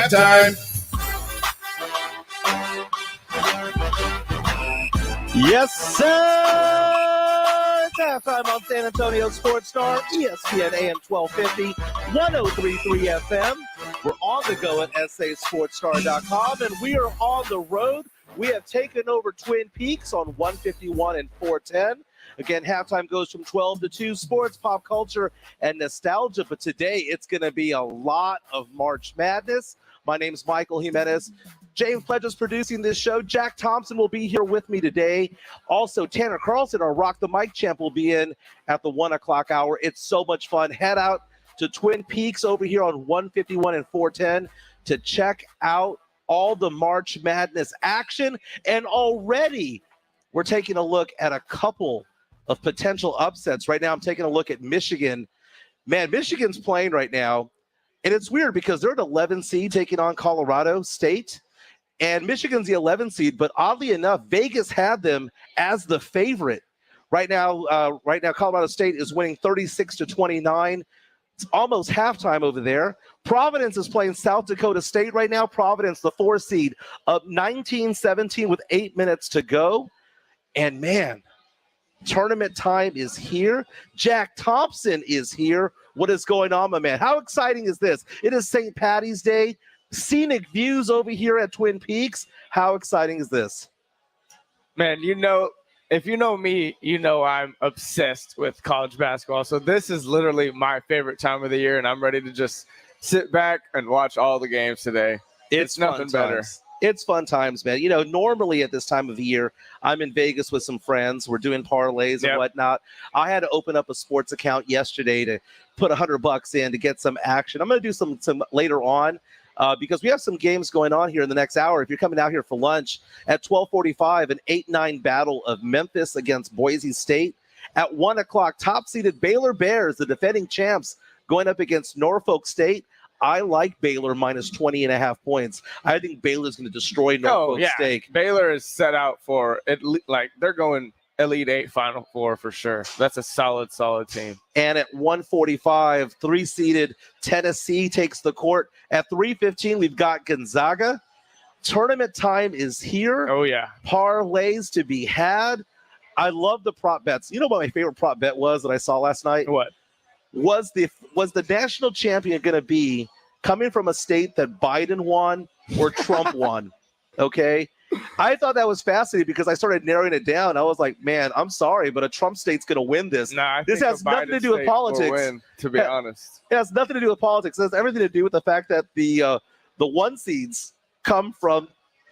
halftime. Yes, sir! It's halftime on San Antonio Sports Star, ESPN AM 1250, 103.3 FM. We're on the go at sasportstar.com, and we are on the road. We have taken over Twin Peaks on 151 and 410. Again, halftime goes from 12 to 2, sports, pop culture, and nostalgia. But today, it's going to be a lot of March Madness. My name's Michael Jimenez. James Pledge is producing this show. Jack Thompson will be here with me today. Also, Tanner Carlson, our Rock the Mic champ, will be in at the 1 o'clock hour. It's so much fun. Head out to Twin Peaks over here on 151 and 410 to check out all the March Madness action. And already, we're taking a look at a couple of potential upsets. Right now, I'm taking a look at Michigan. Man, Michigan's playing right now. And it's weird because they're an 11 seed taking on Colorado State. And Michigan's the 11 seed, but oddly enough, Vegas had them as the favorite. Right now, Colorado State is winning 36-29. It's almost halftime over there. Providence is playing South Dakota State right now. Providence, the 4 seed, up 19-17 with 8 minutes to go. And man, tournament time is here. Jack Thompson is here. What is going on, my man? How exciting is this? It is St. Patty's Day. Scenic views over here at Twin Peaks. How exciting is this? Man, if you know me, you know I'm obsessed with college basketball. So this is literally my favorite time of the year, and I'm ready to just sit back and watch all the games today. It's nothing better. It's fun times, man. You know, normally at this time of the year, I'm in Vegas with some friends. We're doing parlays and whatnot. I had to open up a sports account yesterday to put $100 in to get some action. I'm going to do some later on because we have some games going on here in the next hour. If you're coming out here for lunch at 12:45, an 8-9 battle of Memphis against Boise State. At 1 o'clock, top-seeded Baylor Bears, the defending champs, going up against Norfolk State. I like Baylor minus 20.5 points. I think Baylor's going to destroy Norfolk State. Baylor is set out for they're going Elite 8 Final Four for sure. That's a solid team. And at 1:45, 3-seeded Tennessee takes the court. At 3:15, we've got Gonzaga. Tournament time is here. Oh yeah, parlays to be had. I love the prop bets. You know what my favorite prop bet was that I saw last night? What? Was the national champion going to be coming from a state that Biden won or Trump won? Okay. I thought that was fascinating because I started narrowing it down. I was like, man, I'm sorry, but a Trump state's going to win this. Nah, this has nothing to do with politics. Win, to be honest. It has nothing to do with politics. It has everything to do with the fact that the 1 seeds come from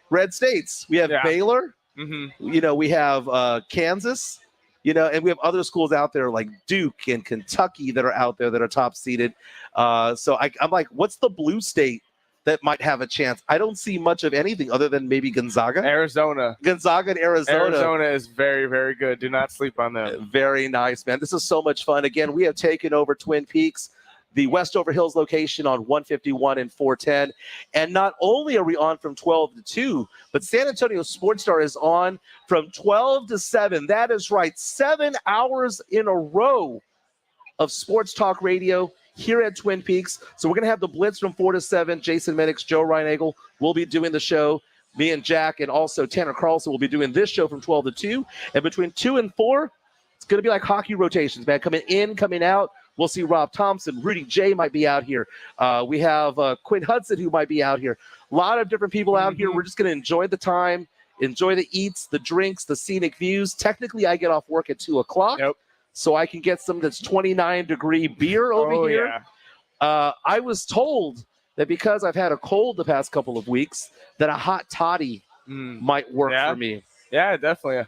red states. We have Baylor. Mm-hmm. You know, we have Kansas. You know, and we have other schools out there like Duke and Kentucky that are out there that are top seeded. So I'm like, what's the blue state that might have a chance? I don't see much of anything other than maybe Gonzaga. Gonzaga and Arizona. Arizona is very, very good. Do not sleep on them. Very nice, man. This is so much fun. Again, we have taken over Twin Peaks, the Westover Hills location on 151 and 410. And not only are we on from 12 to 2, but San Antonio Sports Star is on from 12 to 7. That is right, 7 hours in a row of sports talk radio here at Twin Peaks. So we're going to have the Blitz from 4 to 7. Jason Minix, Joe Reinagel will be doing the show. Me and Jack and also Tanner Carlson will be doing this show from 12 to 2. And between 2 and 4, it's going to be like hockey rotations, man. Coming in, coming out. We'll see Rob Thompson. Rudy J might be out here. We have Quinn Hudson who might be out here. A lot of different people out here. We're just going to enjoy the time, enjoy the eats, the drinks, the scenic views. Technically, I get off work at 2 o'clock, so I can get some that's 29-degree beer over here. Yeah. I was told that because I've had a cold the past couple of weeks, that a hot toddy might work for me. Yeah, definitely.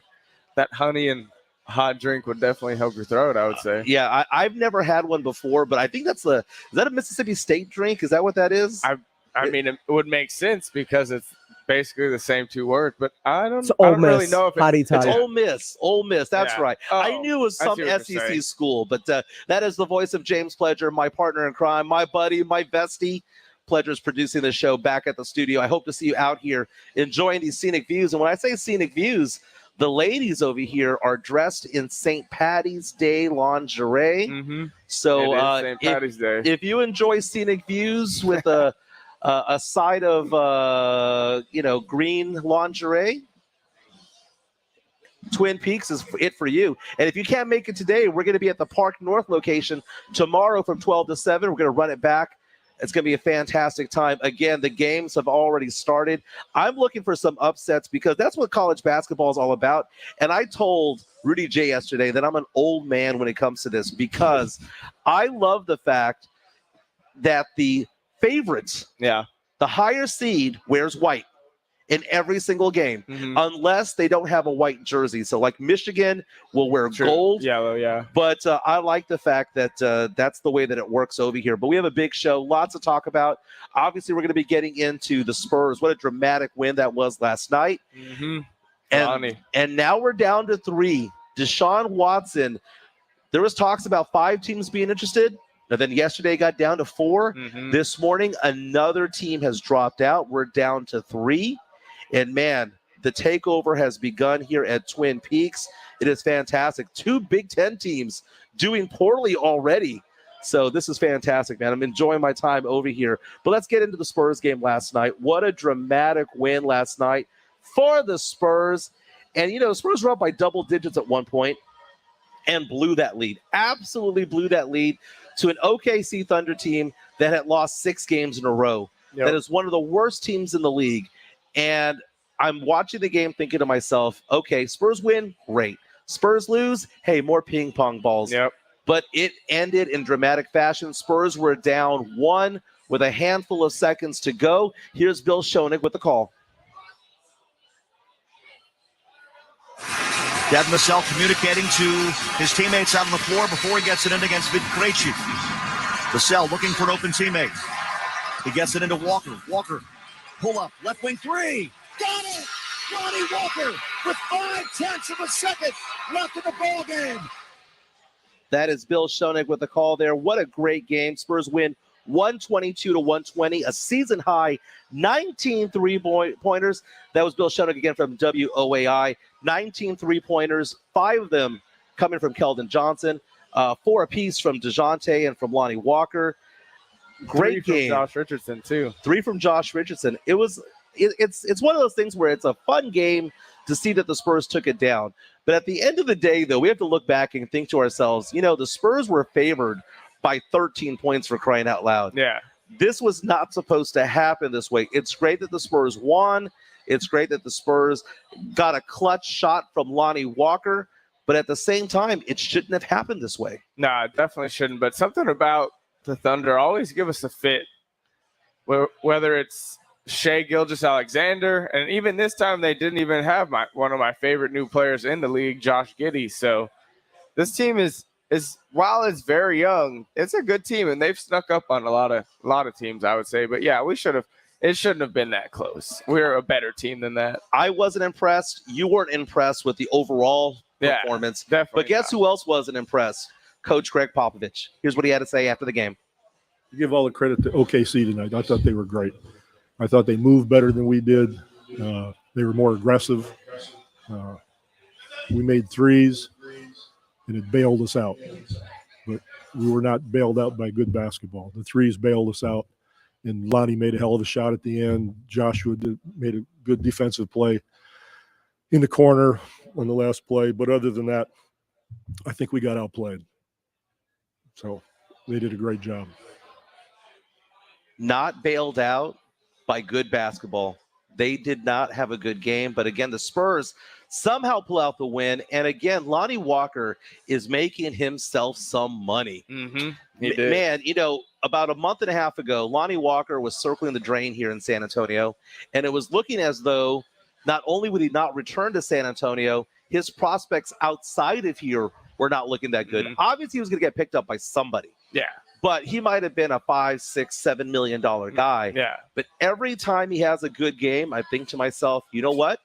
That honey and hot drink would definitely help your throat, I would say. Yeah, I've never had one before, but I think is that a Mississippi State drink? Is that what that is? I mean, it would make sense because it's basically the same 2 words, but I don't really know if it's Ole Miss. Ole Miss, that's right. I knew it was some SEC school, but that is the voice of James Pledger, my partner in crime, my buddy, my bestie. Pledger's producing the show back at the studio. I hope to see you out here enjoying these scenic views. And when I say scenic views, the ladies over here are dressed in St. Patty's Day lingerie. Mm-hmm. So St. Patty's Day. If you enjoy scenic views with a a side of, green lingerie, Twin Peaks is it for you. And if you can't make it today, we're going to be at the Park North location tomorrow from 12 to 7. We're going to run it back. It's going to be a fantastic time. Again, the games have already started. I'm looking for some upsets because that's what college basketball is all about. And I told Rudy J yesterday that I'm an old man when it comes to this because I love the fact that the favorites, the higher seed, wears white in every single game, unless they don't have a white jersey. So like Michigan will wear gold. But I like the fact that that's the way that it works over here. But we have a big show, lots to talk about. Obviously, we're going to be getting into the Spurs. What a dramatic win that was last night. And now we're down to 3. Deshaun Watson, there was talks about 5 teams being interested. And then yesterday got down to 4. This morning, another team has dropped out. We're down to 3. And, man, the takeover has begun here at Twin Peaks. It is fantastic. 2 Big Ten teams doing poorly already. So this is fantastic, man. I'm enjoying my time over here. But let's get into the Spurs game last night. What a dramatic win last night for the Spurs. And, the Spurs were up by double digits at one point and blew that lead. Absolutely blew that lead to an OKC Thunder team that had lost 6 games in a row. That is one of the worst teams in the league. And I'm watching the game thinking to myself, okay, Spurs win, great. Spurs lose, hey, more ping pong balls. But it ended in dramatic fashion. Spurs were down 1 with a handful of seconds to go. Here's Bill Schoenig with the call. Devin Vassell communicating to his teammates on the floor before he gets it in against Vin Krejci. Vassell looking for an open teammate. He gets it into Walker. Walker, pull up, left wing 3. Got it! Lonnie Walker with 0.5 of a second left in the ball game. That is Bill Schoenig with the call there. What a great game. Spurs win 122-120, a season high 19 3-pointers. That was Bill Schoenig again from WOAI. 19 3-pointers, 5 of them coming from Keldon Johnson, 4 apiece from DeJounte and from Lonnie Walker. Great 3 game. from Josh Richardson too. 3 from Josh Richardson. It's one of those things where it's a fun game to see that the Spurs took it down. But at the end of the day, though, we have to look back and think to ourselves, the Spurs were favored by 13 points for crying out loud. This was not supposed to happen this way. It's great that the Spurs won. It's great that the Spurs got a clutch shot from Lonnie Walker. But at the same time, it shouldn't have happened this way. No, it definitely shouldn't. But something about the Thunder always give us a fit, whether it's Shai Gilgeous-Alexander, and even this time they didn't even have one of my favorite new players in the league, Josh Giddey. So this team is while it's very young, it's a good team, and they've snuck up on a lot of teams, I would say. But yeah, it shouldn't have been that close. We're a better team than that. I wasn't impressed. You weren't impressed with the overall performance. Definitely but guess who else wasn't impressed? Coach Greg Popovich. Here's what he had to say after the game. I give all the credit to OKC tonight. I thought they were great. I thought they moved better than we did. They were more aggressive. We made threes, and it bailed us out. But we were not bailed out by good basketball. The threes bailed us out, and Lonnie made a hell of a shot at the end. Joshua made a good defensive play in the corner on the last play. But other than that, I think we got outplayed. So they did a great job. Not bailed out by good basketball. They did not have a good game. But again, the Spurs somehow pull out the win. And again, Lonnie Walker is making himself some money. He did. Man, about a month and a half ago, Lonnie Walker was circling the drain here in San Antonio. And it was looking as though not only would he not return to San Antonio, his prospects outside of here were not looking that good. Obviously, he was going to get picked up by somebody. But he might have been a $5, $6, $7 million guy. But every time he has a good game, I think to myself, you know what?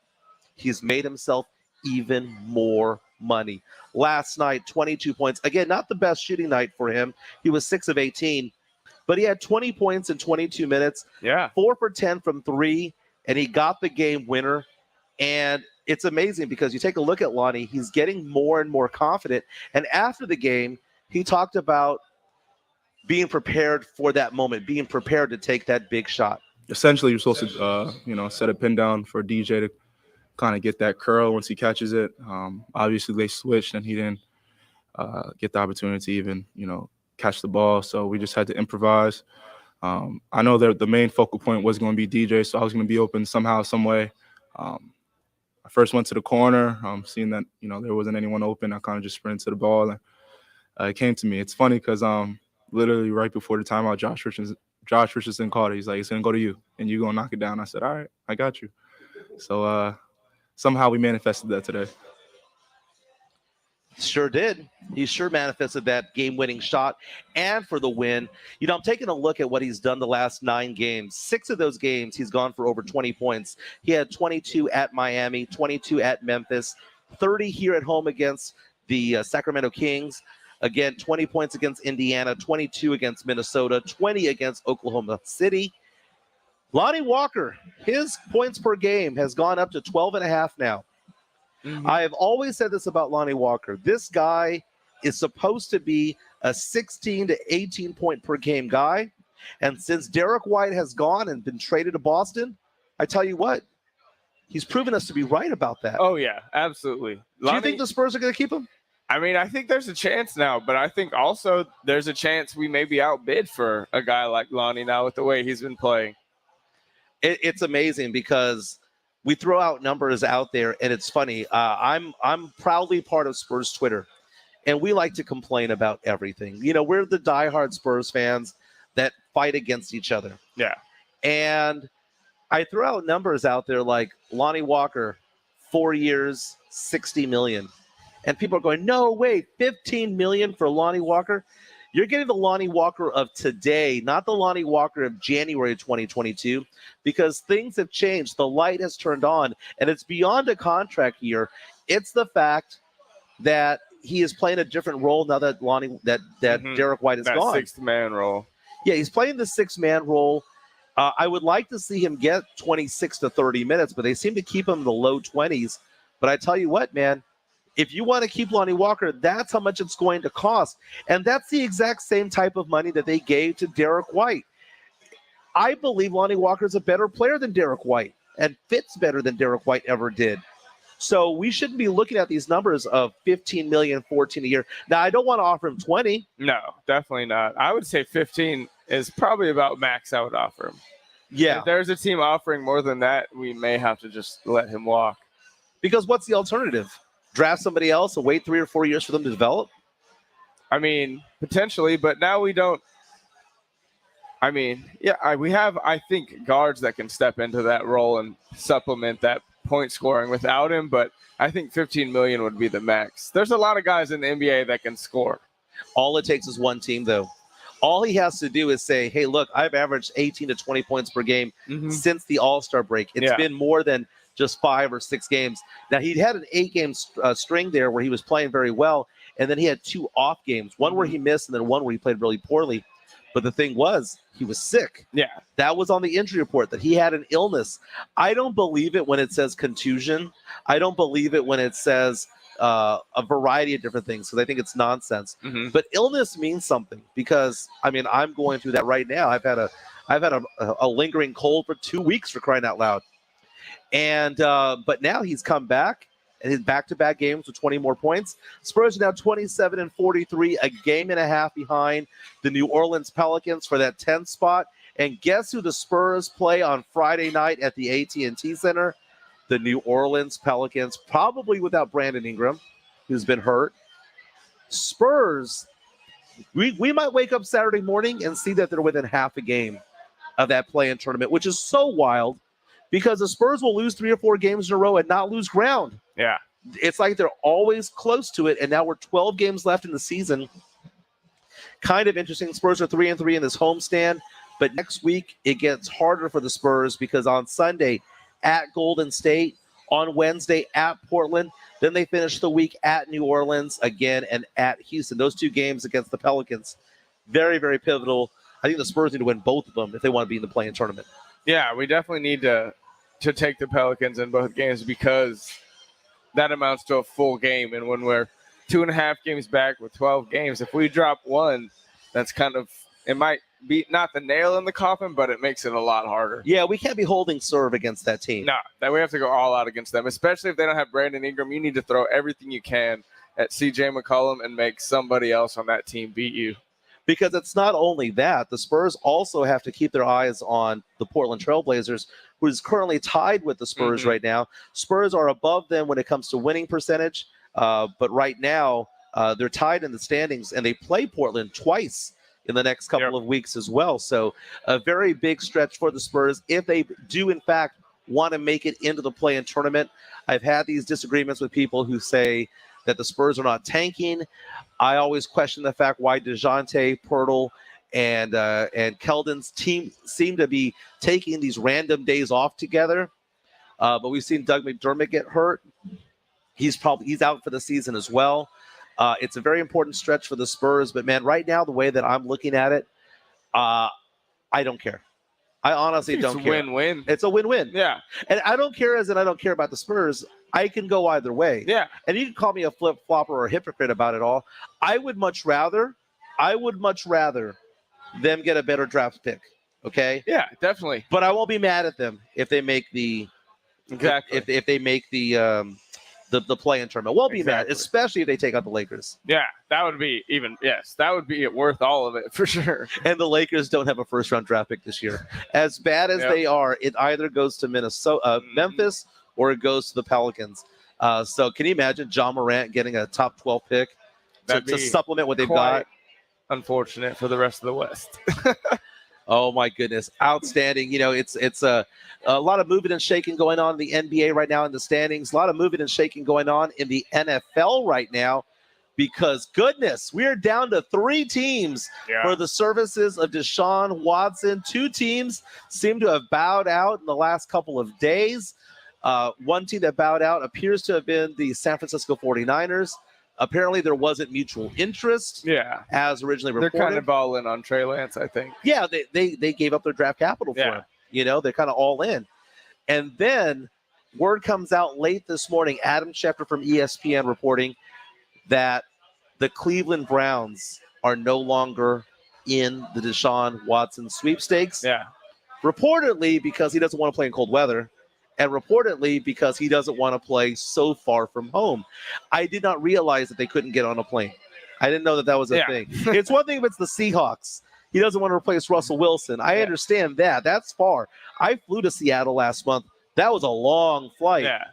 He's made himself even more money. Last night, 22 points. Again, not the best shooting night for him. He was 6 of 18. But he had 20 points in 22 minutes. 4 for 10 from 3. And he got the game winner. And it's amazing because you take a look at Lonnie. He's getting more and more confident. And after the game, he talked about being prepared for that moment, being prepared to take that big shot. essentially you're supposed to, set a pin down for DJ to kind of get that curl once he catches it. Obviously they switched and he didn't get the opportunity to even, catch the ball. So we just had to improvise. I know that the main focal point was going to be DJ, so I was going to be open somehow, some way. I first went to the corner, seeing that, there wasn't anyone open. I kind of just sprinted to the ball, and it came to me. It's funny because literally right before the timeout, Josh Richardson called it. He's like, it's going to go to you, and you're going to knock it down. I said, all right, I got you. So somehow we manifested that today. Sure did. He sure manifested that game-winning shot and for the win. I'm taking a look at what he's done the last 9 games. 6 of those games, he's gone for over 20 points. He had 22 at Miami, 22 at Memphis, 30 here at home against the Sacramento Kings. Again, 20 points against Indiana, 22 against Minnesota, 20 against Oklahoma City. Lonnie Walker, his points per game has gone up to 12.5 now. Mm-hmm. I have always said this about Lonnie Walker. This guy is supposed to be a 16 to 18 point per game guy. And since Derek White has gone and been traded to Boston, I tell you what, he's proven us to be right about that. Oh, yeah, absolutely. Do you think the Spurs are going to keep him? I mean, I think there's a chance now, but I think also there's a chance we may be outbid for a guy like Lonnie now with the way he's been playing. It's amazing because we throw out numbers out there, and it's funny. I'm proudly part of Spurs Twitter, and we like to complain about everything. We're the diehard Spurs fans that fight against each other. Yeah. And I throw out numbers out there like Lonnie Walker, 4 years, $60 million. And people are going, no, wait, $15 million for Lonnie Walker? You're getting the Lonnie Walker of today, not the Lonnie Walker of January 2022, because things have changed. The light has turned on, and it's beyond a contract year. It's the fact that he is playing a different role now that Derek White is gone. That 6th-man role. Yeah, he's playing the 6-man role. I would like to see him get 26 to 30 minutes, but they seem to keep him in the low 20s. But I tell you what, man, if you want to keep Lonnie Walker, that's how much it's going to cost. And that's the exact same type of money that they gave to Derek White. I believe Lonnie Walker is a better player than Derek White and fits better than Derek White ever did. So we shouldn't be looking at these numbers of $15 million, $14 a year. Now, I don't want to offer him 20. No, definitely not. I would say 15 is probably about max I would offer him. Yeah. If there's a team offering more than that, we may have to just let him walk. Because what's the alternative? Draft somebody else and wait 3 or 4 years for them to develop? I mean, potentially, but now we don't. I mean, yeah, we have, I think, guards that can step into that role and supplement that point scoring without him, but I think $15 million would be the max. There's a lot of guys in the NBA that can score. All it takes is one team, though. All he has to do is say, hey, look, I've averaged 18 to 20 points per game since the All-Star break. It's been more than just 5 or 6 games. Now, he'd had an 8-game string there where he was playing very well, and then he had 2 off games, one where he missed and then one where he played really poorly. But the thing was, he was sick. Yeah. That was on the injury report, that he had an illness. I don't believe it when it says contusion. I don't believe it when it says a variety of different things, because I think it's nonsense. But illness means something, because, I mean, I'm going through that right now. I've had a lingering cold for 2 weeks, for crying out loud. And but now he's come back, and his back-to-back games with 20 more points. Spurs are now 27-43, a game and a half behind the New Orleans Pelicans for that 10th spot. And guess who the Spurs play on Friday night at the AT&T Center? The New Orleans Pelicans, probably without Brandon Ingram, who's been hurt. Spurs, we might wake up Saturday morning and see that they're within half a game of that play-in tournament, which is so wild, because the Spurs will lose 3 or 4 games in a row and not lose ground. Yeah. It's like they're always close to it, and now we're 12 games left in the season. Kind of interesting. Spurs are 3-3 in this homestand, but next week it gets harder for the Spurs, because on Sunday at Golden State, on Wednesday at Portland, then they finish the week at New Orleans again and at Houston. Those 2 games against the Pelicans, very, very pivotal. I think the Spurs need to win both of them if they want to be in the play-in tournament. Yeah, we definitely need to take the Pelicans in both games, because that amounts to a full game. And when we're 2.5 games back with 12 games, if we drop one, that's kind of, it might be not the nail in the coffin, but it makes it a lot harder. Yeah, we can't be holding serve against that team. No, that we have to go all out against them, especially if they don't have Brandon Ingram. You need to throw everything you can at CJ McCollum and make somebody else on that team beat you. Because it's not only that, the Spurs also have to keep their eyes on the Portland Trailblazers, who is currently tied with the Spurs right now. Spurs are above them when it comes to winning percentage, but right now they're tied in the standings, and they play Portland twice in the next couple of weeks as well. So a very big stretch for the Spurs if they do, in fact, want to make it into the play-in tournament. I've had these disagreements with people who say that the Spurs are not tanking. I always question the fact why DeJounte, Poeltl, and Keldon's team seem to be taking these random days off together. But we've seen Doug McDermott get hurt. He's out for the season as well. It's a very important stretch for the Spurs. But, man, right now, the way that I'm looking at it, I don't care. I honestly don't care. It's a win-win. It's a win-win. Yeah. And I don't care as in I don't care about the Spurs. I can go either way. Yeah. And you can call me a flip-flopper or a hypocrite about it all. I would much rather them get a better draft pick. Okay? Yeah, definitely. But I won't be mad at them if they make the if they make the play-in tournament. Won't be mad, especially if they take out the Lakers. Yeah, that would be that would be worth all of it for sure. And the Lakers don't have a first-round draft pick this year. As bad as they are, it either goes to Memphis, or it goes to the Pelicans. So can you imagine John Morant getting a top 12 pick to supplement what they've got? Unfortunate for the rest of the West. Oh, my goodness. Outstanding. You know, it's a lot of moving and shaking going on in the NBA right now in the standings. A lot of moving and shaking going on in the NFL right now because, goodness, we are down to 3 teams for the services of Deshaun Watson. 2 teams seem to have bowed out in the last couple of days. One team that bowed out appears to have been the San Francisco 49ers. Apparently, there wasn't mutual interest as originally reported. They're kind of all in on Trey Lance, I think. Yeah, they gave up their draft capital for him. You know, they're kind of all in. And then word comes out late this morning, Adam Schefter from ESPN reporting that the Cleveland Browns are no longer in the Deshaun Watson sweepstakes. Yeah. Reportedly because he doesn't want to play in cold weather. And reportedly because he doesn't want to play so far from home. I did not realize that they couldn't get on a plane. I didn't know that was a thing. It's one thing if it's the Seahawks. He doesn't want to replace Russell Wilson. I understand that. That's far. I flew to Seattle last month. That was a long flight. Yeah.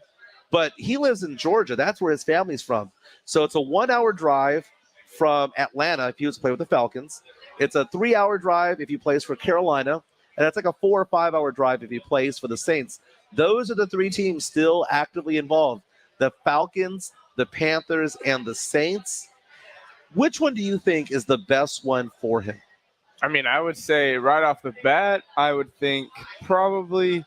But he lives in Georgia. That's where his family's from. So it's a 1-hour drive from Atlanta if he was to play with the Falcons. It's a 3-hour drive if he plays for Carolina. And that's like a 4 or 5 hour drive if he plays for the Saints. Those are the 3 teams still actively involved. The Falcons, the Panthers, and the Saints. Which one do you think is the best one for him? I mean, I would say right off the bat, I would think probably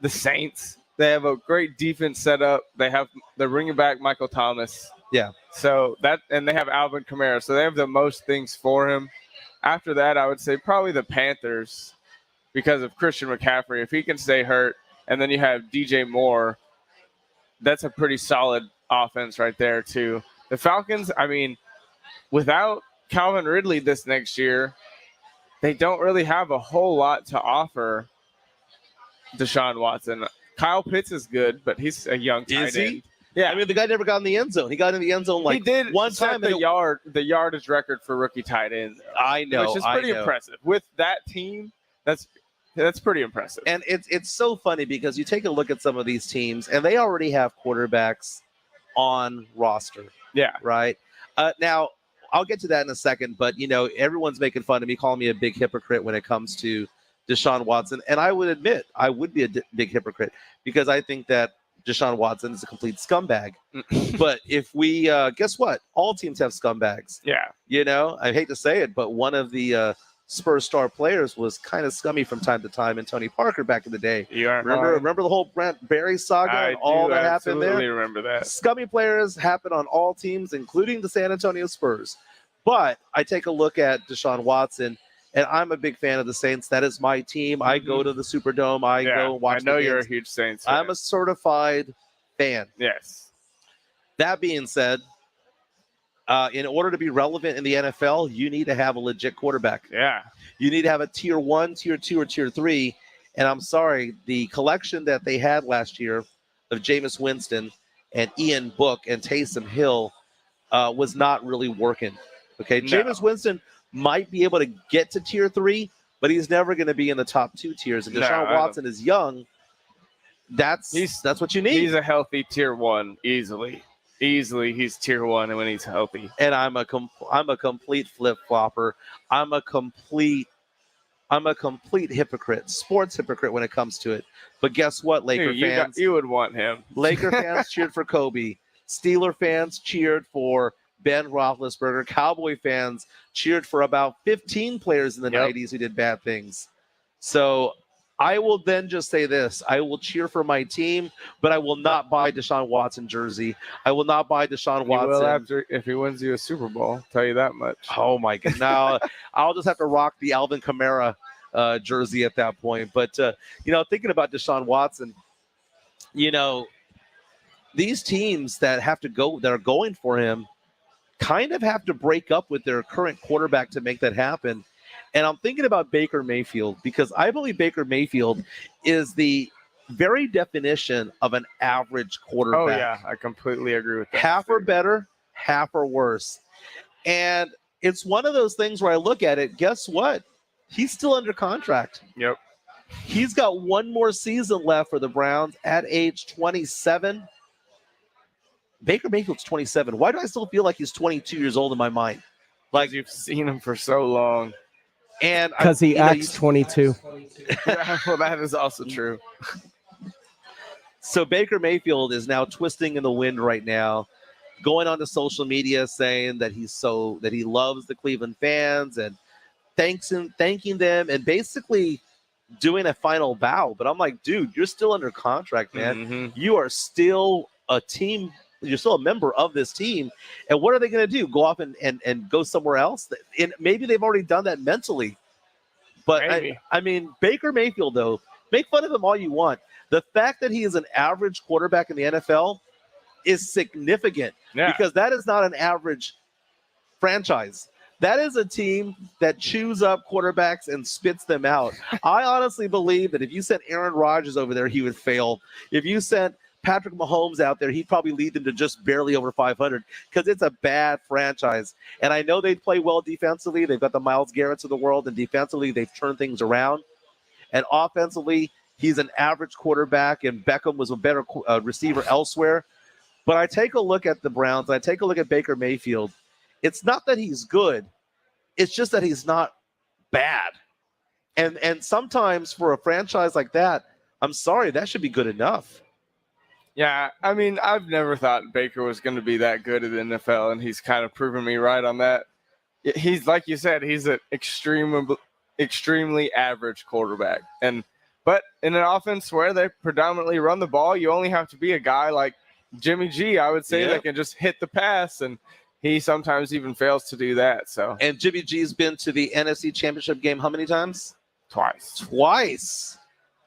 the Saints. They have a great defense set up. They're bringing back Michael Thomas. Yeah. So and they have Alvin Kamara. So they have the most things for him. After that, I would say probably the Panthers because of Christian McCaffrey. If he can stay hurt, and then you have DJ Moore, that's a pretty solid offense right there too. The Falcons, I mean, without Calvin Ridley this next year, they don't really have a whole lot to offer Deshaun Watson. Kyle Pitts is good, but he's a young tight end. Yeah, I mean, the guy never got in the end zone. He got in the end zone like he did one time. The yardage record for rookie tight end. I know, which is pretty impressive. With that team, that's pretty impressive. And it's so funny because you take a look at some of these teams, and they already have quarterbacks on roster. Yeah. Right? Now, I'll get to that in a second, but, you know, everyone's making fun of me, calling me a big hypocrite when it comes to Deshaun Watson. And I would admit I would be a big hypocrite because I think that Deshaun Watson is a complete scumbag. But if we guess what? All teams have scumbags. Yeah. You know, I hate to say it, but one of the Spurs star players was kind of scummy from time to time, and Tony Parker back in the day. Remember the whole Brent Barry saga and all that happened there? I remember that. Scummy players happen on all teams, including the San Antonio Spurs. But I take a look at Deshaun Watson, and I'm a big fan of the Saints. That is my team. I go to the Superdome. I go watch. I know the you're games. a huge Saints fan. I'm a certified fan. Yes. That being said, In order to be relevant in the NFL, you need to have a legit quarterback. Yeah. You need to have a tier 1, tier 2, or tier 3. And I'm sorry, the collection that they had last year of Jameis Winston and Ian Book and Taysom Hill was not really working. Okay, No. Jameis Winston might be able to get to tier 3, but he's never going to be in the top 2 tiers. And Deshaun Watson is young. That's what you need. He's a healthy tier 1 easily. Easily, he's tier 1 when he's healthy. And I'm a complete flip-flopper. I'm a complete hypocrite, sports hypocrite when it comes to it. But guess what, Laker fans? You would want him. Laker fans cheered for Kobe. Steeler fans cheered for Ben Roethlisberger. Cowboy fans cheered for about 15 players in the 90s who did bad things. So I will then just say this. I will cheer for my team, but I will not buy Deshaun Watson jersey. I will not buy Deshaun Watson. He will after if he wins you a Super Bowl. I'll tell you that much. Oh, my God. Now, I'll just have to rock the Alvin Kamara jersey at that point. But, thinking about Deshaun Watson, these teams that are going for him kind of have to break up with their current quarterback to make that happen. And I'm thinking about Baker Mayfield because I believe Baker Mayfield is the very definition of an average quarterback. Oh, yeah. I completely agree with that. Half are better, half are worse. And it's one of those things where I look at it, guess what? He's still under contract. Yep. He's got one more season left for the Browns at age 27. Baker Mayfield's 27. Why do I still feel like he's 22 years old in my mind? Like you've seen him for so long. And because he acts 22. Well, that is also true. So Baker Mayfield is now twisting in the wind right now, going onto social media saying that he loves the Cleveland fans and thanking them and basically doing a final bow. But I'm like, dude, you're still under contract, man. Mm-hmm. You are still a team. You're still a member of this team. And what are they going to do? Go off and go somewhere else? And maybe they've already done that mentally. But I mean, Baker Mayfield, though, make fun of him all you want. The fact that he is an average quarterback in the NFL is significant because that is not an average franchise. That is a team that chews up quarterbacks and spits them out. I honestly believe that if you sent Aaron Rodgers over there, he would fail. If you sent Patrick Mahomes out there, he'd probably lead them to just barely over 500 because it's a bad franchise. And I know they play well defensively. They've got the Myles Garretts of the world, and defensively they've turned things around. And offensively, he's an average quarterback, and Beckham was a better receiver elsewhere. But I take a look at the Browns, and I take a look at Baker Mayfield. It's not that he's good. It's just that he's not bad. And sometimes for a franchise like that, I'm sorry, that should be good enough. Yeah, I mean, I've never thought Baker was going to be that good at the NFL, and he's kind of proven me right on that. He's, like you said, he's an extremely average quarterback. But in an offense where they predominantly run the ball, you only have to be a guy like Jimmy G, I would say, that can just hit the pass, and he sometimes even fails to do that. So, and Jimmy G's been to the NFC Championship game how many times? Twice.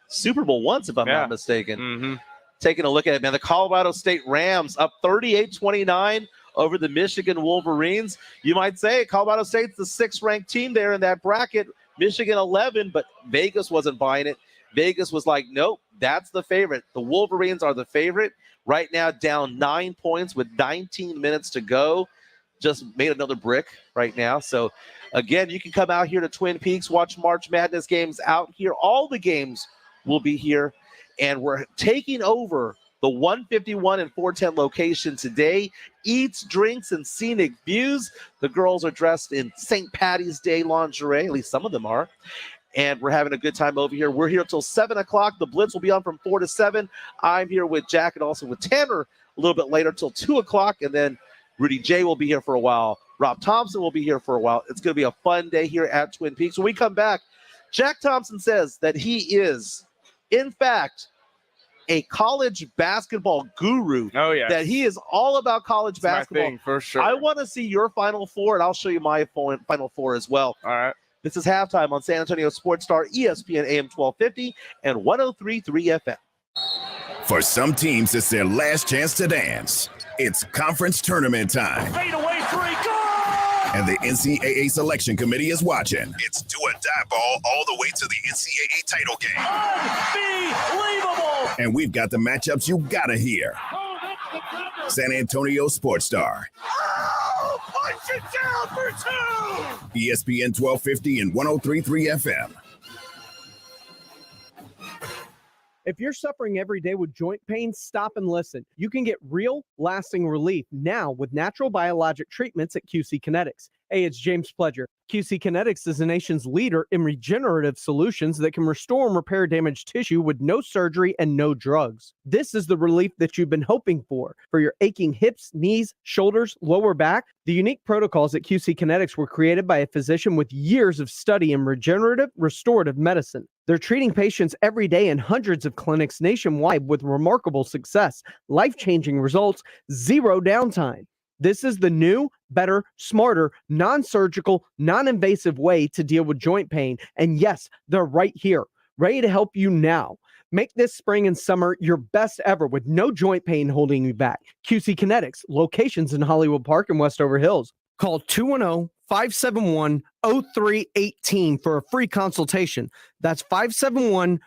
Super Bowl once, if I'm not mistaken. Mm-hmm. Taking a look at it, man. The Colorado State Rams up 38-29 over the Michigan Wolverines. You might say Colorado State's the 6th-ranked team there in that bracket. Michigan 11, but Vegas wasn't buying it. Vegas was like, nope, that's the favorite. The Wolverines are the favorite. Right now down 9 points with 19 minutes to go. Just made another brick right now. So, again, you can come out here to Twin Peaks, watch March Madness games out here. All the games will be here. And we're taking over the 151 and 410 location today. Eats, drinks, and scenic views. The girls are dressed in St. Patty's Day lingerie. At least some of them are. And we're having a good time over here. We're here until 7 o'clock. The Blitz will be on from 4 to 7. I'm here with Jack and also with Tanner a little bit later till 2 o'clock. And then Rudy J will be here for a while. Rob Thompson will be here for a while. It's going to be a fun day here at Twin Peaks. When we come back, Jack Thompson says that he is, in fact, a college basketball guru. Oh, yeah. That he is all about college basketball. My thing, for sure. I want to see your Final Four, and I'll show you my Final Four as well. All right. This is Halftime on San Antonio Sports Star, ESPN AM 1250 and 103.3 FM. For some teams, it's their last chance to dance. It's conference tournament time. Fade away 3. And the NCAA Selection Committee is watching. It's do or die ball all the way to the NCAA title game. Unbelievable! And we've got the matchups you gotta hear. San Antonio Sports Star. Oh, punch it down for two! ESPN 1250 and 103.3 FM. If you're suffering every day with joint pain, stop and listen. You can get real, lasting relief now with natural biologic treatments at QC Kinetics. Hey, it's James Pledger. QC Kinetics is the nation's leader in regenerative solutions that can restore and repair damaged tissue with no surgery and no drugs. This is the relief that you've been hoping for your aching hips, knees, shoulders, lower back. The unique protocols at QC Kinetics were created by a physician with years of study in regenerative, restorative medicine. They're treating patients every day in hundreds of clinics nationwide with remarkable success, life-changing results, zero downtime. This is the new, better, smarter, non-surgical, non-invasive way to deal with joint pain. And yes, they're right here, ready to help you now. Make this spring and summer your best ever with no joint pain holding you back. QC Kinetics, locations in Hollywood Park and Westover Hills. Call 210-571-0318 for a free consultation. That's 571-0318.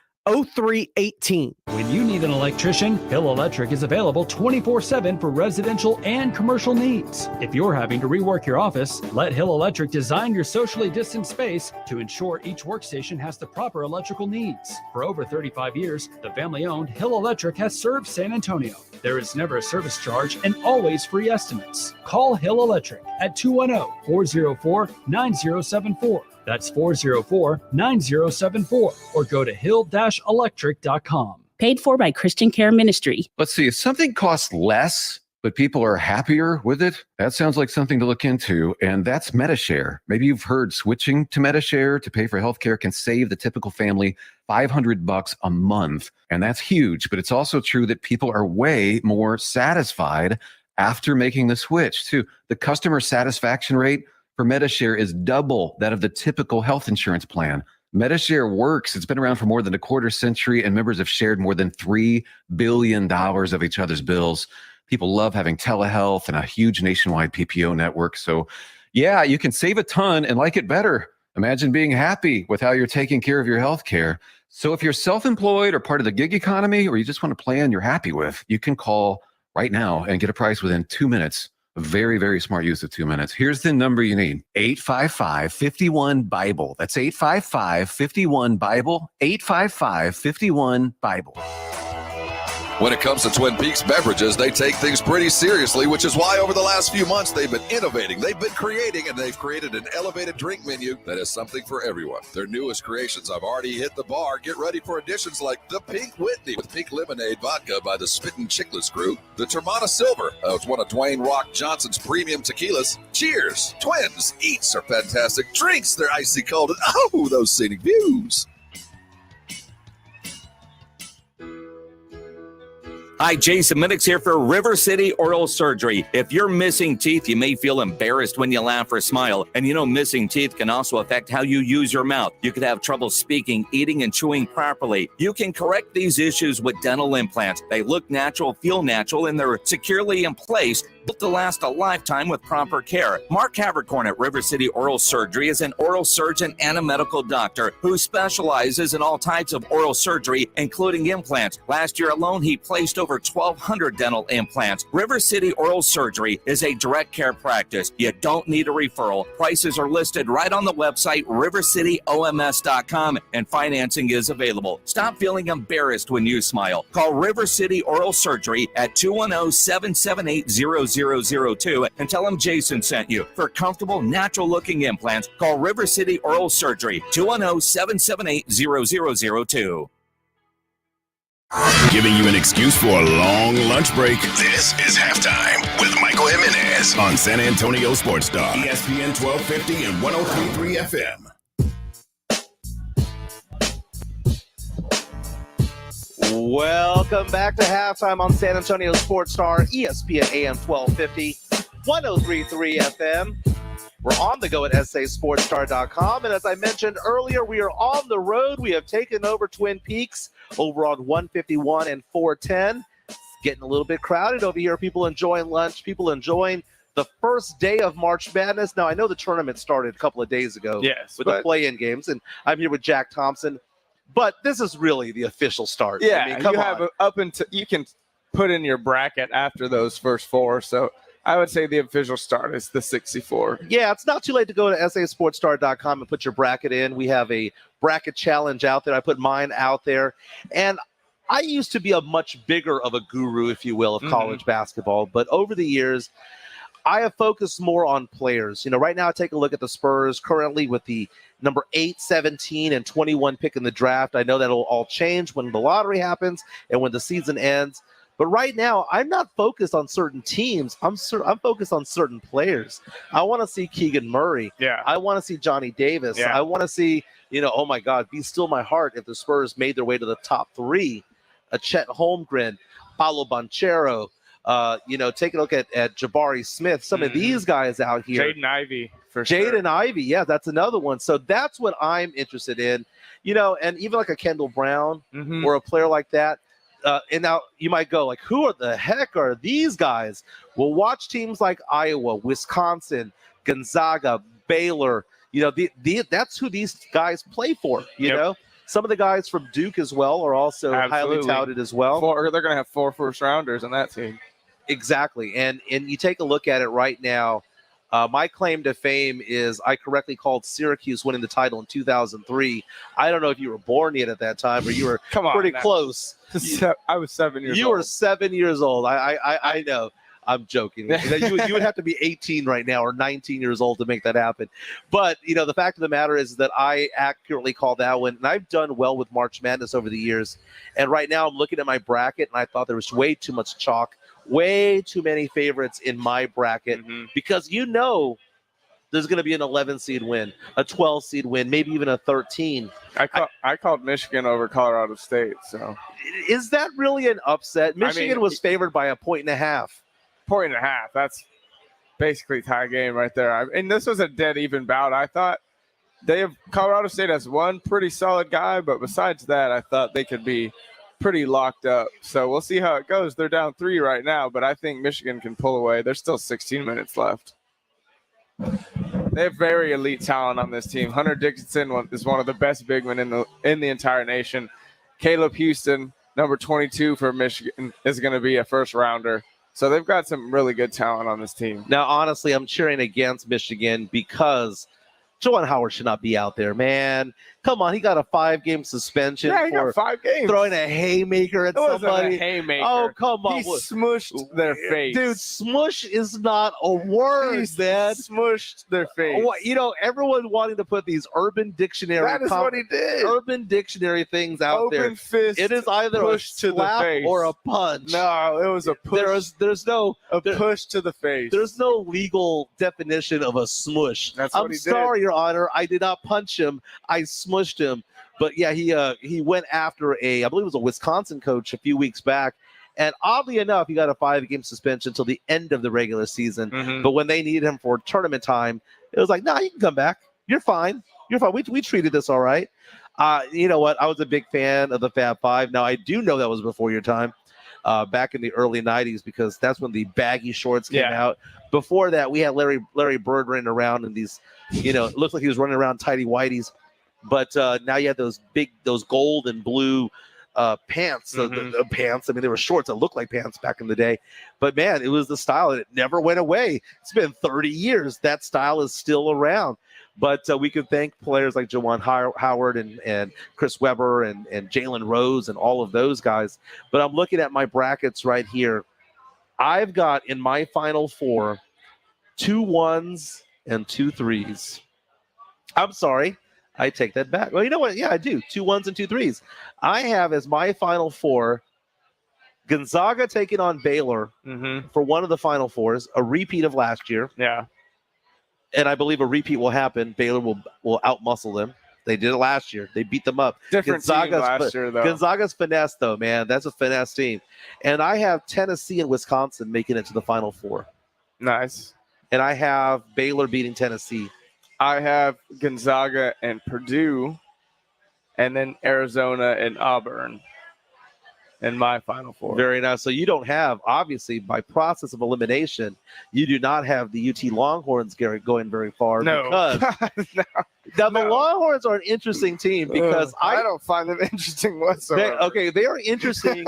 When you need an electrician, Hill Electric is available 24/7 for residential and commercial needs. If you're having to rework your office, let Hill Electric design your socially distanced space to ensure each workstation has the proper electrical needs. For over 35 years, the family-owned Hill Electric has served San Antonio. There is never a service charge and always free estimates. Call Hill Electric at 210-404-9074. That's 404-9074, or go to hill-electric.com. Paid for by Christian Care Ministry. Let's see, if something costs less, but people are happier with it, that sounds like something to look into, and that's MediShare. Maybe you've heard switching to MediShare to pay for healthcare can save the typical family $500 a month, and that's huge, but it's also true that people are way more satisfied after making the switch, too. The customer satisfaction rate for MediShare is double that of the typical health insurance plan. MediShare works. It's been around for more than a quarter century, and members have shared more than $3 billion of each other's bills. People love having telehealth and a huge nationwide PPO network. So, yeah, you can save a ton and like it better. Imagine being happy with how you're taking care of your health care. So if you're self-employed or part of the gig economy, or you just want a plan you're happy with, you can call right now and get a price within 2 minutes. Very, very smart use of 2 minutes. Here's the number you need. 855-51-BIBLE. That's 855-51-BIBLE. 855-51-BIBLE. When it comes to Twin Peaks beverages, they take things pretty seriously, which is why over the last few months they've been innovating, they've been creating, and they've created an elevated drink menu that is something for everyone. Their newest creations have already hit the bar. Get ready for additions like the Pink Whitney with Pink Lemonade Vodka by the Spittin' Chicklets Crew, the Termana Silver, it's one of Dwayne Rock Johnson's premium tequilas. Cheers! Twins! Eats are fantastic. Drinks, they're icy cold, and oh, those scenic views! Hi, Jason Minix here for River City Oral Surgery. If you're missing teeth, you may feel embarrassed when you laugh or smile. And you know, missing teeth can also affect how you use your mouth. You could have trouble speaking, eating, and chewing properly. You can correct these issues with dental implants. They look natural, feel natural, and they're securely in place, built to last a lifetime with proper care. Mark Havrakorn at River City Oral Surgery is an oral surgeon and a medical doctor who specializes in all types of oral surgery, including implants. Last year alone, he placed over 1,200 dental implants. River City Oral Surgery is a direct care practice. You don't need a referral. Prices are listed right on the website, rivercityoms.com, and financing is available. Stop feeling embarrassed when you smile. Call River City Oral Surgery at 210-778-0002 and tell them Jason sent you. For comfortable, natural-looking implants, call River City Oral Surgery, 210-778-0002. Giving you an excuse for a long lunch break. This is Halftime with Michael Jimenez on San Antonio Sports Star, ESPN 1250 and 103.3 FM. Welcome back to Halftime on San Antonio Sports Star, ESPN AM 1250, 103.3 FM. We're on the go at sasportstar.com. And as I mentioned earlier, we are on the road. We have taken over Twin Peaks over on 151 and 410. It's getting a little bit crowded over here. People enjoying lunch, people enjoying the first day of March Madness. Now, I know the tournament started a couple of days ago with the play-in games, and I'm here with Jack Thompson. But this is really the official start. Yeah, I mean, come on. up until you can put in your bracket after those first 4. So I would say the official start is the 64. Yeah, it's not too late to go to sasportstar.com and put your bracket in. We have a bracket challenge out there. I put mine out there. And I used to be a much bigger of a guru, if you will, of college basketball. But over the years, I have focused more on players. You know, right now, take a look at the Spurs currently with the number 8, 17, and 21 pick in the draft. I know that'll all change when the lottery happens and when the season ends. But right now, I'm not focused on certain teams. I'm focused on certain players. I want to see Keegan Murray. Yeah. I want to see Johnny Davis. Yeah. I want to see, oh my God, be still my heart if the Spurs made their way to the top 3. A Chet Holmgren, Paolo Banchero, take a look at Jabari Smith. Some of these guys out here. Jaden Ivey, for sure. Jaden Ivey, yeah, that's another one. So that's what I'm interested in. And even like a Kendall Brown or a player like that. And now you might go like, who the heck are these guys? Well, watch teams like Iowa, Wisconsin, Gonzaga, Baylor. That's who these guys play for, you know? Some of the guys from Duke as well are also highly touted as well. They're going to have 4 first-rounders on that team. Exactly. And you take a look at it right now. My claim to fame is I correctly called Syracuse winning the title in 2003. I don't know if you were born yet at that time or you were pretty close. I was 7 years old. You were 7 years old. I know. I'm joking. You would have to be 18 right now or 19 years old to make that happen. But, the fact of the matter is that I accurately called that one. And I've done well with March Madness over the years. And right now I'm looking at my bracket, and I thought there was way too much chalk, way too many favorites in my bracket because there's going to be an 11 seed win, a 12 seed win, maybe even a 13. I called Michigan over Colorado State. So is that really an upset? Michigan was favored by 1.5 points. 1.5 points. That's basically tie game right there. And this was a dead even bout. I thought Colorado State has one pretty solid guy, but besides that, I thought they could be pretty locked up. So we'll see how it goes. They're down 3 right now, but I think Michigan can pull away. There's still 16 minutes left. They have very elite talent on this team. Hunter Dickinson is one of the best big men in the entire nation. Caleb Houston, number 22 for Michigan, is going to be a first rounder. So they've got some really good talent on this team. Now, honestly, I'm cheering against Michigan because Juwan Howard should not be out there, man. Come on, he got a 5-game suspension for 5 games. Throwing a haymaker at somebody. Wasn't a haymaker. Oh, come on. He smushed their face. Dude, smush is not a word, man. Smushed their face. Everyone wanting to put these Urban Dictionary. That is what he did. Urban Dictionary things out there. Open fist. It is either a slap or a punch. No, it was a push. There's no push to the face. There's no legal definition of a smush. That's what he did. I'm sorry, Your Honor. I did not punch him. I smushed him. But yeah, he went after I believe it was a Wisconsin coach a few weeks back. And oddly enough, he got a 5-game suspension until the end of the regular season. But when they needed him for tournament time, it was like, nah, you can come back. You're fine. You're fine. We treated this all right. You know what? I was a big fan of the Fab Five. Now, I do know that was before your time, back in the early 90s, because that's when the baggy shorts came out. Before that, we had Larry Bird running around in these, it looked like he was running around tighty whities. But now you have those gold and blue pants, the pants. I mean, they were shorts that looked like pants back in the day. But, man, it was the style, and it never went away. It's been 30 years. That style is still around. But we could thank players like Juwan Howard and Chris Webber and Jalen Rose and all of those guys. But I'm looking at my brackets right here. I've got in my Final Four 2 1s and 2 3s. I'm sorry. I take that back. Well, you know what? Yeah, I do. 2 1s and 2 3s. I have as my Final Four Gonzaga taking on Baylor for one of the Final Fours, a repeat of last year. Yeah. And I believe a repeat will happen. Baylor will outmuscle them. They did it last year. They beat them up. Different team last year, though. Gonzaga's finesse, though, man. That's a finesse team. And I have Tennessee and Wisconsin making it to the Final Four. Nice. And I have Baylor beating Tennessee. I have Gonzaga and Purdue, and then Arizona and Auburn. in my Final Four. Very nice. So you don't have, obviously, by process of elimination, you do not have the UT Longhorns going very far. No. Because now the Longhorns are an interesting team because I don't find them interesting whatsoever. They are interesting.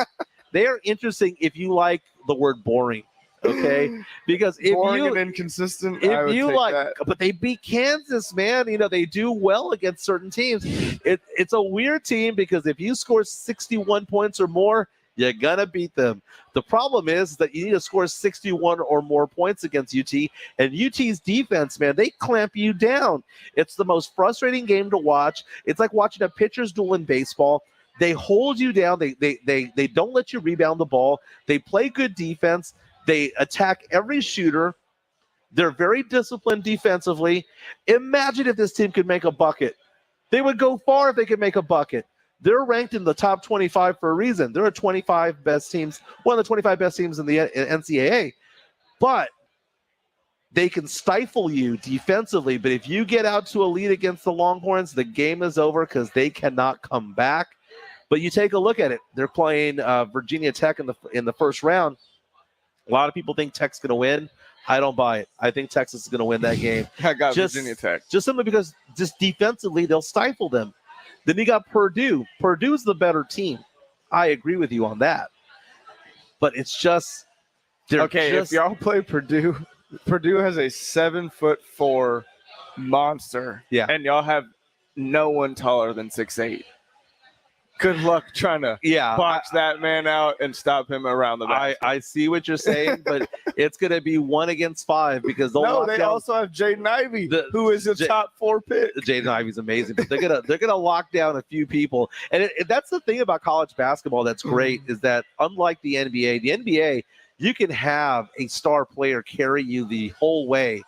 They are interesting if you like the word boring. Okay, because if boring you and inconsistent, if you like that. But they beat Kansas, man. You know, they do well against certain teams. It's a weird team because if you score 61 points or more, you're gonna beat them. The problem is that you need to score 61 or more points against UT, and UT's defense, man, they clamp you down. It's the most frustrating game to watch. It's like watching a pitcher's duel in baseball. They hold you down. They don't let you rebound the ball. They play good defense. They attack every shooter. They're very disciplined defensively. Imagine if this team could make a bucket. They would go far if they could make a bucket. They're ranked in the top 25 for a reason. They're a 25 best teams, one of the 25 best teams in the NCAA. But they can stifle you defensively. But if you get out to a lead against the Longhorns, the game is over because they cannot come back. But you take a look at it. They're playing Virginia Tech in the first round. A lot of people think Tech's going to win. I don't buy it. I think Texas is going to win that game. I got Virginia Tech. Just simply because just defensively, they'll stifle them. Then you got Purdue. Purdue's the better team. I agree with you on that. But it's just if y'all play Purdue, Purdue has a 7'4" monster. Yeah. And y'all have no one taller than 6'8". Good luck trying to box that man out and stop him around the back. I see what you're saying, but it's going to be 1 against 5 because they also have Jaden Ivey, who is a top 4 pick. Jaden Ivey's amazing, but they're gonna lock down a few people, and that's the thing about college basketball that's great is that unlike the NBA, you can have a star player carry you the whole way.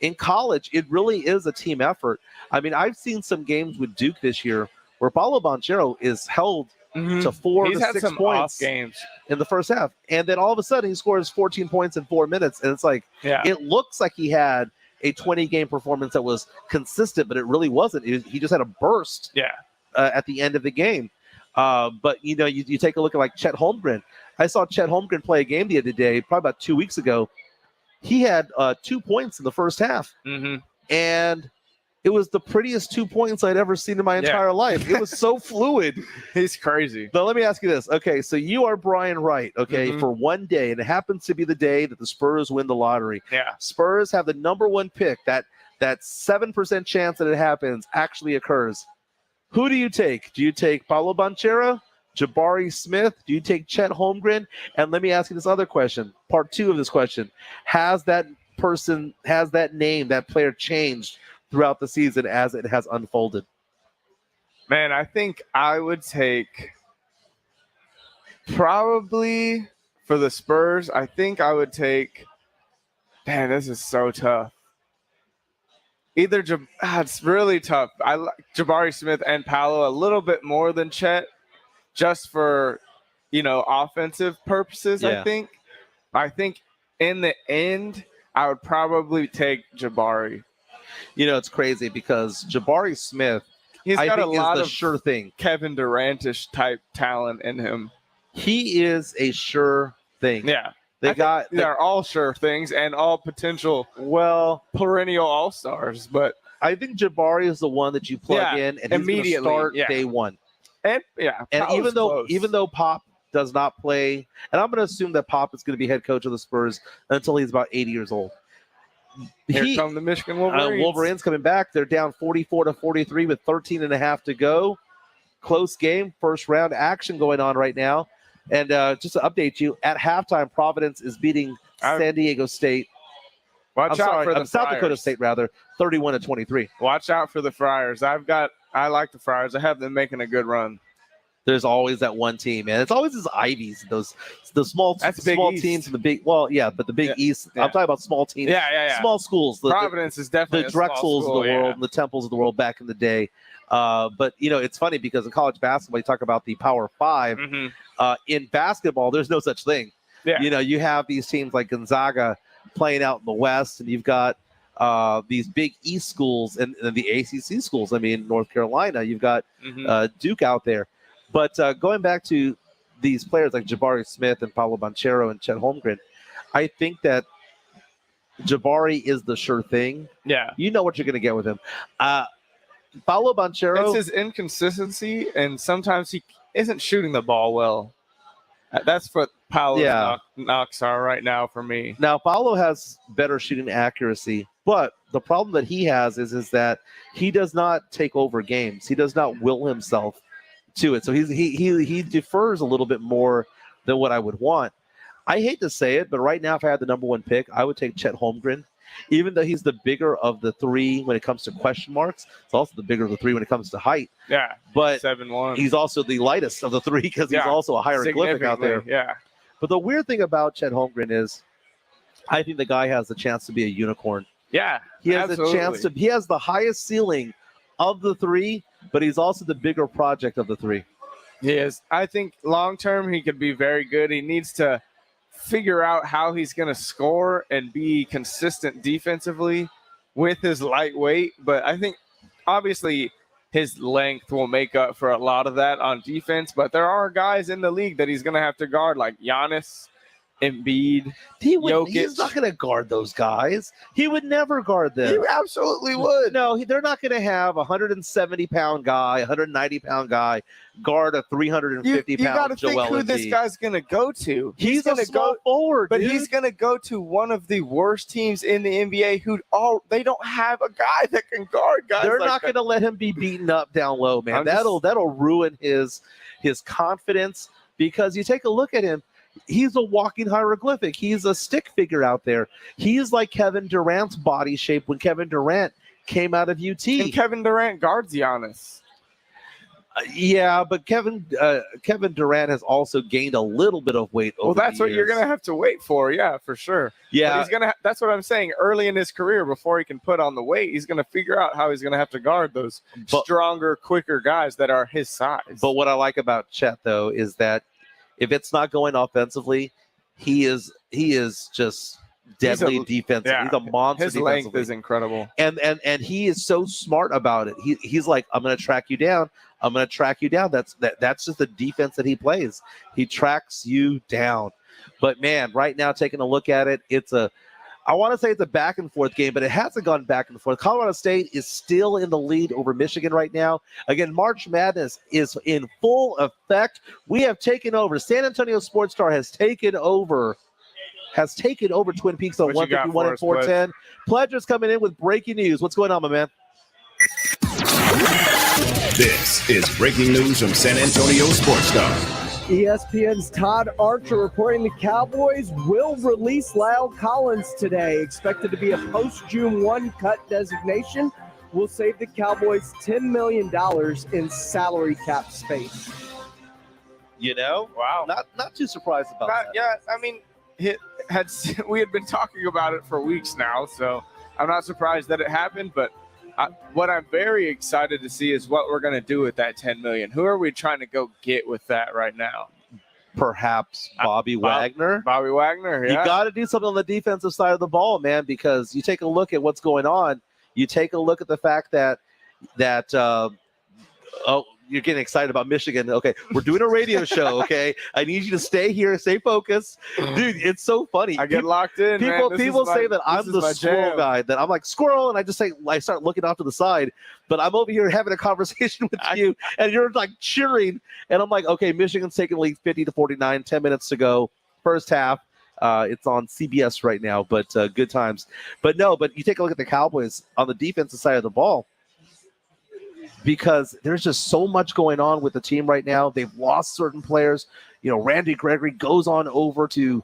In college, it really is a team effort. I mean, I've seen some games with Duke this year where Paolo Banchero is held to 4 to 6 points games in the first half. And then all of a sudden he scores 14 points in 4 minutes. And it's like, it looks like he had a 20-game performance that was consistent, but it really wasn't. He just had a burst at the end of the game. But, you know, you take a look at like Chet Holmgren. I saw Chet Holmgren play a game the other day, probably about 2 weeks ago. He had 2 points in the first half. And it was the prettiest 2 points I'd ever seen in my entire life. It was so fluid. He's crazy. But let me ask you this. Okay, so you are Brian Wright, for one day, and it happens to be the day that the Spurs win the lottery. Yeah. Spurs have the number 1 pick. That 7% chance that it happens actually occurs. Who do you take? Do you take Paolo Banchero, Jabari Smith? Do you take Chet Holmgren? And let me ask you this other question, part 2 of this question. Has that name, that player changed throughout the season as it has unfolded? Man, I think I would take probably for the Spurs. I think I would take. Man, this is so tough. It's really tough. I like Jabari Smith and Paolo a little bit more than Chet, just for offensive purposes. Yeah. I think in the end, I would probably take Jabari. You know, it's crazy because Jabari Smith, he's got a lot of sure thing. Kevin Durant-ish type talent in him. He is a sure thing. Yeah. They're all sure things and all potential, perennial all-stars. But I think Jabari is the one that you plug in and immediately start day one. And even though Pop does not play, and I'm going to assume that Pop is going to be head coach of the Spurs until he's about 80 years old. Here come the Michigan Wolverines. Wolverines coming back. They're down 44-43 with 13.5 to go. Close game, first round action going on right now. And just to update you, at halftime, Providence is beating San Diego State. South Dakota State, rather, 31-23. Watch out for the Friars. I like the Friars. I have them making a good run. There's always that one team, man. It's always those Ivies, the small teams in the big. Well, yeah, but the Big East. I'm talking about small teams. Yeah. Small schools. Providence is definitely the Drexels of the world and the Temples of the world back in the day. But it's funny because in college basketball, you talk about the Power Five. In basketball, there's no such thing. Yeah. You have these teams like Gonzaga playing out in the West, and you've got these big East schools and the ACC schools. I mean, North Carolina, you've got Duke out there. But going back to these players like Jabari Smith and Paulo Banchero and Chet Holmgren, I think that Jabari is the sure thing. Yeah. You know what you're going to get with him. Paulo Banchero. It's his inconsistency, and sometimes he isn't shooting the ball well. That's what Paulo's knocks are right now for me. Now, Paulo has better shooting accuracy, but the problem that he has is that he does not take over games. He does not will himself to it. So he defers a little bit more than what I would want. I hate to say it, but right now, if I had the number 1 pick, I would take Chet Holmgren. Even though he's the bigger of the 3 when it comes to question marks, it's also the bigger of the 3 when it comes to height. Yeah, but 7'1". He's also the lightest of the 3 because he's also a hieroglyphic out there. Yeah. But the weird thing about Chet Holmgren is I think the guy has the chance to be a unicorn. Yeah, he has a chance to. He has the highest ceiling of the 3, but he's also the bigger project of the 3. He is. I think long term he could be very good. He needs to figure out how he's going to score and be consistent defensively with his lightweight. But I think obviously his length will make up for a lot of that on defense. But there are guys in the league that he's going to have to guard, like Giannis, Embiid, Jokic. He's not going to guard those guys. He would never guard them. He absolutely would. No, they're not going to have a 170-pound guy, 190-pound guy guard a 350-pound Joel Embiid. You got to think who this guy's going to go to. He's going to go forward, but dude. He's going to go to one of the worst teams in the NBA who they don't have a guy that can guard guys. They're like not going to let him be beaten up down low, man. That'll ruin his confidence, because you take a look at him. He's a walking hieroglyphic. He's a stick figure out there. He's like Kevin Durant's body shape when Kevin Durant came out of UT. And Kevin Durant guards Giannis. Yeah, but Kevin Durant has also gained a little bit of weight over that's the what years. you're going to have to wait for. Yeah, for sure. Yeah. But he's gonna. That's what I'm saying. Early in his career, before he can put on the weight, he's going to figure out how he's going to have to guard those stronger, quicker guys that are his size. But what I like about Chet, though, is that if it's not going offensively, he is just deadly defensive. Yeah. He's a monster. His length is incredible, and he is so smart about it. He's like, I'm going to track you down. I'm going to track you down. That's just the defense that he plays. He tracks you down. But man, right now, taking a look at it, I want to say it's a back and forth game, but it hasn't gone back and forth. Colorado State is still in the lead over Michigan right now. Again, March Madness is in full effect. We have taken over. San Antonio Sports Star has taken over Twin Peaks on 151 and 410. Pledger's coming in with breaking news. What's going on, my man? This is breaking news from San Antonio Sports Star. ESPN's Todd Archer reporting the Cowboys will release Lyle Collins today. Expected to be a post-June 1 cut designation. Will save the Cowboys $10 million in salary cap space. Wow. Not too surprised about that. Yeah, I mean, we had been talking about it for weeks now, so I'm not surprised that it happened. But what I'm very excited to see is what we're going to do with that $10 million. Who are we trying to go get with that right now? Perhaps Bobby Wagner. Bobby Wagner, yeah. You got to do something on the defensive side of the ball, man, because you take a look at what's going on. You take a look at the fact that you're getting excited about Michigan. Okay, we're doing a radio show, okay? I need you to stay here, stay focused. Dude, it's so funny. I get locked in, People say that I'm the squirrel guy, that I'm like, squirrel, and I start looking off to the side, but I'm over here having a conversation with you, and you're like cheering, and I'm like, okay, Michigan's taking the lead 50-49, 10 minutes to go, first half. It's on CBS right now, but good times. But you take a look at the Cowboys on the defensive side of the ball, because there's just so much going on with the team right now. They've lost certain players. Randy Gregory goes on over to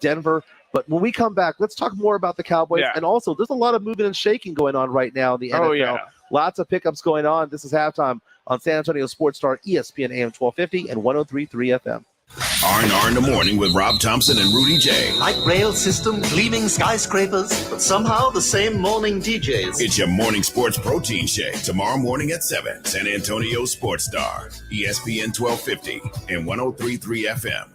Denver. But when we come back, let's talk more about the Cowboys. Yeah. And also, there's a lot of moving and shaking going on right now in the NFL. Oh, yeah. Lots of pickups going on. This is halftime on San Antonio Sports Star, ESPN AM 1250 and 103.3 FM. R&R in the morning with Rob Thompson and Rudy J. Light rail system, gleaming skyscrapers, but somehow the same morning DJs. It's your morning sports protein shake tomorrow morning at 7. San Antonio Sports Star, ESPN 1250 and 103.3 FM.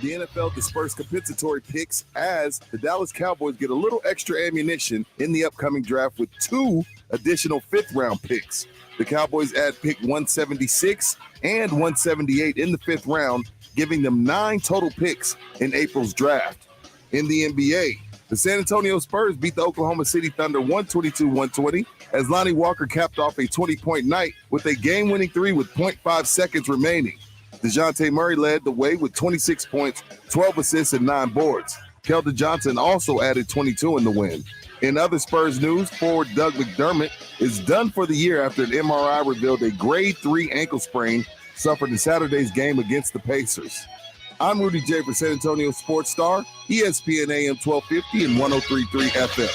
The NFL dispersed compensatory picks as the Dallas Cowboys get a little extra ammunition in the upcoming draft with 2 additional fifth-round picks. The Cowboys add pick 176 and 178 in the fifth round, giving them 9 total picks in April's draft. In the NBA, the San Antonio Spurs beat the Oklahoma City Thunder 122-120 as Lonnie Walker capped off a 20-point night with a game-winning three with 0.5 seconds remaining. DeJounte Murray led the way with 26 points, 12 assists, and 9 boards. Keldon Johnson also added 22 in the win. In other Spurs news, forward Doug McDermott is done for the year after an MRI revealed a grade 3 ankle sprain suffered in Saturday's game against the Pacers. I'm Rudy J for San Antonio Sports Star, ESPN AM 1250 and 103.3 FM.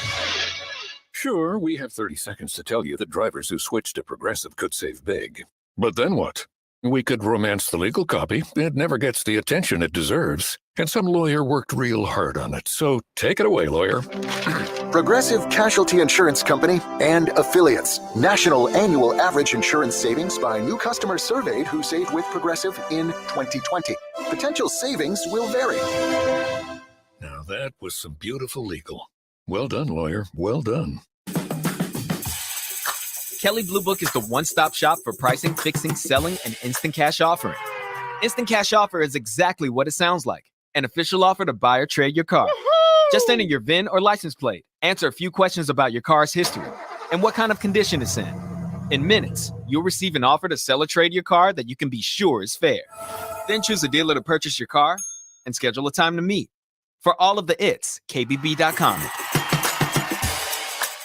Sure, we have 30 seconds to tell you that drivers who switch to Progressive could save big. But then what? We could romance the legal copy. It never gets the attention it deserves. And some lawyer worked real hard on it. So take it away, lawyer. Progressive Casualty Insurance Company and affiliates. National annual average insurance savings by new customers surveyed who saved with Progressive in 2020. Potential savings will vary. Now that was some beautiful legal. Well done, lawyer. Well done. Kelley Blue Book is the one-stop shop for pricing, fixing, selling, and instant cash offering. Instant Cash Offer is exactly what it sounds like. An official offer to buy or trade your car. Woo-hoo! Just enter your VIN or license plate, answer a few questions about your car's history, and what kind of condition it's in. In minutes, you'll receive an offer to sell or trade your car that you can be sure is fair. Then choose a dealer to purchase your car and schedule a time to meet. For all of the its, KBB.com.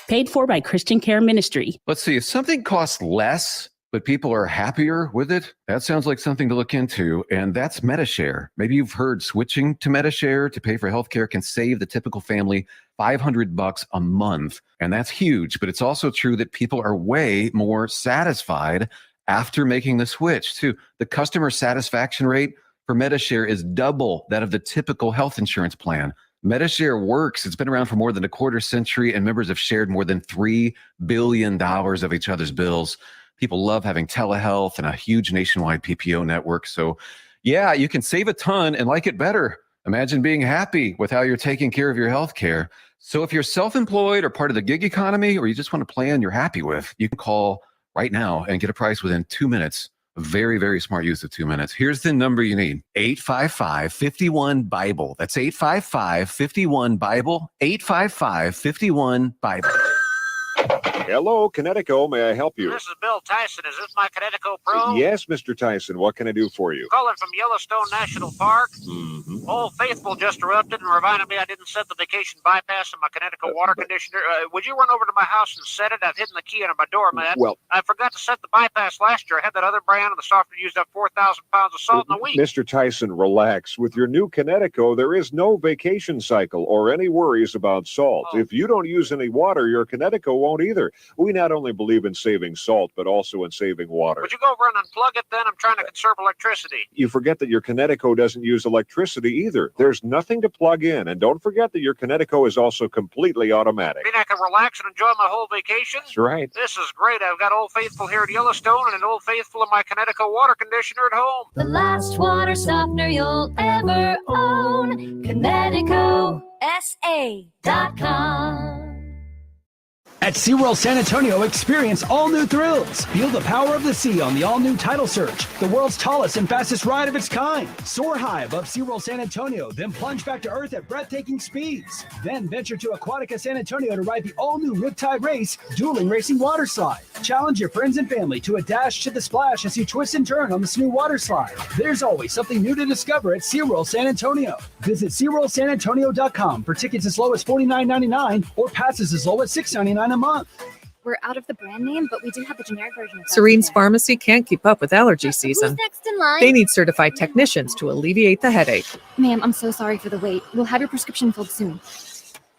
Paid for by Christian Care Ministry. Let's see, if something costs less, but people are happier with it, that sounds like something to look into, and that's MediShare. Maybe you've heard switching to MediShare to pay for healthcare can save the typical family $500 a month, and that's huge, but it's also true that people are way more satisfied after making the switch, too. The customer satisfaction rate for MediShare is double that of the typical health insurance plan. MediShare works. It's been around for more than a quarter century, and members have shared more than $3 billion of each other's bills. People love having telehealth and a huge nationwide PPO network. So, yeah, you can save a ton and like it better. Imagine being happy with how you're taking care of your health care. So if you're self-employed or part of the gig economy, or you just want a plan you're happy with, you can call right now and get a price within 2 minutes. Very, very smart use of 2 minutes. Here's the number you need. 855-51-BIBLE. That's 855-51-BIBLE. 855-51-BIBLE. Hello, Connecticut. May I help you? This is Bill Tyson. Is this my Connecticut Pro? Yes, Mr. Tyson. What can I do for you? Calling from Yellowstone National Park. Mm-hmm. Old Faithful just erupted and reminded me I didn't set the vacation bypass in my Connecticut water conditioner. Would you run over to my house and set it? I've hidden the key under my doormat. Well, I forgot to set the bypass last year. I had that other brand, and the software used up 4,000 pounds of salt in a week. Mr. Tyson, relax. With your new Connecticut, there is no vacation cycle or any worries about salt. If you don't use any water, your Connecticut won't either. We not only believe in saving salt, but also in saving water. Would you go over and unplug it then? I'm trying to conserve electricity. You forget that your Connecticut doesn't use electricity either. There's nothing to plug in. And don't forget that your Connecticut is also completely automatic. Mean I can relax and enjoy my whole vacation? That's right. This is great. I've got Old Faithful here at Yellowstone and an Old Faithful in my Connecticut water conditioner at home. The last water softener you'll ever own. Connecticut. SA.com. At SeaWorld San Antonio, experience all new thrills. Feel the power of the sea on the all-new Tidal Surge, the world's tallest and fastest ride of its kind. Soar high above SeaWorld San Antonio, then plunge back to Earth at breathtaking speeds. Then venture to Aquatica San Antonio to ride the all-new Riptide Race dueling racing water slide. Challenge your friends and family to a dash to the splash as you twist and turn on this new water slide. There's always something new to discover at SeaWorld San Antonio. Visit SeaWorldSanAntonio.com for tickets as low as $49.99 or passes as low as $6.99 a month. We're out of the brand name, but we do have the generic version. Serene's Pharmacy can't keep up with allergy season. Who's next in line? They need certified technicians to alleviate the headache. Ma'am, I'm so sorry for the wait. We'll have your prescription filled soon.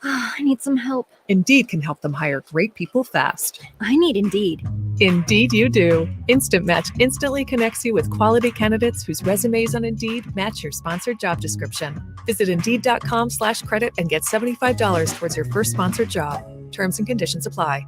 I need some help. Indeed can help them hire great people fast. I need Indeed. Indeed you do. Instant Match instantly connects you with quality candidates whose resumes on Indeed match your sponsored job description. Visit Indeed.com/credit and get $75 towards your first sponsored job. Terms and conditions apply.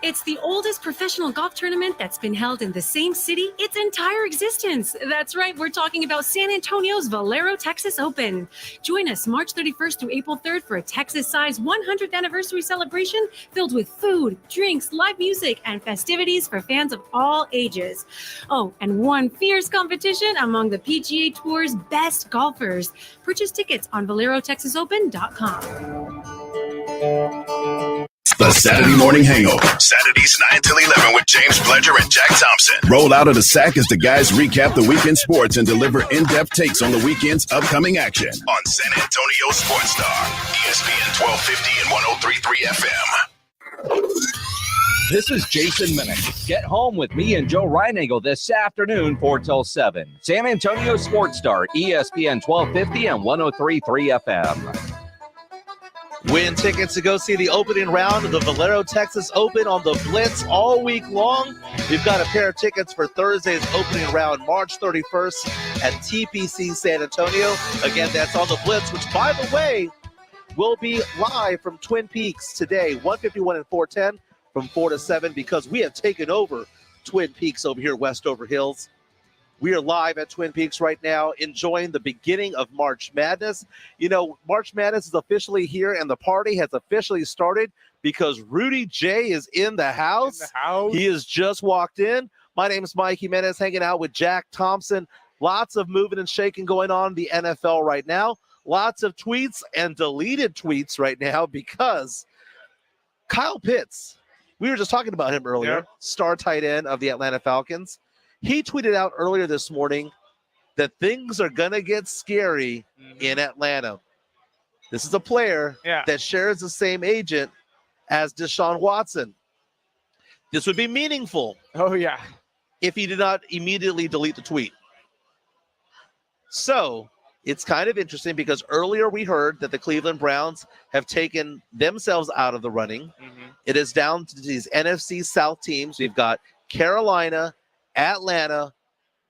It's the oldest professional golf tournament that's been held in the same city its entire existence. That's right, we're talking about San Antonio's Valero Texas Open. Join us March 31st through April 3rd for a Texas-sized 100th anniversary celebration filled with food, drinks, live music, and festivities for fans of all ages. Oh, and one fierce competition among the PGA Tour's best golfers. Purchase tickets on ValeroTexasOpen.com. The Saturday Morning Hangover. Saturdays 9 till 11 with James Pledger and Jack Thompson. Roll out of the sack as the guys recap the weekend sports and deliver in-depth takes on the weekend's upcoming action on San Antonio Sports Star, ESPN 1250 and 103.3 FM. This is Jason Minnick. Get home with me and Joe Reinagle this afternoon, 4 till 7. San Antonio Sports Star, ESPN 1250 and 103.3 FM. Win tickets to go see the opening round of the Valero Texas Open on the Blitz all week long. We've got a pair of tickets for Thursday's opening round, March 31st at TPC San Antonio. Again, that's on the Blitz, which, by the way, will be live from Twin Peaks today, 151 and 410 from 4 to 7, because we have taken over Twin Peaks over here at Westover Hills. We are live at Twin Peaks right now, enjoying the beginning of March Madness. You know, March Madness is officially here, and the party has officially started because Rudy J is in the house. He has just walked in. My name is Mike Jimenez, hanging out with Jack Thompson. Lots of moving and shaking going on in the NFL right now. Lots of tweets and deleted tweets right now because Kyle Pitts, we were just talking about him earlier, star tight end of the Atlanta Falcons. He tweeted out earlier this morning that things are going to get scary in Atlanta. This is a player that shares the same agent as Deshaun Watson. This would be meaningful. If he did not immediately delete the tweet. So it's kind of interesting because earlier we heard that the Cleveland Browns have taken themselves out of the running. It is down to these NFC South teams. We've got Carolina, Atlanta,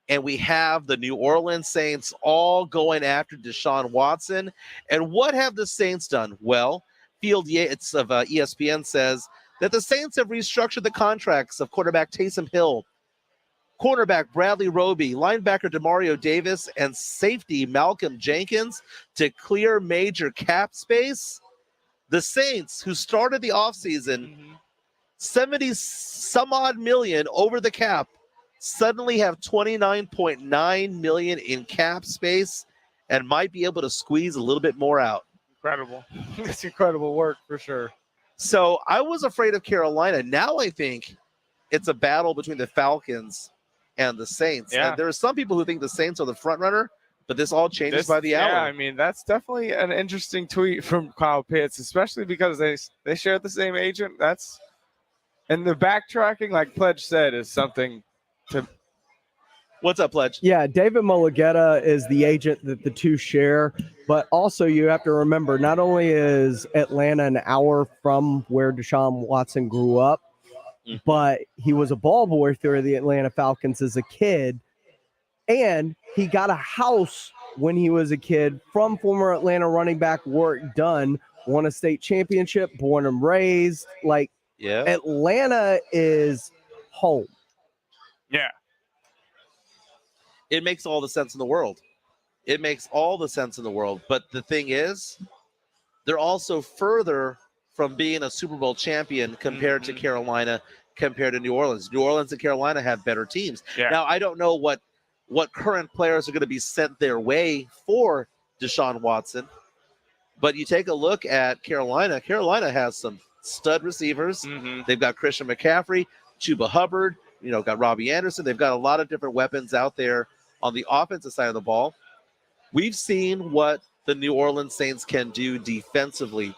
and we have the New Orleans Saints all going after Deshaun Watson. And what have the Saints done? Well, Field Yates of ESPN says that the Saints have restructured the contracts of quarterback Taysom Hill, cornerback Bradley Roby, linebacker Demario Davis, and safety Malcolm Jenkins to clear major cap space. The Saints, who started the offseason 70-some-odd million over the cap, suddenly have $29.9 million in cap space and might be able to squeeze a little bit more out. Incredible. It's incredible work for sure. So I was afraid of Carolina. Now I think it's a battle between the Falcons and the Saints. And there are some people who think the Saints are the front runner, but this all changes by the hour. Yeah, I mean, that's definitely an interesting tweet from Kyle Pitts, especially because they share the same agent. And the backtracking, like Pledge said, is something to. What's up, Pledge? Yeah, David Mulugeta is the agent that the two share, but also you have to remember, not only is Atlanta an hour from where Deshaun Watson grew up, but he was a ball boy for the Atlanta Falcons as a kid, and he got a house when he was a kid from former Atlanta running back Warrick Dunn, won a state championship, born and raised. Like, Atlanta is home. Yeah. It makes all the sense in the world. It makes all the sense in the world. But the thing is, they're also further from being a Super Bowl champion compared to Carolina, compared to New Orleans. New Orleans and Carolina have better teams. Now, I don't know what current players are going to be sent their way for Deshaun Watson, but you take a look at Carolina. Carolina has some stud receivers. They've got Christian McCaffrey, Chuba Hubbard, got Robbie Anderson. They've got a lot of different weapons out there on the offensive side of the ball. We've seen what the New Orleans Saints can do defensively,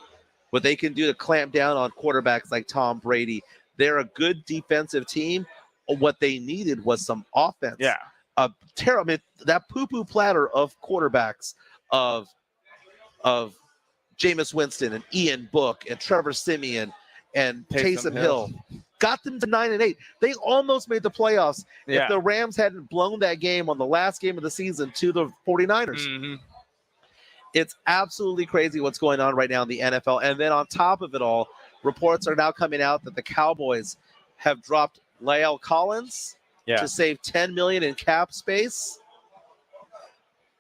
what they can do to clamp down on quarterbacks like Tom Brady. They're a good defensive team. What they needed was some offense. That poo-poo platter of quarterbacks of Jameis Winston and Ian Book and Trevor Siemian and Taysom Hill got them to 9-8. They almost made the playoffs if the Rams hadn't blown that game on the last game of the season to the 49ers. It's absolutely crazy what's going on right now in the NFL. And then on top of it all, reports are now coming out that the Cowboys have dropped La'el Collins to save $10 million in cap space.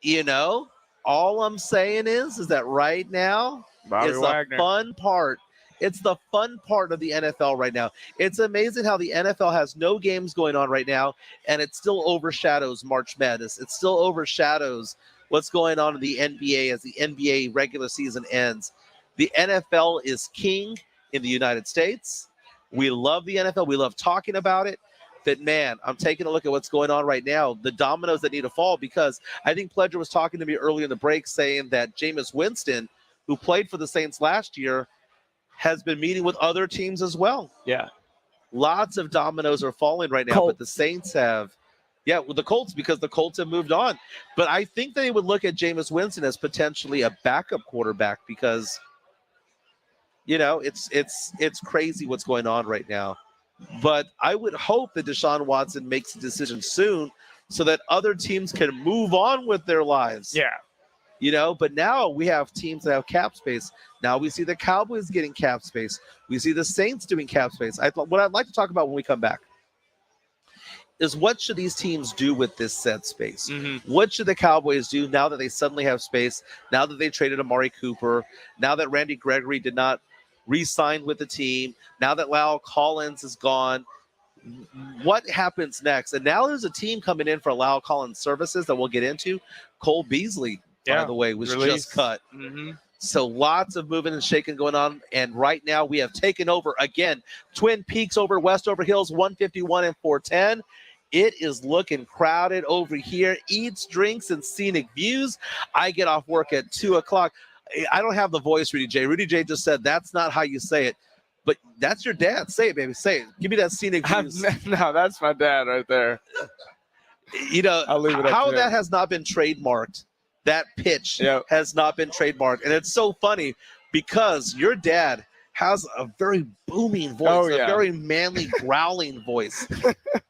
You know, all I'm saying is that right now is the fun part. It's the fun part of the NFL right now. It's amazing how the NFL has no games going on right now, and it still overshadows March Madness. It still overshadows what's going on in the NBA as the NBA regular season ends. The NFL is king in the United States. We love the NFL. We love talking about it. But, man, I'm taking a look at what's going on right now, the dominoes that need to fall, because I think Pledger was talking to me earlier in the break saying that Jameis Winston, who played for the Saints last year, has been meeting with other teams as well. Yeah. Lots of dominoes are falling right now, but the Saints have, with the Colts, because the Colts have moved on. But I think they would look at Jameis Winston as potentially a backup quarterback because, you know, it's crazy what's going on right now. But I would hope that Deshaun Watson makes a decision soon so that other teams can move on with their lives. Yeah. You know, but now we have teams that have cap space. Now we see the Cowboys getting cap space. We see the Saints doing cap space. What I'd like to talk about when we come back is what should these teams do with this said space? Mm-hmm. What should the Cowboys do now that they suddenly have space, now that they traded Amari Cooper, now that Randy Gregory did not re-sign with the team, now that La'el Collins is gone? What happens next? And now there's a team coming in for La'el Collins services that we'll get into. Cole Beasley, by the way, was just cut. Mm-hmm. So lots of moving and shaking going on. And right now we have taken over again. Twin Peaks over Westover Hills, 151 and 410. It is looking crowded over here. Eats, drinks, and scenic views. I get off work at 2 o'clock. I don't have the voice, Rudy J. Rudy J just said that's not how you say it. But that's your dad. Say it, baby. Say it. Give me that scenic views. No, that's my dad right there. You know, I'll leave it up how to that him. has not been trademarked. That pitch has not been trademarked. And it's so funny because your dad has a very booming voice, a very manly, growling voice.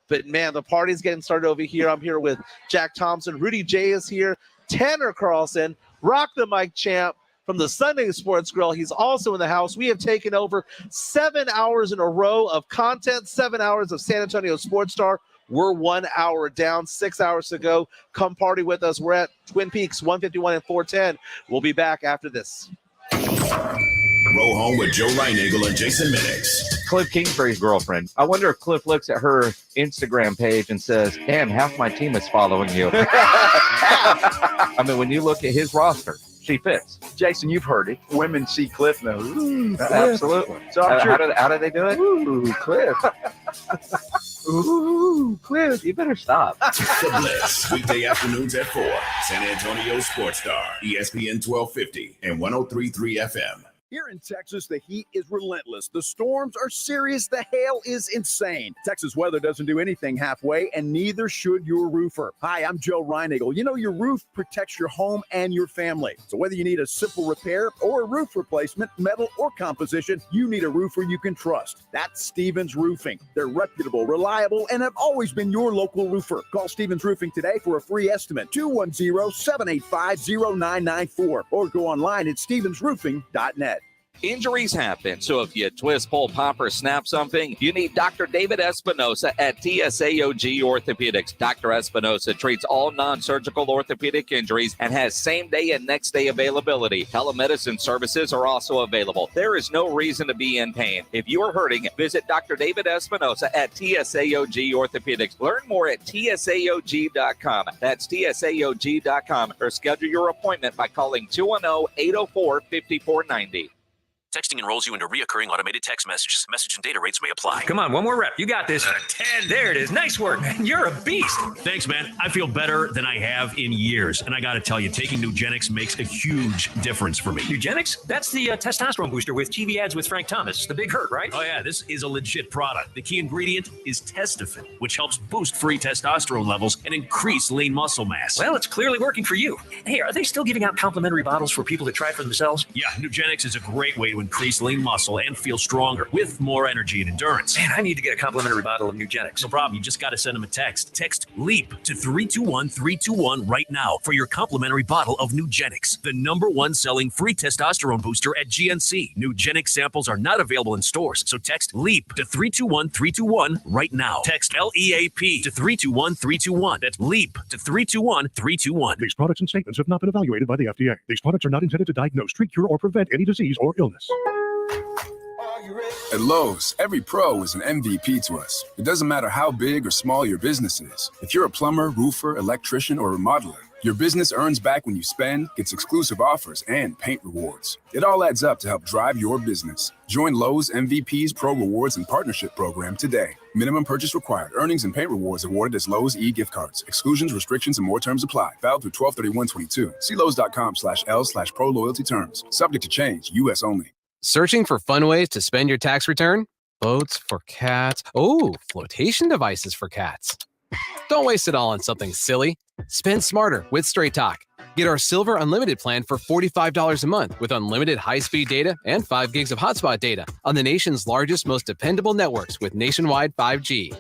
But, man, the party's getting started over here. I'm here with Jack Thompson. Rudy J is here. Tanner Carlson, Rock the Mic champ from the Sunday Sports Grill. He's also in the house. We have taken over 7 hours in a row of content, 7 hours of San Antonio Sports Star. We're 1 hour down, 6 hours to go. Come party with us. We're at Twin Peaks, 151 and 410. We'll be back after this. Roll home with Joe Reinagle and Jason Minix. Cliff Kingsbury's girlfriend. I wonder if Cliff looks at her Instagram page and says, damn, half my team is following you. I mean, when you look at his roster, she fits. Jason, you've heard it. Women see Cliff now. Ooh, Cliff. Absolutely. So I'm sure. How do they do it? Ooh, Cliff. Ooh, Cliff. You better stop. The Blitz, weekday afternoons at 4. San Antonio Sports Star, ESPN 1250 and 103.3 FM. Here in Texas, the heat is relentless. The storms are serious. The hail is insane. Texas weather doesn't do anything halfway, and neither should your roofer. Hi, I'm Joe Reinagle. You know, your roof protects your home and your family. So whether you need a simple repair or a roof replacement, metal or composition, you need a roofer you can trust. That's Stevens Roofing. They're reputable, reliable, and have always been your local roofer. Call Stevens Roofing today for a free estimate, 210-785-0994, or go online at stevensroofing.net. Injuries happen, so if you twist, pull, pop, or snap something, you need Dr. David Espinosa at TSAOG Orthopedics. Dr. Espinosa treats all non-surgical orthopedic injuries and has same-day and next-day availability. Telemedicine services are also available. There is no reason to be in pain. If you are hurting, visit Dr. David Espinosa at TSAOG Orthopedics. Learn more at TSAOG.com. That's TSAOG.com, or schedule your appointment by calling 210-804-5490. Texting enrolls you into reoccurring automated text messages. Message and data rates may apply. Come on, one more rep. You got this. 10. There it is. Nice work, man. You're a beast. Thanks, man. I feel better than I have in years. And I got to tell you, taking Nugenix makes a huge difference for me. Nugenix? That's the testosterone booster with TV ads with Frank Thomas. The big hurt, right? Oh, yeah. This is a legit product. The key ingredient is Testofen, which helps boost free testosterone levels and increase lean muscle mass. Well, it's clearly working for you. Hey, are they still giving out complimentary bottles for people to try for themselves? Yeah, Nugenix is a great way to increase lean muscle and feel stronger with more energy and endurance. Man, I need to get a complimentary bottle of Nugenics. No problem. You just got to send them a text. Text LEAP to 321-321 right now for your complimentary bottle of Nugenics, the #1 selling free testosterone booster at GNC. Nugenics samples are not available in stores, so text LEAP to 321-321 right now. Text LEAP to 321-321. That's LEAP to 321-321. These products and statements have not been evaluated by the FDA. These products are not intended to diagnose, treat, cure, or prevent any disease or illness. At Lowe's, every pro is an MVP to us. It doesn't matter how big or small your business is. If you're a plumber, roofer, electrician, or remodeler, your business earns back when you spend, gets exclusive offers, and paint rewards. It all adds up to help drive your business. Join Lowe's MVP's Pro Rewards and Partnership Program today. Minimum purchase required. Earnings and paint rewards awarded as Lowe's e-gift cards. Exclusions, restrictions, and more terms apply. Valid through 12/31/22. See Lowe's.com/L/Pro Loyalty Terms. Subject to change. U.S. only. Searching for fun ways to spend your tax return? Boats for cats. Oh, flotation devices for cats. Don't waste it all on something silly. Spend smarter with Straight Talk. Get our Silver Unlimited plan for $45 a month with unlimited high-speed data and 5 gigs of hotspot data on the nation's largest, most dependable networks with nationwide 5G.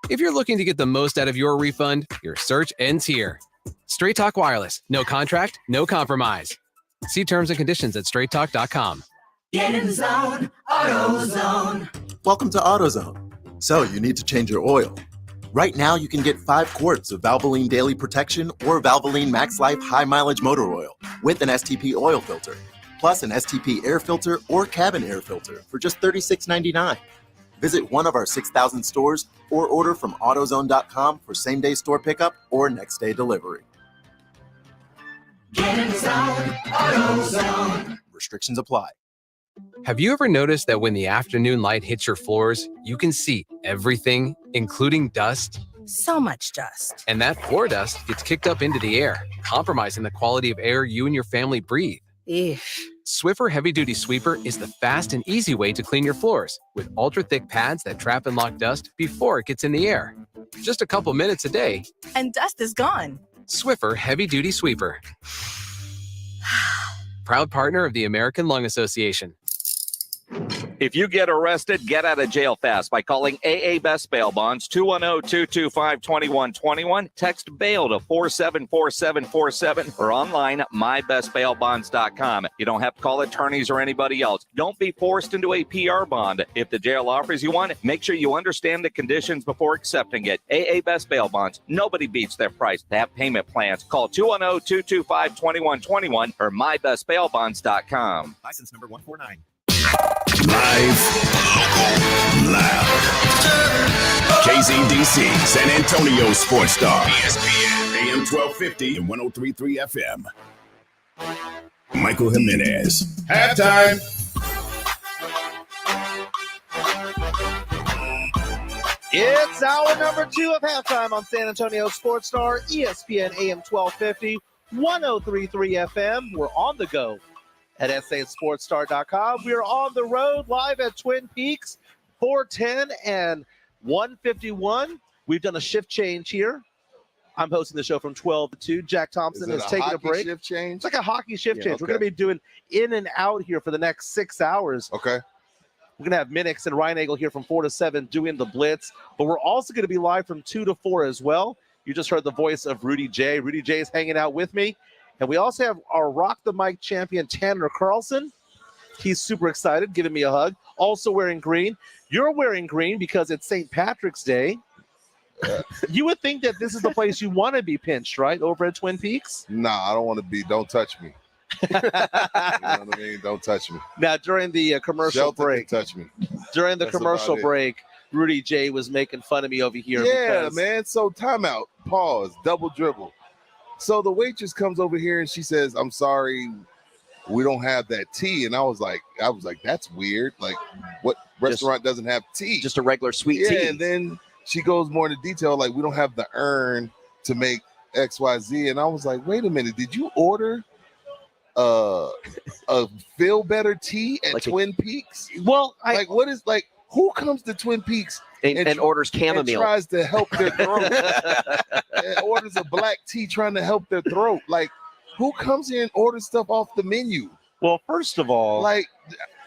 If you're looking to get the most out of your refund, your search ends here. Straight Talk Wireless. No contract, no compromise. See terms and conditions at straighttalk.com. Get in the zone, AutoZone. Welcome to AutoZone. So you need to change your oil. Right now, you can get 5 quarts of Valvoline Daily Protection or Valvoline Max Life High Mileage Motor Oil with an STP oil filter, plus an STP air filter or cabin air filter for just $36.99. Visit one of our 6,000 stores or order from AutoZone.com for same-day store pickup or next-day delivery. Get in the zone, AutoZone. Restrictions apply. Have you ever noticed that when the afternoon light hits your floors, you can see everything, including dust? So much dust. And that floor dust gets kicked up into the air, compromising the quality of air you and your family breathe. Swiffer Heavy Duty Sweeper is the fast and easy way to clean your floors with ultra-thick pads that trap and lock dust before it gets in the air. Just a couple minutes a day. And dust is gone. Swiffer Heavy Duty Sweeper. Proud partner of the American Lung Association. If you get arrested, get out of jail fast by calling AA Best Bail Bonds, 210-225-2121. Text bail to 474747 or online mybestbailbonds.com. You don't have to call attorneys or anybody else. Don't be forced into a PR bond. If the jail offers you one, make sure you understand the conditions before accepting it. AA Best Bail Bonds. Nobody beats their price. They have payment plans. Call 210-225-2121 or mybestbailbonds.com. License number 149. Live, local, loud. KZDC, San Antonio Sports Star. ESPN, AM 1250 and 103.3 FM. Michael Jimenez. Halftime. It's hour number 2 of halftime on San Antonio Sports Star, ESPN AM 1250, 103.3 FM. We're on the go at sasportstar.com. We are on the road live at Twin Peaks, 410 and 151. We've done a shift change here. I'm hosting the show from 12 to 2. Jack Thompson is taking a break. Shift change? It's like a hockey shift change. Okay. We're going to be doing in and out here for the next 6 hours. Okay. We're going to have Minix and Reinagel here from 4 to 7 doing the blitz, but we're also going to be live from 2 to 4 as well. You just heard the voice of Rudy J. Rudy J is hanging out with me. And we also have our Rock the Mic champion, Tanner Carlson. He's super excited, giving me a hug. Also wearing green. You're wearing green because it's St. Patrick's Day. You would think that this is the place you want to be pinched, right, over at Twin Peaks? Nah, I don't want to be. Don't touch me. You know what I mean? Don't touch me. Now, during the commercial Shelton break, can touch me. During the That's commercial about it. break, Rudy J was making fun of me over here. Yeah, because man. So timeout, pause, double dribble. So the waitress comes over here and she says, "I'm sorry, we don't have that tea." And I was like, that's weird. Like, what restaurant doesn't have tea? Just a regular sweet tea. Yeah, and then she goes more into detail, like, we don't have the urn to make XYZ. And I was like, wait a minute, did you order a Feel Better tea at Like Twin Peaks? Well, who comes to Twin Peaks and orders chamomile and tries to help their throat and orders a black tea trying to help their throat? Like, who comes here and orders stuff off the menu? Well, first of all, like,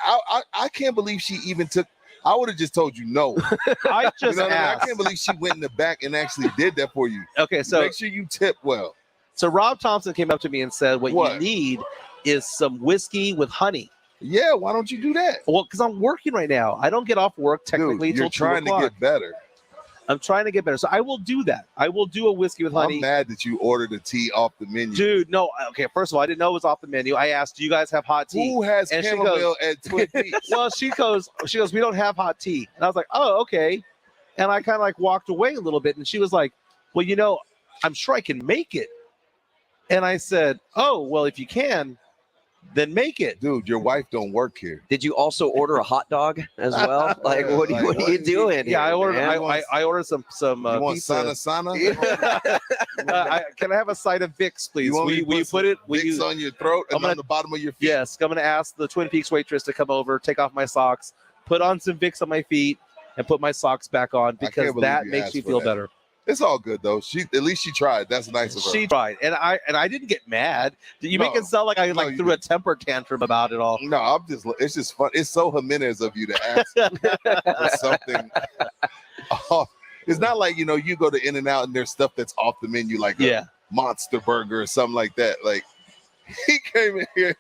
I can't believe she even took. I would have just told you no. I just I asked. can't believe she went in the back and actually did that for you. Okay, so make sure you tip well. So Rob Thompson came up to me and said, what you need is some whiskey with honey. Yeah, why don't you do that? Well, because I'm working right now. I don't get off work technically Dude, you're till 2 trying to o'clock. get better. I'm trying to get better. So I will do that. I will do a whiskey with honey. I'm mad that you ordered a tea off the menu. Dude, no. Okay, first of all, I didn't know it was off the menu. I asked, do you guys have hot tea? Who has and chamomile at Twin Peaks? Well, she goes, we don't have hot tea. And I was like, oh, okay. And I kind of like walked away a little bit. And she was like, well, I'm sure I can make it. And I said, oh, well, if you can, then make it. Dude, your wife don't work here. Did you also order a hot dog as well? Like, what are you doing? Yeah, here, I ordered some You want pizza. sana? Can I have a side of Vicks, please? You want me to we put put it Vicks on your throat and on the bottom of your feet? Yes, I'm going to ask the Twin Peaks waitress to come over, take off my socks, put on some Vicks on my feet, and put my socks back on because that makes me feel better. It's all good though. At least she tried. That's nice of her. She tried, and I didn't get mad. You make it sound like I threw a temper tantrum about it all. No, it's just fun. It's so Jimenez of you to ask for something. It's not like you go to In-N-Out and there's stuff that's off the menu, like a Monster Burger or something like that. Like he came in here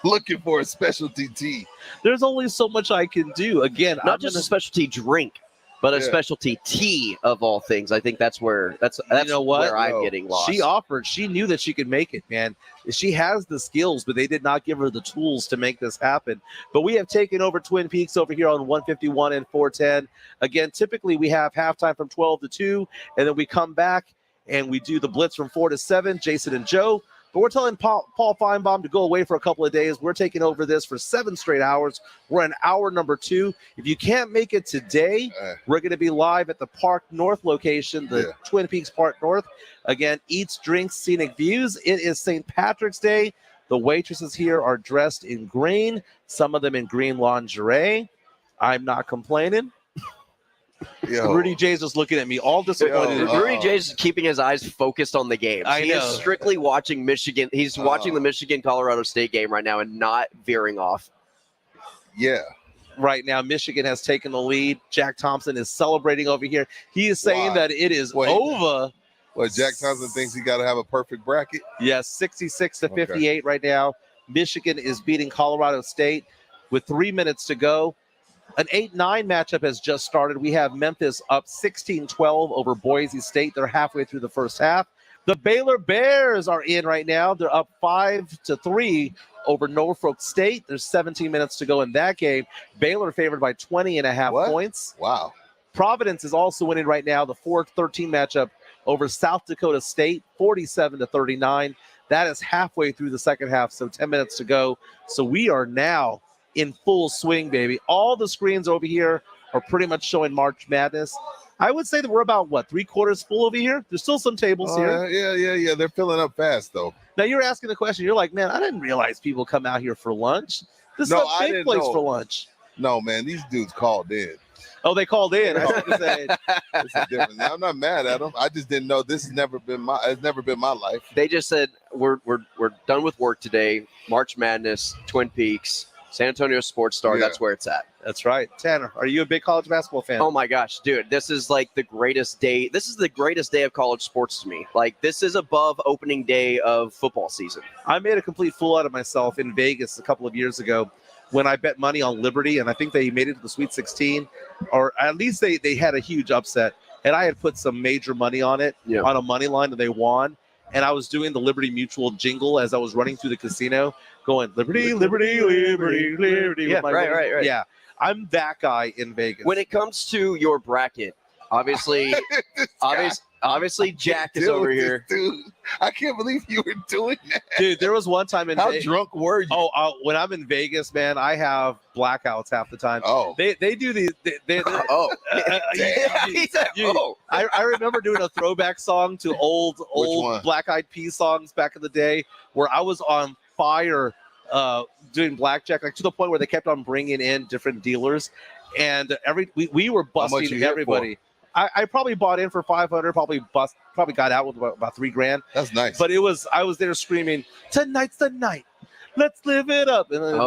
looking for a specialty tea. There's only so much I can do. Again, not just a specialty drink, but a specialty tea of all things. I think that's where where I'm getting lost. She offered. She knew that she could make it, man. She has the skills, but they did not give her the tools to make this happen. But we have taken over Twin Peaks over here on 151 and 410. Again, typically we have halftime from 12 to 2, and then we come back and we do the blitz from 4 to 7, Jason and Joe. But we're telling Paul Feinbaum to go away for a couple of days. We're taking over this for 7 straight hours. We're in hour number 2. If you can't make it today, we're going to be live at the Park North location, the Twin Peaks Park North. Again, eats, drinks, scenic views. It is St. Patrick's Day. The waitresses here are dressed in green, some of them in green lingerie. I'm not complaining. Rudy J's just looking at me, all disappointed. Rudy J's is keeping his eyes focused on the game. He is strictly watching Michigan. He's watching the Michigan-Colorado State game right now and not veering off. Yeah. Right now, Michigan has taken the lead. Jack Thompson is celebrating over here. He is saying that it is over. Well, Jack Thompson thinks he got to have a perfect bracket. Yes, 66 to 58 right now. Michigan is beating Colorado State with 3 minutes to go. An 8-9 matchup has just started. We have Memphis up 16-12 over Boise State. They're halfway through the first half. The Baylor Bears are in right now. They're up 5-3 over Norfolk State. There's 17 minutes to go in that game. Baylor favored by 20.5 points. Wow. Providence is also winning right now. The 4-13 matchup over South Dakota State, 47-39. That is halfway through the second half, so 10 minutes to go. So we are now in full swing, baby. All the screens over here are pretty much showing March Madness. I would say that we're about, 3/4 full over here? There's still some tables here. Yeah. They're filling up fast, though. Now, you're asking the question. You're like, man, I didn't realize people come out here for lunch. This is a big place for lunch. No, man, these dudes called in. Oh, they called in. I was saying. It's a different. I'm not mad at them. I just didn't know this has never been my life. They just said, we're done with work today. March Madness, Twin Peaks, San Antonio Sports Star, that's where it's at. That's right. Tanner, are you a big college basketball fan? Oh, my gosh, dude. This is like the greatest day. This is the greatest day of college sports to me. Like, this is above opening day of football season. I made a complete fool out of myself in Vegas a couple of years ago when I bet money on Liberty, and I think they made it to the Sweet 16, or at least they had a huge upset. And I had put some major money on it, on a money line, and they won. And I was doing the Liberty Mutual jingle as I was running through the casino, going, Liberty, Liberty, Liberty, Liberty. Yeah, right. Yeah, I'm that guy in Vegas. When it comes to your bracket, obviously Jack is over here. Dude, I can't believe you were doing that. Dude, there was one time in How Vegas. drunk were you? Oh, when I'm in Vegas, man, I have blackouts half the time. Oh. They do these. I remember doing a throwback song to old Black Eyed Peas songs back in the day where I was on fire doing blackjack, like to the point where they kept on bringing in different dealers. And we were busting everybody. I probably bought in for $500, probably got out with about $3,000. That's nice. But I was there screaming, tonight's the night. Let's live it up. And then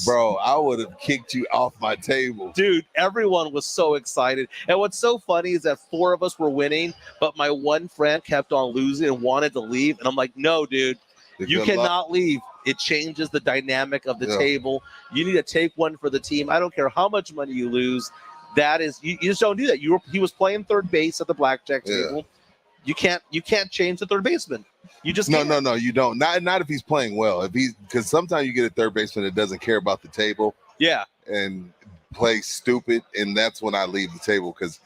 Bro, I would have kicked you off my table. Dude, everyone was so excited. And what's so funny is that 4 of us were winning, but my one friend kept on losing and wanted to leave. And I'm like, no, dude, you cannot leave. It changes the dynamic of the table. You need to take one for the team. I don't care how much money you lose. That is, you just don't do that. He was playing third base at the blackjack table. You can't change the third baseman. You just can't. No, you don't. Not if he's playing well. Because sometimes you get a third baseman that doesn't care about the table. Yeah. And play stupid, and that's when I leave the table, because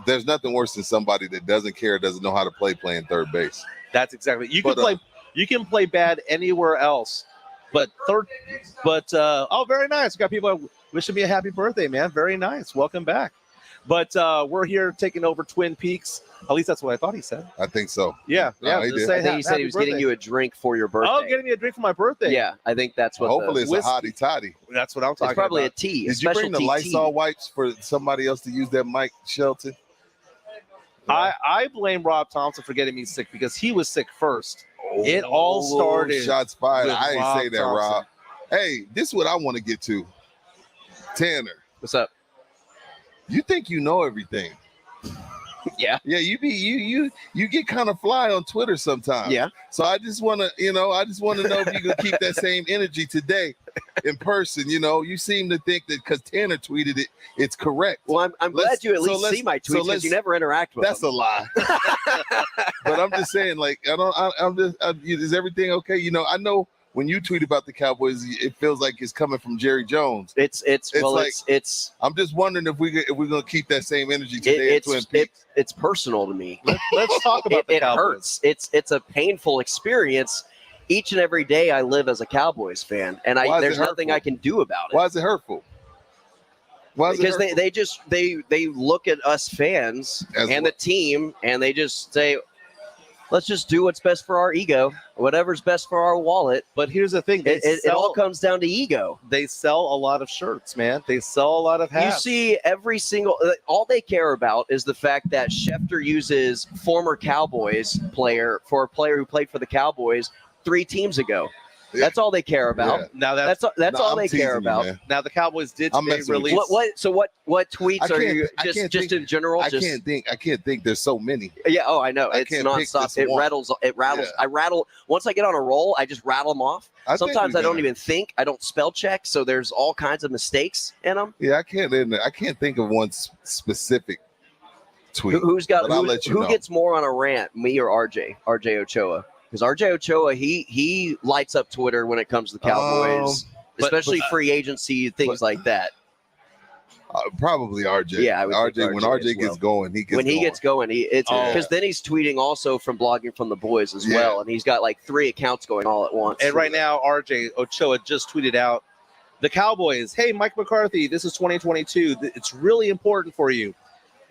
there's nothing worse than somebody that doesn't care, doesn't know how to play playing third base. That's exactly. You can play bad anywhere else, but very nice. We got people wishing me a happy birthday, man. Very nice. Welcome back. But we're here taking over Twin Peaks. At least that's what I thought he said. I think so. Yeah. I think he said he was getting you a drink for your birthday. Oh, getting me a drink for my birthday. Yeah, I think that's what. Hopefully it's a hottie toddy. That's what I'm talking about. It's probably a tea. Did you bring the Lysol wipes for somebody else to use that mic, Shelton? I blame Rob Thompson for getting me sick because he was sick first. It all started. Shots fired. I didn't Rob say that, Thompson. Rob. Hey, this is what I want to get to. Tanner. What's up? You think you know everything. Yeah. Yeah, you get kind of fly on Twitter sometimes. Yeah. So I just want to know if you can keep that same energy today in person. You seem to think that because Tanner tweeted it, it's correct. Well, I'm glad you at least see my tweets because you never interact with them. That's a lie. But I'm just saying, is everything okay? I know when you tweet about the Cowboys, it feels like it's coming from Jerry Jones. It's I'm just wondering if we're gonna keep that same energy today. It's personal to me. Let's talk about the Cowboys. It hurts. It's a painful experience. Each and every day I live as a Cowboys fan, and there's nothing I can do about it. Why is it hurtful? Because they look at us fans and the team, and they just say, let's just do what's best for our ego, whatever's best for our wallet. But here's the thing. It all comes down to ego. They sell a lot of shirts, man. They sell a lot of hats. You see all they care about is the fact that Schefter uses former Cowboys player for a player who played for the Cowboys 3 teams ago. That's all they care about. Yeah. Now that's all they care about. Man. Now the Cowboys did release. What tweets are you just in general? I can't think. There's so many. Yeah. Oh, I know. It's nonstop. It rattles. Yeah. I rattle. Once I get on a roll, I just rattle them off. Sometimes I don't even think. I don't spell check. So there's all kinds of mistakes in them. Yeah, I can't think of one specific tweet. Who gets more on a rant, me or RJ Ochoa? Because RJ Ochoa, he lights up Twitter when it comes to the Cowboys, especially free agency, things like that. Probably RJ. Yeah, RJ. When RJ gets going, gets going, because then he's tweeting also from blogging from the boys as well, and he's got like 3 accounts going all at once. And right now, RJ Ochoa just tweeted out, the Cowboys, hey, Mike McCarthy, this is 2022. It's really important for you.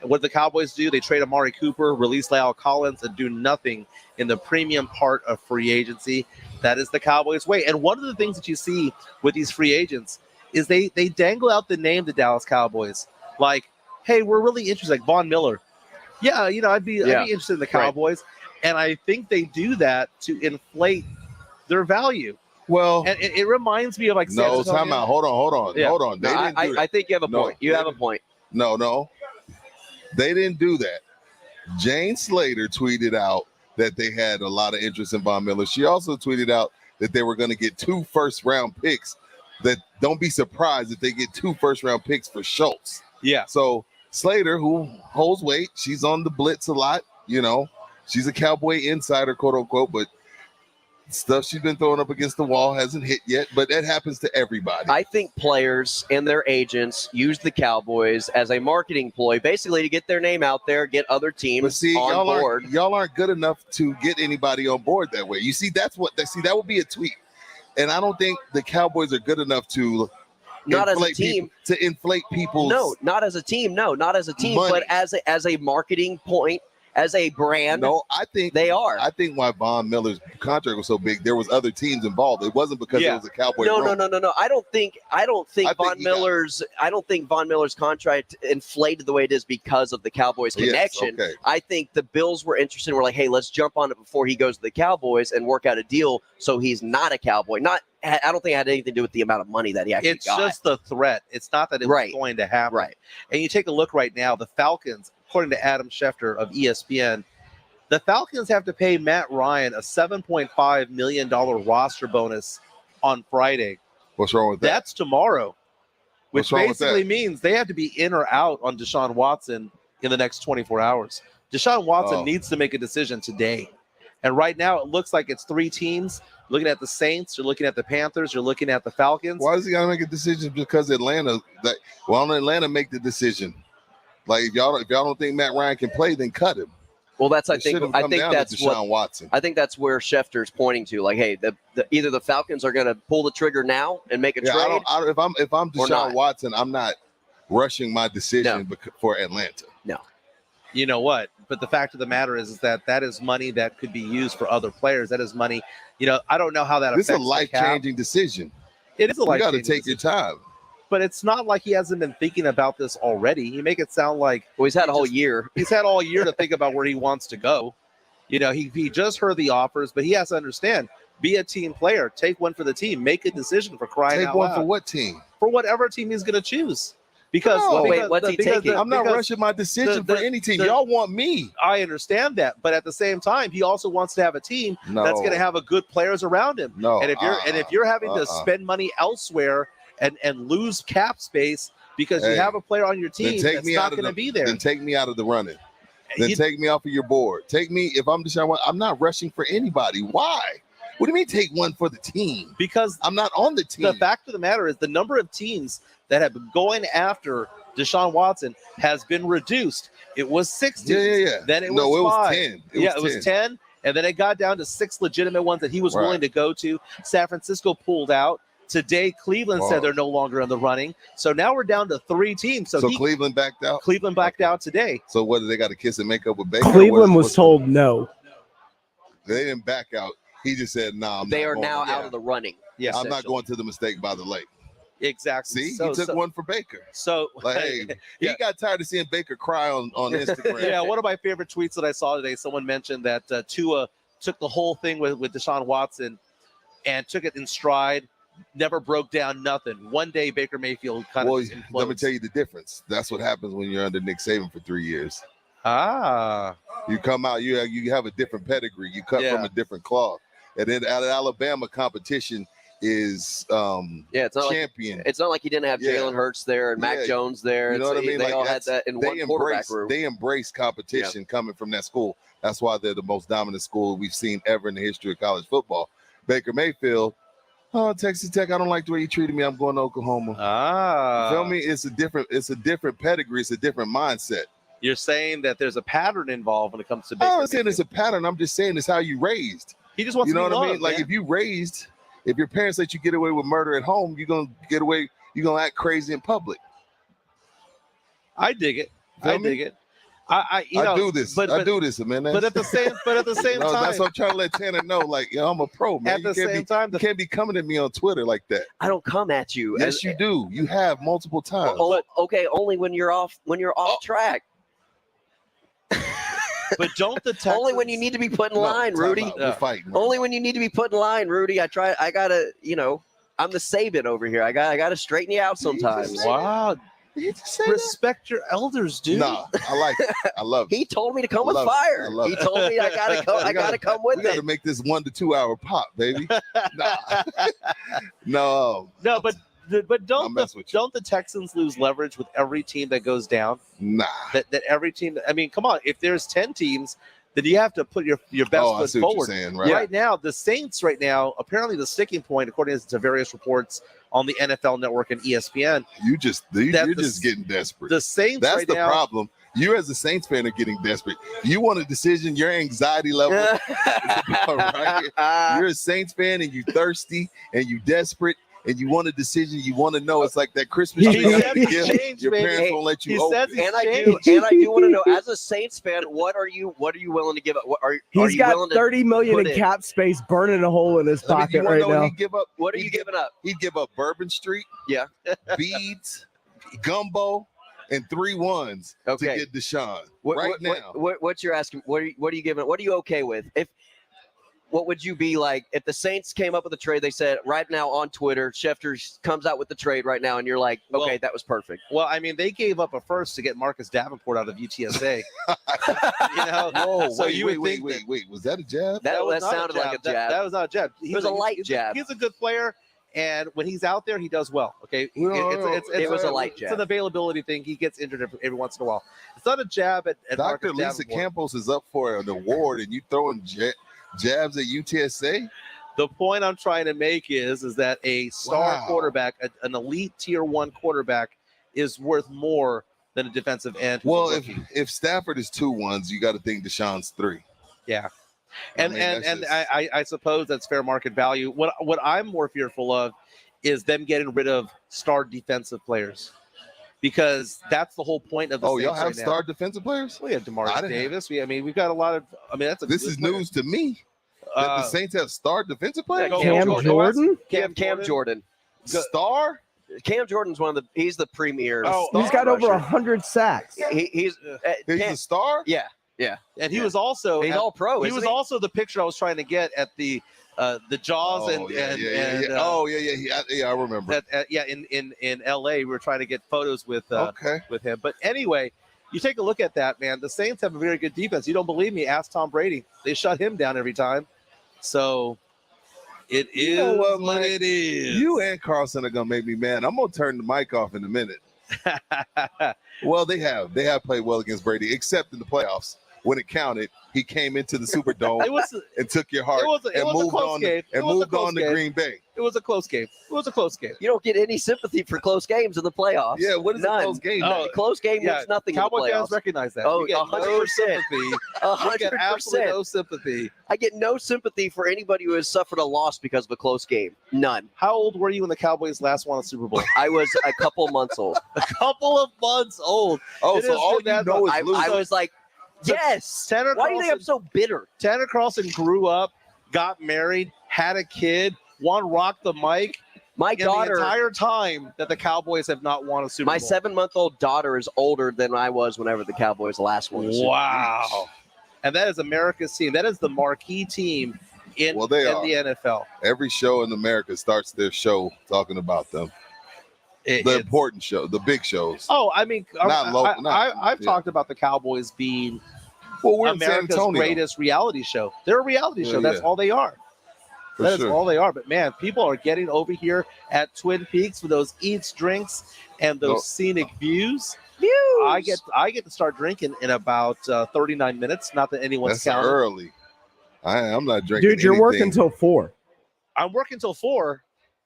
And what the Cowboys do, they trade Amari Cooper, release Lyle Collins, and do nothing in the premium part of free agency. That is the Cowboys' way. And one of the things that you see with these free agents is they dangle out the name the Dallas Cowboys. Like, hey, we're really interested. Like Von Miller. Yeah, I'd be interested in the Cowboys. Right. And I think they do that to inflate their value. Well, and it reminds me of like no, time out. Hold on. Yeah. Hold on. I think you have a point. You have a point. No. They didn't do that. Jane Slater tweeted out that they had a lot of interest in Von Miller. She also tweeted out that they were going to get 2 first-round picks. That don't be surprised if they get 2 first-round picks for Schultz. Yeah. So Slater, who holds weight, she's on the blitz a lot. She's a Cowboy insider, quote unquote, but stuff she's been throwing up against the wall hasn't hit yet, but that happens to everybody. I think players and their agents use the Cowboys as a marketing ploy, basically to get their name out there, get other teams on board. Y'all aren't good enough to get anybody on board that way. You see, that would be a tweet. And I don't think the Cowboys are good enough to not as a team to inflate people's not as a team, money. But as a marketing point. As a brand, no, I think they are. I think why Von Miller's contract was so big, there was other teams involved. It wasn't because it was a Cowboy. No. I don't think Von Miller's contract inflated the way it is because of the Cowboys connection. Yes, okay. I think the Bills were interested. We're like, hey, let's jump on it before he goes to the Cowboys and work out a deal so he's not a Cowboy. Not I don't think it had anything to do with the amount of money that he actually It's got. just the threat. It's not that it was going to happen. Right. And you take a look right now, the Falcons, according to Adam Schefter of ESPN, the Falcons have to pay Matt Ryan a $7.5 million roster bonus on Friday. What's wrong with that? That's tomorrow, which What's wrong with basically that? means they have to be in or out on Deshaun Watson in the next 24 hours. Deshaun Watson needs to make a decision today. And right now it looks like it's 3 teams. Looking at the Saints, you're looking at the Panthers, you're looking at the Falcons. Why does he got to make a decision because Atlanta? Why don't Atlanta make the decision? Like if y'all don't think Matt Ryan can play, then cut him. Well, I It shouldn't come down to Deshaun Watson. I think that's where Schefter's pointing to. Like, hey, either the Falcons are going to pull the trigger now and make a trade. If I'm or Deshaun not. Watson, I'm not rushing my decision for Atlanta. No. You know what? But the fact of the matter is that is money that could be used for other players. That is money. I don't know how that affects This is a the cap. life-changing decision. It is a You got life-changing to take your time. But it's not like he hasn't been thinking about this already. You make it sound like he's had a whole year. He's had all year to think about where he wants to go. He just heard the offers, but he has to understand, be a team player, take one for the team, make a decision for crying Take out one loud. for what team? For whatever team he's going to choose. Because what's he taking? I'm not rushing my decision for any team. Y'all want me. I understand that, but at the same time, he also wants to have a team that's going to have a good players around him. No, and if you're having to spend money elsewhere and lose cap space because you have a player on your team that's not going to be there, Then take me out of the running. Then take me off of your board. Take me if I'm Deshaun Watson. I'm not rushing for anybody. Why? What do you mean take one for the team? Because I'm not on the team. The fact of the matter is the number of teams that have been going after Deshaun Watson has been reduced. It was 6 teams. Yeah. Then it No, was it was 5. 10. It was 10. And then it got down to 6 legitimate ones that he was willing to go to. San Francisco pulled out. Today, Cleveland said they're no longer in the running. So now we're down to 3 teams. So Cleveland backed out? Cleveland backed out today. So what, do they got to kiss and make up with Baker? Cleveland was told no. They didn't back out. He just said, "Nah, They are now out of the running. Yes, I'm not going to the mistake by the lake." Exactly. See, he took one for Baker. So, hey, he got tired of seeing Baker cry on Instagram. Yeah, one of my favorite tweets that I saw today, someone mentioned that Tua took the whole thing with Deshaun Watson and took it in stride, never broke down nothing. One day, Baker Mayfield kind of just let me implodes. tell you the difference. That's what happens when you're under Nick Saban for 3 years. You come out, you have a different pedigree. You cut from a different cloth. And then out of Alabama, competition is it's not champion. It's not like he didn't have Jalen Hurts there and Mac Jones there. You know what I mean? They Like, all had that in one quarterback room. They embrace competition coming from that school. That's why they're the most dominant school we've seen ever in the history of college football. Baker Mayfield, Texas Tech, I don't like the way you treated me. I'm going to Oklahoma. You feel me? It's a different pedigree. It's a different mindset. You're saying that there's a pattern involved when it comes to Baker. I'm not saying it's a pattern. I'm just saying it's how you raised. He just wants you know to be what I mean? loved, Like man. if your parents let you get away with murder at home, you're gonna get away. You're gonna act crazy in public. I dig it. Feel I me? dig it. I do this. I do this, man. But at the same No, time, that's what I'm trying to let Tanner know. Like, I'm a pro, man. At the same time, you can't be coming at me on Twitter like that. I don't come at you. Yes, you do. You have multiple times. Okay, only when you're off track. But don't the Texans, only when you need to be put in line, Rudy. We're fighting. Only when you need to be put in line, Rudy. I gotta, I'm the Saban over here. I gotta straighten you out sometimes. Wow. Respect your elders, dude. Nah, I like it. I love it. He told me to come I with love it. fire. I love He it. told me I gotta come. I gotta come with We got to it. make this 1 to 2 hour pop, baby. No, but don't the Texans lose leverage with every team that goes down? Nah. That every team. I mean, come on. If there's 10 teams, then you have to put your best I foot see what you're forward. saying, right. Right now, the Saints. Right now, apparently the sticking point, according to various reports on the NFL Network and ESPN. You're just getting desperate. The Saints. That's right the now, problem. You as a Saints fan are getting desperate. You want a decision. Your anxiety level is about right. You're a Saints fan and you thirsty and you desperate and you want a decision. You want to know. It's like that Christmas tree you have to give. Your parents won't let you open. And I do want to know, as a Saints fan, what are you willing to give up? He's got $30 million in cap space, burning a hole in his pocket right now. What are you giving up? He'd give up Bourbon Street, beads, gumbo, and 3 1s to get Deshaun now. What you're asking? What are you giving? What are you okay with? what would you be like if the Saints came up with a trade? They said right now on Twitter, Schefter comes out with the trade right now, and you're like, okay, that was perfect. Well, I mean, they gave up a first to get Marcus Davenport out of UTSA. Whoa, so wait, you would think wait. Was that a jab? That was not sounded like a jab. That was not a jab. It was a light jab. He's a good player, and when he's out there, he does well. Okay, It was a light jab. It's an availability thing. He gets injured every once in a while. It's not a jab at Dr. Marcus Lisa Davenport. Campos is up for an award, and you throwing jabs at UTSA? The point I'm trying to make is that a star quarterback, an elite tier 1 quarterback, is worth more than a defensive end. Well, if Stafford is 2 1s, you got to think Deshaun's 3. Yeah. I suppose that's fair market value. What I'm more fearful of is them getting rid of star defensive players, because that's the whole point of the Saints y'all have right now. star defensive players? We have Demario Davis. We've got a lot of. I mean, that's a. This is news to me. That the Saints have star defensive players. Cam Jordan. Cam Jordan. Star. Cam Jordan's he's the premier. He's got over 100 sacks. He's a star. Yeah. And he was also he's all pro. He was also the picture I was trying to get at the Jaws I remember. In LA, we were trying to get photos with him. But anyway, you take a look at that, man. The Saints have a very good defense. You don't believe me? Ask Tom Brady. They shut him down every time. So it is what it is. You and Carlson are gonna make me mad. I'm gonna turn the mic off in a minute. Well, they have played well against Brady, except in the playoffs. When it counted, he came into the Superdome and took your heart and moved on to Green Bay. It was a close game. You don't get any sympathy for close games in the playoffs. Yeah, what is a close game? Close game means nothing. Cowboy in the playoffs. fans recognize that. Oh, 100%. 100%. No sympathy. I get no sympathy for anybody who has suffered a loss because of a close game. None. How old were you when the Cowboys last won a Super Bowl? I was a couple months old. A couple of months old. Oh, so all you know is lose. I was like, yes. Why do you think I'm so bitter? Tanner Carlson grew up, got married, had a kid, rock the mic. My daughter, the entire time that the Cowboys have not won a Super Bowl. My 7-month-old daughter is older than I was whenever the Cowboys last won a Super Bowl. Wow. And that is America's team. That is the marquee team in the NFL. Every show in America starts their show talking about them. The important show, the big shows. Oh, I mean, I've yeah. talked about the Cowboys being we're in San America's Antonio. greatest reality show. They're a reality show. That's all they are. For That is all they are. But man, people are getting over here at Twin Peaks for those eats, drinks, and those scenic views. I get to start drinking in about 39 minutes. Not that anyone's That's counting. early. I'm not drinking. Dude, you're working till 4. I'm working till 4.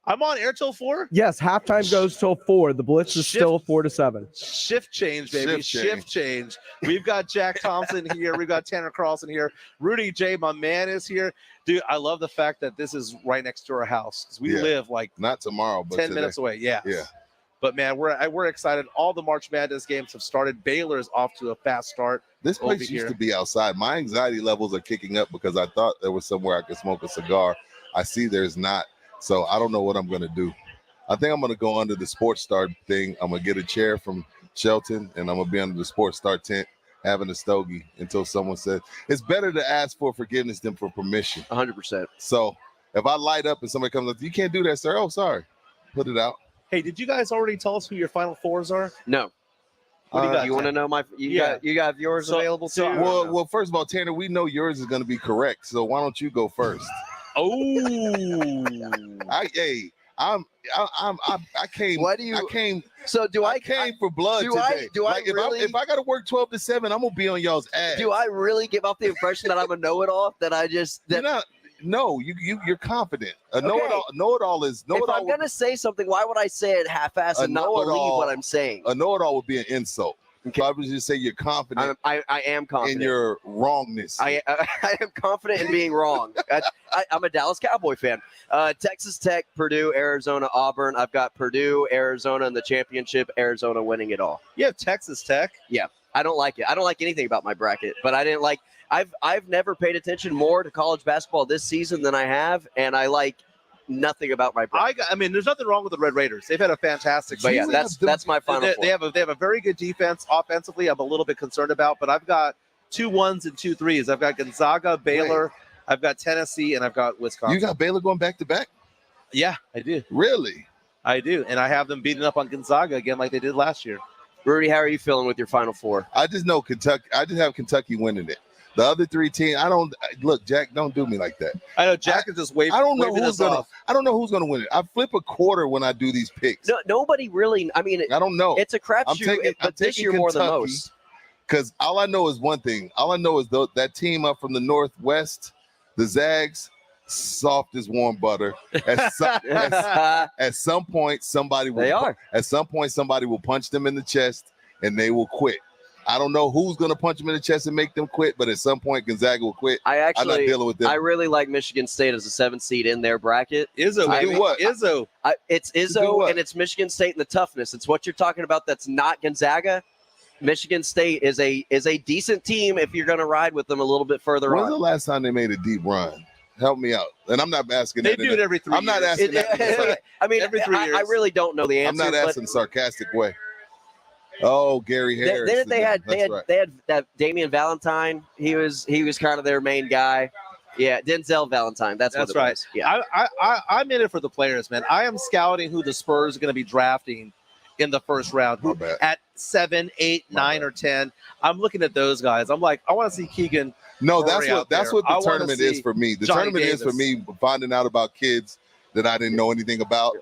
I'm on air till 4. Yes, halftime goes till 4. The blitz is still 4 to 7. Shift change, baby. Shift change. We've got Jack Thompson here. We've got Tanner Carlson here. Rudy J, my man, is here. Dude, I love the fact that this is right next to our house, because we live like not tomorrow, but 10 today. minutes away. Yeah. Yeah. But man, we're excited. All the March Madness games have started. Baylor is off to a fast start. This place used to be outside. My anxiety levels are kicking up because I thought there was somewhere I could smoke a cigar. I see there's not. So I don't know what I'm going to do. I think I'm going to go under the Sports Star thing. I'm going to get a chair from Shelton, and I'm going to be under the Sports Star tent having a stogie until someone says it's better to ask for forgiveness than for permission. 100%. So if I light up and somebody comes up, you can't do that, sir. Oh, sorry. Put it out. Hey, did you guys already tell us who your Final Fours are? No. What do you got? You want to know you got yours available too? Well, first of all, Tanner, we know yours is going to be correct. So why don't you go first? Oh, I came. Why do you? I came. So do I came for blood today. If I got to work 12 to 7, I'm gonna be on y'all's ass. Do I really give off the impression that I'm a know-it-all? That I just You're not. No, you're confident. Know-it-all is know-it-all. If I'm gonna say something, why would I say it half-assed and not believe what I'm saying? A know-it-all would be an insult. Okay. So I would just say you're confident. I am confident in your wrongness. I am confident in being wrong. I'm a Dallas Cowboy fan. Texas Tech, Purdue, Arizona, Auburn. I've got Purdue, Arizona in the championship. Arizona winning it all. You have Texas Tech. Yeah, I don't like it. I don't like anything about my bracket, but I didn't like. I've never paid attention more to college basketball this season than I have, and I like nothing about my bracket. I mean, there's nothing wrong with the Red Raiders. They've had a fantastic season. But yeah, that's my final. They have a very good defense. Offensively, I'm a little bit concerned about, but I've got 2 1s and 2 3s. I've got Gonzaga, Baylor, I've got Tennessee, and I've got Wisconsin. You got Baylor going back to back? Yeah, I do. Really? I do, and I have them beating up on Gonzaga again like they did last year. Rudy, how are you feeling with your Final Four? I just know Kentucky. I just have Kentucky winning it. The other 3 teams, I don't look. Jack, don't do me like that. I know Jack is just waving. I don't know waving who's us gonna. off. I don't know who's gonna win it. I flip a quarter when I do these picks. No, nobody really. I mean, I don't know. It's a crapshoot, but this year more than most. Because all I know is one thing. All I know is that team up from the Northwest, the Zags, soft as warm butter. At some point, somebody will. They are. At some point, somebody will punch them in the chest, and they will quit. I don't know who's going to punch them in the chest and make them quit, but at some point, Gonzaga will quit. I'm not dealing with them. I really like Michigan State as a 7th seed in their bracket. Izzo, what? Izzo. It's Izzo and it's Michigan State and the toughness. It's what you're talking about. That's not Gonzaga. Michigan State is a decent team if you're going to ride with them a little bit further on. When's the last time they made a deep run? Help me out. And I'm not asking They that. do it every 3 years. I'm not asking that. I mean, every 3 years. I really don't know the answer. I'm not asking in a sarcastic way. Oh, Gary Harris. They had that Damian Valentine. He was kind of their main guy. Yeah, Denzel Valentine. That's what it right. was. Yeah, I'm in it for the players, man. I am scouting who the Spurs are going to be drafting in the first round. At 7, 8, 9, or 10. I'm looking at those guys. I'm like, I want to see Keegan. No, Murray that's what the tournament is for me. The Johnny tournament Davis. is for me finding out about kids that I didn't know anything about.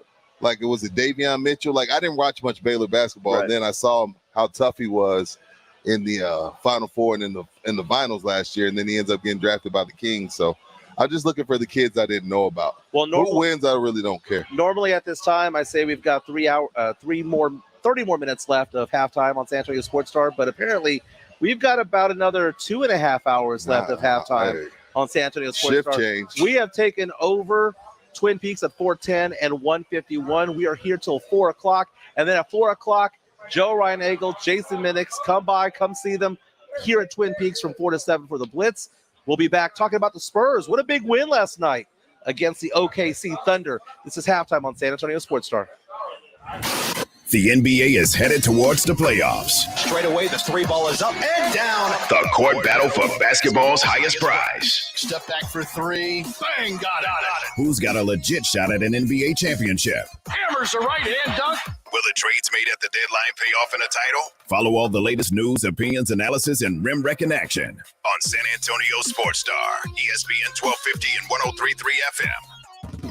Like it was a Davion Mitchell. Like I didn't watch much Baylor basketball. And then I saw how tough he was in the Final Four and in the finals last year. And then he ends up getting drafted by the Kings. So I'm just looking for the kids I didn't know about. Well, who wins, I really don't care. Normally at this time, I say we've got 30 more minutes left of halftime on San Antonio Sports Star. But apparently we've got about another 2.5 hours left of halftime on San Antonio Sports Shift Star. change. We have taken over Twin Peaks at 410 and 151. We are here till 4 o'clock. And then at 4 o'clock, Joe Ryan-Eagle, Jason Minix, come by, come see them here at Twin Peaks from 4 to 7 for the Blitz. We'll be back talking about the Spurs. What a big win last night against the OKC Thunder. This is halftime on San Antonio Sports Star. The NBA is headed towards the playoffs. Straight away, the 3 ball is up and down. The court battle for basketball's highest prize. Step back for 3. Bang, got it. Who's got a legit shot at an NBA championship? Hammers a right-hand dunk. Will the trades made at the deadline pay off in a title? Follow all the latest news, opinions, analysis, and rim wreck in action on San Antonio Sports Star, ESPN 1250 and 103.3 FM.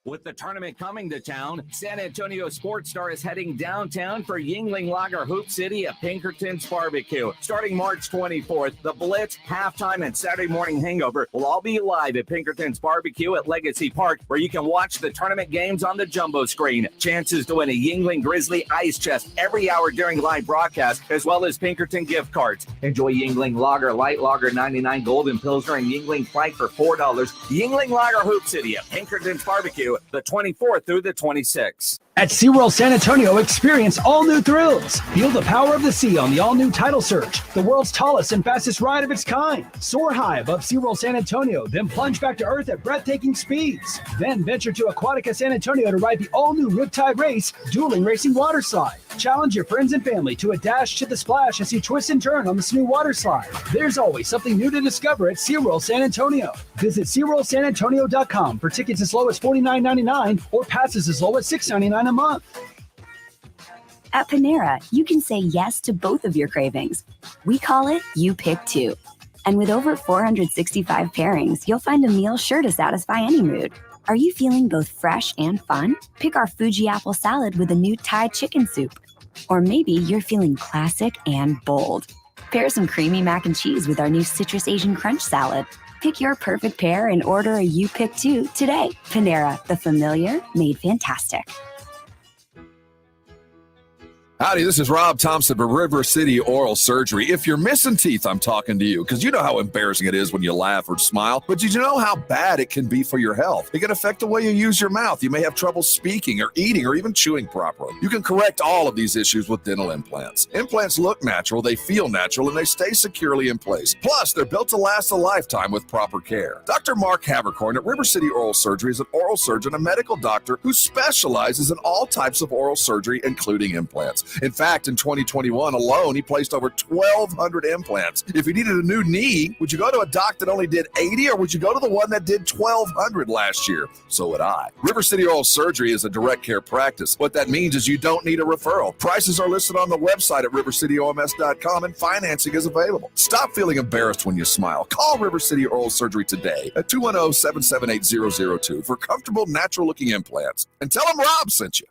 With the tournament coming to town, San Antonio Sports Star is heading downtown for Yingling Lager Hoop City at Pinkerton's Barbecue. Starting March 24th, the Blitz, Halftime, and Saturday Morning Hangover will all be live at Pinkerton's Barbecue at Legacy Park, where you can watch the tournament games on the jumbo screen. Chances to win a Yingling Grizzly ice chest every hour during live broadcast, as well as Pinkerton gift cards. Enjoy Yingling Lager, Light Lager 99, Golden Pilsner, and Yingling Flight for $4. Yingling Lager Hoop City at Pinkerton's Barbecue, the 24th through the 26th. At SeaWorld San Antonio, experience all new thrills. Feel the power of the sea on the all-new Tidal Surge, the world's tallest and fastest ride of its kind. Soar high above SeaWorld San Antonio, then plunge back to Earth at breathtaking speeds. Then venture to Aquatica San Antonio to ride the all-new Riptide Race, dueling racing water slide. Challenge your friends and family to a dash to the splash as you twist and turn on the smooth water slide. There's always something new to discover at SeaWorld San Antonio. Visit SeaWorldSanAntonio.com for tickets as low as $49.99 or passes as low as $6.99 a month. At Panera, you can say yes to both of your cravings. We call it You Pick Two. And with over 465 pairings, you'll find a meal sure to satisfy any mood. Are you feeling both fresh and fun? Pick our Fuji apple salad with a new Thai chicken soup. Or maybe you're feeling classic and bold. Pair some creamy mac and cheese with our new Citrus Asian Crunch salad. Pick your perfect pair and order a You Pick Two today. Panera, the familiar made fantastic. Howdy, this is Rob Thompson for River City Oral Surgery. If you're missing teeth, I'm talking to you because you know how embarrassing it is when you laugh or smile. But did you know how bad it can be for your health? It can affect the way you use your mouth. You may have trouble speaking or eating or even chewing properly. You can correct all of these issues with dental implants. Implants look natural, they feel natural, and they stay securely in place. Plus, they're built to last a lifetime with proper care. Dr. Mark Havrakorn at River City Oral Surgery is an oral surgeon, a medical doctor who specializes in all types of oral surgery, including implants. In fact, in 2021 alone, he placed over 1,200 implants. If you needed a new knee, would you go to a doc that only did 80, or would you go to the one that did 1,200 last year? So would I. River City Oral Surgery is a direct care practice. What that means is you don't need a referral. Prices are listed on the website at rivercityoms.com, and financing is available. Stop feeling embarrassed when you smile. Call River City Oral Surgery today at 210-778-002 for comfortable, natural-looking implants. And tell them Rob sent you.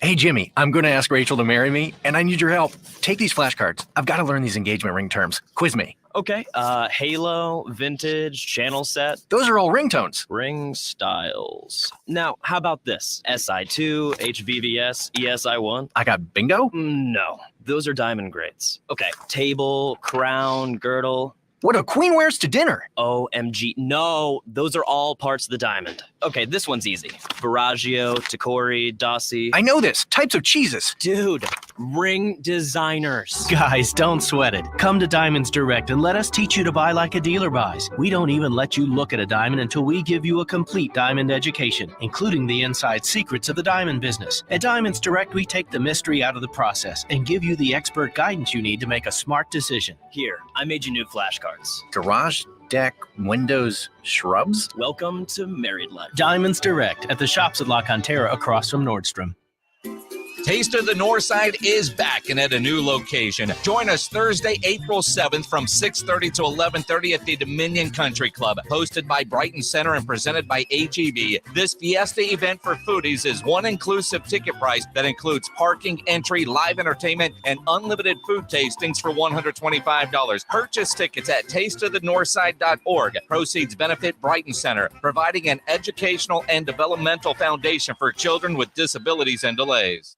Hey, Jimmy, I'm going to ask Rachel to marry me, and I need your help. Take these flashcards. I've got to learn these engagement ring terms. Quiz me. Okay. Halo, vintage, channel set. Those are all ringtones. Ring styles. Now, how about this? SI2, HVVS, ESI1. I got bingo? No, those are diamond grades. Okay. Table, crown, girdle. What a queen wears to dinner. OMG. No, those are all parts of the diamond. Okay, this one's easy. Baraggio, Tacori, Dossi. I know this. Types of cheeses. Dude, ring designers. Guys, don't sweat it. Come to Diamonds Direct and let us teach you to buy like a dealer buys. We don't even let you look at a diamond until we give you a complete diamond education, including the inside secrets of the diamond business. At Diamonds Direct, we take the mystery out of the process and give you the expert guidance you need to make a smart decision. Here, I made you new flashcards. Garage, deck, windows, shrubs? Welcome to married life. Diamonds Direct at the shops at La Cantera across from Nordstrom. Taste of the Northside is back and at a new location. Join us Thursday, April 7th from 6:30 to 11:30 at the Dominion Country Club, hosted by Brighton Center and presented by HEB. This Fiesta event for foodies is one inclusive ticket price that includes parking, entry, live entertainment, and unlimited food tastings for $125. Purchase tickets at tasteofthenorthside.org. Proceeds benefit Brighton Center, providing an educational and developmental foundation for children with disabilities and delays.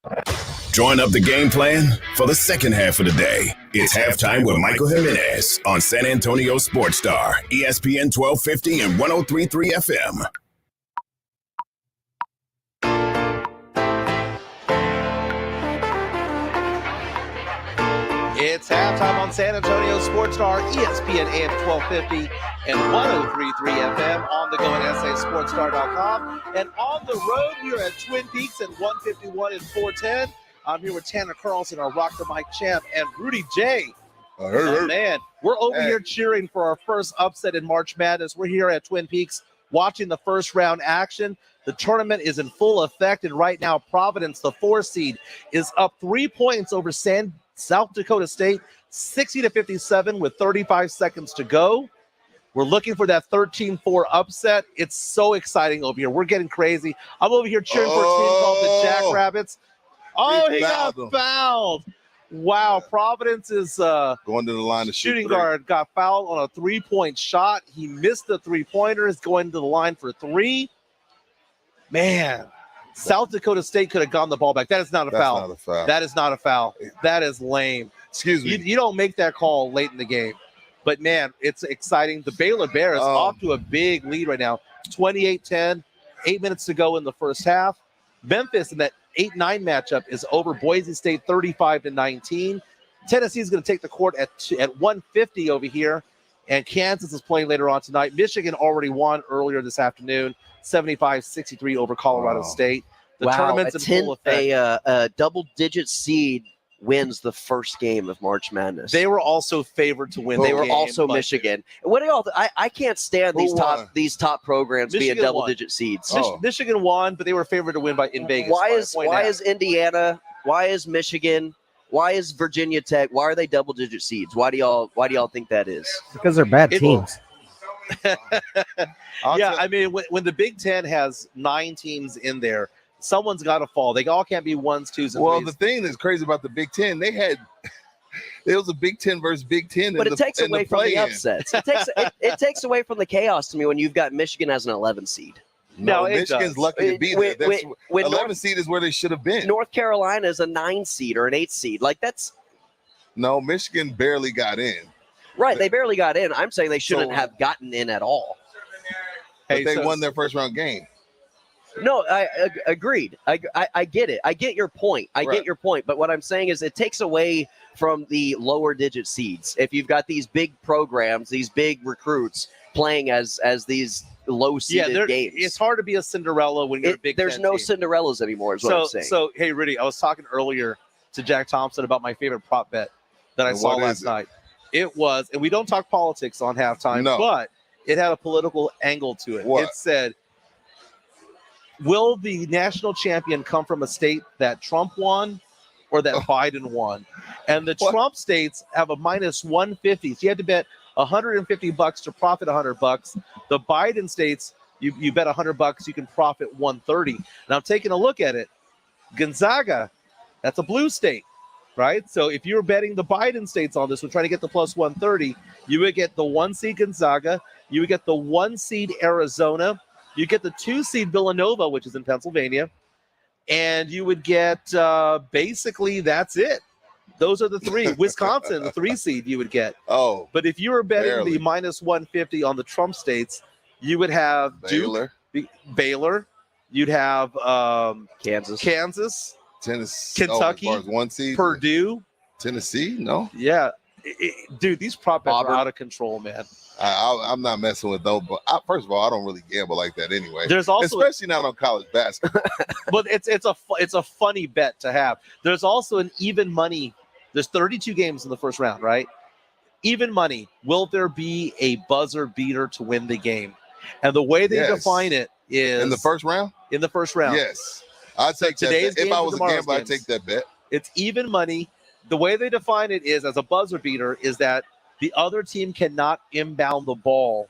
Join up the game plan for the second half of the day. It's halftime with Michael Jimenez on San Antonio Sports Star, ESPN 1250 and 103.3 FM. It's halftime on San Antonio Sports Star, ESPN AM 1250 and 103.3 FM, on the go at sasportstar.com. And on the road here at Twin Peaks at 151 and 410. I'm here with Tanner Carlson, our Rock the Mic champ, and Rudy J. Man, we're over here cheering for our first upset in March Madness. We're here at Twin Peaks watching the first round action. The tournament is in full effect, and right now Providence, the 4 seed, is up 3 points over South Dakota State, 60-57 with 35 seconds to go. We're looking for that 13-4 upset. It's so exciting over here. We're getting crazy. I'm over here cheering for a team called the Jackrabbits. Oh, he got fouled. Wow, Providence is going to the line. The shooting guard got fouled on a 3-point shot. He missed the 3-pointer. Is going to the line for 3. Man, South Dakota State could have gone the ball back. That is not a foul. Not a foul. That is not a foul. That is lame. Excuse me. You don't make that call late in the game. But, man, it's exciting. The Baylor Bears off to a big lead right now, 28-10, 8 minutes to go in the first half. Memphis in that 8-9 matchup is over Boise State 35-19. Tennessee is going to take the court at 150 over here, and Kansas is playing later on tonight. Michigan already won earlier this afternoon, 75-63 over Colorado State. The tournament's in full effect. A double-digit seed wins the first game of March Madness. They were also favored to win. They were also Michigan. What do y'all? I can't stand these top programs being double-digit seeds. Michigan won, but they were favored to win in Vegas. Why is Indiana? Why is Michigan? Why is Virginia Tech? Why are they double-digit seeds? Why do y'all think that is? Because they're bad teams. Yeah, I mean, when the Big Ten has 9 teams in there, someone's got to fall. They all can't be 1s, 2s, and 3s. Well, the thing that's crazy about the Big Ten, it was a Big Ten versus Big Ten. But it takes away from the upsets. It takes away from the chaos to me when you've got Michigan as an 11 seed. No, Michigan's lucky to be there. 11 seed is where they should have been. North Carolina is a 9 seed or an 8 seed. No, Michigan barely got in. Right, they barely got in. I'm saying they shouldn't have gotten in at all. But they won their first round game. No, I agreed. I get it. I get your point. Get your point. But what I'm saying is it takes away from the lower digit seeds. If you've got these big programs, these big recruits playing as these low seeded games. It's hard to be a Cinderella when you're a Big Ten There's no team. Cinderellas anymore is what I'm saying. So, hey, Rudy, I was talking earlier to Jack Thompson about my favorite prop bet that I And saw what last is it? night. It was, and we don't talk politics on halftime, No. but it had a political angle to it. What? It said, will the national champion come from a state that Trump won or that Biden won? And the Trump states have a minus 150. So you had to bet $150 to profit $100. The Biden states, you bet $100, you can profit 130. And I'm taking a look at it. Gonzaga, that's a blue state, right? So if you were betting the Biden states on this, we're trying to get the plus 130, you would get the 1 seed Gonzaga, you would get the 1 seed Arizona, you get the 2 seed Villanova, which is in Pennsylvania, and you would get basically that's it. Those are the three. Wisconsin, the 3 seed you would get. Oh. But if you were betting barely. the minus 150 on the Trump states, you would have Baylor. Duke, Baylor. You'd have Kansas, Tennessee, Kentucky, as far as 1 seed, Purdue, Tennessee. No, yeah, dude, these prop bets are Auburn. out of control, man. I'm not messing with those. But first of all, I don't really gamble like that anyway. There's also, especially not on college basketball. but it's a funny bet to have. There's also an even money. There's 32 games in the first round, right? Even money. Will there be a buzzer beater to win the game? And the way they define it is in the first round. In the first round, Yes, I'd take today's that bet. If games I and was a tomorrow's gambler, I'd games. take that bet. It's even money. The way they define it is as a buzzer beater is that the other team cannot inbound the ball.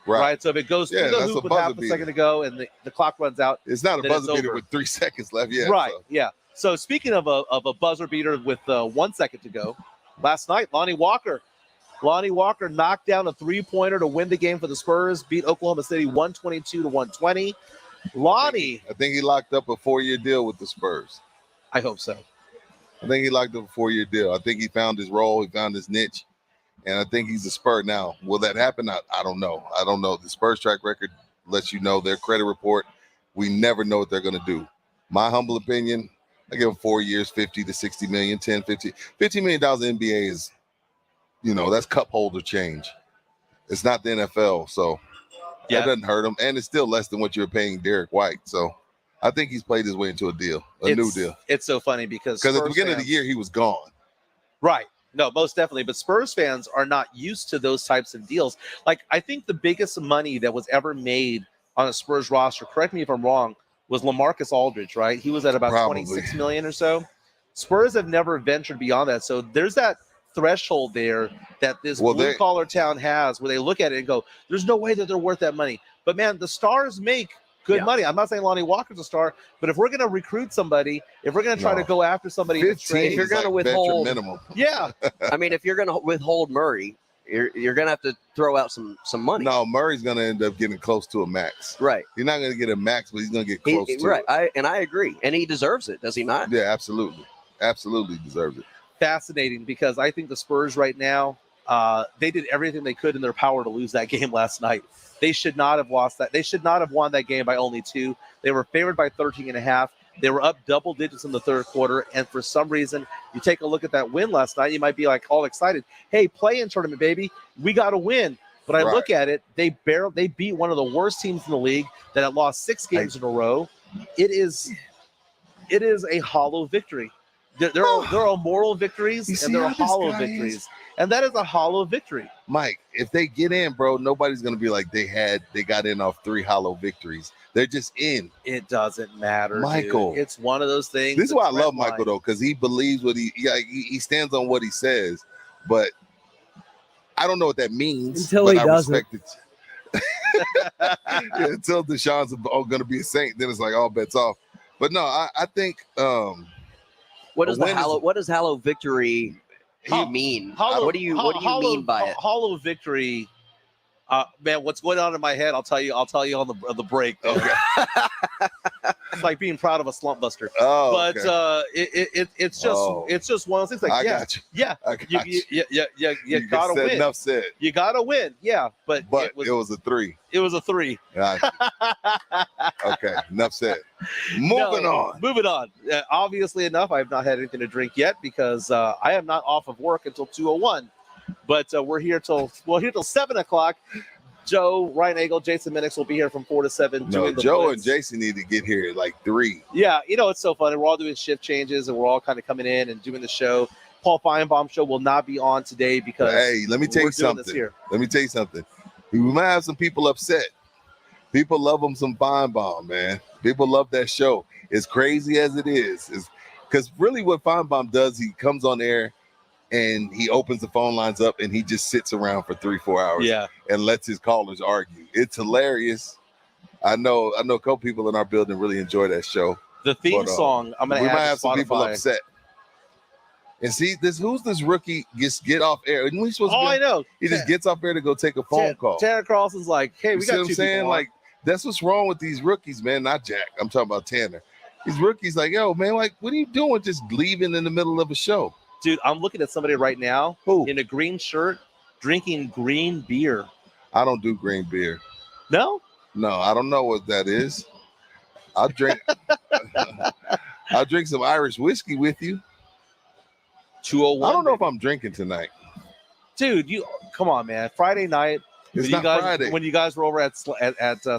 Right. So if it goes through the that's hoop a with half buzzer a beater. second to go and the clock runs out, It's not a then buzzer beater over. with 3 seconds left. Yeah, Right. so. Yeah. So speaking of a buzzer beater with 1 second to go, last night Lonnie Walker knocked down a 3-pointer to win the game for the Spurs. Beat Oklahoma City 122-120. Lonnie, I think he locked up a 4-year deal with the Spurs. I hope so. I think he locked up a 4-year deal. I think he found his role. He found his niche. And I think he's a Spur now. Will that happen? I don't know. I don't know. The Spurs track record lets you know their credit report. We never know what they're going to do. My humble opinion, I give them 4 years, 50 to 60 million, 10, 50. $50 million in NBA is, that's cup holder change. It's not the NFL. So that doesn't hurt him. And it's still less than what you're paying Derek White. So I think he's played his way into a deal, new deal. It's so funny because at the beginning of the year, he was gone. Right. No, most definitely. But Spurs fans are not used to those types of deals. Like, I think the biggest money that was ever made on a Spurs roster, correct me if I'm wrong, was LaMarcus Aldridge, right? He was at about Probably. 26 million or so. Spurs have never ventured beyond that. So there's that threshold there that this blue-collar town has where they look at it and go, there's no way that they're worth that money. But, man, the stars make good money. I'm not saying Lonnie Walker's a star, but if we're going to recruit somebody, if we're going to try to go after somebody, if you're going to withhold, minimum. Yeah. I mean, if you're going to withhold Murray, you're going to have to throw out some money. No, Murray's going to end up getting close to a max. Right. He's not going to get a max, but he's going to get close to right. it. I agree. And he deserves it, does he not? Yeah, absolutely. Absolutely deserves it. Fascinating because I think the Spurs right now, they did everything they could in their power to lose that game last night. They should not have lost that. They should not have won that game by only 2. They were favored by 13.5. They were up double digits in the third quarter. And for some reason, you take a look at that win last night, you might be like all excited. Hey, play-in tournament, baby. We got to win. But I look at it, they beat one of the worst teams in the league that had lost 6 games in a row. It is a hollow victory. There are moral victories and there are hollow victories. And that is a hollow victory. Mike, if they get in, bro, nobody's going to be like they got in off 3 hollow victories. They're just in. It doesn't matter, Michael. dude. It's one of those things. This is why I love Michael, though, because he believes what he stands on what he says. But I don't know what that means. Until he doesn't. Respect it. Until Deshaun's going to be a Saint, then it's like all bets off. But no, I think what does hollow victory mean? What do you mean by it? Hollow victory, man. What's going on in my head? I'll tell you on the break. Okay. It's like being proud of a slump buster. Oh, but okay. it's just one of those things. Like, I got you. Yeah, I got you gotta win. Enough said. You gotta win. Yeah, but it was a 3. It was a 3. Okay, enough said. Moving on. Obviously enough, I have not had anything to drink yet because I am not off of work until 2:01. But we're here till 7 o'clock. Joe, Ryan Eagle, Jason Minix will be here from 4 to 7. No, doing the Joe blitz. and Jason need to get here at like 3. Yeah, it's so funny. We're all doing shift changes, and we're all kind of coming in and doing the show. Paul Feinbaum show will not be on today because hey, let me tell you something. Let me tell you something. We might have some people upset. People love them some Feinbaum, man. People love that show. As crazy as it is because really what Feinbaum does, he comes on air and he opens the phone lines up and he just sits around for 3-4 hours and lets his callers argue. It's hilarious. I know a couple people in our building really enjoy that show. The theme song, I'm going to we add might to have some people Spotify. upset. And see, who's this rookie get off air? Isn't we supposed to I know. He just gets off air to go take a phone call. Tanner Carlson's like, hey, we You see got what two I'm saying? people on. Like, that's what's wrong with these rookies, man. Not Jack. I'm talking about Tanner. These rookies, like, yo, man, like, what are you doing just leaving in the middle of a show? Dude, I'm looking at somebody right now in a green shirt drinking green beer. I don't do green beer. No? No, I don't know what that is. I'll drink some Irish whiskey with you. 201. I don't know if I'm drinking tonight. Dude, come on, man. Friday night. It's when not you guys, Friday. When you guys were over at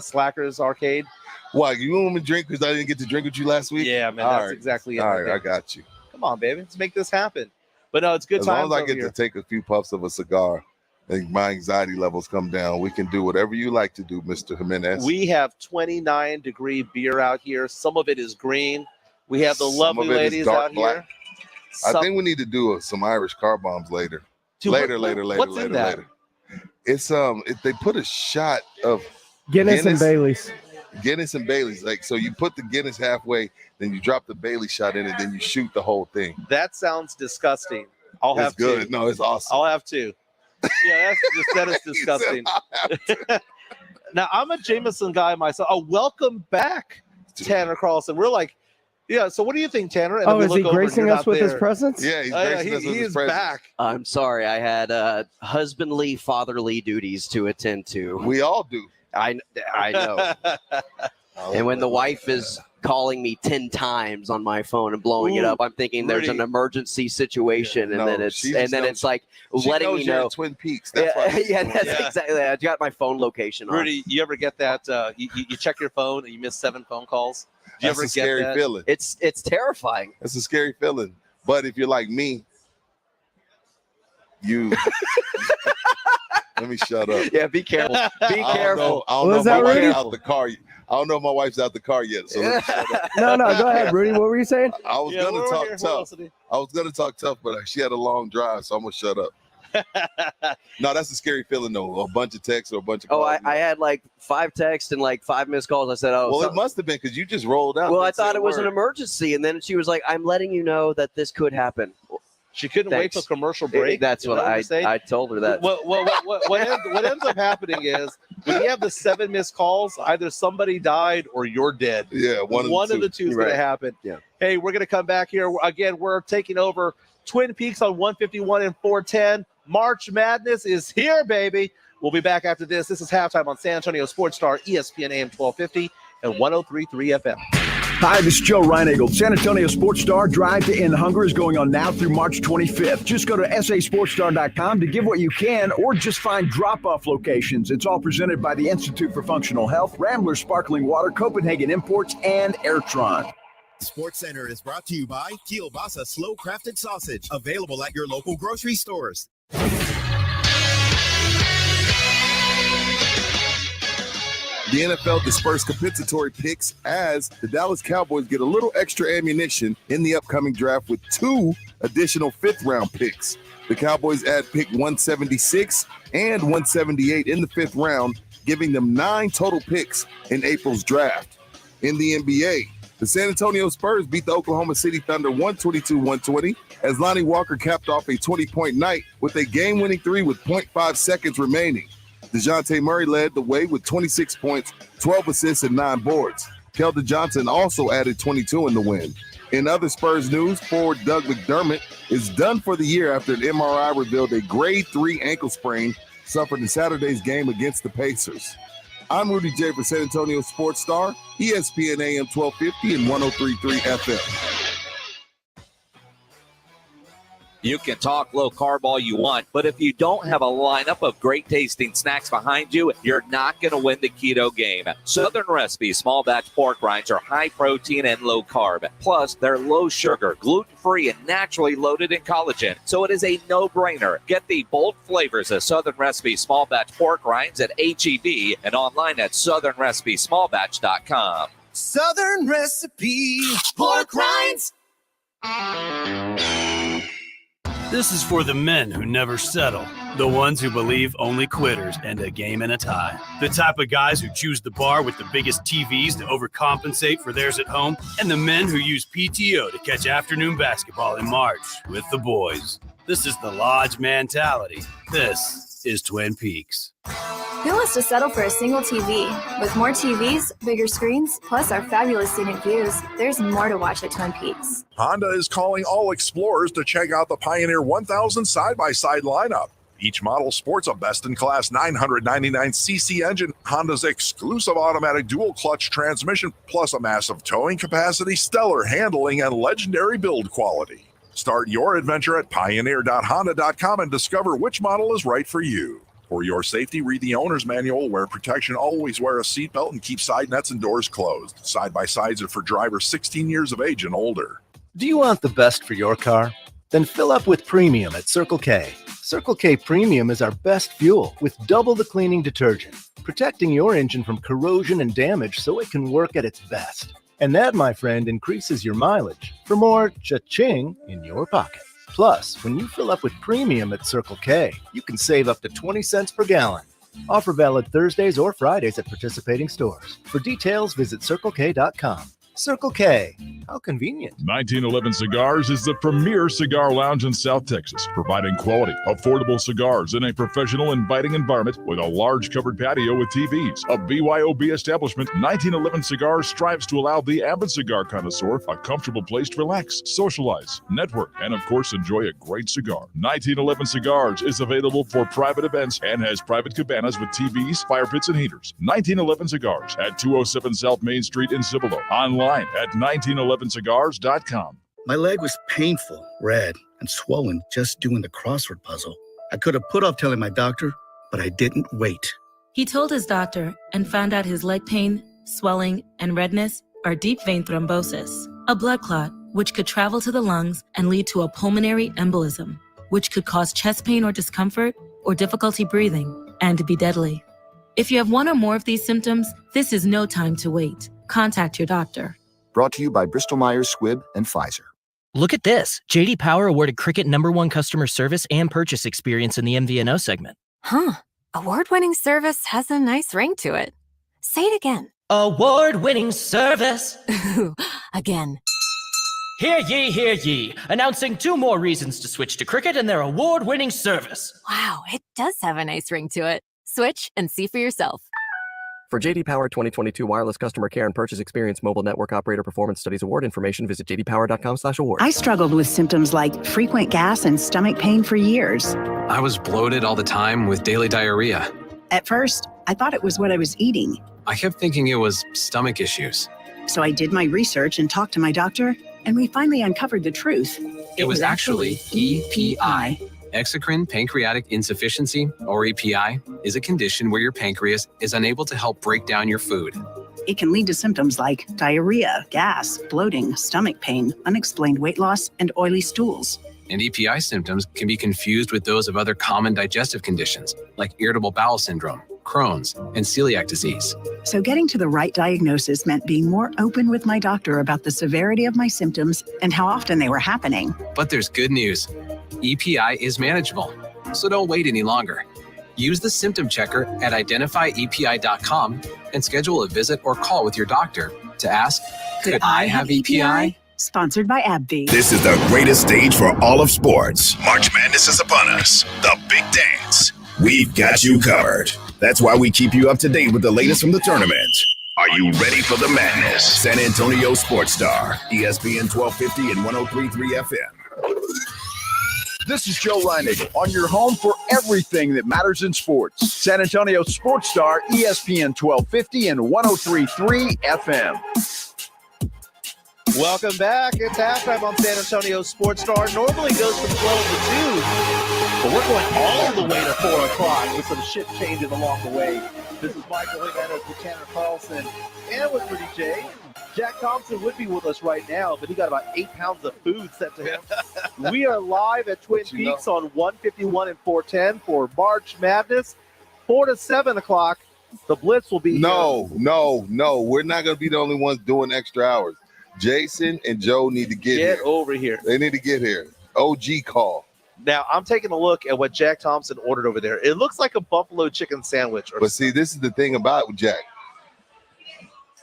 Slackers Arcade. Why, you want me to drink because I didn't get to drink with you last week? Yeah, man, All that's right. exactly it. All right right, there. I got you. Come on, baby. Let's make this happen. But no, it's good As times long as I over get here. to take a few puffs of a cigar and my anxiety levels come down, we can do whatever you like to do, Mr. Jimenez. We have 29-degree beer out here. Some of it is green. We have the Some lovely of it is ladies dark out black. here. I think we need to do some Irish car bombs later. Dude, later. what's in that? It's they put a shot of Guinness and Baileys. Guinness and Baileys. Like, so you put the Guinness halfway, then you drop the Bailey shot in it, then you shoot the whole thing. That sounds disgusting. I'll have It's good. two. No, it's awesome. I'll have two. Yeah, that is disgusting. Now, I'm a Jameson guy myself. Oh, welcome back, Tanner Carlson. We're like, yeah, so what do you think, Tanner? And then we Is he look over and gracing you're us not with his there. presence? Yeah, he's gracing us with he his is presence. back. I'm sorry, I had husbandly, fatherly duties to attend to. We all do. I know. And when the wife is calling me 10 times on my phone and blowing it up, I'm thinking there's an Rudy. emergency situation, and No, Oh, then she just knows- it's like She letting knows me you're know. at Twin Peaks. That's why. Yeah, that's exactly. I got my phone location on. Rudy, you ever get that? You check your phone and you miss 7 phone calls? Do you That's ever a scary get that? feeling. It's terrifying. That's a scary feeling. But if you're like me, you let me shut up. Yeah, be careful. Be careful. I don't know if my wife's out the car. I don't know if my wife's out the car yet. So let me shut up. No, go ahead, Rudy. What were you saying? I was gonna talk tough. I was gonna talk tough, but she had a long drive, so I'm gonna shut up. No, that's a scary feeling though. A bunch of texts or a bunch of Oh, calls. I had like 5 texts and like 5 missed calls. I said, well, it must have been because you just rolled out. Well, I Didn't say thought a it was an word. emergency, and then she was like, "I'm letting you know that this could happen." She couldn't Thanks. wait for commercial break. That's You what know I'm saying? I told her that. What ends up happening is when you have the 7 missed calls, either somebody died or you're dead. Yeah, one of the two is going to happen. Yeah. Hey, we're going to come back here again. We're taking over Twin Peaks on 151 and 410. March Madness is here, baby. We'll be back after this. This is halftime on San Antonio Sports Star, ESPN AM 1250 and 103.3 FM. Hi, this is Joe Reinagle. San Antonio Sports Star Drive to End Hunger is going on now through March 25th. Just go to sasportstar.com to give what you can or just find drop-off locations. It's all presented by the Institute for Functional Health, Rambler Sparkling Water, Copenhagen Imports, and Airtron. Sports Center is brought to you by Kielbasa Slow Crafted Sausage, available at your local grocery stores. The NFL dispersed compensatory picks as the Dallas Cowboys get a little extra ammunition in the upcoming draft with 2 additional 5th-round picks. The Cowboys add pick 176 and 178 in the 5th round, giving them 9 total picks in April's draft. In the NBA, the San Antonio Spurs beat the Oklahoma City Thunder 122-120 as Lonnie Walker capped off a 20-point night with a game-winning 3 with 0.5 seconds remaining. DeJounte Murray led the way with 26 points, 12 assists, and 9 boards. Keldon Johnson also added 22 in the win. In other Spurs news, forward Doug McDermott is done for the year after an MRI revealed a grade 3 ankle sprain suffered in Saturday's game against the Pacers. I'm Rudy J for San Antonio Sports Star, ESPN AM 1250 and 103.3 FM. You can talk low carb all you want, but if you don't have a lineup of great tasting snacks behind you, you're not going to win the keto game. Southern Recipe small batch pork rinds are high protein and low carb. Plus, they're low sugar, gluten-free, and naturally loaded in collagen. So it is a no-brainer. Get the bold flavors of Southern Recipe small batch pork rinds at H-E-B and online at southernrecipesmallbatch.com. Southern Recipe pork rinds. This is for the men who never settle, the ones who believe only quitters end a game in a tie, the type of guys who choose the bar with the biggest TVs to overcompensate for theirs at home, and the men who use PTO to catch afternoon basketball in March with the boys. This is the Lodge mentality. This is Twin Peaks. Who wants to settle for a single TV? With more TVs, bigger screens, plus our fabulous scenic views, there's more to watch at Twin Peaks. Honda is calling all explorers to check out the Pioneer 1000 side-by-side lineup. Each model sports a best-in-class 999cc engine, Honda's exclusive automatic dual-clutch transmission, plus a massive towing capacity, stellar handling, and legendary build quality. Start your adventure at pioneer.honda.com and discover which model is right for you. For your safety, read the owner's manual, wear protection, always wear a seatbelt, and keep side nets and doors closed. Side-by-sides are for drivers 16 years of age and older. Do you want the best for your car? Then fill up with Premium at Circle K. Circle K Premium is our best fuel with double the cleaning detergent, protecting your engine from corrosion and damage so it can work at its best. And that, my friend, increases your mileage for more cha-ching in your pocket. Plus, when you fill up with Premium at Circle K, you can save up to 20 cents per gallon. Offer valid Thursdays or Fridays at participating stores. For details, visit CircleK.com. Circle K. How convenient. 1911 Cigars is the premier cigar lounge in South Texas, providing quality, affordable cigars in a professional, inviting environment with a large covered patio with TVs. A BYOB establishment, 1911 Cigars strives to allow the avid cigar connoisseur a comfortable place to relax, socialize, network, and of course enjoy a great cigar. 1911 Cigars is available for private events and has private cabanas with TVs, fire pits, and heaters. 1911 Cigars at 207 South Main Street in Cibolo. Online at 1911cigars.com. My leg was painful, red, and swollen just doing the crossword puzzle. I could have put off telling my doctor, but I didn't wait. He told his doctor and found out his leg pain, swelling, and redness are deep vein thrombosis, a blood clot which could travel to the lungs and lead to a pulmonary embolism, which could cause chest pain or discomfort or difficulty breathing and be deadly. If you have one or more of these symptoms, this is no time to wait. Contact your doctor. Brought to you by Bristol-Myers Squibb and Pfizer. Look at this. JD Power awarded Cricket #1 customer service and purchase experience in the MVNO segment. Huh. Award-winning service has a nice ring to it. Say it again. Award-winning service. Again. Hear ye, hear ye. Announcing 2 more reasons to switch to Cricket and their award-winning service. Wow, it does have a nice ring to it. Switch and see for yourself. For JD Power 2022 wireless customer care and purchase experience mobile network operator performance studies award information, visit jdpower.com/award. I struggled with symptoms like frequent gas and stomach pain for years. I was bloated all the time with daily diarrhea. At first, I thought it was what I was eating. I kept thinking it was stomach issues. So I did my research and talked to my doctor, and we finally uncovered the truth. It was actually EPI. Exocrine pancreatic insufficiency, or EPI, is a condition where your pancreas is unable to help break down your food. It can lead to symptoms like diarrhea, gas, bloating, stomach pain, unexplained weight loss, and oily stools. And EPI symptoms can be confused with those of other common digestive conditions, like irritable bowel syndrome, Crohn's, and celiac disease. So getting to the right diagnosis meant being more open with my doctor about the severity of my symptoms and how often they were happening. But there's good news. EPI is manageable, so don't wait any longer. Use the symptom checker at identifyepi.com and schedule a visit or call with your doctor to ask, could I have EPI? Sponsored by AbbVie. This is the greatest stage for all of sports. March Madness is upon us. The big dance. We've got you covered. That's why we keep you up to date with the latest from the tournament. Are you ready for the madness? San Antonio Sports Star, ESPN 1250 and 103.3 FM. This is Joe Reiniger on your home for everything that matters in sports. San Antonio Sports Star, ESPN 1250 and 103.3 FM. Welcome back. It's halftime on San Antonio Sports Star. Normally goes from 12 to 2, but we're going all the way to 4 o'clock with some shift changes along the way. This is Michael Jimenez with Tanner Carlson and with Rudy J. Jack Thompson would be with us right now, but he got about 8 pounds of food sent to him. We are live at Twin Peaks on 151 and 410 for March Madness. 4 to 7 o'clock. The Blitz will be No. We're not going to be the only ones doing extra hours. Jason and Joe need to get over here. They need to get here. OG call. Now, I'm taking a look at what Jack Thompson ordered over there. It looks like a buffalo chicken sandwich. But see, this is the thing about Jack.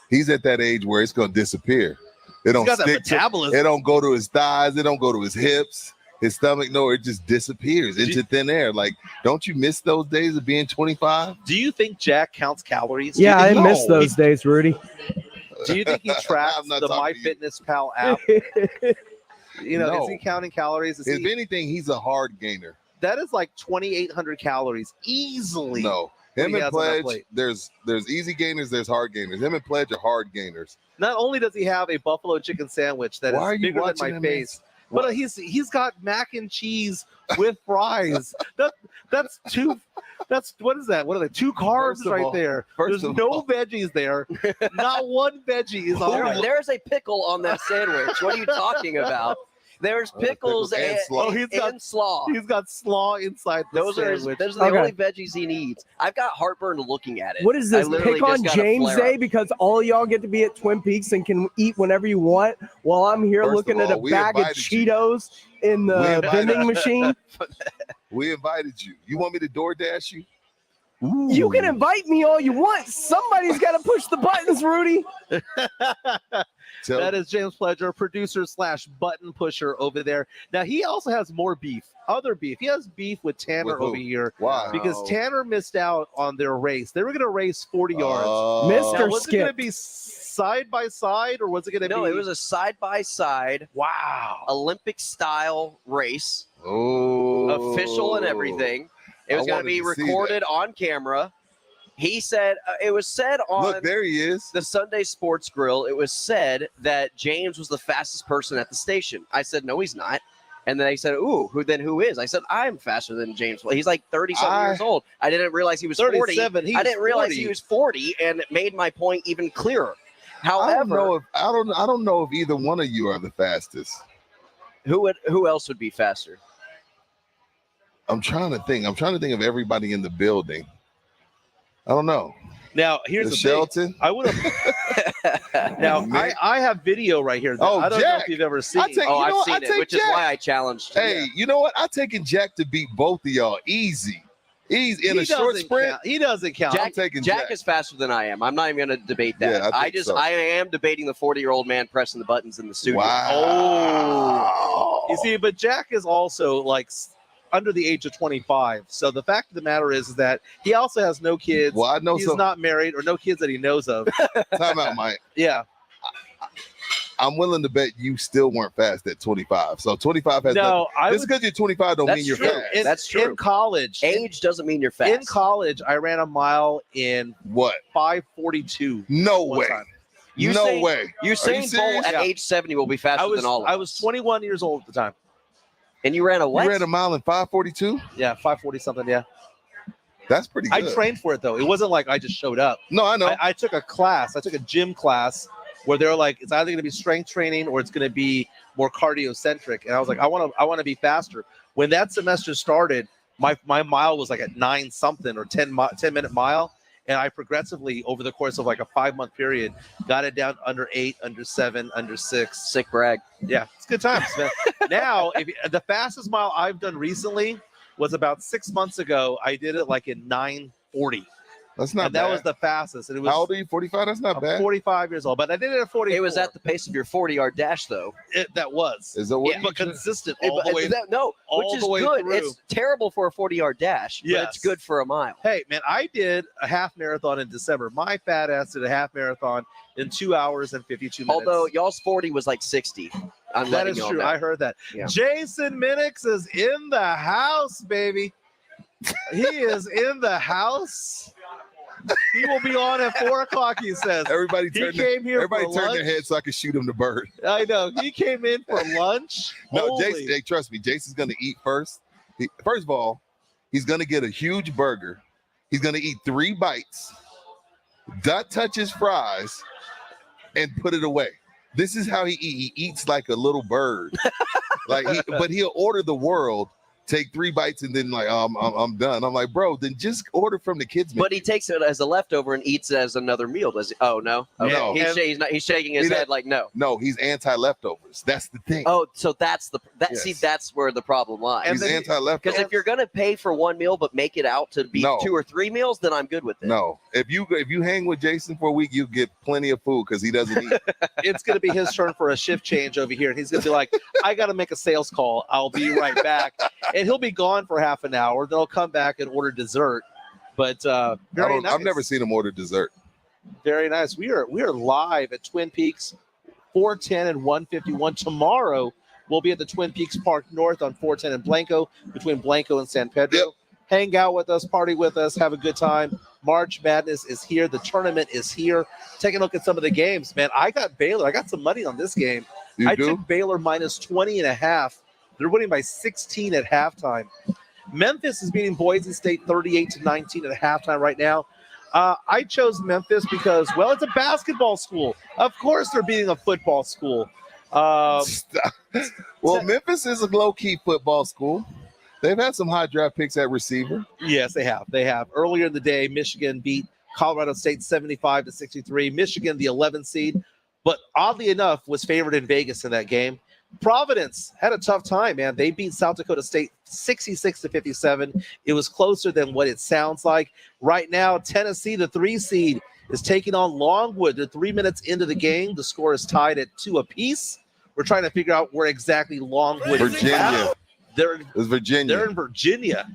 He's at that age where it's going to disappear. It don't stick to, it don't go to his thighs. It don't go to his hips, his stomach. No, it just disappears into thin air. Like, don't you miss those days of being 25? Do you think Jack counts calories? Yeah, I miss those days, Rudy. Do you think he tracks the MyFitnessPal app? Is he counting calories? If anything, he's a hard gainer. That is like 2,800 calories easily. No. Him and Pledge, there's easy gainers, there's hard gainers. Him and Pledge are hard gainers. Not only does he have a buffalo chicken sandwich that is bigger than my face, but he's got mac and cheese with fries. That's what is that? What are they? 2 carbs right there. There's no veggies there. Not one veggie is on there. There's a pickle on that sandwich. What are you talking about? There's pickles and slaw. He's got slaw inside the sandwich. Those are the only veggies he needs. I've got heartburn looking at it. What is this? Pick on James Day because all y'all get to be at Twin Peaks and can eat whenever you want while I'm here looking at a bag of Cheetos in the vending machine. We invited you. You want me to DoorDash you? Ooh. You can invite me all you want. Somebody's got to push the buttons, Rudy. That is James Pledger, producer / button pusher over there. Now, he also has more beef, other beef. He has beef with Tanner over here. Why? Because Tanner missed out on their race. They were going to race 40 yards. Mr. Was it going to be side by side or was it going to be? No, it was a side by side. Wow. Olympic style race. Oh. Official and everything. It was going to be recorded on camera. He said, it was said on Look, there he is. The Sunday Sports Grill, it was said that James was the fastest person at the station. I said, no, he's not. And then they said, who is? I said, I'm faster than James. He's like 30-something years old. I didn't realize he was 40. I didn't realize he was 40, and it made my point even clearer. However, I don't know if either one of you are the fastest. Who else would be faster? I'm trying to think of everybody in the building. I don't know. Now, here's the Shelton. thing. I would have. Now, I have video right here. I don't know if you've ever seen. I've seen it, which is why I challenged you. Hey, you know what? I'm taking Jack to beat both of y'all easy. He's in a short sprint. He doesn't count. I'm taking Jack is faster than I am. I'm not even going to debate that. Yeah, I am debating the 40-year-old man pressing the buttons in the studio. Wow. You see, but Jack is also like under the age of 25. So the fact of the matter is that he also has no kids. Well, I know he's not married or no kids that he knows of. Time out, Mike. Yeah. I'm willing to bet you still weren't fast at 25. So 25 has just because you're 25 don't mean you're fast. That's true. In college, age doesn't mean you're fast. In college, I ran a mile in what? 5:42. No way. No way. Usain Bolt at age 70 will be faster than all of us. I was 21 years old at the time. And you ran a what? You ran a mile in 5:42? Yeah, 5:40 something, yeah. That's pretty good. I trained for it, though. It wasn't like I just showed up. No, I know. I took a class. I took a gym class where they're like, it's either going to be strength training or it's going to be more cardio-centric. And I was like, I want to be faster. When that semester started, my mile was like at 9-something or 10-minute mile. And I progressively, over the course of like a 5-month period, got it down under 8, under 7, under 6. Sick brag. Yeah, it's good times, man. Now, the fastest mile I've done recently was about 6 months ago. I did it like in 9:40. That's not bad. That was the fastest. And it was, how old are you? 45? That's not bad. 45 years old, but I did it at 44. It was at the pace of your 40-yard dash, though. That was. Is that what? Yeah, but consistent all the way. Which is good. Through. It's terrible for a 40-yard dash, but it's good for a mile. Hey, man, I did a half marathon in December. My fat ass did a half marathon in 2 hours and 52 minutes. Although y'all's 40 was like 60. That is true. I heard that. Yeah. Jason Minix is in the house, baby. He is in the house. He will be on at 4 o'clock, he says. Everybody turned their head so I could shoot him the bird. I know. He came in for lunch. No, Jason, hey, trust me, Jason's going to eat first. First of all, he's going to get a huge burger. He's going to eat 3 bites, not touch his fries, and put it away. This is how he eats. He eats like a little bird. But he'll order the world, take 3 bites, and then I'm done. I'm like, bro, then just order from the kids menu. But he takes it as a leftover and eats it as another meal. Does he? Oh no, okay. No. He's shaking his head like no. No, he's anti-leftovers. That's the thing. Oh, so that's Yes. See, that's where the problem lies. He's anti-leftovers. Because if you're gonna pay for 1 meal but make it out to be 2 or 3 meals, then I'm good with it. No, if you hang with Jason for a week, you get plenty of food because he doesn't eat. It's going to be his turn for a shift change over here. And he's going to be like, I got to make a sales call. I'll be right back. And he'll be gone for half an hour. Then he'll come back and order dessert. But very nice. I've never seen him order dessert. Very nice. We are live at Twin Peaks, 410 and 151. Tomorrow, we'll be at the Twin Peaks Park North on 410 and Blanco, between Blanco and San Pedro. Yep. Hang out with us, party with us, have a good time. March Madness is here. The tournament is here. Take a look at some of the games, man. I got Baylor. I got some money on this game. I took Baylor minus 20.5. They're winning by 16 at halftime. Memphis is beating Boise State 38-19 at halftime right now. I chose Memphis because, well, it's a basketball school. Of course they're beating a football school. Well, Memphis is a low-key football school. They've had some high draft picks at receiver. Yes, they have. They have. Earlier in the day, Michigan beat Colorado State 75-63. Michigan, the 11th seed, but oddly enough, was favored in Vegas in that game. Providence had a tough time, man. They beat South Dakota State 66-57. It was closer than what it sounds like. Right now, Tennessee, the 3 seed, is taking on Longwood. They're 3 minutes into the game. The score is tied at 2 apiece. We're trying to figure out where exactly Longwood is. Virginia. It's Virginia. They're in Virginia.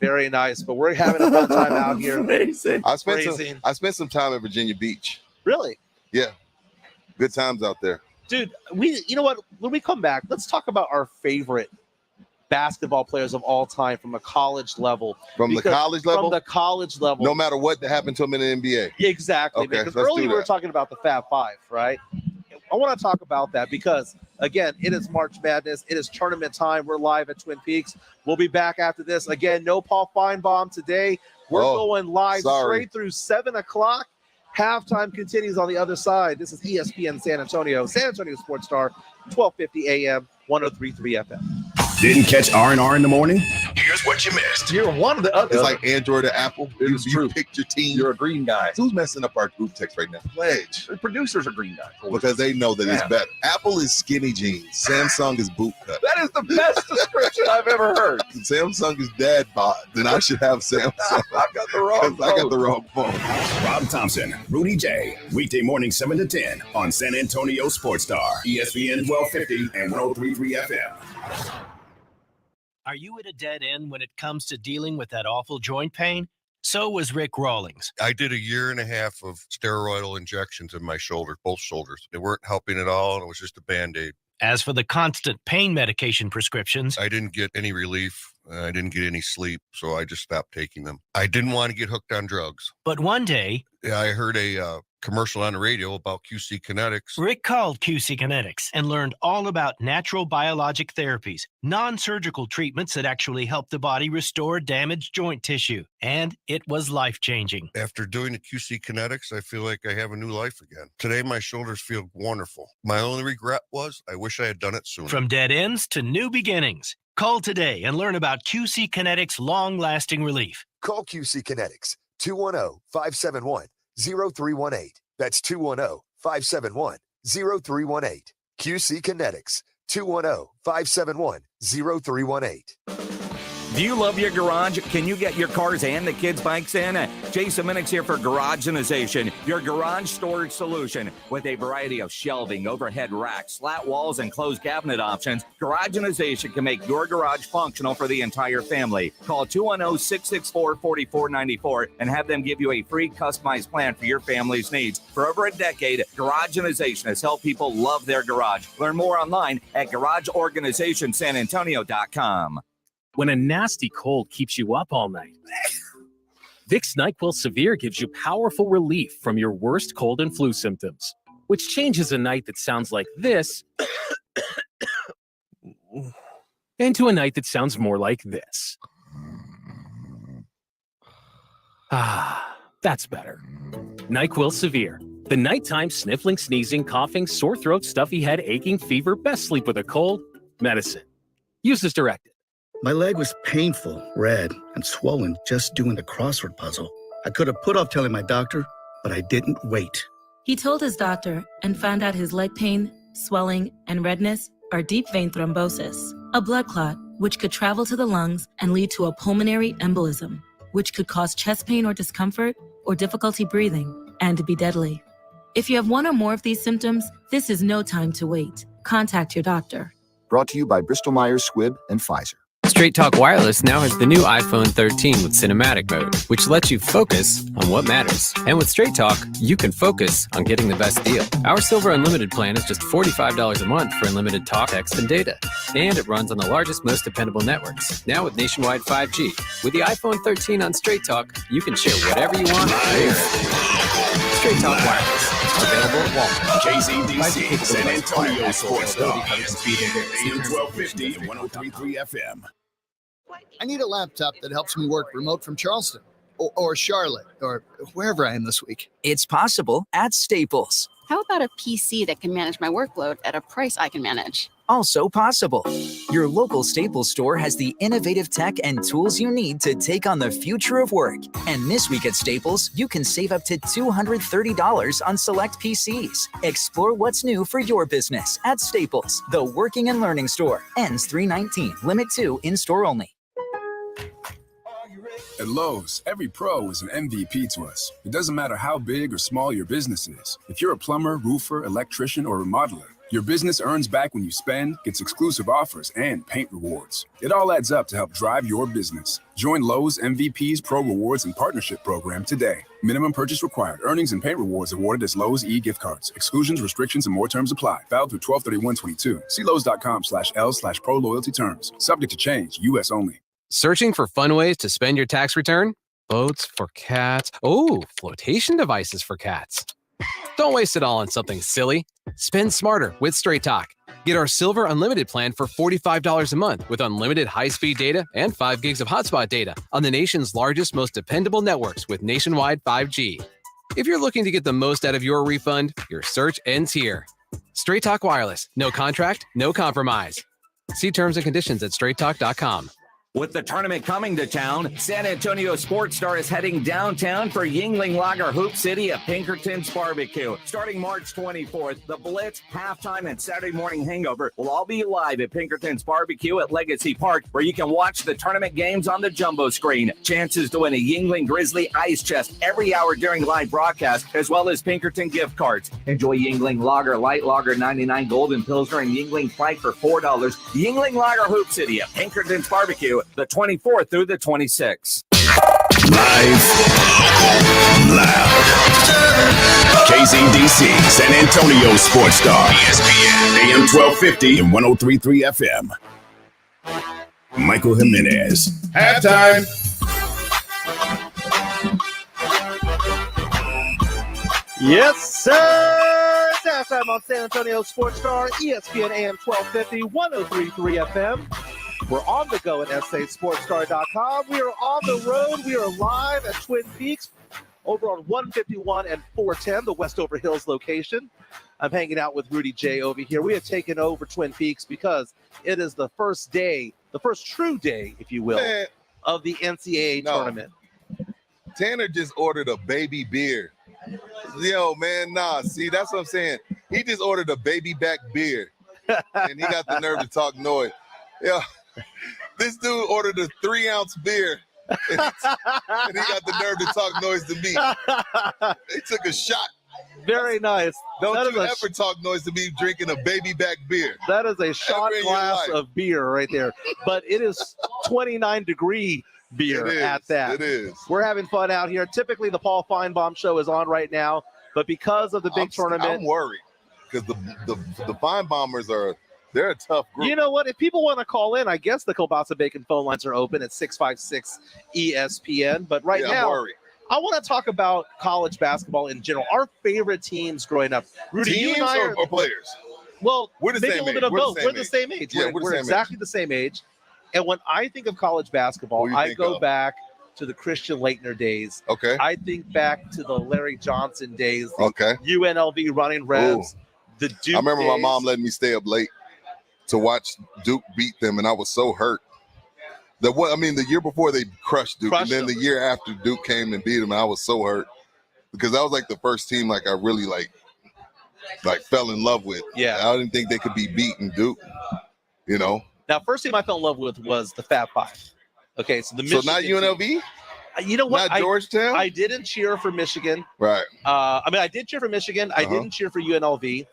Very nice, but we're having a fun time out here. Amazing. I spent some time at Virginia Beach. Really? Yeah. Good times out there. Dude, you know what? When we come back, let's talk about our favorite basketball players of all time from a college level. From the college level? From the college level. No matter what happened to him in the NBA. Exactly. Okay, because earlier we were talking about the Fab Five, right? I want to talk about that because, again, it is March Madness. It is tournament time. We're live at Twin Peaks. We'll be back after this. Again, no Paul Feinbaum today. We're going live straight through 7 o'clock. Halftime continues on the other side. This is ESPN San Antonio Sports Star, 1250 AM, 103.3 FM. Didn't catch R&R in the morning? Here's what you missed. You're one of the others. It's like Android or Apple. You picked your team. You're a green guy. Who's messing up our group text right now? Pledge. The producers are green guys. Because they know that it's better. Apple is skinny jeans. Samsung is boot cut. That is the best description I've ever heard. Samsung is dad bod. Then I should have Samsung. I've got the wrong phone. I got the wrong phone. Rob Thompson, Rudy J. Weekday morning 7 to 10 on San Antonio Sports Star, ESPN 1250 and 103.3 FM. Are you at a dead end when it comes to dealing with that awful joint pain? So was Rick Rawlings. I did a 1.5 years of steroidal injections in my shoulder, both shoulders. They weren't helping at all, and it was just a Band-Aid. As for the constant pain medication prescriptions, I didn't get any relief. I didn't get any sleep, so I just stopped taking them. I didn't want to get hooked on drugs. But one day, I heard a commercial on the radio about QC Kinetics. Rick called QC Kinetics and learned all about natural biologic therapies, non-surgical treatments that actually help the body restore damaged joint tissue. And it was life-changing. After doing the QC Kinetics, I feel like I have a new life again. Today, my shoulders feel wonderful. My only regret was I wish I had done it sooner. From dead ends to new beginnings. Call today and learn about QC Kinetics' long-lasting relief. Call QC Kinetics, 210-571-0318. That's 210-571-0318. QC Kinetics, 210-571-0318. Do you love your garage? Can you get your cars and the kids' bikes in? Jason Minnick's here for Garageization, your garage storage solution. With a variety of shelving, overhead racks, slat walls, and closed cabinet options, Garageization can make your garage functional for the entire family. Call 210-664-4494 and have them give you a free customized plan for your family's needs. For over a decade, Garageization has helped people love their garage. Learn more online at GarageOrganizationSanAntonio.com. When a nasty cold keeps you up all night, Vicks NyQuil Severe gives you powerful relief from your worst cold and flu symptoms, which changes a night that sounds like this into a night that sounds more like this. Ah, that's better. NyQuil Severe. The nighttime sniffling, sneezing, coughing, sore throat, stuffy head, aching, fever, best sleep with a cold medicine. Use as directed. My leg was painful, red, and swollen just doing the crossword puzzle. I could have put off telling my doctor, but I didn't wait. He told his doctor and found out his leg pain, swelling, and redness are deep vein thrombosis, a blood clot which could travel to the lungs and lead to a pulmonary embolism, which could cause chest pain or discomfort or difficulty breathing and be deadly. If you have one or more of these symptoms, this is no time to wait. Contact your doctor. Brought to you by Bristol-Myers Squibb and Pfizer. Straight Talk Wireless now has the new iPhone 13 with cinematic mode, which lets you focus on what matters. And with Straight Talk, you can focus on getting the best deal. Our Silver Unlimited plan is just $45 a month for unlimited talk, text, and data. And it runs on the largest, most dependable networks, now with nationwide 5G. With the iPhone 13 on Straight Talk, you can share whatever you want. Straight Talk Wireless. Available at Walmart. KZDC, San Antonio Sports Star, ESPN, AM 1250 and 103.3 FM. I need a laptop that helps me work remote from Charleston or Charlotte or wherever I am this week. It's possible at Staples. How about a PC that can manage my workload at a price I can manage? Also possible. Your local Staples store has the innovative tech and tools you need to take on the future of work. And this week at Staples, you can save up to $230 on select PCs. Explore what's new for your business at Staples, the working and learning store. Ends 3/19. Limit 2 in-store only. At Lowe's, every pro is an MVP to us. It doesn't matter how big or small your business is. If you're a plumber, roofer, electrician, or remodeler, your business earns back when you spend, gets exclusive offers, and paint rewards. It all adds up to help drive your business. Join Lowe's MVP's Pro Rewards and Partnership Program today. Minimum purchase required. Earnings and paint rewards awarded as Lowe's e-gift cards. Exclusions, restrictions, and more terms apply. Valid through 12/31/22. See Lowe's.com/L/Pro Loyalty Terms. Subject to change. U.S. only. Searching for fun ways to spend your tax return? Boats for cats. Oh, flotation devices for cats. Don't waste it all on something silly. Spend smarter with Straight Talk. Get our Silver Unlimited plan for $45 a month with unlimited high-speed data and 5 gigs of hotspot data on the nation's largest, most dependable networks with nationwide 5G. If you're looking to get the most out of your refund, your search ends here. Straight Talk Wireless. No contract, no compromise. See terms and conditions at straighttalk.com. With the tournament coming to town, San Antonio Sports Star is heading downtown for Yingling Lager Hoop City at Pinkerton's Barbecue. Starting March 24th, the Blitz, Halftime, and Saturday Morning Hangover will all be live at Pinkerton's Barbecue at Legacy Park, where you can watch the tournament games on the jumbo screen. Chances to win a Yingling Grizzly ice chest every hour during live broadcast, as well as Pinkerton gift cards. Enjoy Yingling Lager, Light Lager 99, Golden Pilsner, and Yingling Flight for $4. Yingling Lager Hoop City at Pinkerton's Barbecue, the 24th through the 26th. Live, loud. KZDC, San Antonio Sports Star, ESPN, AM 1250 and 103.3 FM. Michael Jimenez. Halftime. Yes, sir. It's halftime on San Antonio Sports Star, ESPN AM 1250, 103.3 FM. We're on the go at sasportstar.com. We are on the road. We are live at Twin Peaks over on 151 and 410, the Westover Hills location. I'm hanging out with Rudy J over here. We have taken over Twin Peaks because it is the first day, the first true day, if you will, of the NCAA tournament. Tanner just ordered a baby beer. Yo, man, nah. See, that's what I'm saying. He just ordered a baby back beer, and he got the nerve to talk noise. Yeah. This dude ordered a 3-ounce beer, and he got the nerve to talk noise to me. He took a shot. Very nice. Don't you ever talk noise to me drinking a baby back beer. That is a shot glass of beer right there. But it is 29-degree beer at that. It is. We're having fun out here. Typically, the Paul Feinbaum show is on right now, but because of the big tournament. I'm worried because the Feinbaumers are They're a tough group. You know what? If people want to call in, I guess the Kielbasa Bacon phone lines are open at 656 ESPN. But right now, I want to talk about college basketball in general. Our favorite teams growing up. Rudy, Teams you and I or players? Well, we're the maybe same a little bit age. of both. We're the same age. Yeah, we're the same exactly age. the same age. And when I think of college basketball, I go back to the Christian Laettner days. Okay. I think back to the Larry Johnson days. The Okay. UNLV running Revs. The Duke I remember days. my mom letting me stay up late to watch Duke beat them, and I was so hurt. The year before they crushed Duke, and then the year after Duke came and beat them, and I was so hurt because that was like the first team like I really like fell in love with. Yeah. I didn't think they could be beaten Duke. You know. Now, first team I fell in love with was the Fab Five. Okay, so the Michigan not UNLV. team. You know what? Not Georgetown. I didn't cheer for Michigan. Right. I did cheer for Michigan. I didn't cheer for UNLV.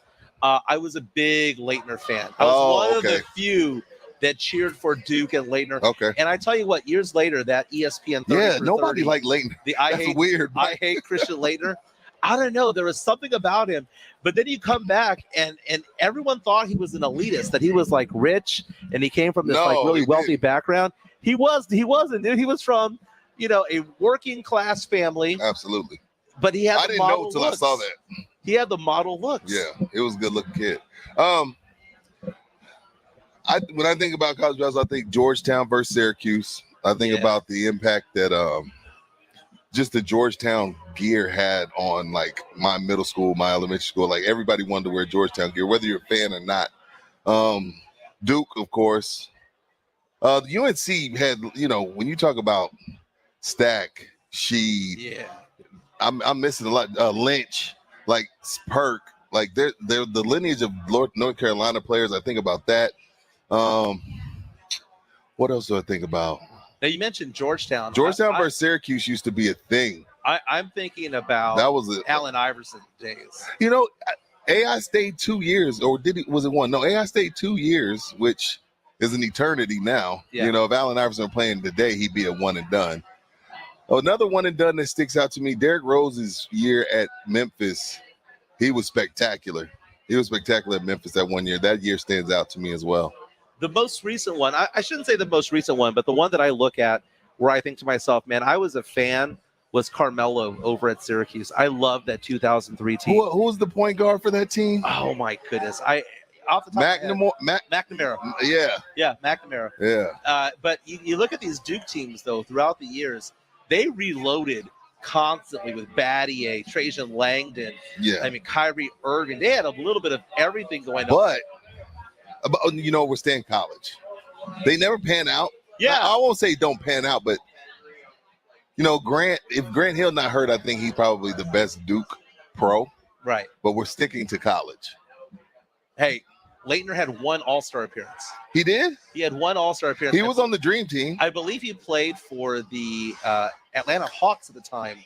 I was a big Laettner fan. I was one of the few that cheered for Duke and Laettner. Okay. And I tell you what, years later, that ESPN 30 Yeah, for nobody 30, liked Laettner. That's weird. I hate Christian Laettner. I don't know. There was something about him. But then you come back and everyone thought he was an elitist, that he was like rich and he came from this really wealthy background. He wasn't, dude. He was from, a working class family. Absolutely. But he had I the didn't model know till looks. I saw that. He had the model looks. Yeah, it was a good looking kid. When I think about college basketball, I think Georgetown versus Syracuse. I think about the impact that just the Georgetown gear had on like my middle school, my elementary school. Like everybody wanted to wear Georgetown gear, whether you're a fan or not. Duke, of course. The UNC had, when you talk about Stack, Sheed, I'm missing a lot. Lynch, like Perk, like they're the lineage of North Carolina players. I think about that. What else do I think about? Now you mentioned Georgetown. Georgetown versus Syracuse used to be a thing. I'm thinking about Allen Iverson days. AI stayed 2 years, or was it one? No, AI stayed 2 years, which is an eternity now. Yeah. If Allen Iverson were playing today, he'd be a one and done. Another one and done that sticks out to me, Derrick Rose's year at Memphis, he was spectacular. He was spectacular at Memphis that 1 year. That year stands out to me as well. The most recent one, I shouldn't say the most recent one, but the one that I look at where I think to myself, man, I was a fan, was Carmelo over at Syracuse. I love that 2003 team. Who was the point guard for that team? Oh, my goodness. Off the top of my head, McNamara. Yeah, McNamara. Yeah. But you look at these Duke teams, though, throughout the years, they reloaded constantly with Battier, Trajan Langdon. Yeah. Kyrie Irving. They had a little bit of everything going on. But we're staying college. They never pan out. Yeah. I won't say don't pan out, but if Grant Hill not hurt, I think he's probably the best Duke pro. Right. But we're sticking to college. Hey, Laettner had one All-Star appearance. He did? He had one All-Star appearance. He was on the Dream Team. I believe he played for the Atlanta Hawks at the time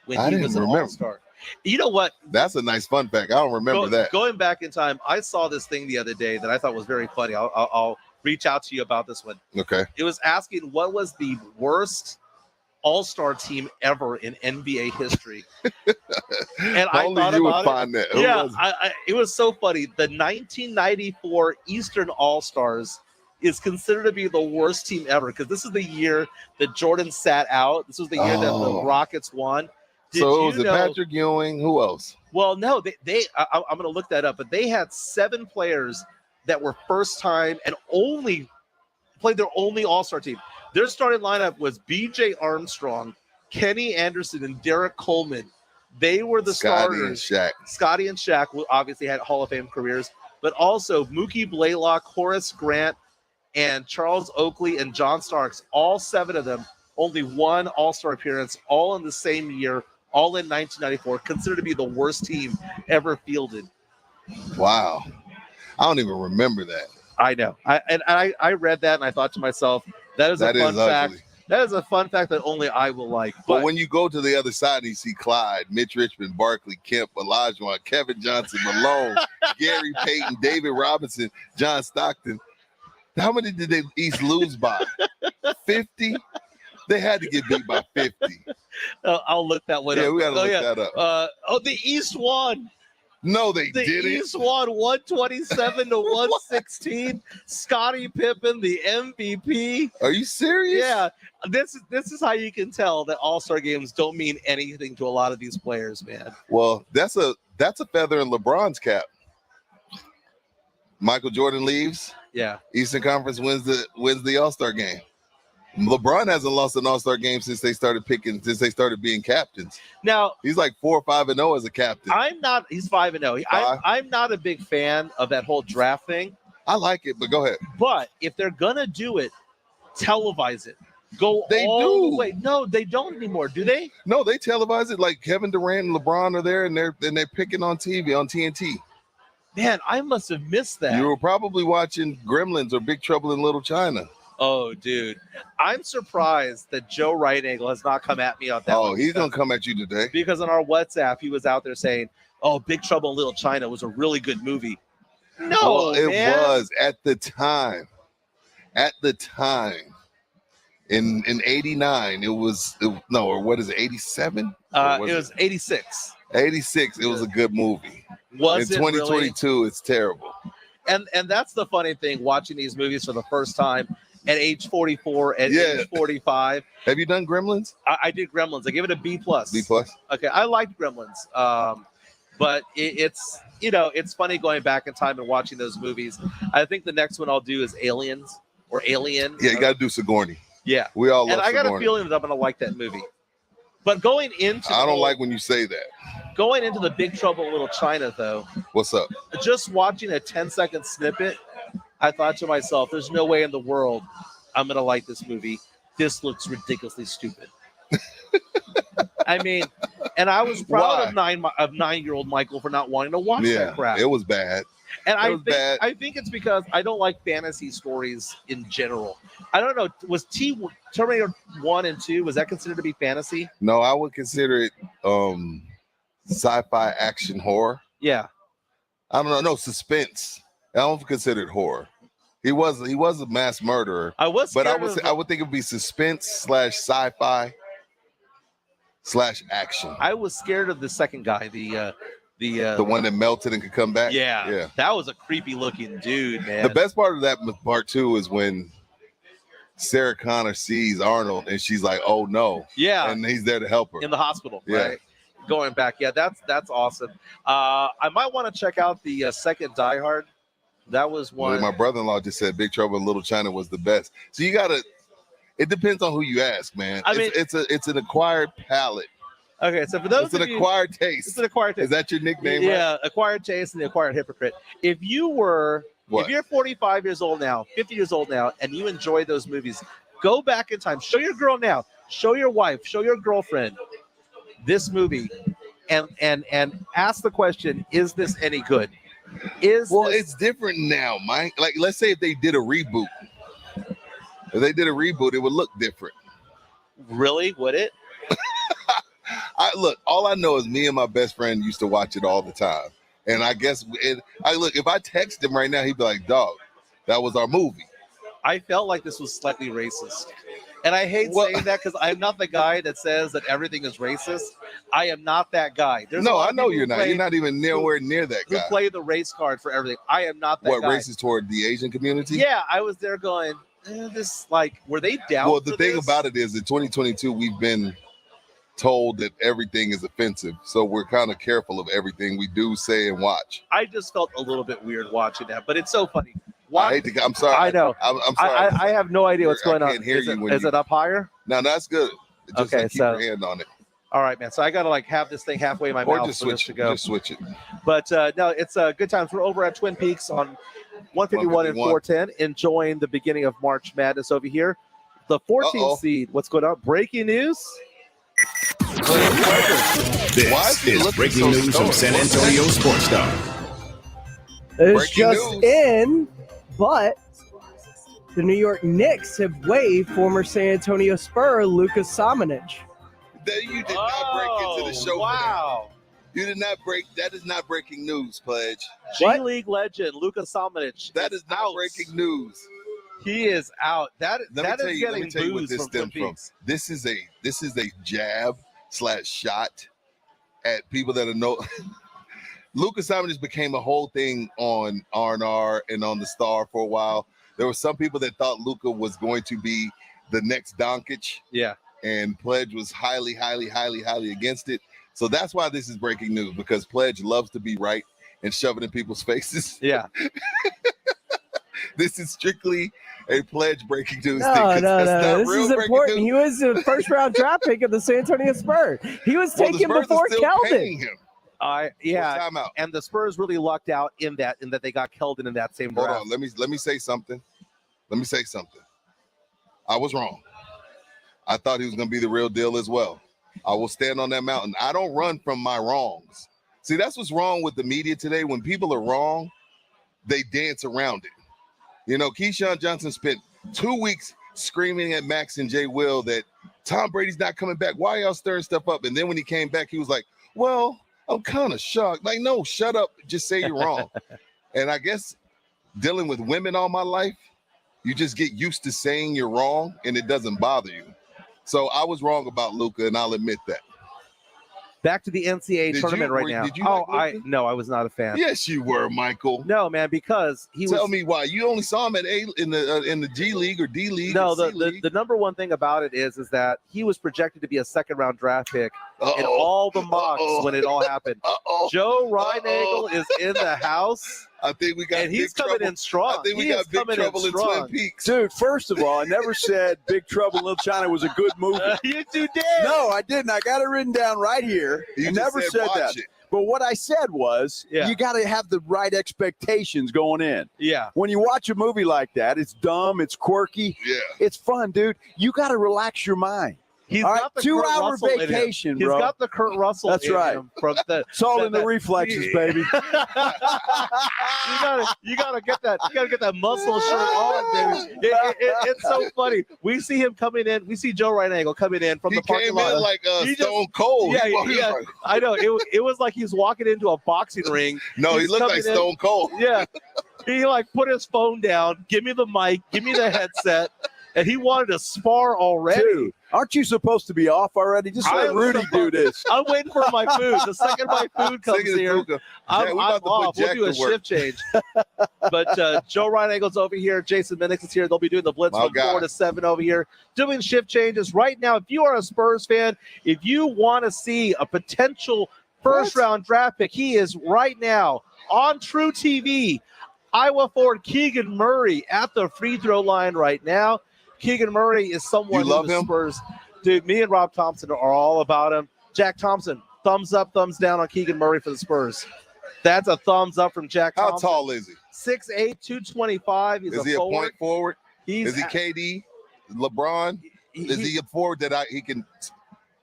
when I he didn't was an remember. All-Star. You know what? That's a nice fun fact. I don't remember that. Going back in time, I saw this thing the other day that I thought was very funny. I'll reach out to you about this one. Okay. It was asking what was the worst All-Star team ever in NBA history. And I Only thought you about would find that. Who Yeah, was it? it was so funny. The 1994 Eastern All-Stars is considered to be the worst team ever because this is the year that Jordan sat out. This was the year that the Rockets won. So was it Patrick Ewing? Who else? Well, no, I'm going to look that up, but they had 7 players that were first time and only played their only All-Star team. Their starting lineup was B.J. Armstrong, Kenny Anderson, and Derek Coleman. They were the starters. Scotty and Shaq obviously had Hall of Fame careers, but also Mookie Blaylock, Horace Grant, and Charles Oakley and John Starks, all 7 of them, only one All-Star appearance, all in the same year, all in 1994, considered to be the worst team ever fielded. Wow. I don't even remember that. I know. I read that and I thought to myself, that is a fun fact. That is a fun fact that only I will like. But when you go to the other side and you see Clyde, Mitch Richmond, Barkley, Kemp, Olajuwon, Kevin Johnson, Malone, Gary Payton, David Robinson, John Stockton, how many did they East lose by? 50? They had to get beat by 50. I'll look that one up. Yeah, we got to look that up. The East won. No, they The didn't. East won 127 to 116. Scottie Pippen, the MVP. Are you serious? Yeah. This is how you can tell that All-Star games don't mean anything to a lot of these players, man. Well, that's a feather in LeBron's cap. Michael Jordan leaves. Yeah. Eastern Conference wins the All-Star game. LeBron hasn't lost an All-Star game since they started being captains. Now he's like 4 or 5-0 as a captain. He's 5-0. I'm not a big fan of that whole draft thing. I like it, but go ahead. But if they're gonna do it, televise it. They all do. the way. No, they don't anymore, do they? No, they televise it. Like Kevin Durant and LeBron are there, and they're picking on TV on TNT. Man, I must have missed that. You were probably watching Gremlins or Big Trouble in Little China. Oh, dude. I'm surprised that Joe Right-Angle has not come at me on that. Oh, he's going to come at you today. Because on our WhatsApp, he was out there saying, oh, Big Trouble in Little China was a really good movie. No, well, it man. was at the time. In 89, or what is it, 87? It was 86. 86, it was a good movie. Was in it 2022, really? It's terrible. And that's the funny thing, watching these movies for the first time at age 44, at age 45. Have you done Gremlins? I did Gremlins. I gave it a B+. B+? Okay, I liked Gremlins. But it's funny going back in time and watching those movies. I think the next one I'll do is Aliens or Alien. Yeah, you got to do Sigourney. Yeah. We all love And I got a Sigourney. feeling that I'm going to like that movie. But going into I don't like when you say that. Going into the Big Trouble in Little China, though, What's up? just watching a 10-second snippet, I thought to myself, there's no way in the world I'm going to like this movie. This looks ridiculously stupid. I mean, and I was proud of 9-year-old Michael for not wanting to watch that crap. It was bad. And It I think it's because I don't like fantasy stories in general. I don't know. Was Terminator 1 and 2, was that considered to be fantasy? No, I would consider it sci-fi action horror. Yeah. I don't know. No, suspense. I don't consider it horror. He was a mass murderer. I would think it would be suspense / sci-fi / action. I was scared of the second guy, the one that melted and could come back. Yeah. That was a creepy looking dude, man. The best part of that part 2 is when Sarah Connor sees Arnold and she's like, "Oh no!" Yeah, and he's there to help her in the hospital. Yeah. Right? Going back, yeah, that's awesome. I might want to check out the second Die Hard. That was one. My brother-in-law just said Big Trouble in Little China was the best. So you gotta. It depends on who you ask, man. I mean, it's an acquired palate. Okay, so for those it's an acquired taste. It's an acquired taste. Is that your nickname? Yeah, right? acquired taste and the acquired hypocrite. If you're 45 years old now, 50 years old now, and you enjoy those movies, go back in time. Show your girl now. Show your wife. Show your girlfriend this movie, and ask the question: is this any good? It's different now, Mike. Like, let's say if they did a reboot. If they did a reboot, it would look different. Really? Would it? All I know is me and my best friend used to watch it all the time. And I guess if I text him right now, he'd be like, "Dog, that was our movie." I felt like this was slightly racist. And I hate saying that because I'm not the guy that says that everything is racist. I am not that guy. No, I know you're not. You're not even nowhere near that guy. Who play the race card for everything. I am not that guy. What, racist toward the Asian community? Yeah, I was there going, were they down Well, the thing about it is in 2022, we've been told that everything is offensive. So we're kind of careful of everything we do, say, and watch. I just felt a little bit weird watching that, but it's so funny. I'm sorry. I know. I'm sorry. I have no idea what's going on. I can't hear you. Is it up higher? No, that's good. Just keep your hand on it. All right, man. So I got to have this thing halfway in my mouth just for this to go. Just switch it. But no, it's a good times. We're over at Twin Peaks on 151 and 410, enjoying the beginning of March Madness over here. The 14th seed. What's going on? Breaking news. This is breaking news from San Antonio Sports Star. It's just in, but the New York Knicks have waived former San Antonio Spur Luka Samanic. You did not break into the show. Wow. You did not break. That is not breaking news, Pledge. G League legend Luka Samanic. That is not breaking news. He is out. That is let me getting tell you what this from stems from. This is a jab / shot at people that are Luka Simon just became a whole thing on R&R and on the Star for a while. There were some people that thought Luka was going to be the next Doncic. Yeah. And Pledge was highly against it. So that's why this is breaking news, because Pledge loves to be right and shove it in people's faces. Yeah. This is strictly a Pledge breaking news thing. No. This is important. News. He was the first round draft pick of the San Antonio Spurs. He was taken before Keldon. And the Spurs really lucked out in that they got Keldon in that same draft. Hold on, let me say something. I was wrong. I thought he was going to be the real deal as well. I will stand on that mountain. I don't run from my wrongs. See, that's what's wrong with the media today. When people are wrong, they dance around it. You know, Keyshawn Johnson spent 2 weeks screaming at Max and Jay Will that Tom Brady's not coming back. Why y'all stirring stuff up? And then when he came back, he was like, well, I'm kind of shocked. Like, no, shut up. Just say you're wrong. And I guess dealing with women all my life, you just get used to saying you're wrong and it doesn't bother you. So I was wrong about Luka, and I'll admit that. Back to the NCAA tournament right now. Did you like Luka? No, I was not a fan. Yes, you were, Michael. No, man, because Tell me why. You only saw him in the G League or D League. No, the number one thing about it is that he was projected to be a second-round draft pick in all the mocks when it all happened. Joe Reinagle is in the house. I think we got and he's coming in strong. I think we got Big Trouble in Twin Peaks. Dude, first of all, I never said Big Trouble in Little China was a good movie. You two did. No, I didn't. I got it written down right here. You I just never said that. it. But what I said was, you got to have the right expectations going in. Yeah. When you watch a movie like that, it's dumb, it's quirky, it's fun, dude. You got to relax your mind. He's all got right, the 2-hour Kurt Russell vacation, bro. He's got the Kurt Russell. That's in right. him from It's all in the reflexes, baby. you gotta get that muscle shirt on, baby. It's so funny. We see him coming in. We see Joe Reinagle coming in from the parking lot. He came in like Stone Cold. Yeah. I know. It was like he's walking into a boxing ring. No, he looked like Stone Cold. Yeah. He like put his phone down. Give me the mic. Give me the headset. And he wanted to spar already. Dude, aren't you supposed to be off already? Just let Rudy do this. I'm waiting for my food. The second my food comes here, I'm off. We'll do a shift change. But Joe Reinagle's over here. Jason Minix is here. They'll be doing the blitz from 4 to 7 over here, doing shift changes. Right now, if you are a Spurs fan, if you want to see a potential first-round draft pick, he is right now on True TV. Iowa forward Keegan Murray at the free throw line right now. Keegan Murray is someone you love who the him? Spurs. Dude, me and Rob Thompson are all about him. Jack Thompson, thumbs up, thumbs down on Keegan Murray for the Spurs. That's a thumbs up from Jack Thompson. How tall is he? 6'8", 225. He's Is he a point forward? Is he KD, LeBron? Is he a forward that he can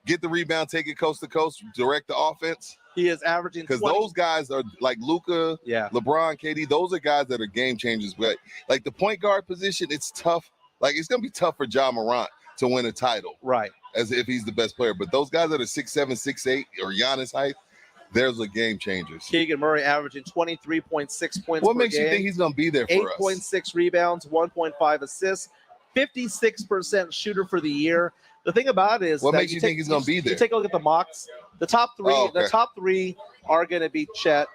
get the rebound, take it coast to coast, direct the offense? He is averaging because 20. those guys are like Luka, LeBron, KD. Those are guys that are game changers. But like the point guard position, it's tough. Like it's gonna be tough for Ja Morant to win a title, right? As if he's the best player. But those guys that are 6'7", 6'8", or Giannis height, there's a game changers. Keegan Murray averaging 23.6 points. What makes you think he's gonna be there for us? 8.6 rebounds, 1.5 assists, 56% shooter for the year. The thing about it is, what makes you think he's going to be there? You take a look at the mocks. The top three, the top three are going to be Chet,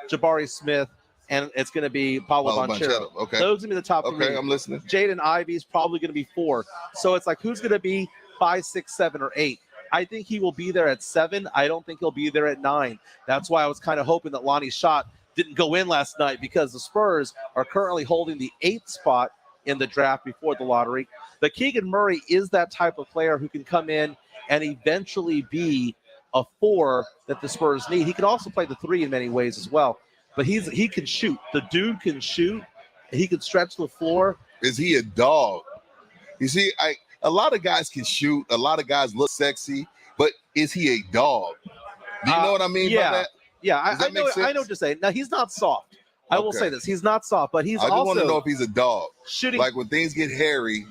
Jabari Smith, and it's going to be Paolo Banchero. Okay, those are going to be the top three. Okay, I'm listening. Jaden Ivey is probably going to be 4. So it's like, who's going to be 5, 6, 7, or 8? I think he will be there at 7. I don't think he'll be there at 9. That's why I was kind of hoping that Lonnie's shot didn't go in last night, because the Spurs are currently holding the 8th spot in the draft before the lottery. But Keegan Murray is that type of player who can come in and eventually be a 4 that the Spurs need. He can also play the 3 in many ways as well. But he can shoot. The dude can shoot. He can stretch the floor. Is he a dog? You see, a lot of guys can shoot. A lot of guys look sexy. But is he a dog? Do you know what I mean by that? Yeah, I know what you're saying. Now, he's not soft. I will say this. He's not soft, but he's also... I just want to know if he's a dog. Shooting. Like when things get hairy,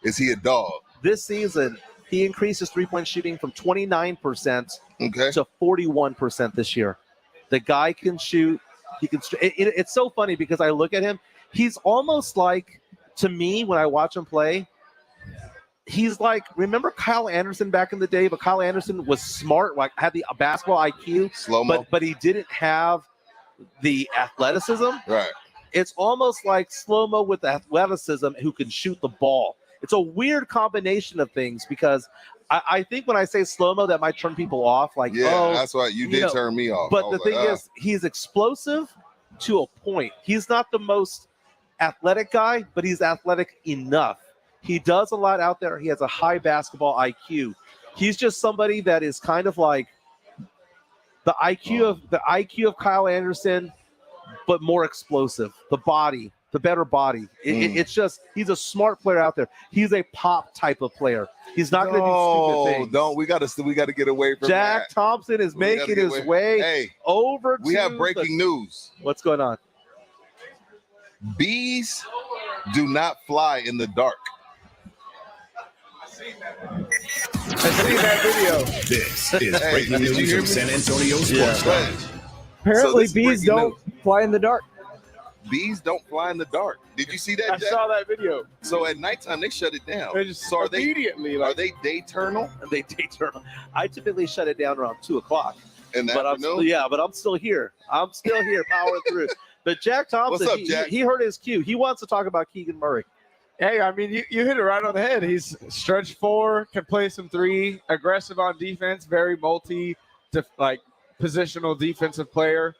is he a dog? This season, he increased his three-point shooting from 29% to 41% this year. The guy can shoot. He can. It's so funny because I look at him. He's almost like, to me, when I watch him play, he's like, remember Kyle Anderson back in the day? But Kyle Anderson was smart, like had the basketball IQ. Slow-mo. But he didn't have the athleticism. Right. It's almost like slow-mo with athleticism who can shoot the ball. It's a weird combination of things because I think when I say slow-mo, that might turn people off. Like, that's why you did turn me off. But the thing is, he's explosive to a point. He's not the most athletic guy, but he's athletic enough. He does a lot out there. He has a high basketball IQ. He's just somebody that is kind of like the IQ of Kyle Anderson, but more explosive. The body, the better body. It's just he's a smart player out there. He's a pop type of player. He's not going to do stupid things. We got to get away from Jack Thompson is making his way over. We have breaking news. What's going on? Bees do not fly in the dark. I seen that video. This is breaking news from San Antonio Sports Times. Apparently, bees don't fly in the dark. Bees don't fly in the dark. Did you see that? I saw that video. So at nighttime they shut it down. They just immediately. Are they dayternal? They dayternal. I typically shut it down around 2:00. In the afternoon? But I'm still here. I'm still here, powering through. But Jack Thompson, What's up, Jack? He heard his cue. He wants to talk about Keegan Murray. Hey, I mean, you hit it right on the head. He's stretch 4, can play some 3, aggressive on defense, very positional defensive player.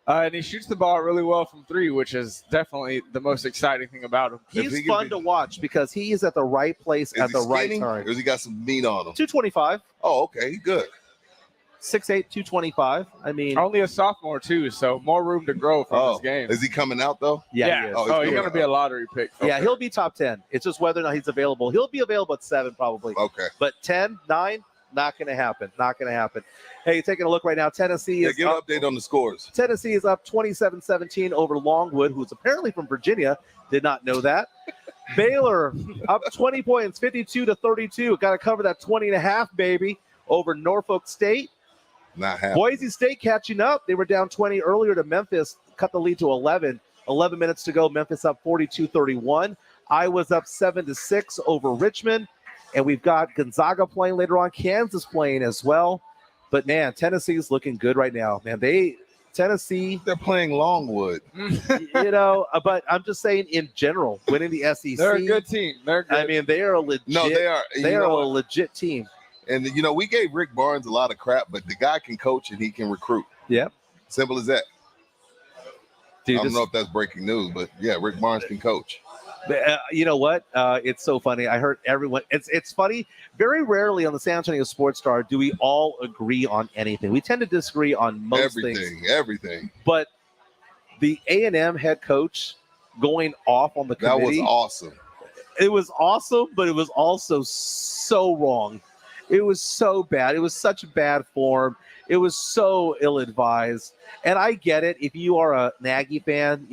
And he shoots the ball really well from 3, which is definitely the most exciting thing about him. He's fun to watch because he is at the right place at the right time. Or has he got some meat on him? 225. Oh, okay, good. 6'8", 225. I mean, only a sophomore too, so more room to grow from this game. Is he coming out though? Yeah. He is. Oh, he's going to be a lottery pick. Yeah, he'll be top 10. It's just whether or not he's available. He'll be available at 7 probably. Okay. But 10, 9, not going to happen. Not going to happen. Hey, taking a look right now. Tennessee is give an update on the scores. Tennessee is up 27-17 over Longwood, who's apparently from Virginia. Did not know that. Baylor up 20 points, 52-32. Got to cover that 20.5, baby, over Norfolk State. Not happening. Boise State catching up. They were down 20 earlier to Memphis, cut the lead to 11. 11 minutes to go. Memphis up 42-31. Iowa's up 7-6 over Richmond. And we've got Gonzaga playing later on. Kansas playing as well. But, man, Tennessee's looking good right now. Man, they're playing Longwood. But I'm just saying in general, winning the SEC. They're a good team. They're good. I mean, they are a legit. No, they are. They are a legit team. And, we gave Rick Barnes a lot of crap, but the guy can coach and he can recruit. Yeah. Simple as that. Dude, I don't know if that's breaking news, but, yeah, Rick Barnes can coach. You know what? It's so funny. I heard everyone. It's funny. Very rarely on the San Antonio Sports Star do we all agree on anything. We tend to disagree on most things. Everything. But the A&M head coach going off on the committee. That was awesome. It was awesome, but it was also so wrong. It was so bad. It was such bad form. It was so ill-advised. And I get it. If you are a Nagy fan,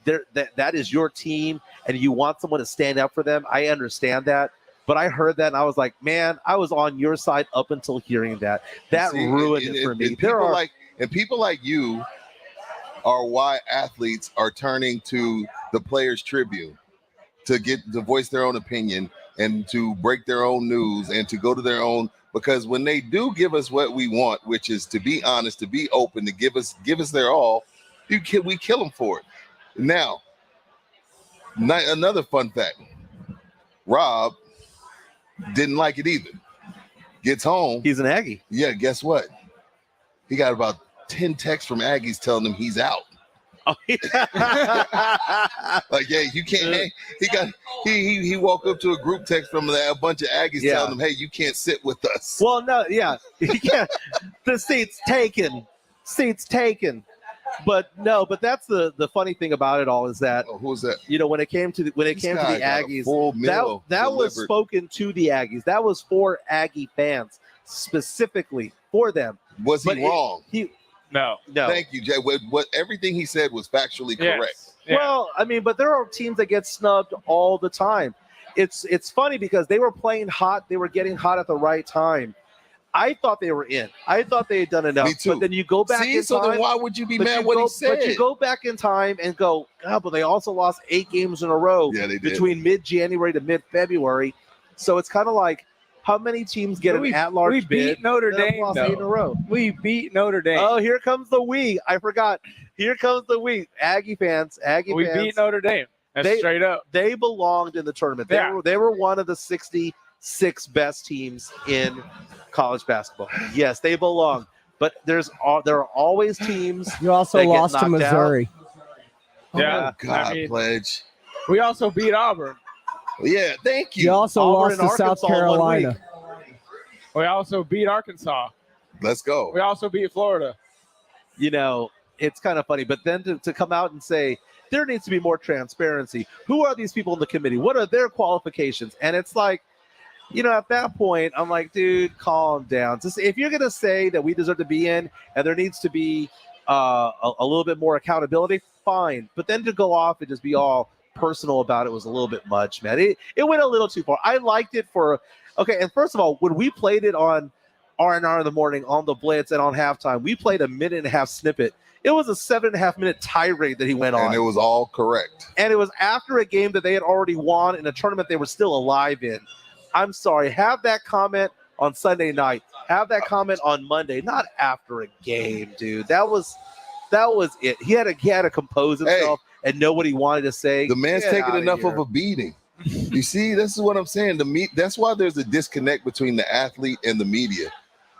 that is your team and you want someone to stand up for them. I understand that. But I heard that and I was like, man, I was on your side up until hearing that. That ruined it for me. People like you are why athletes are turning to the Players Tribune to voice their own opinion and to break their own news and to go to their own, because when they do give us what we want, which is to be honest, to be open, to give us their all, we kill them for it. Now, another fun fact, Rob didn't like it either. Gets home. He's an Aggie. Yeah, guess what? He got about 10 texts from Aggies telling him he's out. Oh, yeah. Like, hey, you can't. He woke up to a group text from a bunch of Aggies telling him, hey, you can't sit with us. Well, no, yeah. The seat's taken. But that's the funny thing about it all is that who's that? When it came to the Aggies, that was spoken to the Aggies. That was for Aggie fans specifically for them. Was he wrong? No. Thank you, Jay. What everything he said was factually correct. Yeah. Well, I mean, but there are teams that get snubbed all the time. It's funny because they were playing hot. They were getting hot at the right time. I thought they were in. I thought they had done enough. Me too. But then you go back in time. So then why would you be mad what he said? But you go back in time and go, God, but they also lost 8 games in a row between mid-January to mid-February. So it's kind of like, how many teams get an at-large bid? We beat Notre Dame, lost 8 in a row. We beat Notre Dame. Oh, here comes the we. I forgot. Here comes the week. Aggie fans. We beat Notre Dame. That's straight up. They belonged in the tournament. They were one of the 66 best teams in college basketball. Yes, they belong. But there are always teams. You also that lost get to knocked Missouri. Out. Yeah. Oh, God, Pledge. We also beat Auburn. Yeah, thank you. You also Auburn lost to South Carolina. We also beat Arkansas. Let's go. We also beat Florida. You know, it's kind of funny. But then to come out and say there needs to be more transparency. Who are these people in the committee? What are their qualifications? And it's like, you know, at that point, I'm like, dude, calm down. Just, if you're going to say that we deserve to be in and there needs to be a little bit more accountability, fine. But then to go off and just be all personal about it was a little bit much, man. It went a little too far. I liked it okay, and first of all, when we played it on R&R in the morning on the Blitz and on halftime, we played a 1.5-minute snippet. It was a 7.5-minute tirade that he went on. And it was all correct. And it was after a game that they had already won in a tournament they were still alive in. I'm sorry. Have that comment on Sunday night. Have that comment on Monday, not after a game, dude. That was it. He had to compose himself and know what he wanted to say. The man's taking enough of a beating. You see, this is what I'm saying. That's why there's a disconnect between the athlete and the media,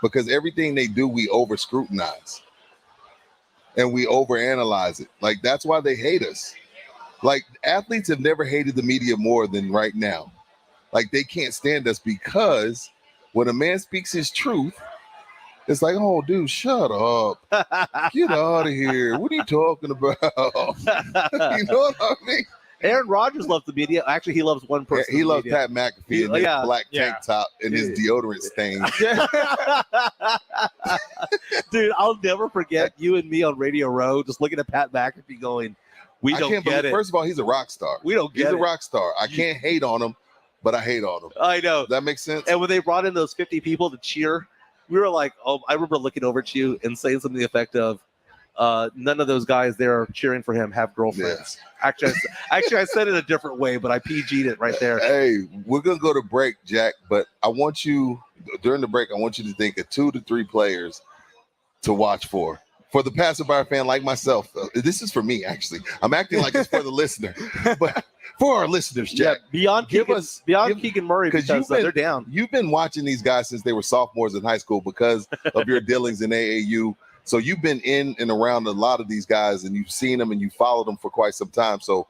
because everything they do, we over scrutinize and we overanalyze it. Like, that's why they hate us. Like, athletes have never hated the media more than right now. Like, they can't stand us because when a man speaks his truth, it's like, oh, dude, shut up. Get out of here. What are you talking about? You know what I mean? Aaron Rodgers loves the media. Actually, he loves one person. He loves Pat McAfee and his black tank top and his deodorant stain. Dude, I'll never forget you and me on Radio Row just looking at Pat McAfee going, we don't get it. First of all, he's a rock star. We don't get it. He's a rock star. I can't hate on him, but I hate on him. I know. Does that make sense? And when they brought in those 50 people to cheer, we were like, oh, I remember looking over at you and saying something to the effect of, none of those guys there cheering for him have girlfriends. Yeah. Actually, I said it a different way, but I PG'd it right there. Hey, we're going to go to break, Jack, but I want you, during the break, I want you to think of 2 to 3 players to watch for. For the passerby fan like myself, this is for me, actually. I'm acting like it's for the listener. But for our listeners, Jack, beyond Keegan Murray, because they're down. You've been watching these guys since they were sophomores in high school because of your dealings in AAU. So you've been in and around a lot of these guys, and you've seen them and you followed them for quite some time. So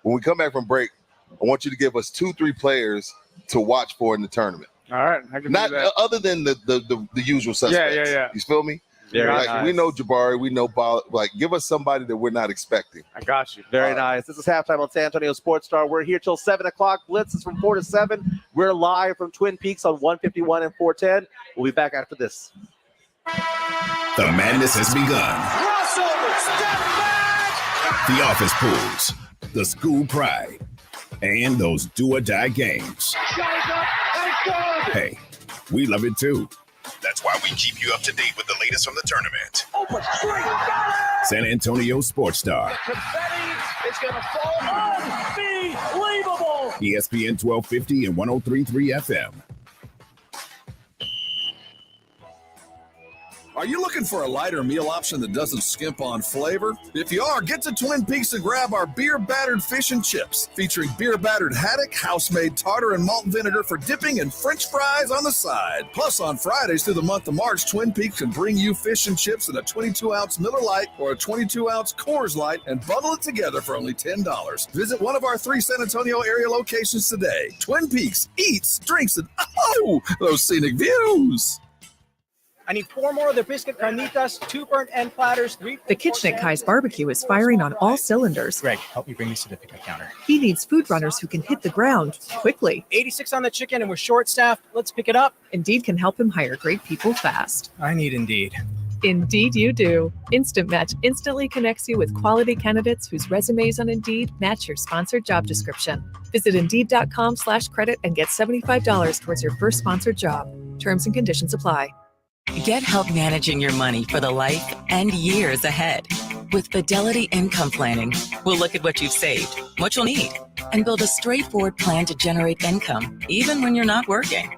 when we come back from break, I want you to give us 2-3 players to watch for in the tournament. All right, I can do that. Other than the usual suspects. Yeah. You feel me? Very nice. We know Jabari, we know Ball. Like, give us somebody that we're not expecting. I got you. Very nice. This is halftime on San Antonio Sports Star. We're here till 7 o'clock. Blitz is from 4 to 7. We're live from Twin Peaks on 151 and 410. We'll be back after this. The madness has begun. Crossover, step back. The office pools, the school pride, and those do-or-die games. Hey, we love it too. That's why we keep you up to date with the latest from the tournament. San Antonio Sports Star. The confetti is going to fall. Unbelievable. ESPN 1250 and 103.3 FM. Are you looking for a lighter meal option that doesn't skimp on flavor? If you are, get to Twin Peaks and grab our beer-battered fish and chips, featuring beer-battered haddock, house-made tartar, and malt vinegar for dipping and French fries on the side. Plus, on Fridays through the month of March, Twin Peaks can bring you fish and chips in a 22-ounce Miller Lite or a 22-ounce Coors Light and bundle it together for only $10. Visit one of our 3 San Antonio area locations today. Twin Peaks eats, drinks, and those scenic views. I need 4 more of the biscuit carnitas, 2 burnt end platters, 3. The kitchen at Kai's Barbecue is firing on all cylinders. Greg, help me bring these to the pickup counter. He needs food runners who can hit the ground quickly. 86 on the chicken and we're short-staffed. Let's pick it up. Indeed can help him hire great people fast. I need Indeed. Indeed you do. Instant Match instantly connects you with quality candidates whose resumes on Indeed match your sponsored job description. Visit Indeed.com/credit and get $75 towards your first sponsored job. Terms and conditions apply. Get help managing your money for the life and years ahead. With Fidelity Income Planning, we'll look at what you've saved, what you'll need, and build a straightforward plan to generate income, even when you're not working.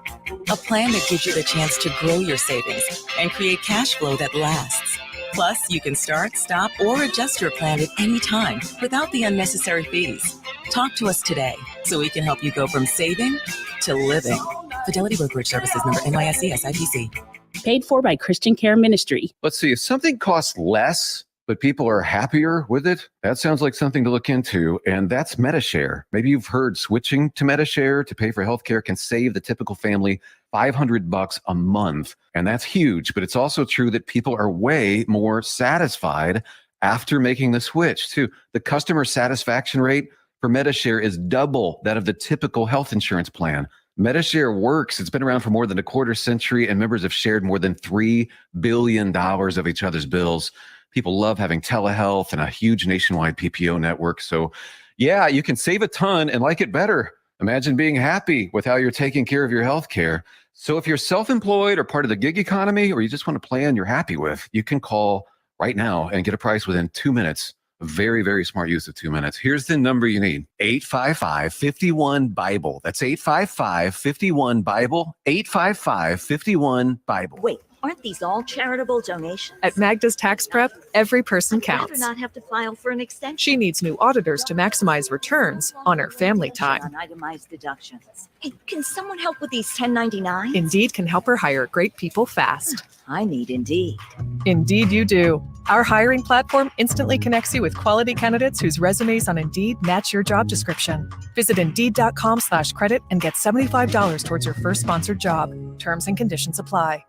A plan that gives you the chance to grow your savings and create cash flow that lasts. Plus, you can start, stop, or adjust your plan at any time without the unnecessary fees. Talk to us today so we can help you go from saving to living. Fidelity Brokerage Services, member NYSE SIPC. Paid for by Christian Care Ministry. Let's see, if something costs less, but people are happier with it, that sounds like something to look into, and that's MediShare. Maybe you've heard switching to MediShare to pay for healthcare can save the typical family $500 a month, and that's huge, but it's also true that people are way more satisfied after making the switch, too. The customer satisfaction rate for MediShare is double that of the typical health insurance plan. MediShare works. It's been around for more than a quarter century, and members have shared more than $3 billion of each other's bills. People love having telehealth and a huge nationwide PPO network. So, yeah, you can save a ton and like it better. Imagine being happy with how you're taking care of your health care. So if you're self-employed or part of the gig economy, or you just want a plan you're happy with, you can call right now and get a price within 2 minutes. Very, very smart use of 2 minutes. Here's the number you need. 855-51-BIBLE. That's 855-51-BIBLE. 855-51-BIBLE. Wait, aren't these all charitable donations? At Magda's Tax Prep, every person I'd rather counts. not have to file for an extension. She needs new auditors to maximize returns on her family time. On itemized deductions. Hey, can someone help with these 1099s? Indeed can help her hire great people fast. I need Indeed. Indeed you do. Our hiring platform instantly connects you with quality candidates whose resumes on Indeed match your job description. Visit Indeed.com/credit and get $75 towards your first sponsored job. Terms and conditions apply.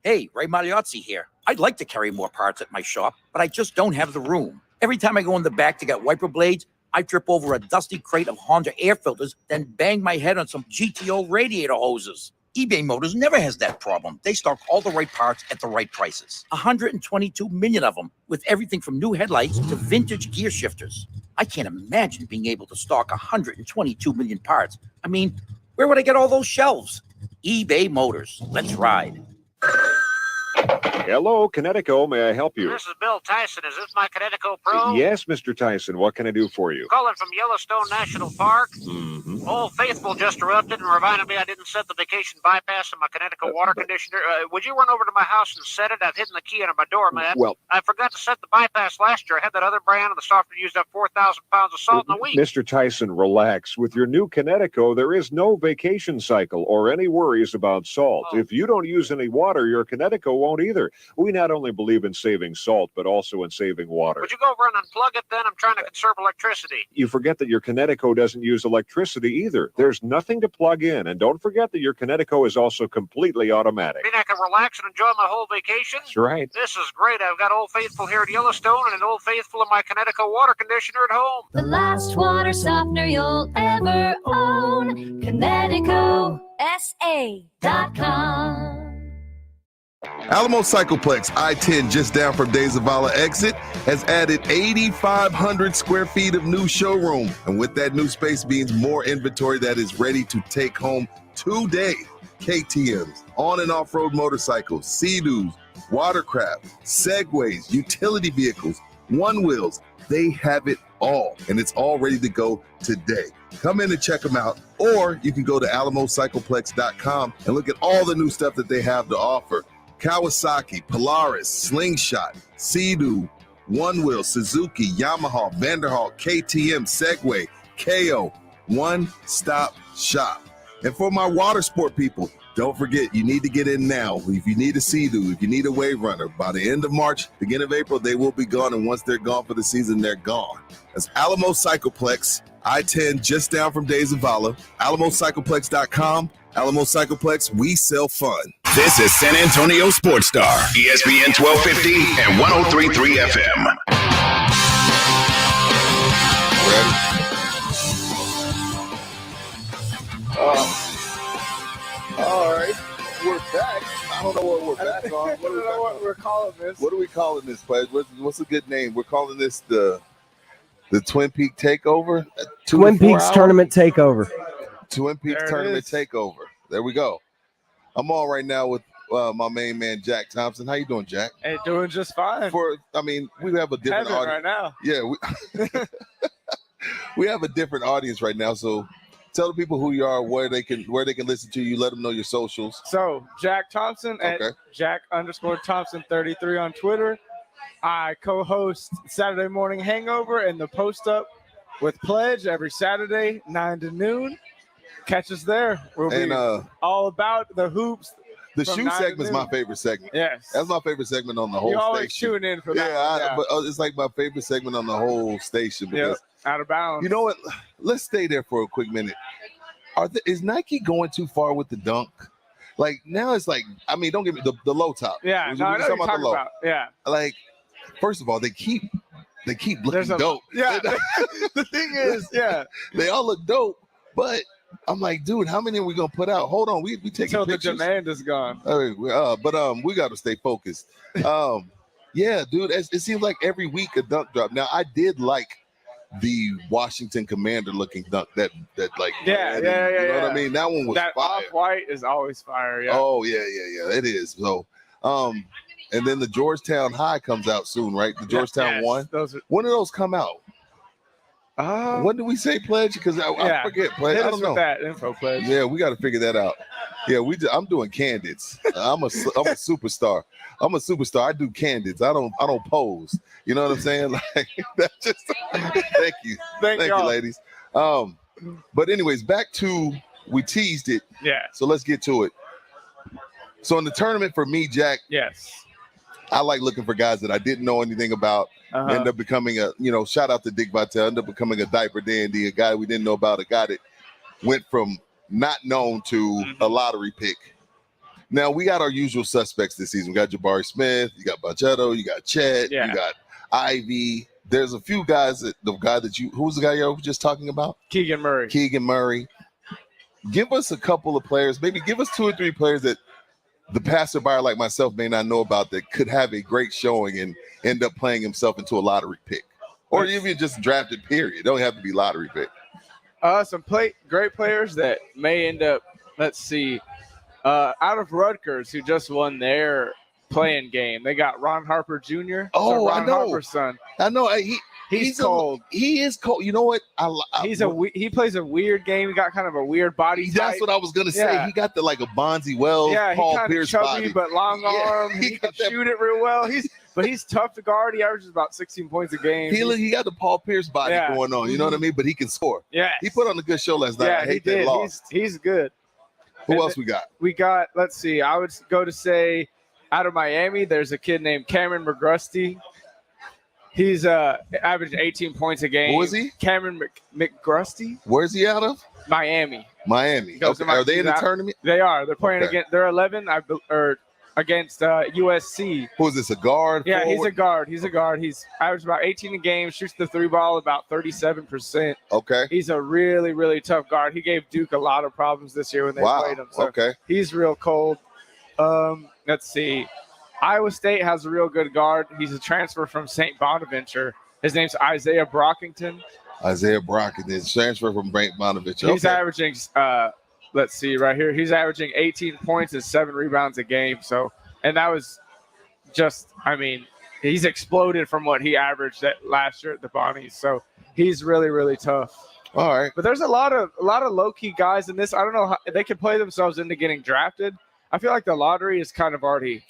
Hey, Ray Magliozzi here. I'd like to carry more parts at my shop, but I just don't have the room. Every time I go in the back to get wiper blades, I trip over a dusty crate of Honda air filters, then bang my head on some GTO radiator hoses. eBay Motors never has that problem. They stock all the right parts at the right prices. 122 million of them, with everything from new headlights to vintage gear shifters. I can't imagine being able to stock 122 million parts. I mean, where would I get all those shelves? eBay Motors. Let's ride. Hello, Connecticut. May I help you? This is Bill Tyson. Is this my Connecticut Pro? Yes, Mr. Tyson. What can I do for you? Calling from Yellowstone National Park. Mm-hmm. Old Faithful just erupted and reminded me I didn't set the vacation bypass in my Connecticut water conditioner. Would you run over to my house and set it? I've hidden the key under my door, man. Well, I forgot to set the bypass last year. I had that other brand, and the software used up 4,000 pounds of salt in a week. Mr. Tyson, relax. With your new Connecticut, there is no vacation cycle or any worries about salt. If you don't use any water, your Connecticut won't either. We not only believe in saving salt, but also in saving water. Would you go over and unplug it then? I'm trying to conserve electricity. You forget that your Connecticut doesn't use electricity either. There's nothing to plug in. And don't forget that your Connecticut is also completely automatic. Mean I can relax and enjoy my whole vacation? That's right. This is great. I've got Old Faithful here at Yellowstone and an Old Faithful in my Connecticut water conditioner at home. The last water softener you'll ever own. ConnecticutSA.com. Alamo Cycleplex, I-10 just down from De Zavala exit, has added 8,500 square feet of new showroom. And with that new space means more inventory that is ready to take home today. KTMs, on and off-road motorcycles, Sea-Doos, watercraft, Segways, utility vehicles, one-wheels. They have it all, and it's all ready to go today. Come in and check them out, or you can go to alamocycleplex.com and look at all the new stuff that they have to offer. Kawasaki, Polaris, Slingshot, Sea-Doo, One Wheel, Suzuki, Yamaha, Vanderhalt, KTM, Segway, KO, one-stop shop. And for my water sport people, don't forget, you need to get in now. If you need a Sea-Doo, if you need a Wave Runner, by the end of March, beginning of April, they will be gone. And once they're gone for the season, they're gone. That's Alamo Cycleplex, I-10 just down from De Zavala, alamocycleplex.com. Alamo Cycleplex, we sell fun. This is San Antonio Sports Star, ESPN 1250 and 103.3 FM. All right, we're back. I don't know what we're back on. I don't know what we're calling this. What are we calling this, players? What's a good name? We're calling this the Twin Peak Takeover? Twin Peaks Tournament Takeover. Twin Peaks Tournament Takeover. There we go. I'm on right now with my main man, Jack Thompson. How you doing, Jack? Hey, doing just fine. We have a different audience right now. Yeah, we have a different audience right now. So tell the people who you are, where they can listen to you. Let them know your socials. So Jack Thompson at Jack_Thompson 33 on Twitter. I co-host Saturday Morning Hangover and the Post Up with Pledge every Saturday, 9 to noon. Catch us there. We'll be all about the hoops. The shoe segment's my favorite segment. Yes. That's my favorite segment on the whole You always station. tune in for that. But it's like my favorite segment on the whole station. Because, out of bounds. You know what? Let's stay there for a quick minute. Is Nike going too far with the dunk? Like, now it's like, I mean, don't get me the low top. Yeah, We no, I were know talking what you're talking about. Yeah. Like, first of all, they keep looking dope. Yeah. The thing is, they all look dope, but I'm like, dude, how many are we gonna put out? Hold on, we taking until the pictures. demand is gone. But we got to stay focused. Yeah, dude, it seems like every week a dunk drop. Now, I did like the Washington Commander looking dunk that like You know what I mean? That one was that fire. off-white is always fire. Yeah. Oh yeah, it is. So, and then the Georgetown High comes out soon, right? The Georgetown one. When do those come out? When do we say Pledge? Because I forget Pledge. Hit I us don't know. with that info, Pledge. Yeah, we got to figure that out. Yeah, I'm doing candids. I'm a superstar. I'm a superstar. I do candids. I don't pose. You know what I'm saying? Like that's just. Thank you, thank you, ladies. But anyways, back to we teased it. Yeah. So let's get to it. So in the tournament for me, Jack. Yes. I like looking for guys that I didn't know anything about. End up becoming shout out to Dick Vitale, end up becoming a diaper dandy, a guy we didn't know about, a guy that went from not known to a lottery pick. Now, we got our usual suspects this season. We got Jabari Smith, you got Bachetto, you got Chet, you got Ivy. There's a few guys who's the guy you were just talking about? Keegan Murray. Give us a couple of players, maybe give us 2 or 3 players that the passerby like myself may not know about that could have a great showing and end up playing himself into a lottery pick. Or even just drafted, period. It don't have to be lottery pick. Some great players that may end up, let's see, out of Rutgers, who just won their playing game. They got Ron Harper Jr. Oh, Ron I know. Harper's son. I know. He's cold. He is cold. You know what? He plays a weird game. He got kind of a weird body type. That's what I was gonna say. He got like a Bonzi Wells, Paul Pierce chubby body, but long arm. He can shoot it real well. He's tough to guard. He averages about 16 points a game. He got the Paul Pierce body going on. You know what I mean? But he can score. Yeah. He put on a good show last night. Yeah, I hate he did. that loss. He's good. Who else we got? We got. Let's see. I would go to say out of Miami, there's a kid named Cameron McGrusty. He's averaged 18 points a game. Who is he? Cameron McGrusty. Where's he out of? Miami. Okay. Are they in the tournament? They are. They're playing against. They're 11. Against USC. Who is this? A guard? Yeah, forward? He's a guard. He's averaged about 18 a game. Shoots the 3 ball about 37%. Okay. He's a really, really tough guard. He gave Duke a lot of problems this year when they played him. So he's real cold. Let's see. Iowa State has a real good guard. He's a transfer from St. Bonaventure. His name's Isaiah Brockington. Transfer from St. Bonaventure. He's averaging, let's see right here. He's averaging 18 points and 7 rebounds a game. So, and that was just, I mean, he's exploded from what he averaged last year at the Bonnies. So he's really, really tough. All right. But there's a lot of low key guys in this. I don't know how they could play themselves into getting drafted. I feel like the lottery is kind of already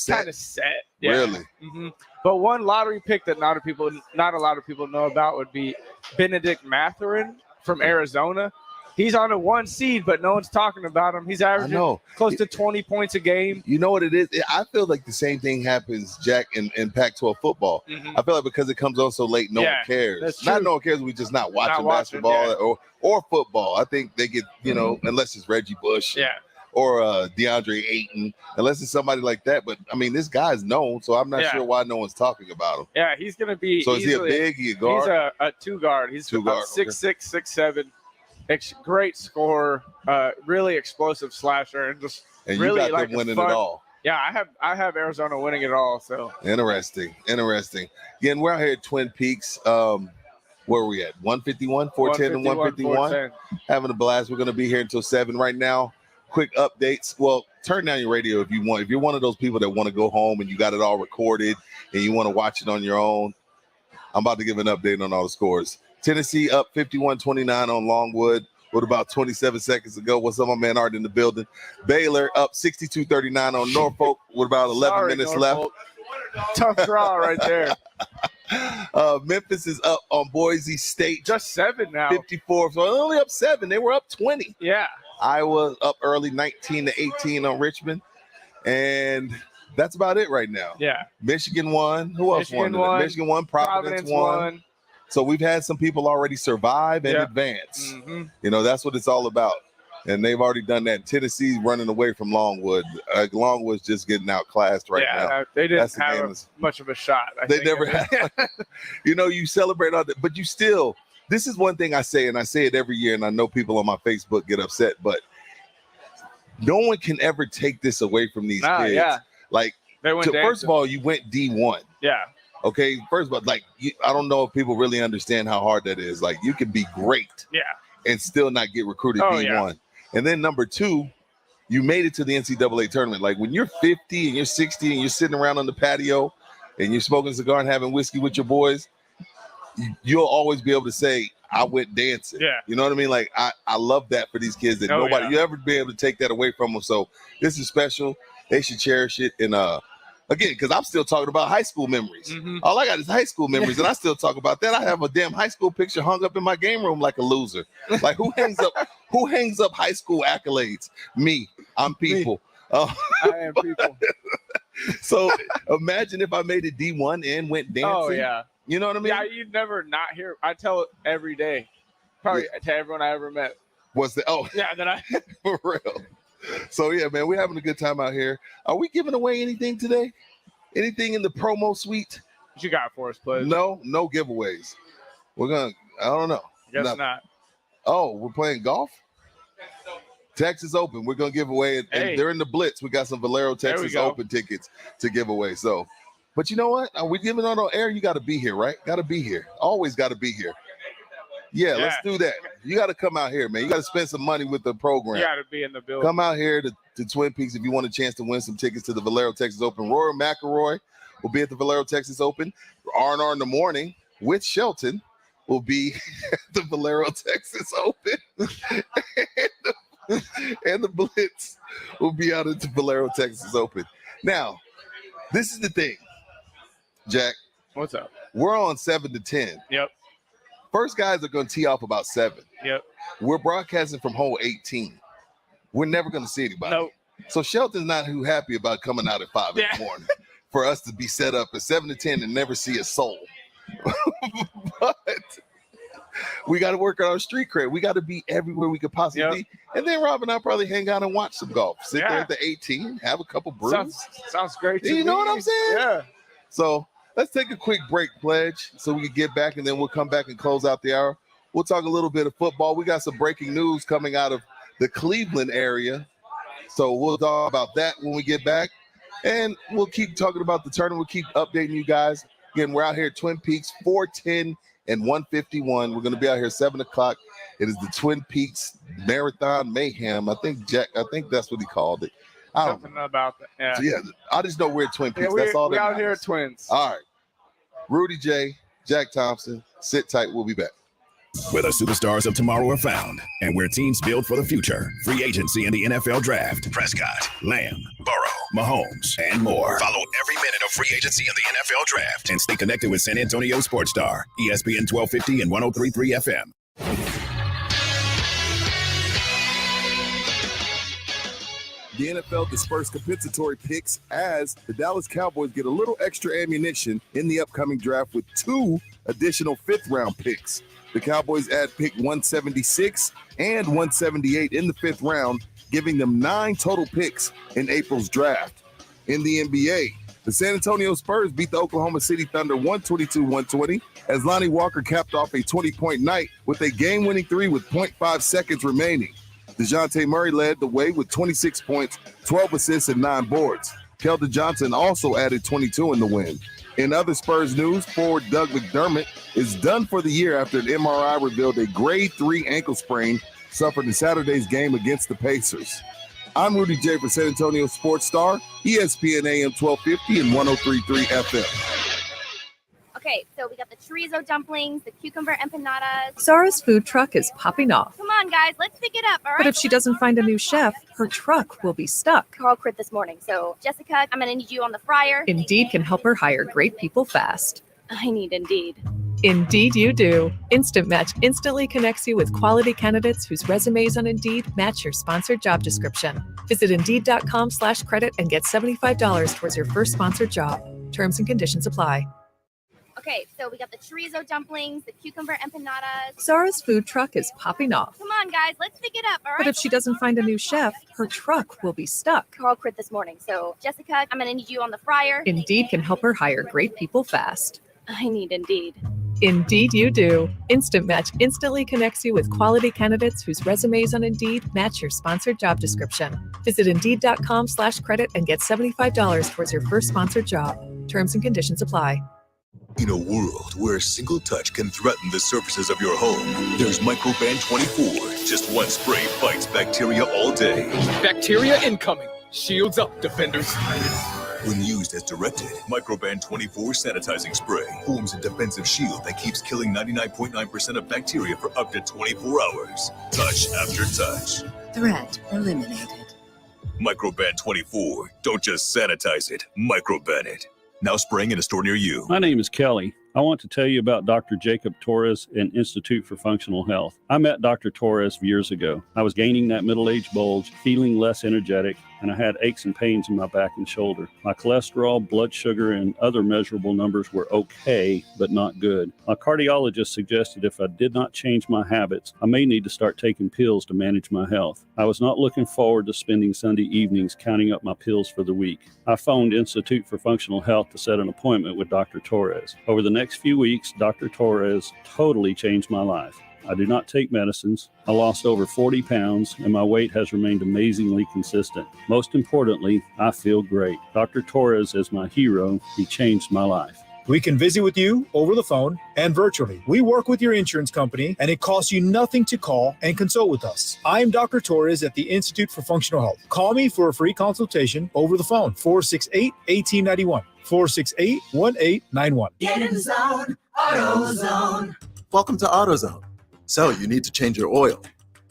kind of set. Yeah. Really? Mm-hmm. But one lottery pick that not a lot of people know about would be Benedict Mathurin from Arizona. He's on a 1 seed, but no one's talking about him. He's averaging close to 20 points a game. You know what it is? I feel like the same thing happens, Jack, in Pac-12 football. Mm-hmm. I feel like because it comes on so late, no one cares. That's Not true. no one cares. We just not watching basketball or football. I think they get, unless it's Reggie Bush. Yeah. Or DeAndre Ayton, unless it's somebody like that. But, I mean, this guy's known, so I'm not sure why no one's talking about him. Yeah, he's going to be. So is he a big? He a guard? He's a 2 guard. He's about 6'6", 6'7". Great scorer, really explosive slasher, and just really you got them winning it all. Yeah, I have Arizona winning it all. So interesting. Again, we're out here at Twin Peaks. Where are we at? 151, 410, and 151. Having a blast. We're going to be here until 7 right now. Quick updates. Well, turn down your radio if you want. If you're one of those people that want to go home and you got it all recorded and you want to watch it on your own, I'm about to give an update on all the scores. Tennessee up 51-29 on Longwood with about 27 seconds to go. What's up, my man Art in the building? Baylor up 62-39 on Norfolk with about 11 minutes left. Tough draw right there. Memphis is up on Boise State. Just 7 now. 54. So only up 7. They were up 20. Yeah. Iowa up early 19-18 on Richmond. And that's about it right now. Yeah. Michigan won. Who else won? Michigan won. Providence won. So we've had some people already survive and advance. Mm-hmm. You know, that's what it's all about. And they've already done that. Tennessee's running away from Longwood. Longwood's just getting outclassed right now. Yeah, they didn't have much of a shot. They never had. You know, you celebrate all that, but you still, this is one thing I say, and I say it every year, and I know people on my Facebook get upset, but no one can ever take this away from these kids. Yeah. Like, first of all, you went D1. Yeah. Okay, first of all, like, I don't know if people really understand how hard that is. Like, you can be great and still not get recruited D1. Yeah. And then number 2, you made it to the NCAA tournament. Like, when you're 50 and you're 60 and you're sitting around on the patio and you're smoking a cigar and having whiskey with your boys, you'll always be able to say, I went dancing. Yeah. You know what I mean? Like, I love that for these kids that you ever be able to take that away from them. So this is special. They should cherish it. And again, because I'm still talking about high school memories. Mm-hmm. All I got is high school memories, and I still talk about that. I have a damn high school picture hung up in my game room like a loser. Like, who hangs up high school accolades? Me. I'm people. I am people. So imagine if I made it D1 and went dancing. Oh, yeah. You know what I mean? Yeah, you'd never not hear. I tell it every day. Probably to everyone I ever met. For real. So yeah, man, we're having a good time out here. Are we giving away anything today? Anything in the promo suite? What you got for us, please? No giveaways. I don't know. Guess not. Oh, we're playing golf? Texas Open. We're gonna give away and during the Blitz, we got some Valero Texas Open tickets to give away. So, but you know what? Are we giving on air? You got to be here, right? Got to be here. Always got to be here. Yeah, let's do that. You got to come out here, man. You got to spend some money with the program. You got to be in the building. Come out here to Twin Peaks if you want a chance to win some tickets to the Valero Texas Open. Rory McIlroy will be at the Valero Texas Open. R&R in the morning with Shelton will be at the Valero Texas Open. and the Blitz will be out at the Valero Texas Open. Now, this is the thing, Jack. What's up? We're on 7 to 10. Yep. First guys are going to tee off about 7. Yep. We're broadcasting from hole 18. We're never going to see anybody. Nope. So Shelton's not too happy about coming out at 5 in the morning for us to be set up at 7 to 10 and never see a soul. But we got to work on our street cred. We got to be everywhere we could possibly be. And then Rob and I probably hang out and watch some golf. Sit there at the 18, have a couple brews. Sounds great. You know what I'm saying? Yeah. So let's take a quick break, Pledge, so we can get back, and then we'll come back and close out the hour. We'll talk a little bit of football. We got some breaking news coming out of the Cleveland area. So we'll talk about that when we get back. And we'll keep talking about the tournament. We'll keep updating you guys. Again, we're out here at Twin Peaks, 410 and 151. We're going to be out here 7 o'clock. It is the Twin Peaks Marathon Mayhem. I think that's what he called it. Something about that. Yeah. So, I just know we're at Twin Peaks. Yeah, that's all we're that out matters. here at Twins. All right. Rudy J, Jack Thompson, sit tight. We'll be back. Where the superstars of tomorrow are found and where teams build for the future. Free agency in the NFL Draft. Prescott, Lamb, Burrow, Mahomes, and more. Follow every minute of free agency in the NFL Draft and stay connected with San Antonio Sports Star, ESPN 1250 and 103.3 FM. The NFL dispersed compensatory picks as the Dallas Cowboys get a little extra ammunition in the upcoming draft with 2 additional 5th-round picks. The Cowboys add pick 176 and 178 in the 5th round, giving them 9 total picks in April's draft. In the NBA, the San Antonio Spurs beat the Oklahoma City Thunder 122-120 as Lonnie Walker capped off a 20-point night with a game-winning 3 with 0.5 seconds remaining. DeJounte Murray led the way with 26 points, 12 assists, and 9 boards. Keldon Johnson also added 22 in the win. In other Spurs news, forward Doug McDermott is done for the year after an MRI revealed a grade 3 ankle sprain suffered in Saturday's game against the Pacers. I'm Rudy J for San Antonio Sports Star, ESPN AM 1250 and 103.3 FM. Okay, so we got the chorizo dumplings, the cucumber empanadas. Zara's food truck is popping off. Come on, guys, let's pick it up, all right? But if she doesn't find a new chef, her truck will be stuck. Carl quit this morning, so Jessica, I'm gonna need you on the fryer. Indeed can help her hire great people fast. I need Indeed. Indeed you do. Instant Match instantly connects you with quality candidates whose resumes on Indeed match your sponsored job description. Visit Indeed.com/credit and get $75 towards your first sponsored job. Terms and conditions apply. Okay, so we got the chorizo dumplings, the cucumber empanadas. Zara's food truck is popping off. Come on, guys, let's pick it up, all right? But if she doesn't find a new chef, her truck will be stuck. Carl quit this morning, so Jessica, I'm gonna need you on the fryer. Indeed can help her hire great people fast. I need Indeed. Indeed you do. Instant Match instantly connects you with quality candidates whose resumes on Indeed match your sponsored job description. Visit Indeed.com/credit and get $75 towards your first sponsored job. Terms and conditions apply. In a world where a single touch can threaten the surfaces of your home, there's Microban 24. Just one spray fights bacteria all day. Bacteria incoming. Shields up, defenders. When used as directed, Microban 24 sanitizing spray forms a defensive shield that keeps killing 99.9% of bacteria for up to 24 hours. Touch after touch. Threat eliminated. Microban 24. Don't just sanitize it, microban it. Now spraying in a store near you. My name is Kelly. I want to tell you about Dr. Jacob Torres and Institute for Functional Health. I met Dr. Torres years ago. I was gaining that middle-age bulge, feeling less energetic, and I had aches and pains in my back and shoulder. My cholesterol, blood sugar, and other measurable numbers were okay, but not good. My cardiologist suggested if I did not change my habits, I may need to start taking pills to manage my health. I was not looking forward to spending Sunday evenings counting up my pills for the week. I phoned Institute for Functional Health to set an appointment with Dr. Torres. Over the next few weeks, Dr. Torres totally changed my life. I do not take medicines. I lost over 40 pounds, and my weight has remained amazingly consistent. Most importantly, I feel great. Dr. Torres is my hero. He changed my life. We can visit with you over the phone and virtually. We work with your insurance company, and it costs you nothing to call and consult with us. I am Dr. Torres at the Institute for Functional Health. Call me for a free consultation over the phone, 468-1891, 468-1891. Get in the zone, AutoZone. Welcome to AutoZone. So you need to change your oil.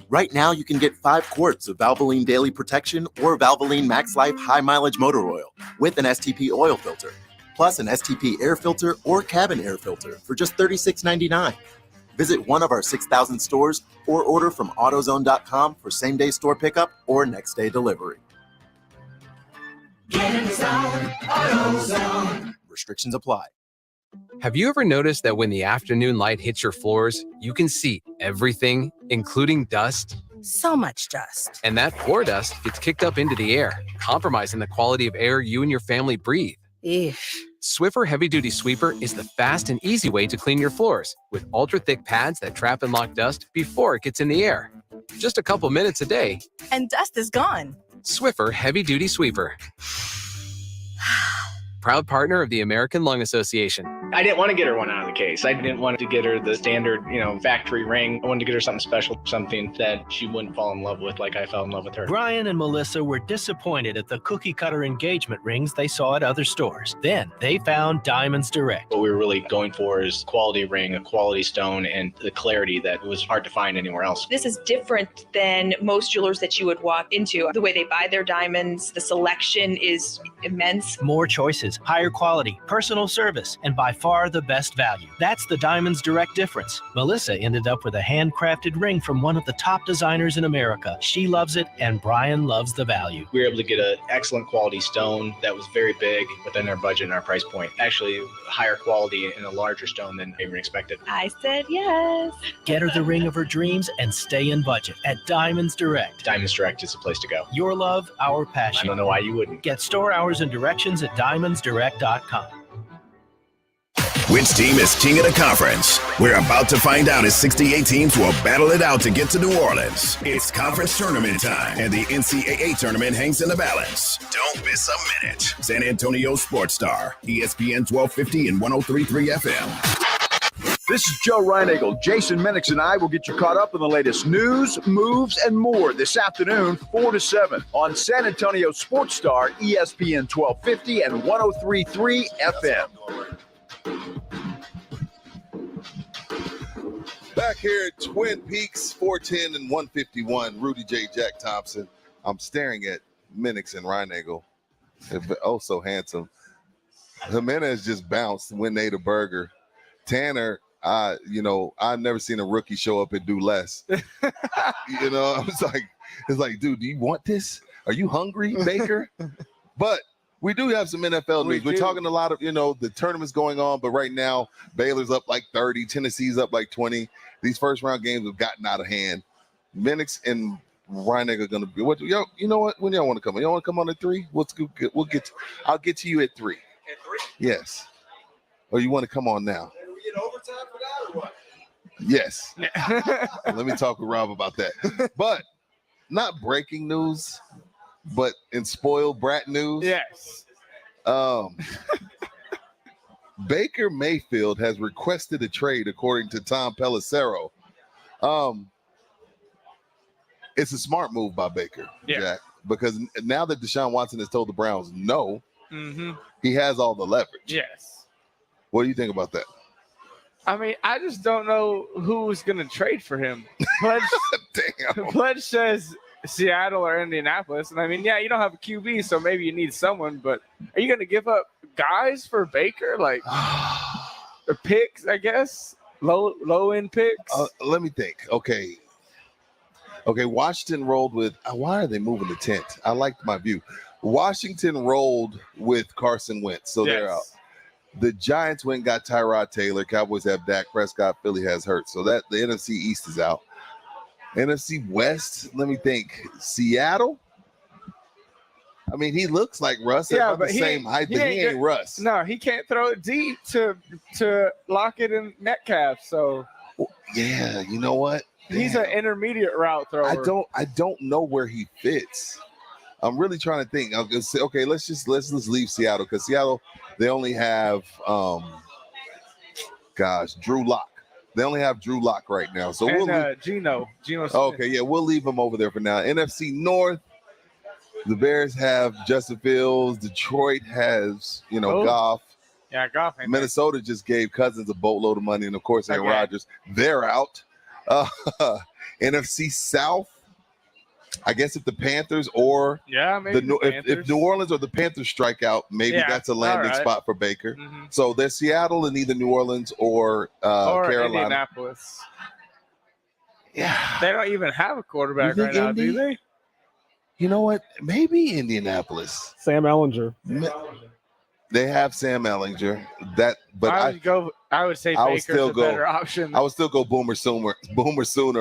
Right now, you can get 5 quarts of Valvoline Daily Protection or Valvoline Max Life High Mileage Motor Oil with an STP oil filter, plus an STP air filter or cabin air filter for just $36.99. Visit one of our 6,000 stores or order from AutoZone.com for same-day store pickup or next-day delivery. Get in the zone, AutoZone. Restrictions apply. Have you ever noticed that when the afternoon light hits your floors, you can see everything, including dust? So much dust. And that floor dust gets kicked up into the air, compromising the quality of air you and your family breathe. Swiffer Heavy Duty Sweeper is the fast and easy way to clean your floors with ultra-thick pads that trap and lock dust before it gets in the air. Just a couple minutes a day. And dust is gone. Swiffer Heavy Duty Sweeper. Proud partner of the American Lung Association. I didn't want to get her one out of the case. I didn't want to get her the standard, factory ring. I wanted to get her something special, something that she wouldn't fall in love with like I fell in love with her. Brian and Melissa were disappointed at the cookie cutter engagement rings they saw at other stores. Then they found Diamonds Direct. What we were really going for is quality ring, a quality stone, and the clarity that was hard to find anywhere else. This is different than most jewelers that you would walk into. The way they buy their diamonds, the selection is immense. More choices, higher quality, personal service, and by far the best value. That's the Diamonds Direct difference. Melissa ended up with a handcrafted ring from one of the top designers in America. She loves it, and Brian loves the value. We were able to get an excellent quality stone that was very big within our budget and our price point. Actually, higher quality and a larger stone than I even expected. I said yes. Get her the ring of her dreams and stay in budget at Diamonds Direct. Diamonds Direct is the place to go. Your love, our passion. I don't know why you wouldn't. Get store hours and directions at diamondsdirect.com. Which team is king of the conference? We're about to find out as 68 teams will battle it out to get to New Orleans. It's conference tournament time, and the NCAA tournament hangs in the balance. Don't miss a minute. San Antonio Sports Star, ESPN 1250 and 103.3 FM. This is Joe Reinagel. Jason Minix and I will get you caught up in the latest news, moves, and more this afternoon, 4 to 7 on San Antonio Sports Star, ESPN 1250 and 103.3 FM. Back here at Twin Peaks, 410 and 151. Rudy J. Jack Thompson. I'm staring at Minix and Reinagel. Oh, so handsome. Jimenez just bounced when they ate a burger. Tanner, I've never seen a rookie show up and do less. It's like, dude, do you want this? Are you hungry, Baker? But we do have some NFL news. We're talking a lot of, the tournament's going on, but right now, Baylor's up like 30, Tennessee's up like 20. These first round games have gotten out of hand. Minix and Reinagel are going to be, you know what? When y'all want to come on? Y'all want to come on at 3? I'll get to you at 3. At 3? Yes. Or you want to come on now? Do we get overtime for that or what? Yes. Let me talk with Rob about that. But not breaking news, but in spoiled brat news. Yes. Baker Mayfield has requested a trade, according to Tom Pelissero. It's a smart move by Baker, Jack, because now that Deshaun Watson has told the Browns no, he has all the leverage. Yes. What do you think about that? I mean, I just don't know who's going to trade for him. Pledge says Seattle or Indianapolis. And I mean, you don't have a QB, so maybe you need someone, but are you going to give up guys for Baker? Like, or picks, I guess? Low end picks? Let me think. Okay, Washington rolled with why are they moving the tent? I liked my view. Washington rolled with Carson Wentz, so they're out. The Giants went and got Tyrod Taylor. Cowboys have Dak Prescott. Philly has Hurt. So that the NFC East is out. NFC West, let me think. Seattle? I mean, he looks like Russ. Yeah, but the same height, but he ain't Russ. No, he can't throw it deep to Lockett and Metcalf. So yeah, you know what? He's an intermediate route thrower. I don't know where he fits. I'm really trying to think. I'll just say, okay, let's just leave Seattle, because Seattle, they only have Drew Lock. They only have Drew Lock right now. So Geno Smith. Okay, yeah, we'll leave him over there for now. NFC North, the Bears have Justin Fields. Detroit has, Goff. Yeah, Goff. Minnesota just gave Cousins a boatload of money, and of course, Aaron Rodgers. They're out. NFC South, I guess if the Panthers or if New Orleans or the Panthers strike out, maybe that's a landing spot for Baker. So there's Seattle and either New Orleans or Carolina. Indianapolis. Yeah, they don't even have a quarterback right now, do they? You know what? Maybe Indianapolis. Sam Ehlinger. They have Sam Ehlinger. I would say Baker's a better option. I would still go Boomer Sooner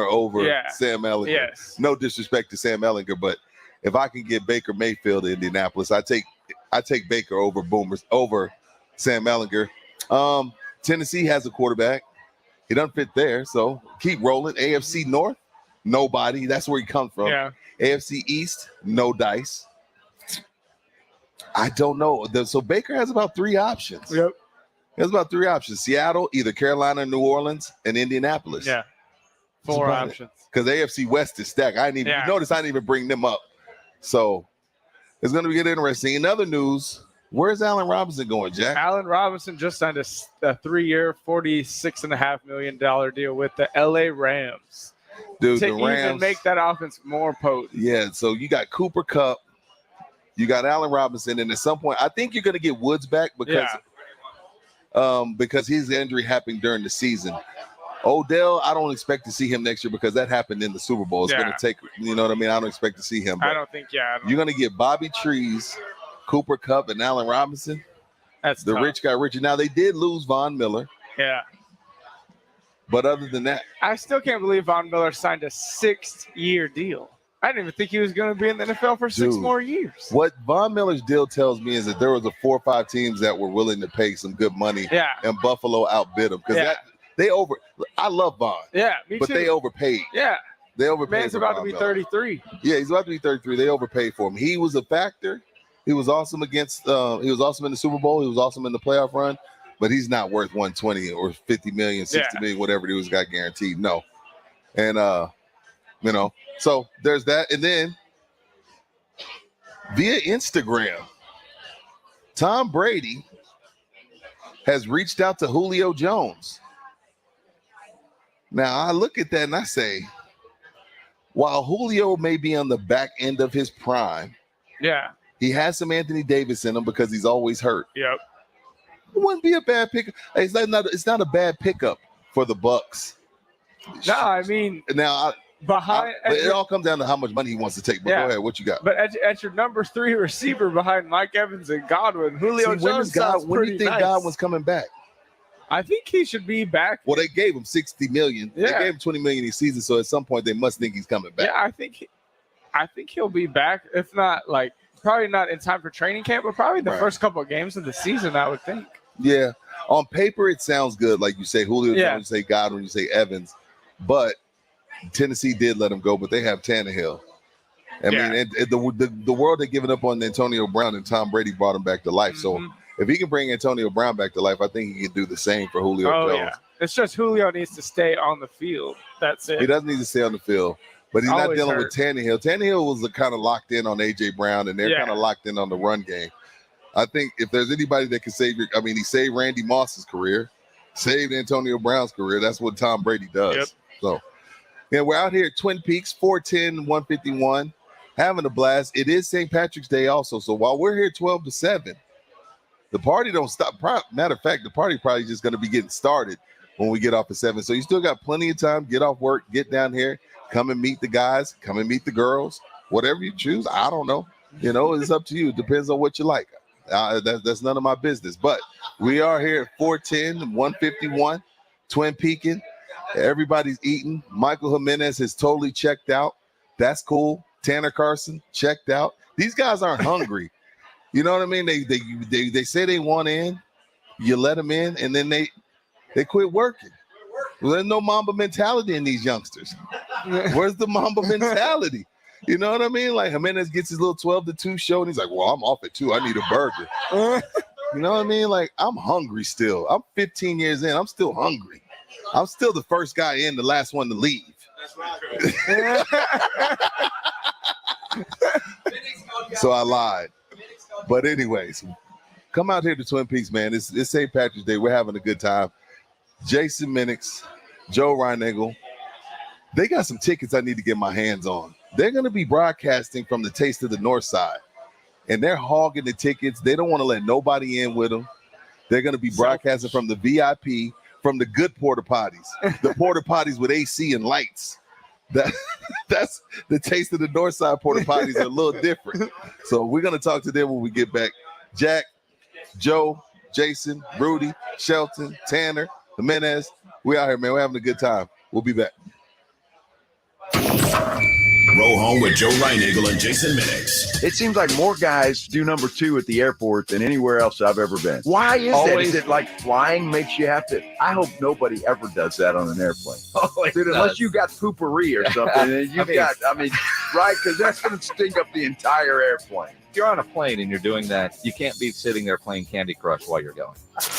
over Sam Ehlinger. Yes. No disrespect to Sam Ehlinger, but if I can get Baker Mayfield to Indianapolis, I take Baker over Sam Ehlinger. Tennessee has a quarterback. He doesn't fit there, so keep rolling. AFC North, nobody. That's where he comes from. Yeah. AFC East, no dice. I don't know. So Baker has about 3 options. Yep. He has about 3 options. Seattle, either Carolina, New Orleans, and Indianapolis. Yeah. 4 options. Because AFC West is stacked. Notice I didn't even bring them up. So it's going to get interesting. In other news, where's Allen Robinson going, Jack? Allen Robinson just signed a 3-year, $46.5 million deal with the LA Rams. Dude, to the Rams even make that offense more potent. Yeah, so you got Cooper Kupp, you got Allen Robinson, and at some point, I think you're going to get Woods back because his injury happened during the season. Odell, I don't expect to see him next year because that happened in the Super Bowl. It's going to take, you know what I mean? I don't expect to see him. I don't think, You're going to get Bobby Trees, Cooper Kupp, and Allen Robinson. That's the tough. rich guy richer. Now, they did lose Von Miller. Yeah. But other than that, I still can't believe Von Miller signed a 6-year deal. I didn't even think he was going to be in the NFL for 6 more years. What Von Miller's deal tells me is that there was 4 or 5 teams that were willing to pay some good money. Yeah. And Buffalo outbid them because I love Von. Yeah, me but too. They overpaid. Yeah. They overpaid. Man's about to be 33. Yeah, he's about to be 33. They overpaid for him. He was a factor. He was awesome he was awesome in the Super Bowl. He was awesome in the playoff run. But he's not worth 120 or 50 million, 60 million, whatever it was got guaranteed. No. And so there's that. And then via Instagram, Tom Brady has reached out to Julio Jones. Now, I look at that and I say, while Julio may be on the back end of his prime, he has some Anthony Davis in him because he's always hurt. Yep. It wouldn't be a bad pickup. It's not a bad pickup for the Bucks. No, I mean, now it all comes down to how much money he wants to take. But go ahead, what you got? But at your number 3 receiver behind Mike Evans and Godwin, Julio Jones sounds when do you think nice. Godwin's coming back? I think he should be back. Well, they gave him $60 million. Yeah. They gave him $20 million each season, so at some point they must think he's coming back. Yeah, I think he'll be back. If not, probably not in time for training camp, but probably the first couple of games of the season, I would think. Yeah, on paper it sounds good, like you say Julio Jones, you say Godwin, you say Evans, but Tennessee did let him go, but they have Tannehill. I mean, and the world had given up on Antonio Brown, and Tom Brady brought him back to life. So if he can bring Antonio Brown back to life, I think he can do the same for Julio Jones. Yeah. It's just Julio needs to stay on the field. That's it. He doesn't need to stay on the field, but he's not dealing with Tannehill. Tannehill was kind of locked in on A.J. Brown, and they're kind of locked in on the run game. I think if there's anybody that can save he saved Randy Moss's career, saved Antonio Brown's career. That's what Tom Brady does. Yep. So, we're out here at Twin Peaks, 410, 151, having a blast. It is St. Patrick's Day also. So while we're here 12 to 7, the party don't stop. Matter of fact, the party probably just going to be getting started when we get off at 7. So you still got plenty of time. Get off work, get down here, come and meet the guys, come and meet the girls, whatever you choose. I don't know. It's up to you. It depends on what you like. That's none of my business. But we are here at 410, 151, Twin Peakin'. Everybody's eating. Michael Jimenez has totally checked out. That's cool. Tanner Carson checked out. These guys aren't hungry. You know what I mean? They say they want in. You let them in, and then they quit working. Well, there's no Mamba mentality in these youngsters. Where's the Mamba mentality? You know what I mean? Like Jimenez gets his little 12 to 2 show, and he's like, well, I'm off at 2. I need a burger. You know what I mean? Like, I'm hungry still. I'm 15 years in. I'm still hungry. I'm still the first guy in, the last one to leave. So I lied. But anyways, come out here to Twin Peaks, man. It's St. Patrick's Day. We're having a good time. Jason Minix, Joe Reinagle. They got some tickets I need to get my hands on. They're going to be broadcasting from the Taste of the North Side, and they're hogging the tickets. They don't want to let nobody in with them. They're going to be broadcasting from the VIP, from the good porta potties, the porta potties with AC and lights. That's the Taste of the North Side porta potties are a little different. So we're going to talk to them when we get back. Jack, Joe, Jason, Rudy, Shelton, Tanner, Jimenez. We out here, man. We're having a good time. We'll be back. Roll home with Joe Reinagle and Jason Minix. It seems like more guys do number 2 at the airport than anywhere else I've ever been. Why is that? Is it like flying makes you have to? I hope nobody ever does that on an airplane. Dude, unless you got poopery or something, and you right? Because that's going to stink up the entire airplane. If you're on a plane and you're doing that, you can't be sitting there playing Candy Crush while you're going.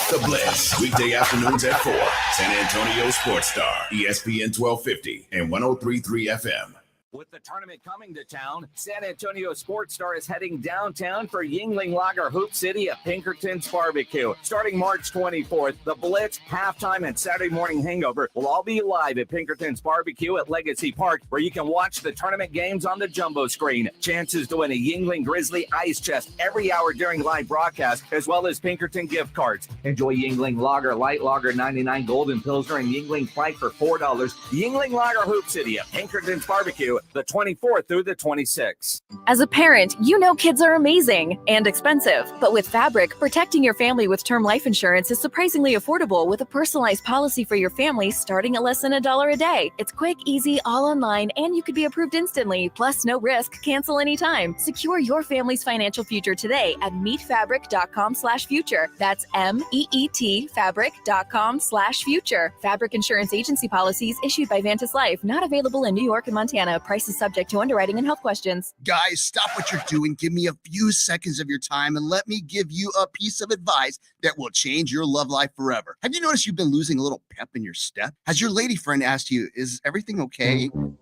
The Blitz, weekday afternoons at 4. San Antonio Sports Star, ESPN 1250 and 103.3 FM. With the tournament coming to town, San Antonio Sports Star is heading downtown for Yingling Lager Hoop City at Pinkerton's Barbecue. Starting March 24th, the Blitz, Halftime, and Saturday Morning Hangover will all be live at Pinkerton's Barbecue at Legacy Park, where you can watch the tournament games on the jumbo screen. Chances to win a Yingling Grizzly ice chest every hour during live broadcast, as well as Pinkerton gift cards. Enjoy Yingling Lager, Light Lager 99, Golden Pilsner, and Yingling Flight for $4. Yingling Lager Hoop City at Pinkerton's Barbecue, the 24th through the 26th. As a parent, you know kids are amazing and expensive. But with Fabric, protecting your family with term life insurance is surprisingly affordable with a personalized policy for your family starting at less than $1 a day. It's quick, easy, all online, and you could be approved instantly. Plus, no risk, cancel anytime. Secure your family's financial future today at meetfabric.com/future. That's MEET fabric.com/future. Fabric Insurance Agency policies issued by Vantis Life, not available in New York and Montana. Prices subject to underwriting and health questions. Guys, stop what you're doing. Give me a few seconds of your time and let me give you a piece of advice that will change your love life forever. Have you noticed you've been losing a little pep in your step? Has your lady friend asked you, is everything okay? Do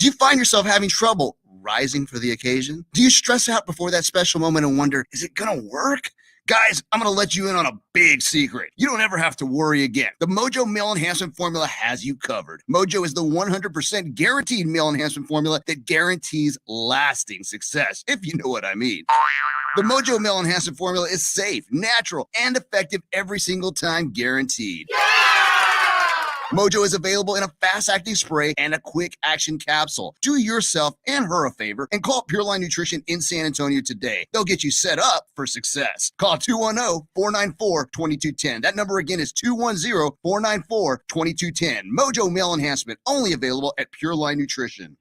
you find yourself having trouble rising for the occasion? Do you stress out before that special moment and wonder, is it gonna work? Guys, I'm going to let you in on a big secret. You don't ever have to worry again. The Mojo Male Enhancement Formula has you covered. Mojo is the 100% guaranteed male enhancement formula that guarantees lasting success, if you know what I mean. The Mojo Male Enhancement Formula is safe, natural, and effective every single time, guaranteed. Mojo is available in a fast-acting spray and a quick-action capsule. Do yourself and her a favor and call Pure Line Nutrition in San Antonio today. They'll get you set up for success. Call 210-494-2210. That number again is 210-494-2210. Mojo Male Enhancement, only available at Pure Line Nutrition.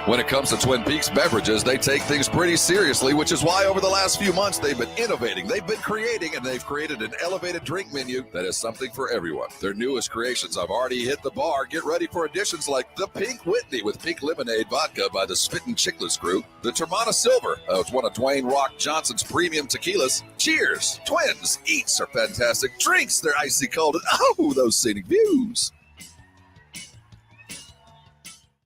When it comes to Twin Peaks beverages, they take things pretty seriously, which is why over the last few months they've been innovating, they've been creating, and they've created an elevated drink menu that is something for everyone. Their newest creations have already hit the bar. Get ready for additions like the Pink Whitney with Pink Lemonade Vodka by the Spittin' Chicklets Crew, the Termana Silver, it's one of Dwayne Rock Johnson's premium tequilas. Cheers! Twins! Eats are fantastic. Drinks, they're icy cold. And oh, those scenic views.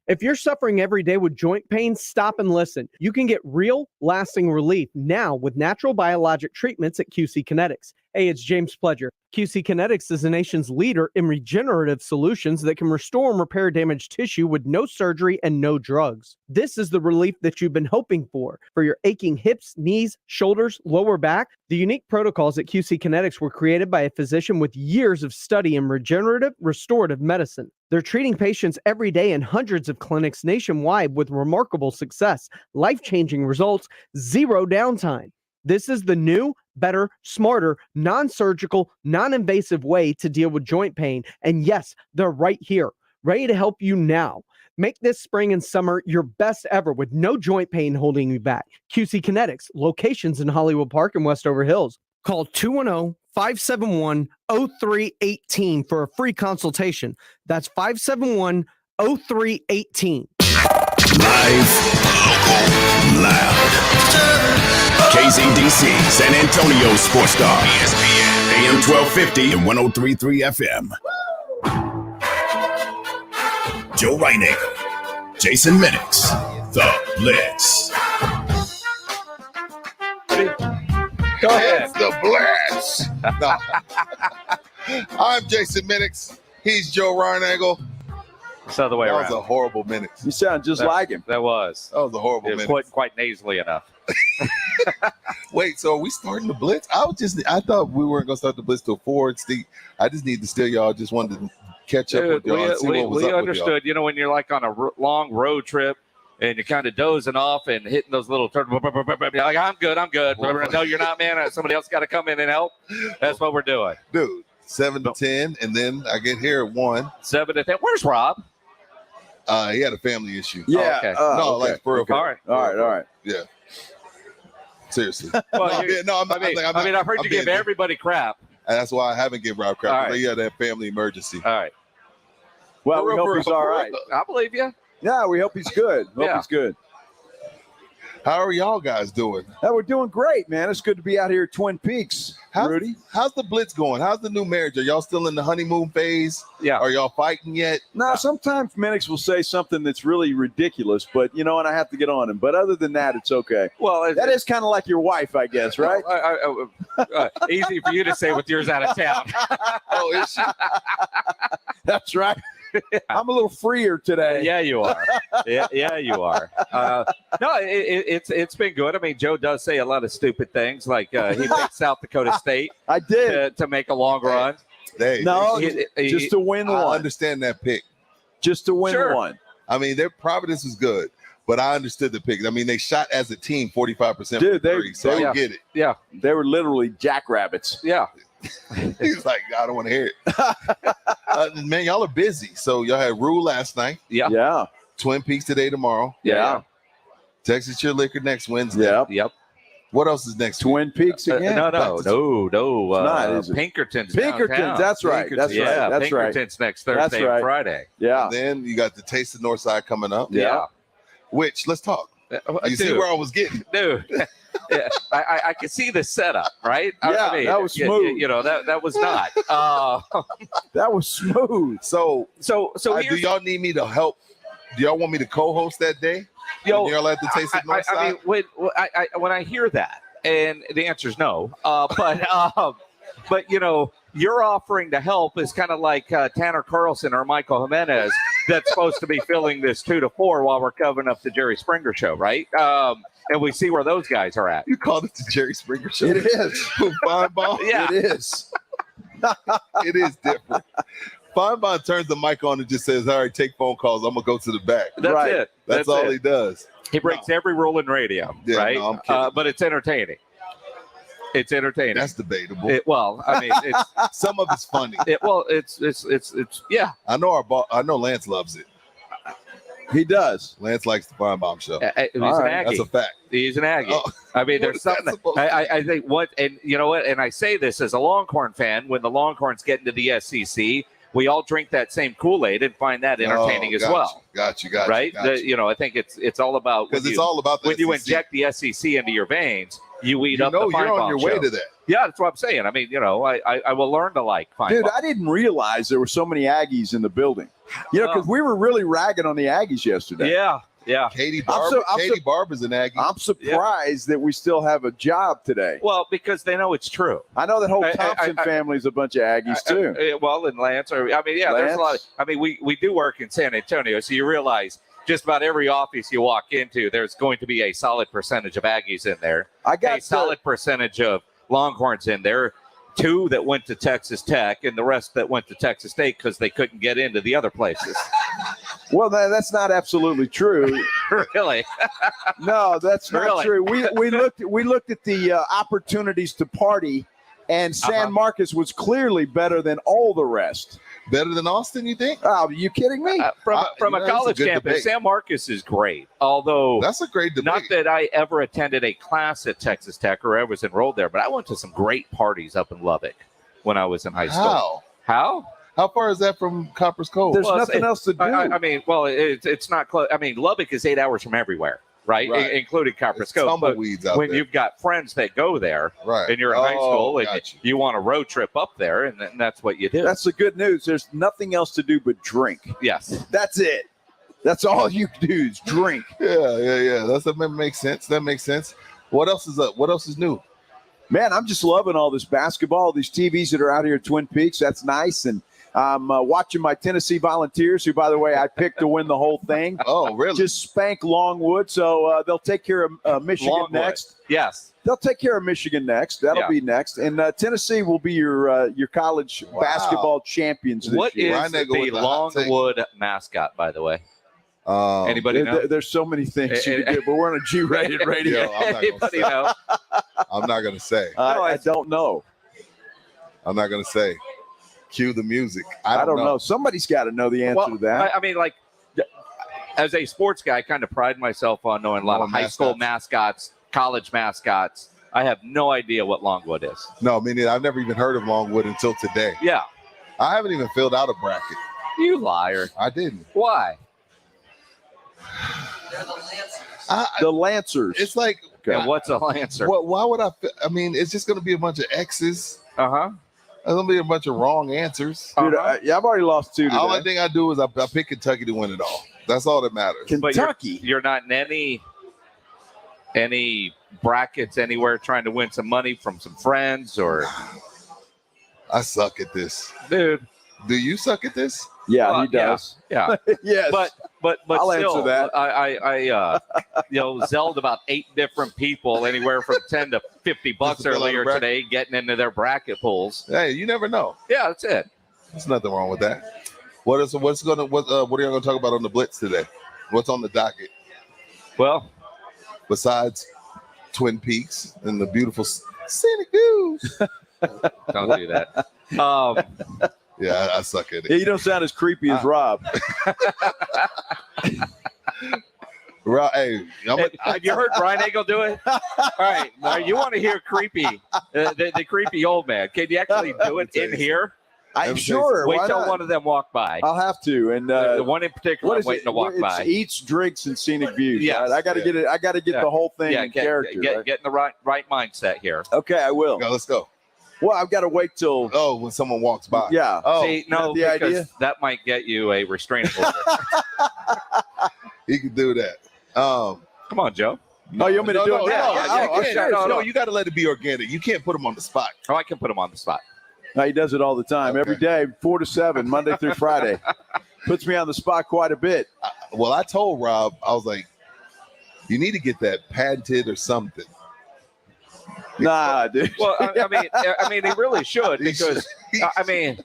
If you're suffering every day with joint pain, stop and listen. You can get real, lasting relief now with natural biologic treatments at QC Kinetics. Hey, it's James Pledger. QC Kinetics is the nation's leader in regenerative solutions that can restore and repair damaged tissue with no surgery and no drugs. This is the relief that you've been hoping for your aching hips, knees, shoulders, lower back. The unique protocols at QC Kinetics were created by a physician with years of study in regenerative, restorative medicine. They're treating patients every day in hundreds of clinics nationwide with remarkable success, life-changing results, zero downtime. This is the new, better, smarter, non-surgical, non-invasive way to deal with joint pain. And yes, they're right here, ready to help you now. Make this spring and summer your best ever with no joint pain holding you back. QC Kinetics, locations in Hollywood Park and Westover Hills. Call 210-571-0318 for a free consultation. That's 571-0318. Live, local, loud. KZDC, San Antonio Sports Star. ESPN, AM 1250 and 103.3 FM. Joe Reinagle, Jason Minix, The Blitz. Go ahead. The Blitz. No. I'm Jason Minix. He's Joe Reinagle. It's the other way around. That was a horrible Minix. You sound just like him. That was. That was a horrible Minix. It wasn't quite nasally enough. Wait, so are we starting the Blitz? I thought we weren't going to start the Blitz till 4. I just need to steal y'all. Just wanted to catch up with y'all and see what was up understood. with y'all. When you're like on a long road trip and you're kind of dozing off and hitting those little turns. You're like, I'm good. No, you're not, man. Somebody else got to come in and help. That's what we're doing. Dude, 7 to 10, and then I get here at 1. 7 to 10. Where's Rob? He had a family issue. Yeah. Okay. Okay. Like for real. All right. Yeah. Seriously. Well, I've heard you give everybody crap. And that's why I haven't given Rob crap. All right. He had that family emergency. All right. Well, we hope he's all right. I believe you. Yeah, we hope he's good. He's good. How are y'all guys doing? We're doing great, man. It's good to be out here at Twin Peaks, Rudy. How's the Blitz going? How's the new marriage? Are y'all still in the honeymoon phase? Yeah. Are y'all fighting yet? No, sometimes Minix will say something that's really ridiculous, but, and I have to get on him. But other than that, it's okay. Well, that is kind of like your wife, I guess, right? Easy for you to say with yours out of town. Oh, is she? That's right. I'm a little freer today. Yeah, you are. Yeah, you are. No, it's been good. I mean, Joe does say a lot of stupid things, like he picked South Dakota State. I did to make a long run. Just to win one. I understand that pick. Just to win one. I mean, their Providence was good, but I understood the pick. I mean, they shot as a team 45%. Dude, so I get it. Yeah, they were literally jackrabbits. Yeah. He's like, I don't want to hear it. Man, y'all are busy. So y'all had Rule last night. Yeah. Twin Peaks today, tomorrow. Yeah. Texas Cheer Liquor next Wednesday. Yep. What else is next? Twin Peaks again? No. Pinkerton's downtown. That's right. That's right. That's right. Pinkerton's next Thursday and Friday. Yeah. And then you got the Taste of Northside coming up. Yeah. Which, let's talk. You see where I was getting? Dude. Yeah, I can see the setup, right? Yeah, I mean, that was smooth. That was not. That was smooth. So do y'all need me to help? Do y'all want me to co-host that day? Y'all at the Taste of Northside? I mean, when I hear that, And the answer is no. But you know, you're offering to help is kind of like Tanner Carlson or Michael Jimenez that's supposed to be filling this 2 to 4 while we're covering up the Jerry Springer show, right? And we see where those guys are at. You called it the Jerry Springer show. It is. Feinbaum? Yeah. It is. It is different. Feinbaum turns the mic on and just says, all right, take phone calls. I'm going to go to the back. That's it. That's all he does. He breaks every rule in radio, Yeah, right? no, I'm kidding. But it's entertaining. It's entertaining. That's debatable. Well, I mean, it's some of it's funny. It's yeah. I know Lance loves it. He does. Lance likes the Feinbaum show. He's an Aggie. That's a fact. He's an Aggie. Oh. I mean, What there's is that something. supposed I think what, and you know what, and I say this as a Longhorn fan. When the Longhorns get into the SEC, we all drink that same Kool-Aid and find that entertaining as well. Got you. Right? I think it's all about because it's all about the when you SEC. inject the SEC into your veins, you eat up the you're Feinbaum on your way show. to that. Yeah, that's what I'm saying. I mean, you know, I will learn to like Feinbaum. Dude, I didn't realize there were so many Aggies in the building. You know, because we were really ragging on the Aggies yesterday. Yeah. Katie Barber's an Aggie. I'm surprised that we still have a job today. Well, because they know it's true. I know that whole Thompson family's a bunch of Aggies too. Well, and Lance, there's a lot. We do work in San Antonio, so you realize just about every office you walk into, there's going to be a solid percentage of Aggies in there. I got a solid percentage of Longhorns in there. 2 that went to Texas Tech, and the rest that went to Texas State because they couldn't get into the other places. Well, that's not absolutely true. Really? No, that's not Really? true. We looked at the opportunities to party, and San Marcos was clearly better than all the rest. Better than Austin, you think? Oh, are you kidding me? From a college campus, San Marcos is great. Although that's a great debate. Not that I ever attended a class at Texas Tech or ever was enrolled there, but I went to some great parties up in Lubbock when I was in high school. How? How far is that from Copper's Cove? There's nothing else to do. It's not close. I mean, Lubbock is 8 hours from everywhere, right? Including Copper's Cove. Tumbleweeds out when there. you've got friends that go there, right, and you're in high school, and you want a road trip up there, and that's what you do. That's the good news. There's nothing else to do but drink. Yes. That's it. That's all you do is drink. Yeah. That makes sense. That makes sense. What else is up? What else is new? Man, I'm just loving all this basketball, these TVs that are out here at Twin Peaks. That's nice. And I'm watching my Tennessee Volunteers, who, by the way, I picked to win the whole thing. Oh, really? Just spank Longwood. So they'll take care of Michigan Longwood. next. Yes. They'll take care of Michigan next. That'll be next. And Tennessee will be your college basketball champions this What year. is the Longwood mascot, by the way? Anybody know? There's so many things you can do, but we're on a G-rated radio. Anybody know? I'm not going to say. I don't know. I'm not going to say. Cue the music. I don't know. Somebody's got to know the answer to that. I mean, like, as a sports guy, I kind of pride myself on knowing a lot of high school mascots, college mascots. I have no idea what Longwood is. No, I mean, I've never even heard of Longwood until today. Yeah. I haven't even filled out a bracket. You liar. I didn't. Why? The Lancers. It's like, and what's a Lancer? Why would I? I mean, it's just going to be a bunch of X's. There's going to be a bunch of wrong answers. Dude, I've already lost 2 today. All I think I do is I pick Kentucky to win it all. That's all that matters. Kentucky. But you're not in any brackets anywhere trying to win some money from some friends or. I suck at this, dude. Do you suck at this? Yeah, he does. Yeah. Yes. But I'll still, answer that. I zelled about 8 different people, anywhere from $10 to $50 earlier today, getting into their bracket pools. Hey, you never know. Yeah, that's it. There's nothing wrong with that. What are you going to talk about on the Blitz today? What's on the docket? Well, besides Twin Peaks and the beautiful scenic views. Don't do that. Yeah, I suck at it. Yeah, you don't sound as creepy as Rob. Rob, hey, have you heard Brian Eagle do it? All right, now you want to hear creepy, the creepy old man? Can you actually do it in here? I'm sure. Wait till one of them walk by. I'll have to. And the one in particular, I'm waiting to walk by. Eats, drinks, and scenic views. Yes. Right? I got to get it. I got to get the whole thing in character. Get in the right mindset here. Okay, I will. Let's go. Well, I've got to wait till. Oh, when someone walks by. Yeah. Oh, see, no, the because idea? that might get you a restraining order. He can do that. Come on, Joe. No, you want me to do it now? No, you got to let it be organic. You can't put them on the spot. Oh, I can put them on the spot. No, he does it all the time, every day, 4 to 7, Monday through Friday. Puts me on the spot quite a bit. Well, I told Rob, I was like, you need to get that patented or something. Nah, dude. Well, I mean, he really should because, I mean,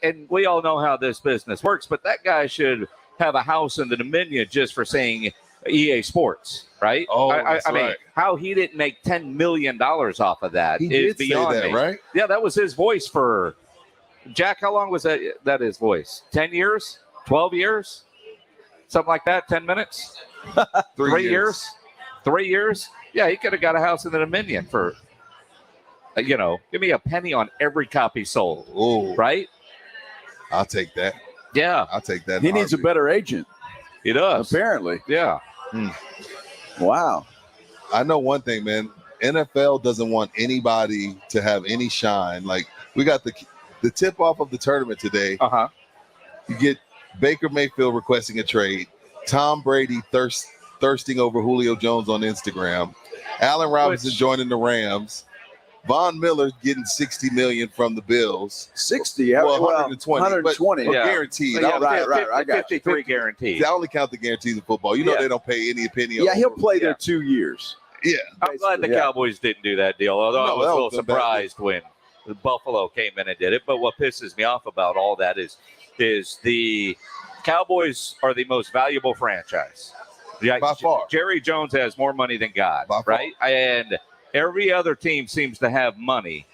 and we all know how this business works, but that guy should have a house in the Dominion just for saying EA Sports, right? Oh, I mean, right. how he didn't make $10 million off of that He is did beyond say that, me. right? Yeah, that was his voice for Jack. How long was that his voice? 10 years? 12 years? Something like that? 10 minutes? 3 years? 3 years? Yeah, he could have got a house in the Dominion for, give me a penny on every copy sold. Ooh. Right? I'll take that. Yeah. I'll take that. He needs a better agent. He does. Apparently. Yeah. Wow. I know one thing, man. NFL doesn't want anybody to have any shine. Like, we got the tip-off of the tournament today. Uh-huh. You get Baker Mayfield requesting a trade. Tom Brady thirsting over Julio Jones on Instagram. Allen Robinson joining the Rams. Von Miller getting $60 million from the Bills. 60? Well, 120. 120. But guaranteed. Yeah, right. I got 53 guaranteed. I only count the guarantees in football. You know they don't pay any opinion. Yeah, he'll play there 2 years. Yeah. I'm glad the Cowboys didn't do that deal, although I was a little surprised when Buffalo came in and did it. But what pisses me off about all that is the Cowboys are the most valuable franchise. Yeah, by far. Jerry Jones has more money than God, right? And every other team seems to have money,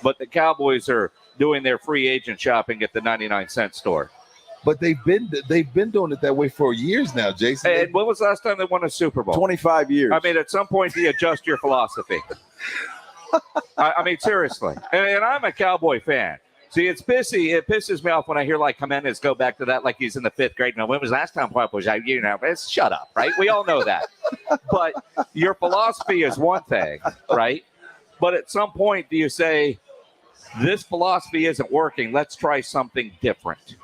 but the Cowboys are doing their free agent shopping at the 99-cent store. But they've been doing it that way for years now, Jason. And when was the last time they won a Super Bowl? 25 years. I mean, at some point, do you adjust your philosophy? I mean, seriously. And I'm a Cowboy fan. See, it pisses me off when I hear like Jimenez go back to that like he's in the 5th grade. Now, when was the last time Pop was out? Shut up, right? We all know that. But your philosophy is one thing, right? But at some point, do you say, this philosophy isn't working, let's try something different?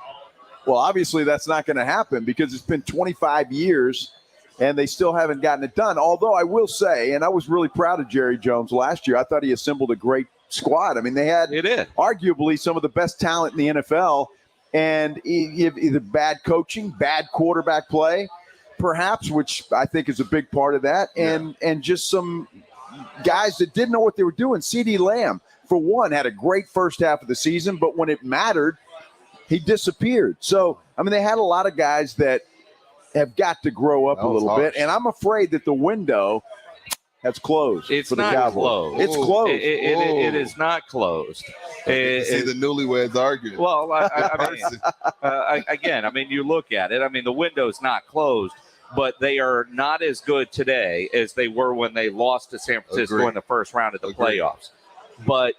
Well, obviously that's not going to happen because it's been 25 years and they still haven't gotten it done. Although I will say, and I was really proud of Jerry Jones last year, I thought he assembled a great squad. I mean, they had arguably some of the best talent in the NFL, and either bad coaching, bad quarterback play, perhaps, which I think is a big part of that, and just some guys that didn't know what they were doing. CeeDee Lamb, for one, had a great first half of the season, but when it mattered, he disappeared. So, I mean, they had a lot of guys that have got to grow up a little bit, and I'm afraid that the window has closed. It's for the not Cowboys. closed. It's closed. It is not closed. See the newlyweds arguing. Well, I mean, you look at it. I mean, the window's not closed, but they are not as good today as they were when they lost to San Francisco in the first round of the playoffs. But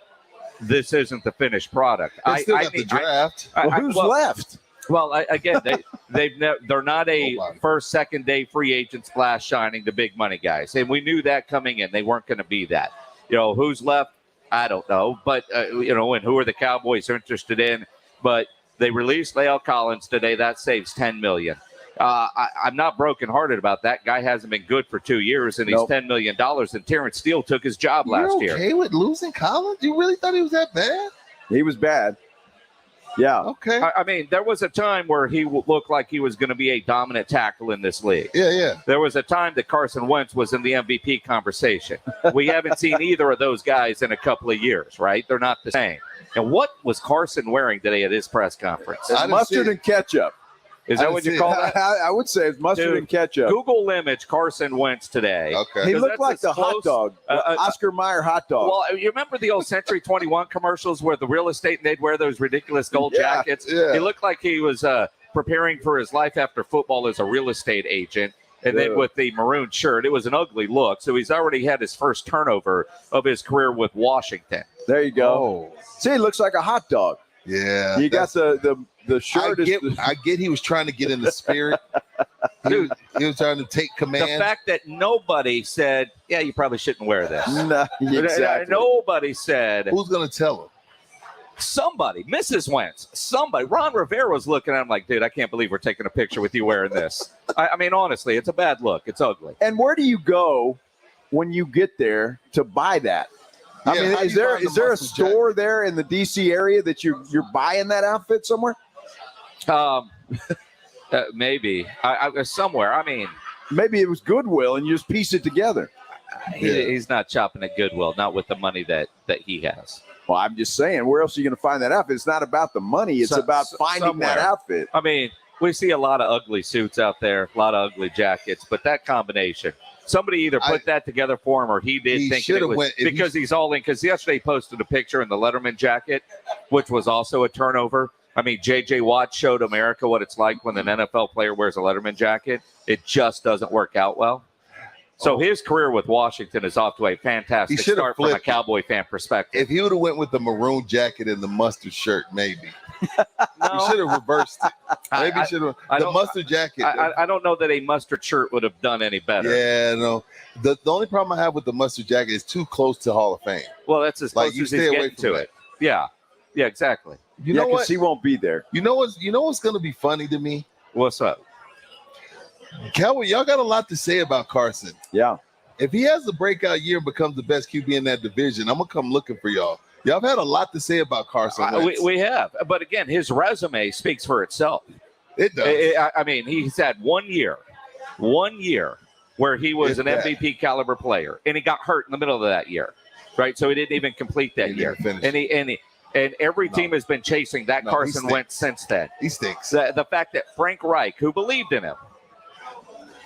this isn't the finished product. They still got the draft. Who's left? Well, they're not a first, second day free agent splash signing the big money guys, and we knew that coming in. They weren't going to be that. Who's left? I don't know, but and who are the Cowboys interested in? But they released La'el Collins today. That saves $10 million. I'm not brokenhearted about that. Guy hasn't been good for 2 years, and he's $10 million. And Terrence Steele took his job last year. Okay with losing Collins? You really thought he was that bad? He was bad. Yeah. Okay. I mean, there was a time where he looked like he was going to be a dominant tackle in this league. Yeah. There was a time that Carson Wentz was in the MVP conversation. We haven't seen either of those guys in a couple of years, right? They're not the same. And what was Carson wearing today at his press conference? Mustard and ketchup. Is that what you call that? I would say it's mustard and ketchup. Google image Carson Wentz today. Okay. He looked like the hot dog, Oscar Mayer hot dog. Well, you remember the old Century 21 commercials where the real estate and they'd wear those ridiculous gold jackets? Yeah. He looked like he was preparing for his life after football as a real estate agent. And then with the maroon shirt, it was an ugly look. So he's already had his first turnover of his career with Washington. There you go. See, he looks like a hot dog. Yeah. You got the shirt. I get he was trying to get in the spirit. Dude, he was trying to take command. The fact that nobody said, yeah, you probably shouldn't wear this. No, exactly. Nobody said. Who's going to tell him? somebody, Mrs. Wentz, somebody, Ron Rivera was looking at him like, dude, I can't believe we're taking a picture with you wearing this. I mean, honestly, it's a bad look. It's ugly. And where do you go when you get there to buy that? I mean, is there a store there in the D.C. area that you're buying that outfit somewhere? Maybe. I somewhere. I mean, maybe it was Goodwill and you just piece it together. He's not shopping at Goodwill, not with the money that he has. Well, I'm just saying, where else are you going to find that outfit? It's not about the money. It's about finding that outfit. I mean, we see a lot of ugly suits out there, a lot of ugly jackets, but that combination, somebody either put that together for him or he did think it was because he's all in. Because yesterday he posted a picture in the Letterman jacket, which was also a turnover. I mean, J.J. Watt showed America what it's like when an NFL player wears a Letterman jacket. It just doesn't work out well. So his career with Washington is off to a fantastic start from a Cowboy fan perspective. If he would have went with the maroon jacket and the mustard shirt, maybe. He should have reversed it. Maybe he should have. The mustard jacket. I don't know that a mustard shirt would have done any better. Yeah, no. The only problem I have with the mustard jacket is too close to Hall of Fame. Well, that's as close as he's getting to it. Yeah, exactly. You know what? He won't be there. You know what's going to be funny to me? What's up? Cowboy, y'all got a lot to say about Carson. Yeah. If he has a breakout year and becomes the best QB in that division, I'm going to come looking for y'all. Y'all have had a lot to say about Carson Wentz. We have. But again, his resume speaks for itself. It does. I mean, he's had 1 year where he was an MVP caliber player, and he got hurt in the middle of that year, right? So he didn't even complete that year. And every team has been chasing that Carson Wentz since then. He stinks. The fact that Frank Reich, who believed in him,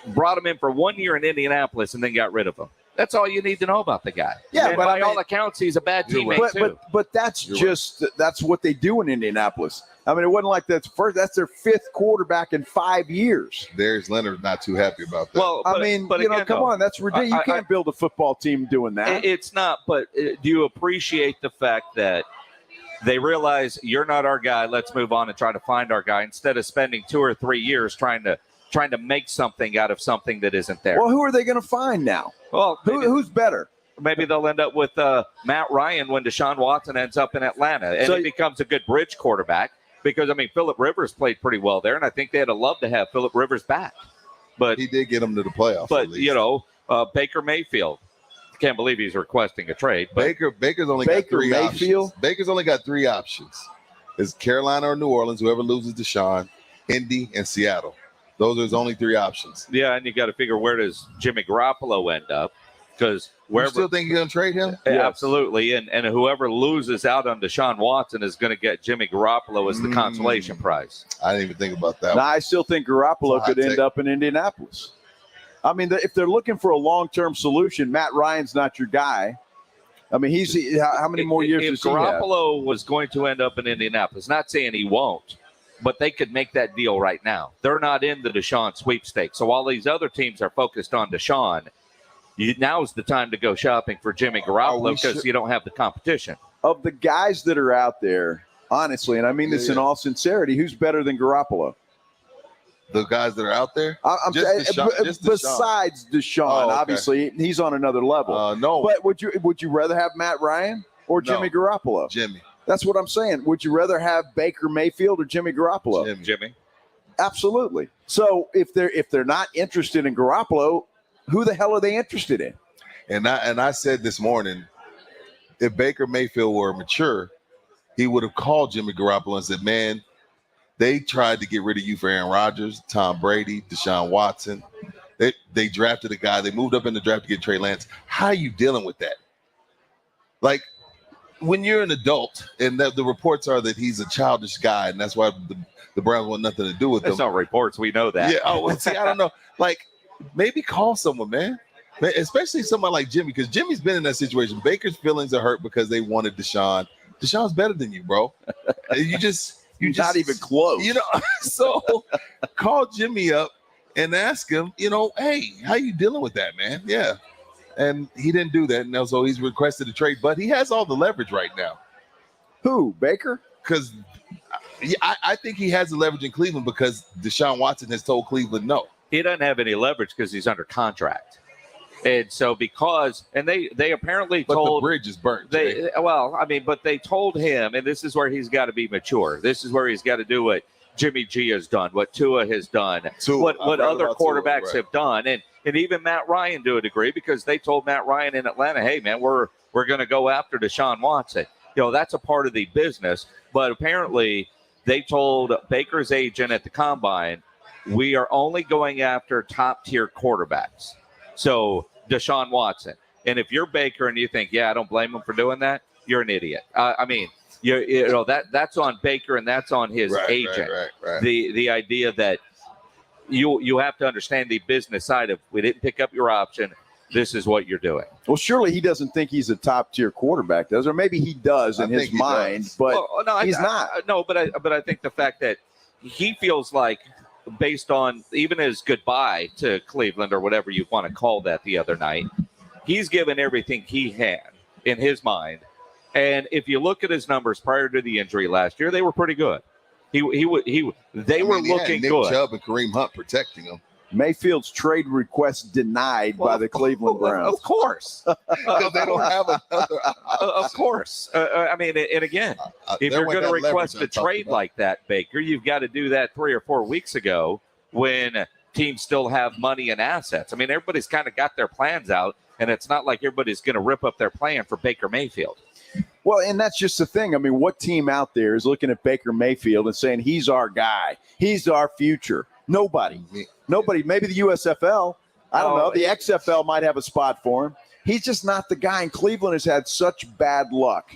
brought him in for 1 year in Indianapolis and then got rid of him. That's all you need to know about the guy. Yeah, and but by all accounts, he's a bad teammate too. But that's what they do in Indianapolis. I mean, it wasn't like that's their fifth quarterback in 5 years. Darius Leonard's not too happy about that. Well, but again, come on, that's ridiculous. You can't build a football team doing that. It's not. But do you appreciate the fact that they realize you're not our guy? Let's move on and try to find our guy instead of spending 2 or 3 years trying to make something out of something that isn't there. Well, who are they going to find now? Well, who's better? Maybe they'll end up with Matt Ryan when Deshaun Watson ends up in Atlanta, and he becomes a good bridge quarterback. Because, I mean, Phillip Rivers played pretty well there, and I think they'd have loved to have Phillip Rivers back. But he did get him to the playoffs. But, Baker Mayfield. Can't believe he's requesting a trade. But Baker's only got 3 options. Baker's only got 3 options. It's Carolina or New Orleans, whoever loses Deshaun, Indy, and Seattle. Those are his only 3 options. Yeah, and you got to figure, where does Jimmy Garoppolo end up? Because you still think you're going to trade him? Yeah, absolutely. And whoever loses out on Deshaun Watson is going to get Jimmy Garoppolo as the consolation prize. I didn't even think about that. No, I still think Garoppolo could end up in Indianapolis. I mean, if they're looking for a long-term solution, Matt Ryan's not your guy. I mean, he's how many more years does he have? If Garoppolo was going to end up in Indianapolis, not saying he won't, but they could make that deal right now. They're not in the Deshaun sweepstakes. So while these other teams are focused on Deshaun, now's the time to go shopping for Jimmy Garoppolo because you don't have the competition. Of the guys that are out there, honestly, and I mean this in all sincerity, who's better than Garoppolo? The guys that are out there? I'm just Deshaun. Besides Deshaun, obviously, he's on another level. No. But would you rather have Matt Ryan or Jimmy Garoppolo? Jimmy. That's what I'm saying. Would you rather have Baker Mayfield or Jimmy Garoppolo? Jimmy. Absolutely. So if they're not interested in Garoppolo, who the hell are they interested in? And I said this morning, if Baker Mayfield were mature, he would have called Jimmy Garoppolo and said, man, they tried to get rid of you for Aaron Rodgers, Tom Brady, Deshaun Watson. They drafted a guy. They moved up in the draft to get Trey Lance. How are you dealing with that? Like, when you're an adult, and the reports are that he's a childish guy, and that's why the Browns want nothing to do with him. There's no reports. We know that. Yeah. Oh, see, I don't know. Like, maybe call someone, man. Especially someone like Jimmy, because Jimmy's been in that situation. Baker's feelings are hurt because they wanted Deshaun. Deshaun's better than you, bro. You're not even close. So call Jimmy up and ask him, hey, how you dealing with that, man? Yeah. And he didn't do that. And so he's requested a trade, but he has all the leverage right now. Who, Baker? Because I think he has the leverage in Cleveland because Deshaun Watson has told Cleveland no. He doesn't have any leverage because he's under contract. And so they apparently but told the bridge is burnt. But they told him, and this is where he's got to be mature. This is where he's got to do what Jimmy G has done, what Tua has done, what other quarterbacks have done, and even Matt Ryan to a degree, because they told Matt Ryan in Atlanta, hey man, we're going to go after Deshaun Watson. That's a part of the business. But apparently they told Baker's agent at the combine, we are only going after top tier quarterbacks. So Deshaun Watson. And if you're Baker and you think, I don't blame him for doing that, you're an idiot. That's on Baker and that's on his agent. Right. The idea that you have to understand the business side of, we didn't pick up your option, this is what you're doing. Well, surely he doesn't think he's a top-tier quarterback, does, or maybe he does in his mind, but he's not. But I think the fact that he feels like, based on even his goodbye to Cleveland or whatever you want to call that the other night, he's given everything he had in his mind. And if you look at his numbers prior to the injury last year, they were pretty good. They were looking Nick good. Chubb and Kareem Hunt protecting him. Mayfield's trade request denied by the Cleveland Browns. Of course. Because they don't have another. Of course. And again, if you're going to request a trade like that, Baker, you've got to do that 3 or 4 weeks ago when teams still have money and assets. Everybody's kind of got their plans out, and it's not like everybody's going to rip up their plan for Baker Mayfield. Well, and that's just the thing. What team out there is looking at Baker Mayfield and saying he's our guy, he's our future? Nobody. Maybe the USFL. I don't know. The XFL might have a spot for him. He's just not the guy. And Cleveland has had such bad luck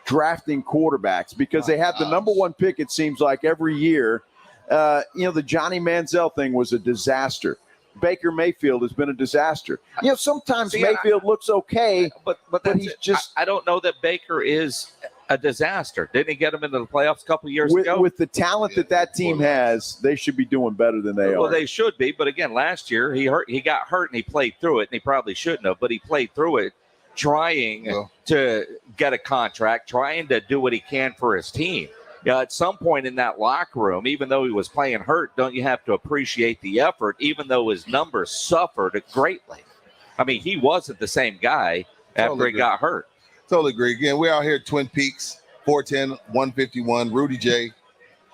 drafting quarterbacks because they have the number one pick, it seems like, every year. The Johnny Manziel thing was a disaster. Baker Mayfield has been a disaster. Sometimes Mayfield looks okay, but he's just. I don't know that Baker is a disaster. Didn't he get him into the playoffs a couple years ago? With the talent that team has, they should be doing better than they are. Well, they should be. But again, last year he got hurt and he played through it, and he probably shouldn't have, but he played through it, trying to get a contract, trying to do what he can for his team. At some point in that locker room, even though he was playing hurt, don't you have to appreciate the effort, even though his numbers suffered greatly? He wasn't the same guy after he got hurt. Totally agree. Again, we're out here at Twin Peaks, 410, 151, Rudy J,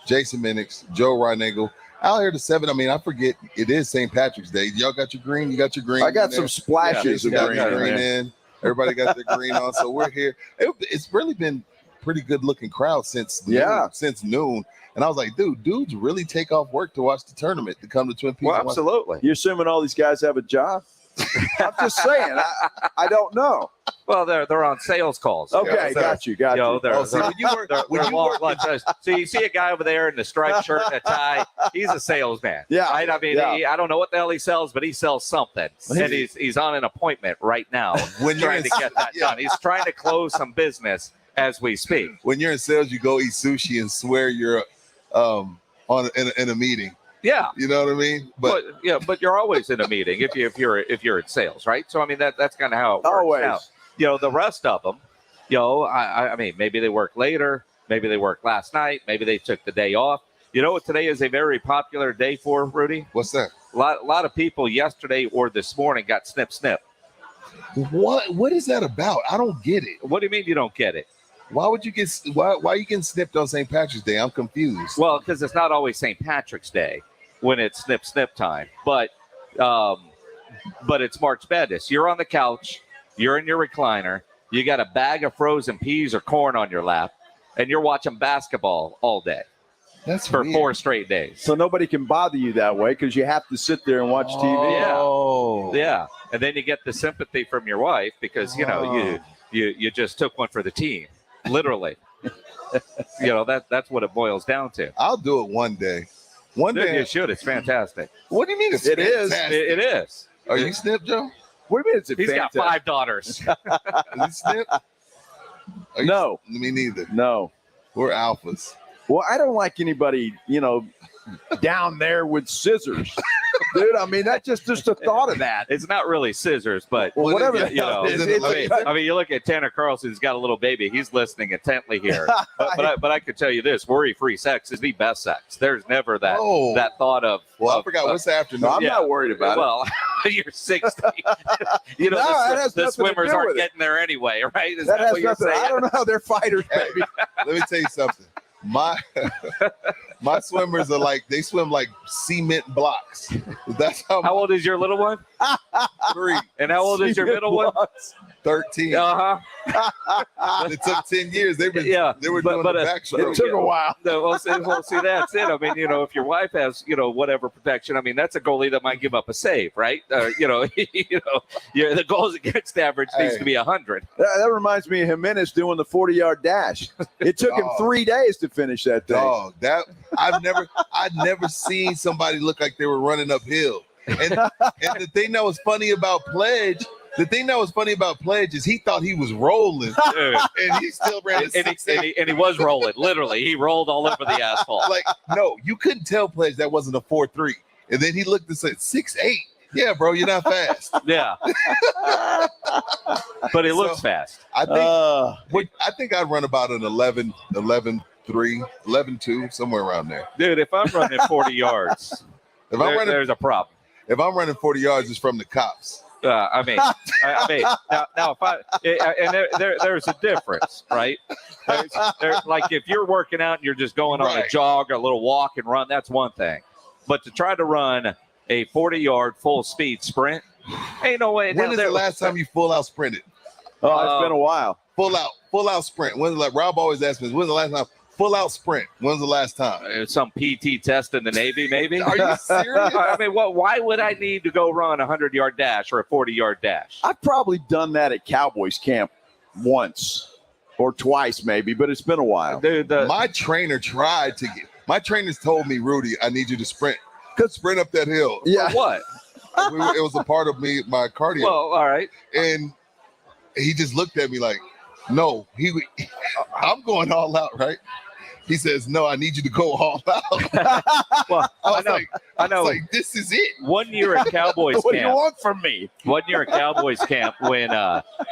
Jason Minix, Joe Reinagle. Out here to 7. I forget, it is St. Patrick's Day. Y'all got your green? You got your green? I got some splashes of green in. Everybody got their green on. So we're here. It's really been pretty good looking crowd since noon. And I was like, dudes really take off work to watch the tournament to come to Twin Peaks. Well, absolutely. You're assuming all these guys have a job? I'm just saying. I don't know. Well, they're on sales calls. Okay, got you. So you see a guy over there in the striped shirt and a tie. He's a salesman. Yeah. Right? I don't know what the hell he sells, but he sells something. And he's on an appointment right now trying to get that done. He's trying to close some business as we speak. When you're in sales, you go eat sushi and swear you're in a meeting. Yeah, you know what I mean. But you're always in a meeting if you're in sales, right? So that's kind of how it works. Always. Now, the rest of them, maybe they work later, maybe they worked last night, maybe they took the day off. You know what today is a very popular day for, Rudy? What's that? A lot of people yesterday or this morning got snip. What is that about? I don't get it. What do you mean you don't get it? Why would you why are you getting snipped on St. Patrick's Day? I'm confused. Well, because it's not always St. Patrick's Day when it's snip time, but it's March Madness. You're on the couch, you're in your recliner, you got a bag of frozen peas or corn on your lap, and you're watching basketball all day. That's for weird. 4 straight days. So nobody can bother you that way because you have to sit there and watch TV. Yeah. And then you get the sympathy from your wife because you just took one for the team, literally. That's what it boils down to. I'll do it one day. One day you should. It's fantastic. What do you mean? It is. It is. Are you Snip, Joe? What do you mean? He's got 5 daughters. Is he Snip? No. Me neither. No. We're alphas. Well, I don't like anybody, down there with scissors. Dude, I mean, that's just the thought of that. It's not really scissors, but whatever you know. I mean, you look at Tanner Carlson, who's got a little baby. He's listening intently here. But I can tell you this: worry-free sex is the best sex. There's never that thought of. Well, I forgot what's afternoon. No, I'm not worried about it. Well, you're 60. You know, the swimmers aren't getting there anyway, right? Is that has what you're nothing. saying? I don't know how they're fighters, baby. Let me tell you something. My swimmers are like, they swim like cement blocks. That's how old is your little one? 3. And how old is your middle one? 13. It took 10 years. They were doing the backstroke. It took a while. No, well, see, that's it. I mean, you know, if your wife has, you know, whatever protection, I mean, that's a goalie that might give up a save, right? You know, the goals against average needs to be 100. That reminds me of Jimenez doing the 40-yard dash. It took him 3 days to finish that thing. Dog, I'd never seen somebody look like they were running uphill. And the thing that was funny about Pledge. The thing that was funny about Pledge is he thought he was rolling, and he still ran and he was rolling. Literally, he rolled all over the asphalt. Like, no, you couldn't tell Pledge that wasn't a 4.3. And then he looked and said, 6.8. Yeah, bro, you're not fast. Yeah. But he looks fast. I think I'd run about an 11.3, 11.2, somewhere around there. Dude, if I'm running 40 yards, there's a problem. If I'm running 40 yards, it's from the cops. I mean, now there's a difference, right? There's like if you're working out and you're just going on a jog or a little walk and run, that's one thing. But to try to run a 40-yard full speed sprint, ain't no way. When is the last time you full out sprinted? Oh, it's been a while. Full out sprint. Rob always asks me, when's the last time? Full out sprint. When's the last time? Some PT test in the Navy, maybe. Are you serious? I mean, why would I need to go run a 100-yard dash or a 40-yard dash? I've probably done that at Cowboys camp once or twice, maybe, but it's been a while. Dude, my trainer tried to get. My trainers told me, Rudy, I need you to sprint. Sprint up that hill. Yeah. For what? It was a part of my cardio. Well, all right. And he just looked at me like, no, I'm going all out, right? He says, no, I need you to go all out. Well, I know. Like, this is it. 1 year at Cowboys camp. What do you want from me? 1 year at Cowboys camp when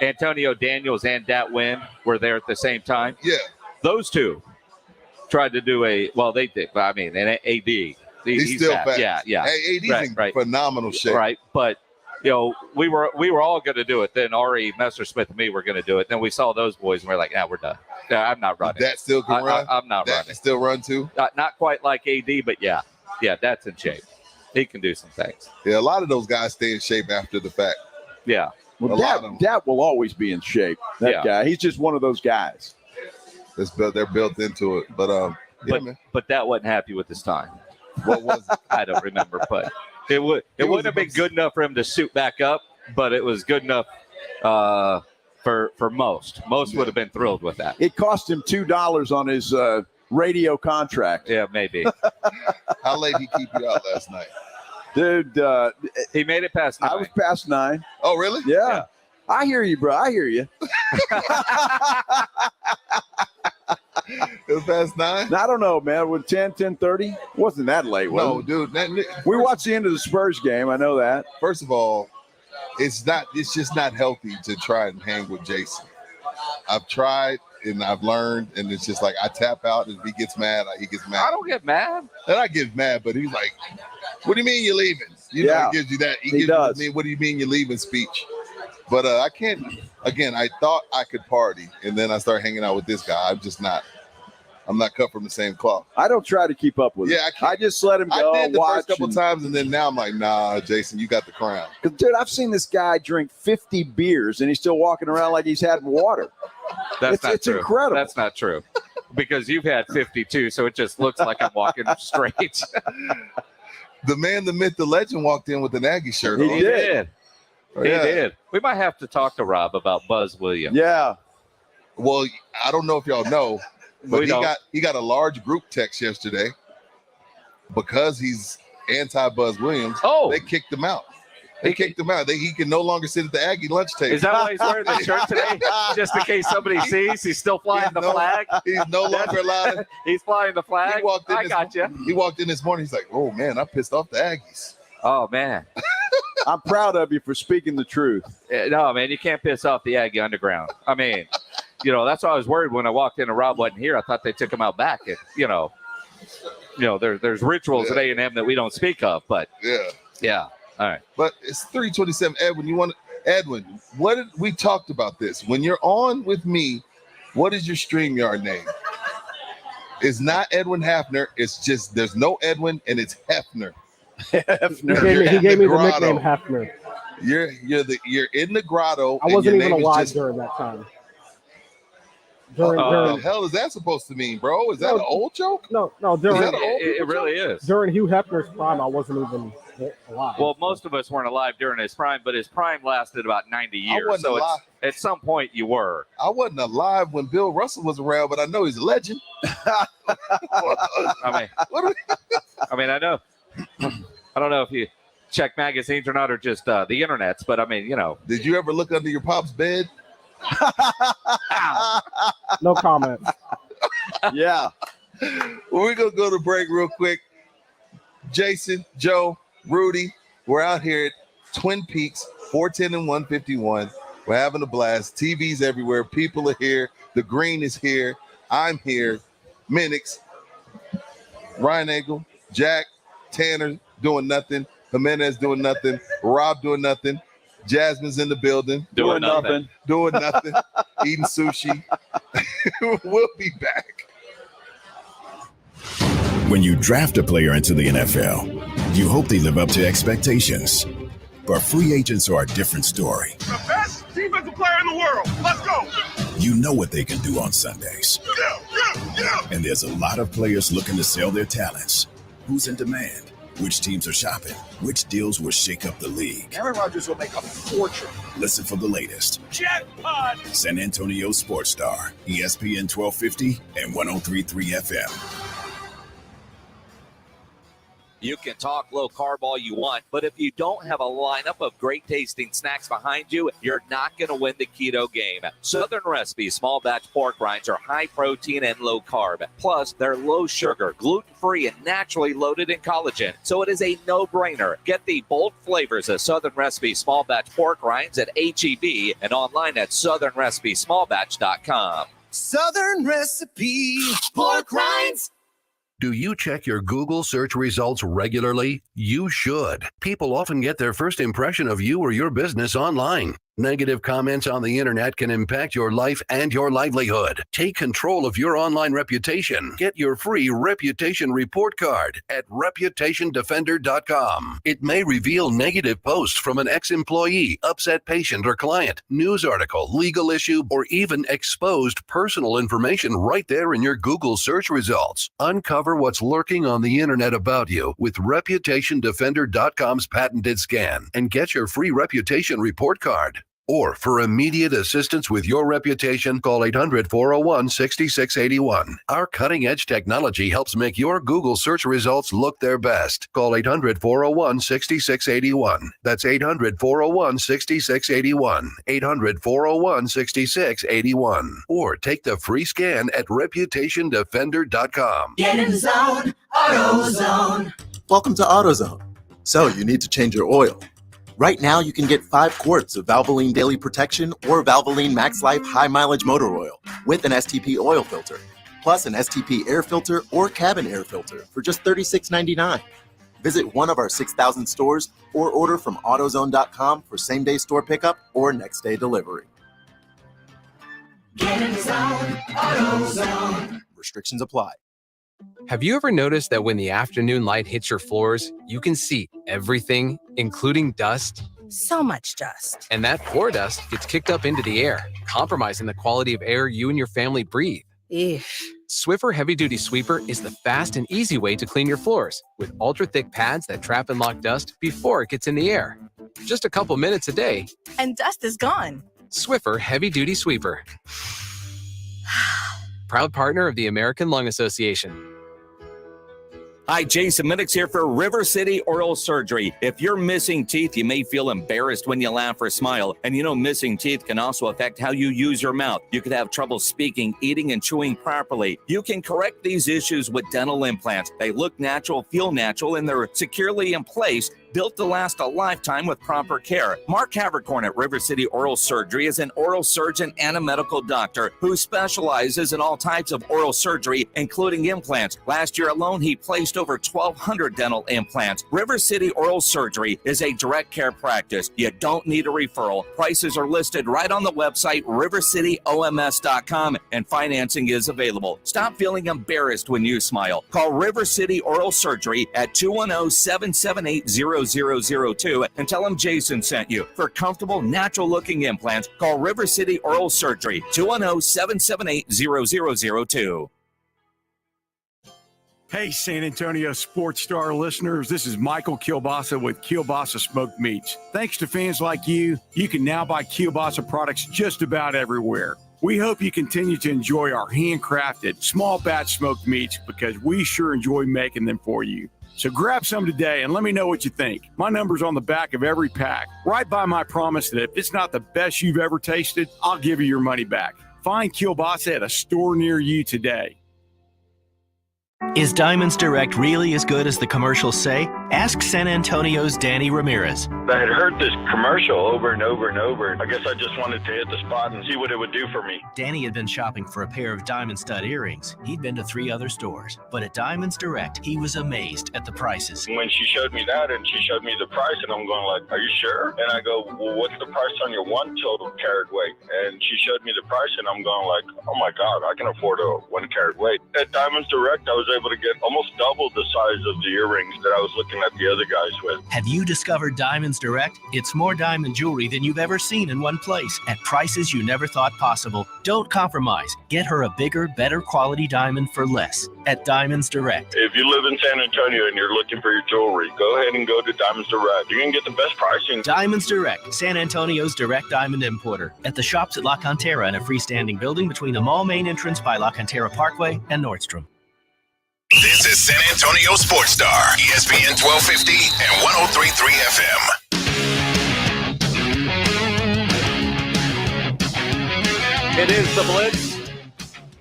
Antonio Daniels and Dat Wynn were there at the same time. Yeah. Those two tried to do they did. I mean, an AD. He's still fast. Yeah. Hey, AD's in phenomenal shape. Right, but you know, we were all going to do it. Then Ari Messersmith and me were going to do it. Then we saw those boys and we're like, we're done. Yeah, I'm not running. That still can run? I'm not running. Still run too? Not quite like AD, but yeah, that's in shape. He can do some things. Yeah, a lot of those guys stay in shape after the fact. Yeah. Well, that will always be in shape. That guy, he's just one of those guys. They're built into it. But but that wasn't happy with his time. What was it? I don't remember, but it wouldn't have been good enough for him to suit back up, but it was good enough for most. Most would have been thrilled with that. It cost him $2 on his radio contract. Yeah, maybe. How late did he keep you out last night? Dude, he made it past 9. I was past 9. Oh, really? Yeah. I hear you, bro. I hear you. It was past 9? I don't know, man. With 10:30, wasn't that late? No, dude. We watched the end of the Spurs game. I know that. First of all, it's just not healthy to try and hang with Jason. I've tried and I've learned, and it's just like I tap out, and if he gets mad, he gets mad. I don't get mad. And I get mad, but he's like, "What do you mean you're leaving?" You know, he gives you that. He does. What do you mean you're leaving speech? But I can't. Again, I thought I could party, and then I started hanging out with this guy. I'm not cut from the same cloth. I don't try to keep up with him. I just let him go. I did the first couple times, and then now I'm like, nah, Jason, you got the crown. Because, dude, I've seen this guy drink 50 beers, and he's still walking around like he's had water. It's true. Incredible. That's not true. Because you've had 52, so it just looks like I'm walking straight. The man, the myth, the legend walked in with an Aggie shirt on. He did. He did. We might have to talk to Rob about Buzz Williams. Yeah. Well, I don't know if y'all know, but he got a large group text yesterday because he's anti-Buzz Williams. Oh. They kicked him out. He can no longer sit at the Aggie lunch table. Is that why he's wearing the shirt today? Just in case somebody sees, he's still flying the flag. He's no longer allowed. He's flying the flag. He walked in this morning. He's like, "Oh man, I pissed off the Aggies." Oh, man. I'm proud of you for speaking the truth. No, man, you can't piss off the Aggie Underground. I mean, that's why I was worried when I walked in and Rob wasn't here. I thought they took him out back. And, there's rituals at A&M that we don't speak of, but yeah. All right. But it's 3:27. Edwin, we talked about this. When you're on with me, what is your StreamYard name? It's not Edwin Hafner. It's just there's no Edwin and it's Hefner. He gave me the nickname Hefner. You're in the grotto. I wasn't even alive during that time. What the hell is that supposed to mean, bro? Is that an old joke? No. It really is. During Hugh Hefner's prime, I wasn't even alive. Well, most of us weren't alive during his prime, but his prime lasted about 90 years. So at some point you were. I wasn't alive when Bill Russell was around, but I know he's a legend. I know. I don't know if you check magazines or not, or just the internets, but I mean, Did you ever look under your pop's bed? No comment. Yeah. We're going to go to break real quick. Jason, Joe, Rudy, we're out here at Twin Peaks, 410 and 151. We're having a blast. TVs everywhere. People are here. The green is here. I'm here. Minix, Ryan Nagel, Jack, Tanner doing nothing. Jimenez doing nothing. Rob doing nothing. Jasmine's in the building. Doing nothing. Eating sushi. We'll be back. When you draft a player into the NFL, you hope they live up to expectations. But free agents are a different story. The best defensive player in the world. Let's go. You know what they can do on Sundays. Yeah. And there's a lot of players looking to sell their talents. Who's in demand? Which teams are shopping? Which deals will shake up the league? Aaron Rodgers will make a fortune. Listen for the latest. Jackpot. San Antonio Sports Star, ESPN 1250 and 103.3 FM. You can talk low carb all you want, but if you don't have a lineup of great tasting snacks behind you, you're not going to win the keto game. Southern Recipe small batch pork rinds are high protein and low carb. Plus, they're low sugar, gluten-free, and naturally loaded in collagen. So it is a no-brainer. Get the bold flavors of Southern Recipe small batch pork rinds at H-E-B and online at southernrecipesmallbatch.com. Southern Recipe pork rinds. Do you check your Google search results regularly? You should. People often get their first impression of you or your business online. Negative comments on the internet can impact your life and your livelihood. Take control of your online reputation. Get your free reputation report card at reputationdefender.com. It may reveal negative posts from an ex-employee, upset patient or client, news article, legal issue, or even exposed personal information right there in your Google search results. Uncover what's lurking on the internet about you with reputationdefender.com's patented scan and get your free reputation report card. Or for immediate assistance with your reputation, call 800-401-6681. Our cutting-edge technology helps make your Google search results look their best. Call 800-401-6681. That's 800-401-6681. 800-401-6681. Or take the free scan at reputationdefender.com. Get in the zone. AutoZone. Welcome to AutoZone. So you need to change your oil. Right now, you can get 5 quarts of Valvoline Daily Protection or Valvoline Max Life High Mileage Motor Oil with an STP oil filter, plus an STP air filter or cabin air filter for just $36.99. Visit one of our 6,000 stores or order from AutoZone.com for same-day store pickup or next-day delivery. Get in the zone. AutoZone. Restrictions apply. Have you ever noticed that when the afternoon light hits your floors, you can see everything, including dust? So much dust. And that floor dust gets kicked up into the air, compromising the quality of air you and your family breathe. Eesh. Swiffer Heavy Duty Sweeper is the fast and easy way to clean your floors with ultra-thick pads that trap and lock dust before it gets in the air. Just a couple minutes a day. And dust is gone. Swiffer Heavy Duty Sweeper. Proud partner of the American Lung Association. Hi, Jason Minix here for River City Oral Surgery. If you're missing teeth, you may feel embarrassed when you laugh or smile. And you know, missing teeth can also affect how you use your mouth. You could have trouble speaking, eating, and chewing properly. You can correct these issues with dental implants. They look natural, feel natural, and they're securely in place built to last a lifetime with proper care. Mark Havrakorn at River City Oral Surgery is an oral surgeon and a medical doctor who specializes in all types of oral surgery, including implants. Last year alone, he placed over 1,200 dental implants. River City Oral Surgery is a direct care practice. You don't need a referral. Prices are listed right on the website, rivercityoms.com, and financing is available. Stop feeling embarrassed when you smile. Call River City Oral Surgery at 210-778-0002 and tell them Jason sent you. For comfortable, natural-looking implants, call River City Oral Surgery, 210-778-0002. Hey, San Antonio Sports Star listeners, this is Michael Kielbasa with Kielbasa Smoked Meats. Thanks to fans like you, you can now buy Kielbasa products just about everywhere. We hope you continue to enjoy our handcrafted, small batch smoked meats because we sure enjoy making them for you. So grab some today and let me know what you think. My number's on the back of every pack. Right by my promise that if it's not the best you've ever tasted, I'll give you your money back. Find Kielbasa at a store near you today. Is Diamonds Direct really as good as the commercials say? Ask San Antonio's Danny Ramirez. I had heard this commercial over and over and over. I guess I just wanted to hit the spot and see what it would do for me. Danny had been shopping for a pair of diamond stud earrings. He'd been to 3 other stores, but at Diamonds Direct, he was amazed at the prices. When she showed me that and she showed me the price, and I'm going like, are you sure? And I go, well, what's the price on your 1 total carat weight? And she showed me the price, and I'm going like, oh my God, I can afford a 1 carat weight. At Diamonds Direct, I was able to get almost double the size of the earrings that I was looking at the other guys with. Have you discovered Diamonds Direct? It's more diamond jewelry than you've ever seen in one place at prices you never thought possible. Don't compromise. Get her a bigger, better quality diamond for less at Diamonds Direct. If you live in San Antonio and you're looking for your jewelry, go ahead and go to Diamonds Direct. You're going to get the best pricing. Diamonds Direct, San Antonio's direct diamond importer. At the shops at La Cantera in a freestanding building between the mall main entrance by La Cantera Parkway and Nordstrom. This is San Antonio Sports Star, ESPN 1250 and 103.3 FM. It is the Blitz.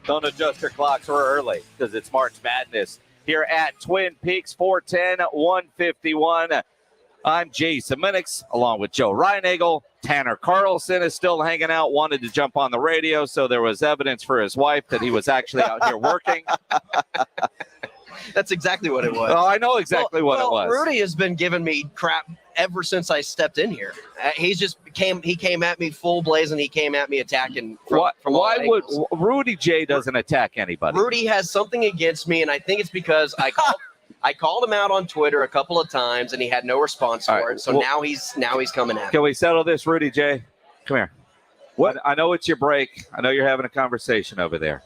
Don't adjust your clocks. We're early because it's March Madness here at Twin Peaks, 410, 151. I'm Jason Minix, along with Joe Reinagel. Tanner Carlson is still hanging out, wanted to jump on the radio, so there was evidence for his wife that he was actually out here working. That's exactly what it was. Oh, I know exactly what it was. Rudy has been giving me crap ever since I stepped in here. He came at me full blaze, and he came at me attacking from why would angles. Rudy J doesn't attack anybody? Rudy has something against me, and I think it's because I called him out on Twitter a couple of times, and he had no response for it. So now he's coming at me. Can we settle this, Rudy J? Come here. What? I know it's your break. I know you're having a conversation over there.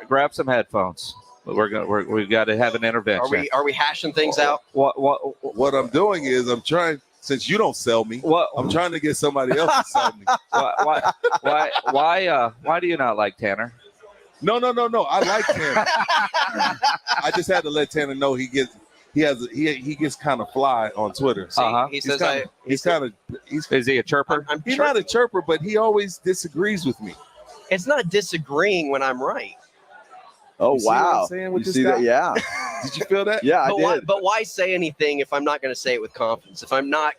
Grab some headphones. We've got to have an intervention. Are we hashing things out? What I'm doing is I'm trying, since you don't sell me, I'm trying to get somebody else to sell me. Why do you not like Tanner? No. I like Tanner. I just had to let Tanner know he gets kind of fly on Twitter. Is he a chirper? He's not a chirper, but he always disagrees with me. It's not disagreeing when I'm right. Oh, You see what I'm wow. saying with You this see guy? that? Yeah. Did you feel that? Yeah, I did. But why say anything if I'm not going to say it with confidence? If I'm not.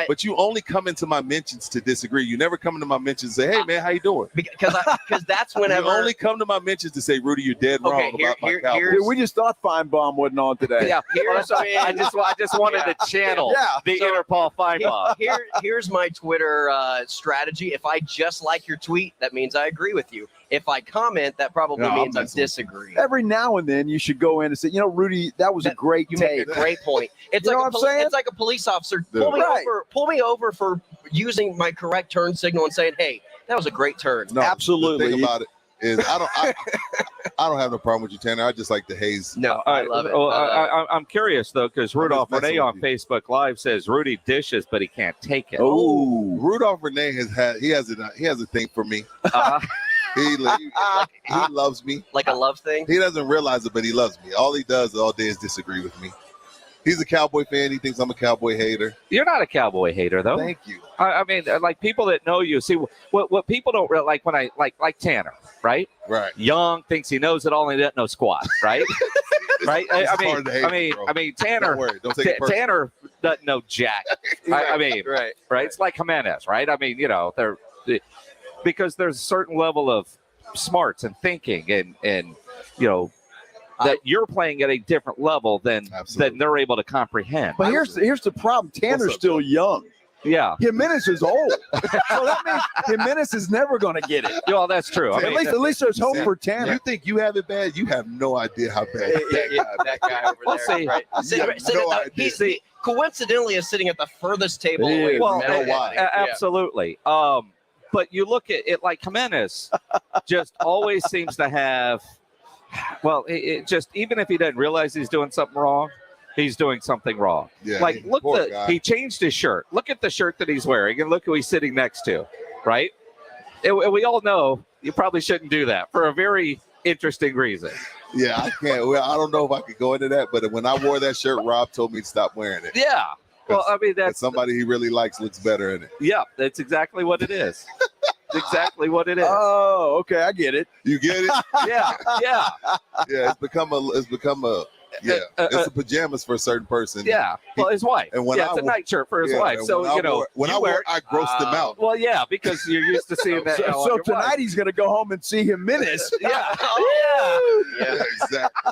But you only come into my mentions to disagree. You never come into my mentions and say, "Hey, man, how you doing?" Because that's whenever. You only come to my mentions to say, "Rudy, you're dead wrong about my Cowboys." Dude, we just thought Feinbaum wasn't on today. Yeah, I just wanted to channel the inner Paul Feinbaum. Here's my Twitter strategy. If I just like your tweet, that means I agree with you. If I comment, that probably means I disagree. Every now and then you should go in and say, Rudy, that was a great take. You make a great point. It's like it's like a police officer. Pull me over for using my correct turn signal and saying, "Hey, that was a great turn." No, absolutely. The thing about it is I don't have no problem with you, Tanner. I just like the haze. No, I love it. Well, I'm curious though, because Rudolph Renee on Facebook Live says Rudy dishes, but he can't take it. Oh, Rudolph Renee has a thing for me. He loves me. Like a love thing? He doesn't realize it, but he loves me. All he does all day is disagree with me. He's a Cowboy fan. He thinks I'm a Cowboy hater. You're not a Cowboy hater, though. Thank you. I mean, like people that know you. See, what people don't like when I like Tanner, right? Right. Young, thinks he knows it all and he doesn't know squat, right? right? I mean, Tanner. Don't take it personally. Tanner doesn't know jack. I mean, right? It's like Jimenez, right? I mean, because there's a certain level of smarts and thinking, and that you're playing at a different level than they're able to comprehend. But here's the problem. Tanner's still young. Yeah. Jimenez is old. So that means Jimenez is never going to get it. Well, that's true. At least there's hope for Tanner. You think you have it bad? You have no idea how bad that guy over there. Right? He's coincidentally is sitting at the furthest table away from absolutely. But you look at it like Jimenez just always seems to have, it just, even if he doesn't realize he's doing something wrong, he's doing something wrong. Yeah, like, he changed his shirt. Look at the shirt that he's wearing, and look who he's sitting next to, right? We all know you probably shouldn't do that for a very interesting reason. Yeah, I can't. Well, I don't know if I could go into that, but when I wore that shirt, Rob told me to stop wearing it. Yeah. Well, I mean, that's somebody he really likes looks better in it. Yeah, that's exactly what it is. Exactly what it is. Oh, okay, I get it. You get it? Yeah. Yeah, it's become a it's the pajamas for a certain person. Yeah, well, his wife. And when it's a night shirt for his wife. So when I wore, I grossed him out. Well, yeah, because you're used to seeing that. So tonight he's going to go home and see Jimenez. Yeah, exactly.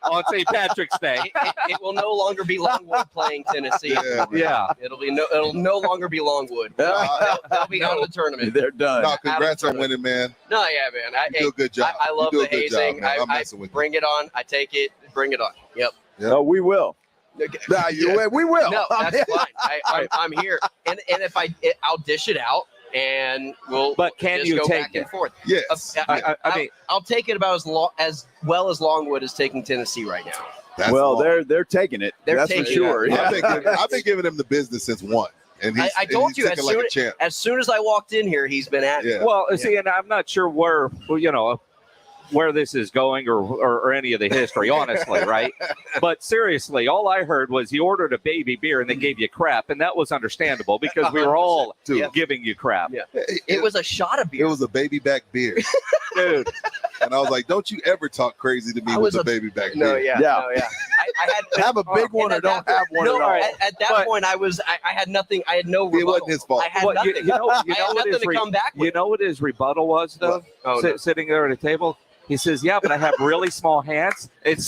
On St. Patrick's Day, it will no longer be Longwood playing Tennessee. Yeah. It'll no longer be Longwood. They'll be out of the tournament. They're done. No, congrats on winning, man. No, yeah, man. You do a good job. I love the hazing. I'm messing with you. Bring it on. I take it. Bring it on. Yep. No, we will. We will. No, that's fine. I'm here, and if I'll dish it out, and we'll. But can just you go take back it? and forth? Yes. I mean, I'll take it about as well as Longwood is taking Tennessee right now. They're taking it. That's for sure. I've been giving him the business since one. And I told you as soon as I walked in here, he's been at it. Well, see, and I'm not sure where this is going or any of the history, honestly, right? But seriously, all I heard was you ordered a baby beer and they gave you crap, and that was understandable because we were all giving you crap. Yeah. It was a shot of beer. It was a baby back beer. Dude. And I was like, don't you ever talk crazy to me with a baby back beer. No, yeah. I had have a big one or don't have one at all. At that point, I had nothing. I had no rebuttal. It wasn't his fault. I had nothing. I had nothing to come back with. You know what his rebuttal was, though? Sitting there at a table? He says, yeah, but I have really small hands. It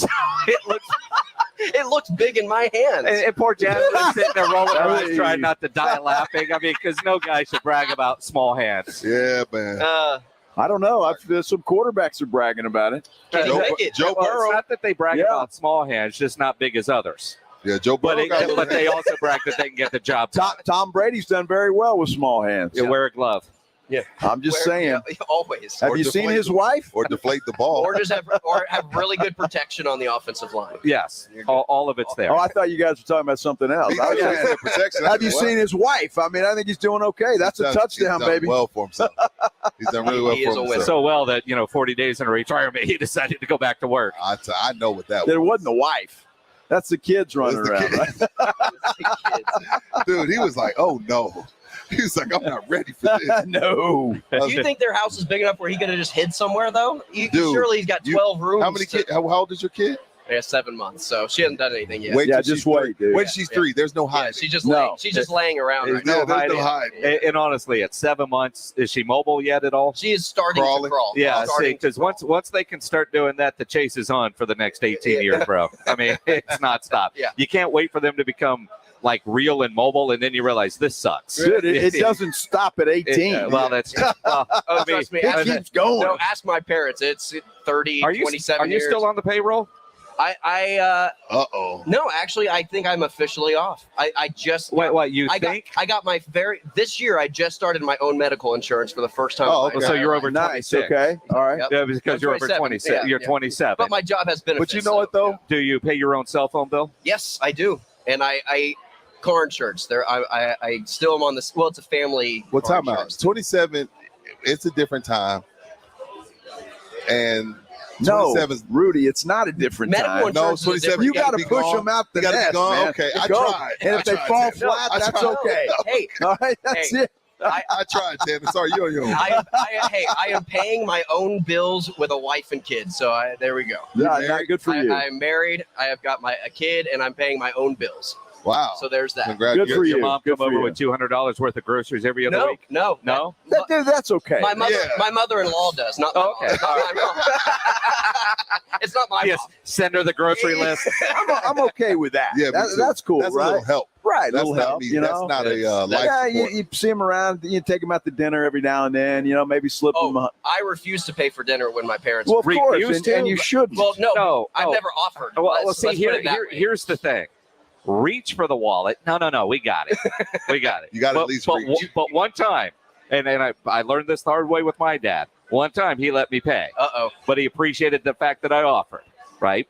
looks big in my hands. And poor Jasmine sitting there rolling her eyes, trying not to die laughing. I mean, because no guy should brag about small hands. Yeah, man. I don't know. Some quarterbacks are bragging about it. Joe Burrow. It's not that they brag about small hands, just not big as others. Yeah, Joe Burrow. But they also brag that they can get the job done. Tom Brady's done very well with small hands. You wear a glove. Yeah, I'm just saying. Always. Have you seen his wife? Or deflate the ball. Or just have really good protection on the offensive line. Yes, all of it's there. Oh, I thought you guys were talking about something else. Protection. Have you seen his wife? I mean, I think he's doing okay. That's a touchdown, he's baby. Done well for himself. He's done really well for himself. So well that 40 days in retirement, he decided to go back to work. I know what that was. There wasn't the wife. That's the kids running around, right? Dude, he was like, "Oh no." He's like, I'm not ready for this. No. Do you think their house is big enough where he could have just hid somewhere, though? Surely he's got 12 rooms. How many kids? How old is your kid? Yeah, 7 months. So she hasn't done anything yet. Just wait, dude. When she's 3, there's no hiding. Yeah, she's just laying around right now. There's no hiding. And honestly, at 7 months, is she mobile yet at all? She is starting to crawl. Yeah, see, because once they can start doing that, the chase is on for the next 18 years, bro. I mean, it's not stop. Yeah. You can't wait for them to become like real and mobile, and then you realize this sucks. Dude, it doesn't stop at 18. Well, that's trust me. It keeps going. No, ask my parents. It's 30, 27 years. Are you still on the payroll? No, actually, I think I'm officially off. I just what you think? I got my this year. I just started my own medical insurance for the first time. Oh, okay. So you're over 26. Okay, all right. Yep. Yeah, because you're over 26. Yeah, you're 27. But my job has benefits. But you know what though? Do you pay your own cell phone bill? Yes, I do, and I car insurance. There, I still am on this. Well, it's a family. What time out? 27. It's a different time, and. No, Rudy, it's not a different time. No, 27. You got to push them out the nest, man. Okay, I go. tried. And if they fall flat, that's okay. Hey, all right, that's it. I tried, Tanner. Sorry, you're on your own. I am paying my own bills with a wife and kids. So there we go. Yeah, good for you. I'm married. I have got a kid, and I'm paying my own bills. Wow. So there's that. Good for you. Your mom Good come for over you. with $200 worth of groceries every other week? No. Dude, that's okay. My mother-in-law does, not my mom. Not my mom. It's not my mom. Send her the grocery list. I'm okay with that. Yeah, that's cool, that's right? a little help. Right, That's little not help. me. You know, That's not a life support. you see them around. You take them out to dinner every now and then. You know, maybe slip them. I refuse to pay for dinner when my parents. Well, of course, refuse and you should. Well, no, I've no. never offered. Well, see, let's put it that way. here's the thing. Reach for the wallet. No. We got it. We got it. You got to at least reach. But one time, and I learned this the hard way with my dad. One time he let me pay. But he appreciated the fact that I offered. Right.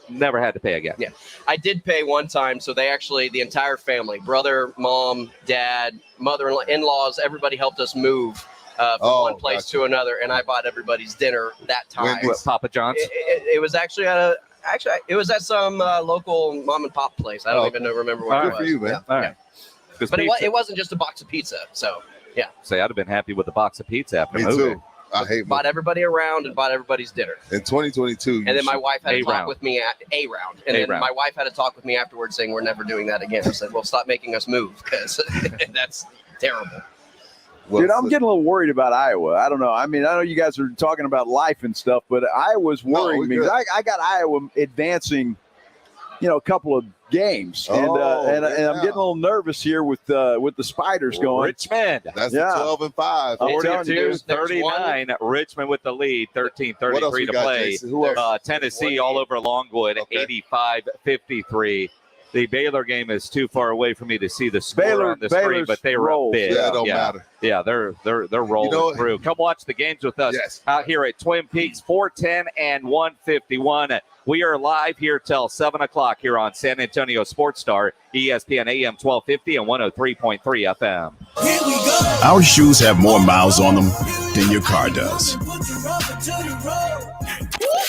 Never had to pay again. Yeah, I did pay one time. So the entire family, brother, mom, dad, mother-in-law, in-laws, everybody helped us move from one place to another, and I bought everybody's dinner that time. What, Papa John's? It was actually it was at some local mom and pop place. I don't even remember what it was. Good for you, man. All right. But it wasn't just a box of pizza. So yeah. Say I'd have been happy with the box of pizza after Me moving. too. I hate bought everybody around and bought everybody's dinner. In 2022. And then my wife had to talk with me at then my wife had to talk with me afterwards saying we're never doing that again. I said, well, stop making us move because that's terrible. Dude, I'm getting a little worried about Iowa. I don't know. I mean, I know you guys are talking about life and stuff, but Iowa's worrying me. I got Iowa advancing, a couple of games, and I'm getting a little nervous here with the Spiders going. Richmond. That's 12-5. 42-39. Richmond with the lead. 13:33 to play. Tennessee all over Longwood. 85-53. The Baylor game is too far away for me to see the score on the screen, but they were up big. Yeah, it don't matter. Yeah, they're rolling through. Come watch the games with us out here at Twin Peaks, 410 and 151. We are live here till 7 o'clock here on San Antonio Sports Star, ESPN AM 1250 and 103.3 FM. Here we go. Our shoes have more miles on them than your car does.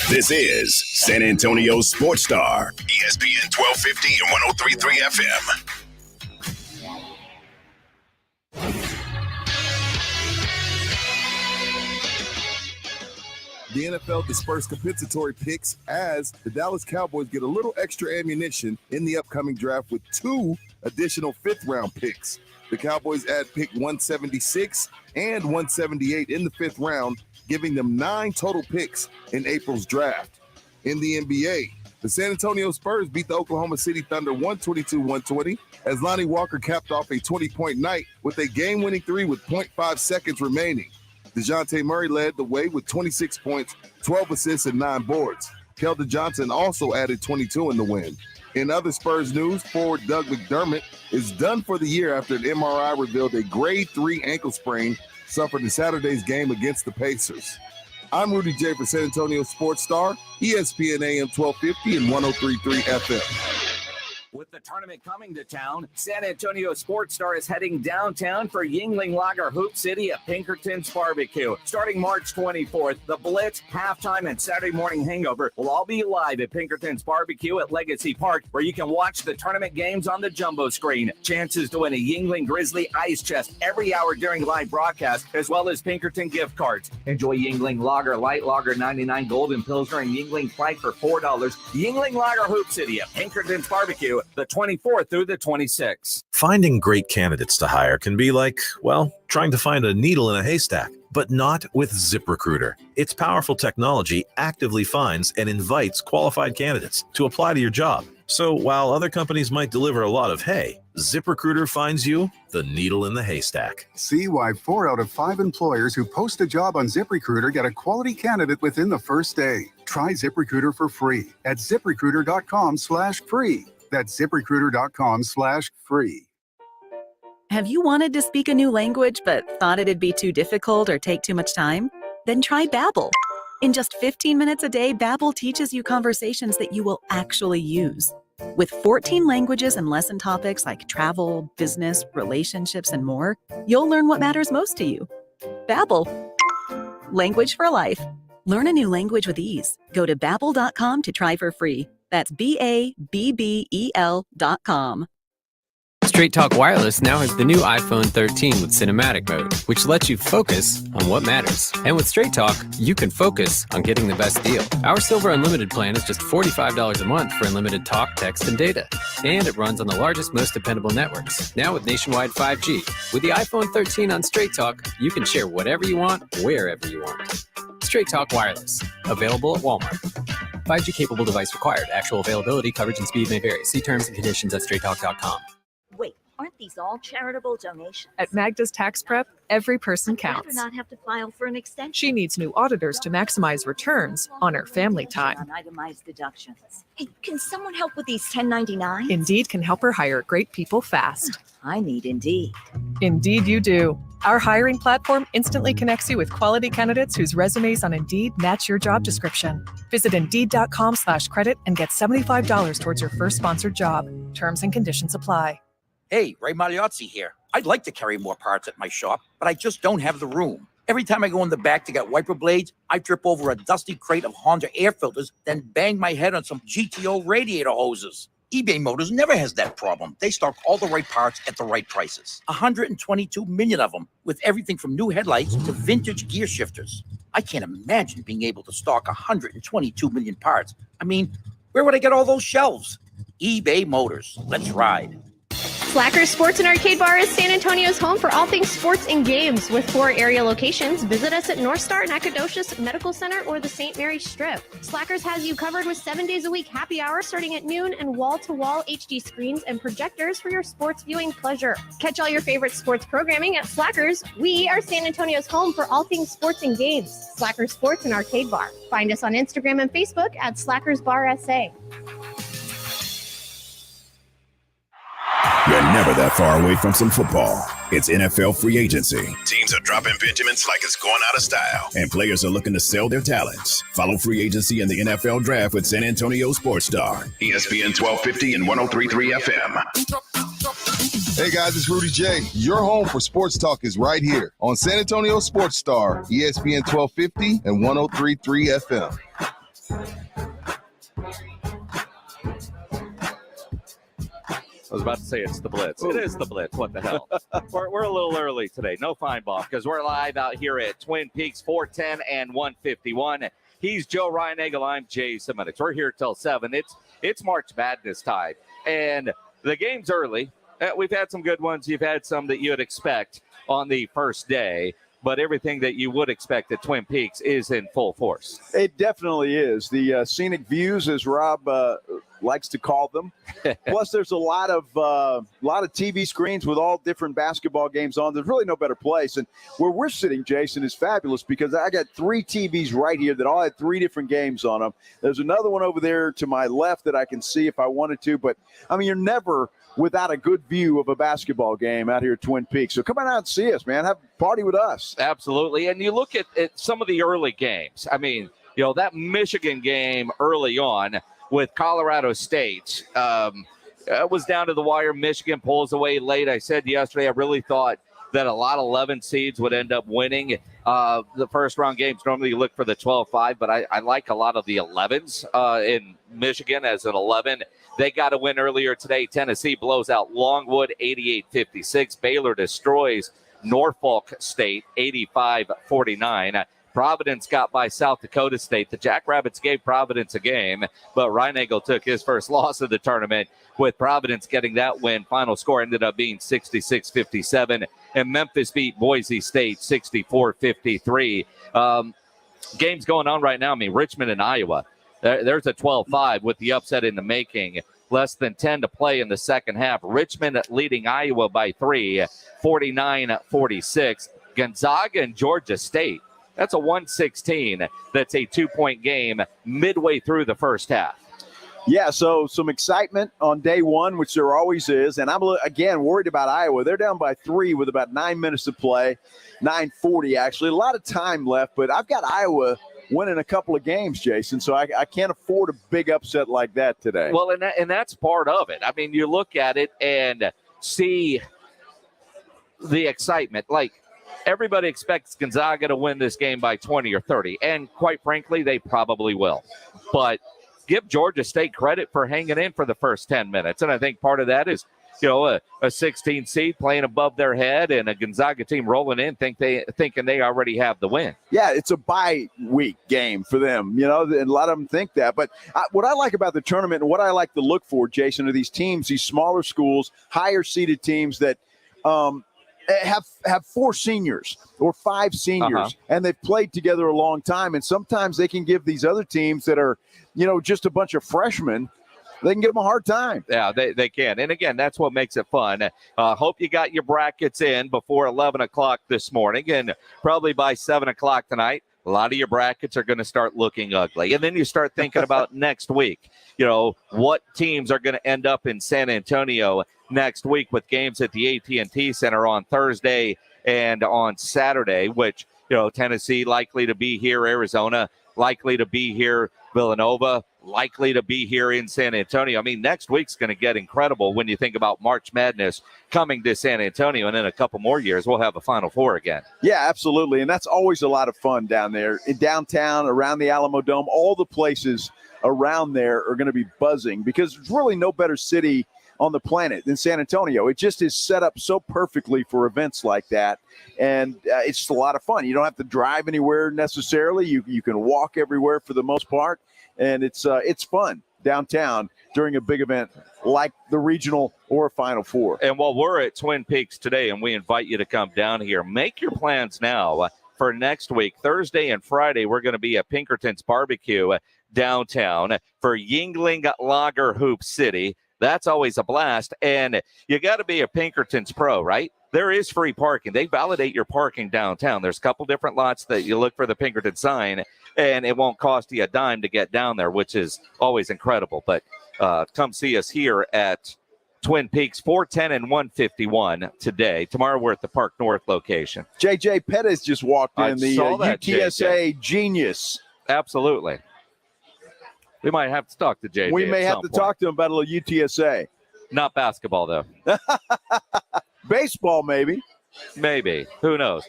This is San Antonio Sports Star, ESPN 1250 and 103.3 FM. The NFL dispersed compensatory picks as the Dallas Cowboys get a little extra ammunition in the upcoming draft with 2 additional 5th-round picks. The Cowboys add pick 176 and 178 in the 5th round, giving them 9 total picks in April's draft. In the NBA, the San Antonio Spurs beat the Oklahoma City Thunder 122-120 as Lonnie Walker capped off a 20-point night with a game-winning 3 with 0.5 seconds remaining. DeJounte Murray led the way with 26 points, 12 assists, and 9 boards. Keldon Johnson also added 22 in the win. In other Spurs news, forward Doug McDermott is done for the year after an MRI revealed a grade 3 ankle sprain suffered in Saturday's game against the Pacers. I'm Rudy J for San Antonio Sports Star, ESPN AM 1250 and 103.3 FM. With the tournament coming to town, San Antonio Sports Star is heading downtown for Yingling Lager Hoop City at Pinkerton's Barbecue. Starting March 24th, the Blitz, Halftime, and Saturday Morning Hangover will all be live at Pinkerton's Barbecue at Legacy Park, where you can watch the tournament games on the jumbo screen. Chances to win a Yingling Grizzly Ice Chest every hour during live broadcast, as well as Pinkerton gift cards. Enjoy Yingling Lager, Light Lager 99, Golden Pilsner, and Yingling Sprite for $4. Yingling Lager Hoop City at Pinkerton's Barbecue, the 24th through the 26th. Finding great candidates to hire can be like, well, trying to find a needle in a haystack, but not with ZipRecruiter. Its powerful technology actively finds and invites qualified candidates to apply to your job. So while other companies might deliver a lot of hay, ZipRecruiter finds you the needle in the haystack. See why 4 out of 5 employers who post a job on ZipRecruiter get a quality candidate within the first day. Try ZipRecruiter for free at ZipRecruiter.com/free. That's ZipRecruiter.com/free. Have you wanted to speak a new language but thought it'd be too difficult or take too much time? Then try Babbel. In just 15 minutes a day, Babbel teaches you conversations that you will actually use. With 14 languages and lesson topics like travel, business, relationships, and more, you'll learn what matters most to you. Babbel. Language for life. Learn a new language with ease. Go to Babbel.com to try for free. That's BABBEL.com. Straight Talk Wireless now has the new iPhone 13 with cinematic mode, which lets you focus on what matters. And with Straight Talk, you can focus on getting the best deal. Our Silver Unlimited plan is just $45 a month for unlimited talk, text, and data. And it runs on the largest, most dependable networks, now with nationwide 5G. With the iPhone 13 on Straight Talk, you can share whatever you want, wherever you want. Straight Talk Wireless, available at Walmart. 5G capable device required. Actual availability, coverage, and speed may vary. See terms and conditions at straighttalk.com. Wait, aren't these all charitable donations? At Magda's Tax Prep, every person I'd rather counts. not have to file for an extension. She needs new auditors to maximize returns on her family time. On itemized deductions. Hey, can someone help with these 1099s? Indeed can help her hire great people fast. I need Indeed. Indeed you do. Our hiring platform instantly connects you with quality candidates whose resumes on Indeed match your job description. Visit Indeed.com/credit and get $75 towards your first sponsored job. Terms and conditions apply. Hey, Ray Magliozzi here. I'd like to carry more parts at my shop, but I just don't have the room. Every time I go in the back to get wiper blades, I trip over a dusty crate of Honda air filters, then bang my head on some GTO radiator hoses. eBay Motors never has that problem. They stock all the right parts at the right prices. 122 million of them, with everything from new headlights to vintage gear shifters. I can't imagine being able to stock 122 million parts. I mean, where would I get all those shelves? eBay Motors. Let's ride. Slackers Sports and Arcade Bar is San Antonio's home for all things sports and games. With 4 area locations, visit us at North Star, Nacogdoches Medical Center, or the St. Mary's Strip. Slackers has you covered with 7 days a week happy hour starting at noon and wall-to-wall HD screens and projectors for your sports viewing pleasure. Catch all your favorite sports programming at Slackers. We are San Antonio's home for all things sports and games. Slackers Sports and Arcade Bar. Find us on Instagram and Facebook at Slackers Bar SA. You're never that far away from some football. It's NFL free agency. Teams are dropping Benjamins like it's going out of style, and players are looking to sell their talents. Follow free agency and the NFL draft with San Antonio Sports Star, ESPN 1250 and 103.3 FM. Hey guys, it's Rudy J. Your home for sports talk is right here on San Antonio Sports Star, ESPN 1250 and 103.3 FM. I was about to say it's the Blitz. It is the Blitz. What the hell? We're a little early today. No fine ball because we're live out here at Twin Peaks 410 and 151. He's Joe Reinagel. I'm Jay Semenix. We're here till 7. It's March Madness time. And the game's early. We've had some good ones. You've had some that you'd expect on the first day. But everything that you would expect at Twin Peaks is in full force. It definitely is. The scenic views, as Rob likes to call them. Plus, there's a lot of TV screens with all different basketball games on. There's really no better place. And where we're sitting, Jason, is fabulous because I got 3 TVs right here that all had 3 different games on them. There's another one over there to my left that I can see if I wanted to. But, I mean, you're never without a good view of a basketball game out here at Twin Peaks. So come on out and see us, man. Have a party with us. Absolutely. And you look at some of the early games. I mean, you know, that Michigan game early on with Colorado State was down to the wire. Michigan pulls away late. I said yesterday I really thought that a lot of 11 seeds would end up winning the first round games. Normally you look for the 12-5, but I like a lot of the 11s in Michigan as an 11. They got a win earlier today. Tennessee blows out Longwood 88-56. Baylor destroys Norfolk State 85-49. Providence got by South Dakota State. The Jackrabbits gave Providence a game, but Reinagel took his first loss of the tournament with Providence getting that win. Final score ended up being 66-57, and Memphis beat Boise State 64-53. Games going on right now. I mean, Richmond and Iowa. There's a 12-5 with the upset in the making. Less than 10 to play in the second half. Richmond leading Iowa by 3, 49-46. Gonzaga and Georgia State. That's a 116. That's a 2-point game midway through the first half. Yeah, so some excitement on day one, which there always is. And I'm, again, worried about Iowa. They're down by 3 with about 9 minutes to play, 9:40 actually. A lot of time left, but I've got Iowa winning a couple of games, Jason, so I can't afford a big upset like that today. Well, and that's part of it. I mean, you look at it and see the excitement. Like, everybody expects Gonzaga to win this game by 20 or 30, and quite frankly, they probably will. But give Georgia State credit for hanging in for the first 10 minutes, and I think part of that is a 16 seed playing above their head and a Gonzaga team rolling in thinking they already have the win. Yeah, it's a bye week game for them, and a lot of them think that. But what I like about the tournament and what I like to look for, Jason, are these teams, these smaller schools, higher seeded teams that have 4 seniors or 5 seniors, and they've played together a long time. And sometimes they can give these other teams that are, just a bunch of freshmen, they can give them a hard time. Yeah, they can. And again, that's what makes it fun. Hope you got your brackets in before 11 o'clock this morning. And probably by 7 o'clock tonight, a lot of your brackets are going to start looking ugly. And then you start thinking about next week, what teams are going to end up in San Antonio next week with games at the AT&T Center on Thursday and on Saturday, which, Tennessee likely to be here, Arizona likely to be here, Villanova likely to be here in San Antonio. I mean, next week's going to get incredible when you think about March Madness coming to San Antonio, and in a couple more years, we'll have a Final Four again. Yeah, absolutely, and that's always a lot of fun down there. In downtown, around the Alamo Dome, all the places around there are going to be buzzing because there's really no better city on the planet than San Antonio. It just is set up so perfectly for events like that, and it's just a lot of fun. You don't have to drive anywhere necessarily. You can walk everywhere for the most part, and it's fun downtown during a big event like the regional or Final Four. And while we're at Twin Peaks today, and we invite you to come down here, make your plans now for next week. Thursday and Friday, we're going to be at Pinkerton's Barbecue downtown for Yuengling Lager Hoop City. That's always a blast. And you got to be a Pinkerton's pro, right? There is free parking. They validate your parking downtown. There's a couple different lots that you look for the Pinkerton sign, and it won't cost you a dime to get down there, which is always incredible. But come see us here at Twin Peaks, 410 and 151 today. Tomorrow we're at the Park North location. JJ Pettis just walked in, the UTSA JJ. genius. Absolutely. We might have to talk to JJ. We may have to talk to him about a little UTSA. Not basketball, though. Baseball, maybe. Maybe. Who knows?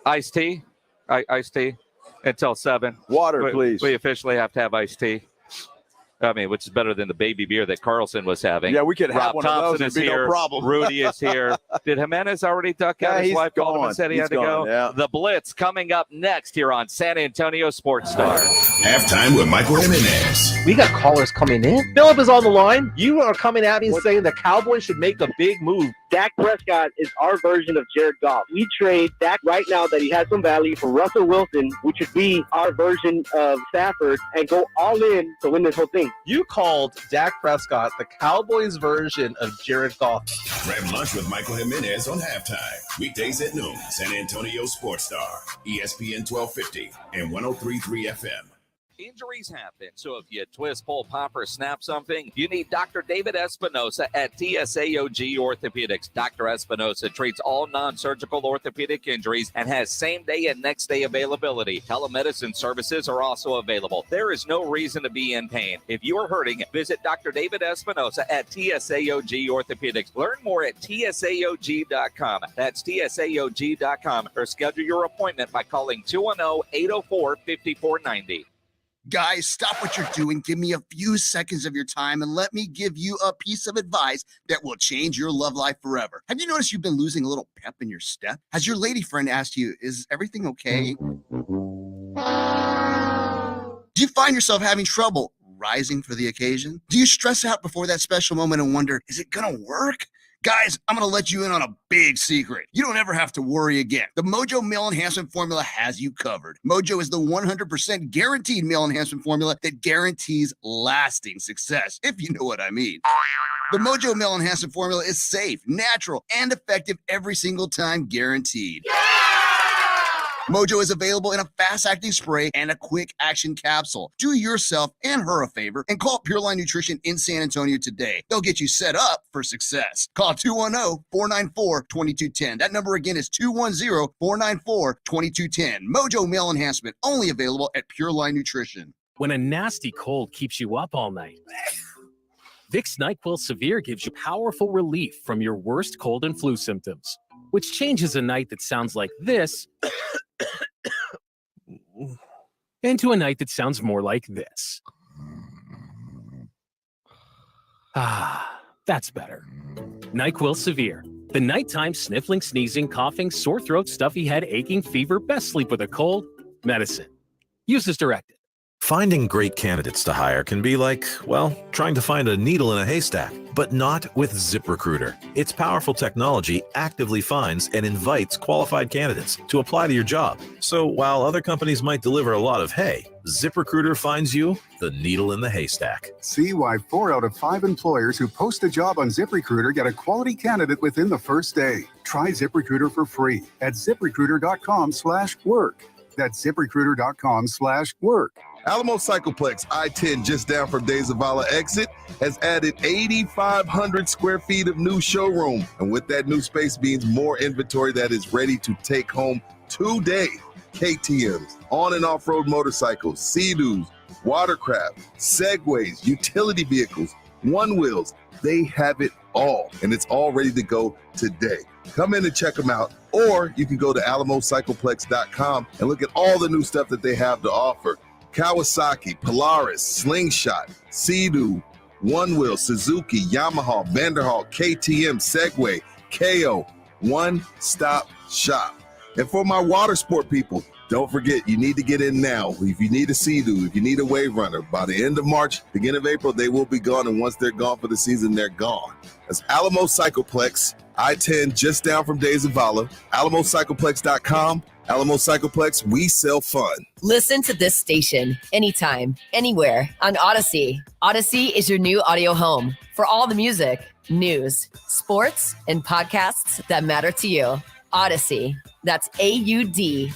Iced tea? Iced tea until 7. Water, please. We officially have to have iced tea. I mean, which is better than the baby beer that Carlson was having. Yeah, we could have Rob one Thompson of those. is It'd be here. no problem. Rudy is here. Did Jimenez already duck out? His wife called him and said he had to go. Yeah. The Blitz coming up next here on San Antonio Sports Star. Halftime with Michael Jimenez. We got callers coming in. Philip is on the line. You are coming at me and saying the Cowboys should make a big move. Dak Prescott is our version of Jared Goff. We trade Dak right now that he has some value for Russell Wilson, which would be our version of Stafford, and go all in to win this whole thing. You called Dak Prescott the Cowboys version of Jared Goff. Grab lunch with Michael Jimenez on halftime. Weekdays at noon. San Antonio Sports Star, ESPN 1250 and 103.3 FM. Injuries happen, so if you twist, pull, pop, or snap something, you need Dr. David Espinosa at TSAOG Orthopedics. Dr. Espinosa treats all non-surgical orthopedic injuries and has same-day and next-day availability. Telemedicine services are also available. There is no reason to be in pain. If you are hurting, visit Dr. David Espinosa at TSAOG Orthopedics. Learn more at TSAOG.com. That's TSAOG.com, or schedule your appointment by calling 210-804-5490. Guys, stop what you're doing. Give me a few seconds of your time and let me give you a piece of advice that will change your love life forever. Have you noticed you've been losing a little pep in your step? Has your lady friend asked you, is everything okay? Do you find yourself having trouble rising for the occasion? Do you stress out before that special moment and wonder, is it gonna work? Guys, I'm going to let you in on a big secret. You don't ever have to worry again. The Mojo Male Enhancement Formula has you covered. Mojo is the 100% guaranteed male enhancement formula that guarantees lasting success, if you know what I mean. The Mojo Male Enhancement Formula is safe, natural, and effective every single time, guaranteed. Yeah! Mojo is available in a fast-acting spray and a quick-action capsule. Do yourself and her a favor and call Pure Line Nutrition in San Antonio today. They'll get you set up for success. Call 210-494-2210. That number again is 210-494-2210. Mojo Male Enhancement, only available at Pure Line Nutrition. When a nasty cold keeps you up all night, Vicks NyQuil Severe gives you powerful relief from your worst cold and flu symptoms, which changes a night that sounds like this into a night that sounds more like this. Ah, that's better. NyQuil Severe. The nighttime sniffling, sneezing, coughing, sore throat, stuffy head, aching, fever, best sleep with a cold. Medicine. Use as directed. Finding great candidates to hire can be like, well, trying to find a needle in a haystack, but not with ZipRecruiter. Its powerful technology actively finds and invites qualified candidates to apply to your job. So while other companies might deliver a lot of hay, ZipRecruiter finds you the needle in the haystack. See why 4 out of 5 employers who post a job on ZipRecruiter get a quality candidate within the first day. Try ZipRecruiter for free at ZipRecruiter.com/work. That's ZipRecruiter.com/work. Alamo Cycleplex, I-10 just down from Days of Vala exit, has added 8,500 square feet of new showroom. And with that new space means more inventory that is ready to take home today. KTMs, on and off-road motorcycles, Sea-Doos, watercraft, Segways, utility vehicles, one-wheels. They have it all, and it's all ready to go today. Come in and check them out, or you can go to alamocycleplex.com and look at all the new stuff that they have to offer. Kawasaki, Polaris, Slingshot, Sea-Doo, One Wheel, Suzuki, Yamaha, Vanderhall, KTM, Segway, KO, one-stop shop. And for my water sport people, don't forget, you need to get in now. If you need a Sea-Doo, if you need a Wave Runner, by the end of March, beginning of April, they will be gone. And once they're gone for the season, they're gone. That's Alamo Cycleplex, I-10, just down from Days of Vala, alamocycleplex.com. Alamo Cycleplex, we sell fun. Listen to this station anytime, anywhere on Odyssey. Odyssey is your new audio home for all the music, news, sports, and podcasts that matter to you. Odyssey. That's AUDACY.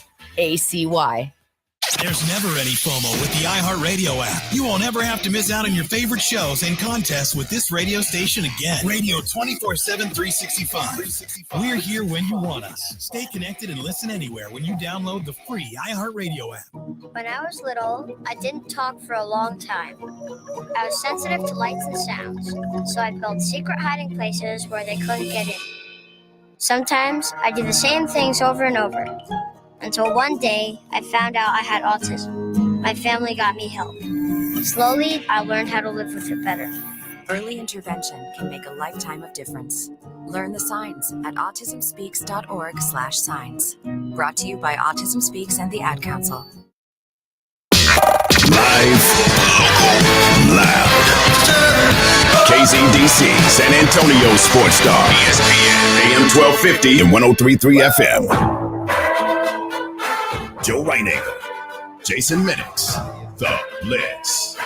There's never any FOMO with the iHeartRadio app. You won't ever have to miss out on your favorite shows and contests with this radio station again. Radio 24/7, 365. We're here when you want us. Stay connected and listen anywhere when you download the free iHeartRadio app. When I was little, I didn't talk for a long time. I was sensitive to lights and sounds, so I built secret hiding places where they couldn't get in. Sometimes I did the same things over and over, until one day I found out I had autism. My family got me help. Slowly, I learned how to live with it better. Early intervention can make a lifetime of difference. Learn the signs at autismspeaks.org/signs. Brought to you by Autism Speaks and the Ad Council. Live, loud. KZDC, San Antonio Sports Star. ESPN, AM 1250 and 103.3 FM. Joe Reinagle, Jason Minix, The Blitz.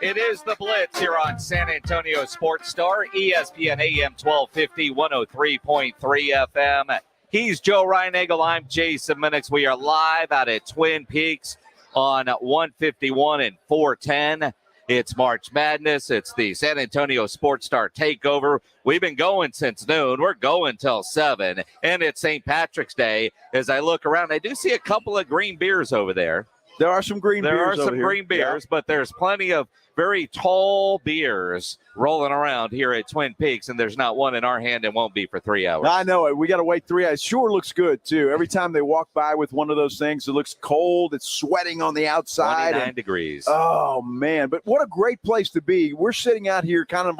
It is The Blitz here on San Antonio Sports Star, ESPN AM 1250, 103.3 FM. He's Joe Reinagle. I'm Jason Minix. We are live out at Twin Peaks on 151 and 410. It's March Madness. It's the San Antonio Sports Star Takeover. We've been going since noon. We're going till 7. And it's St. Patrick's Day. As I look around, I do see a couple of green beers over there. There are some green beers. There are over some here. green beers, but there's plenty of very tall beers rolling around here at Twin Peaks, and there's not one in our hand and won't be for 3 hours. I know it. We got to wait 3 hours. Sure looks good, too. Every time they walk by with one of those things, it looks cold. It's sweating on the outside. 29 degrees. Oh, man. But what a great place to be. We're sitting out here kind of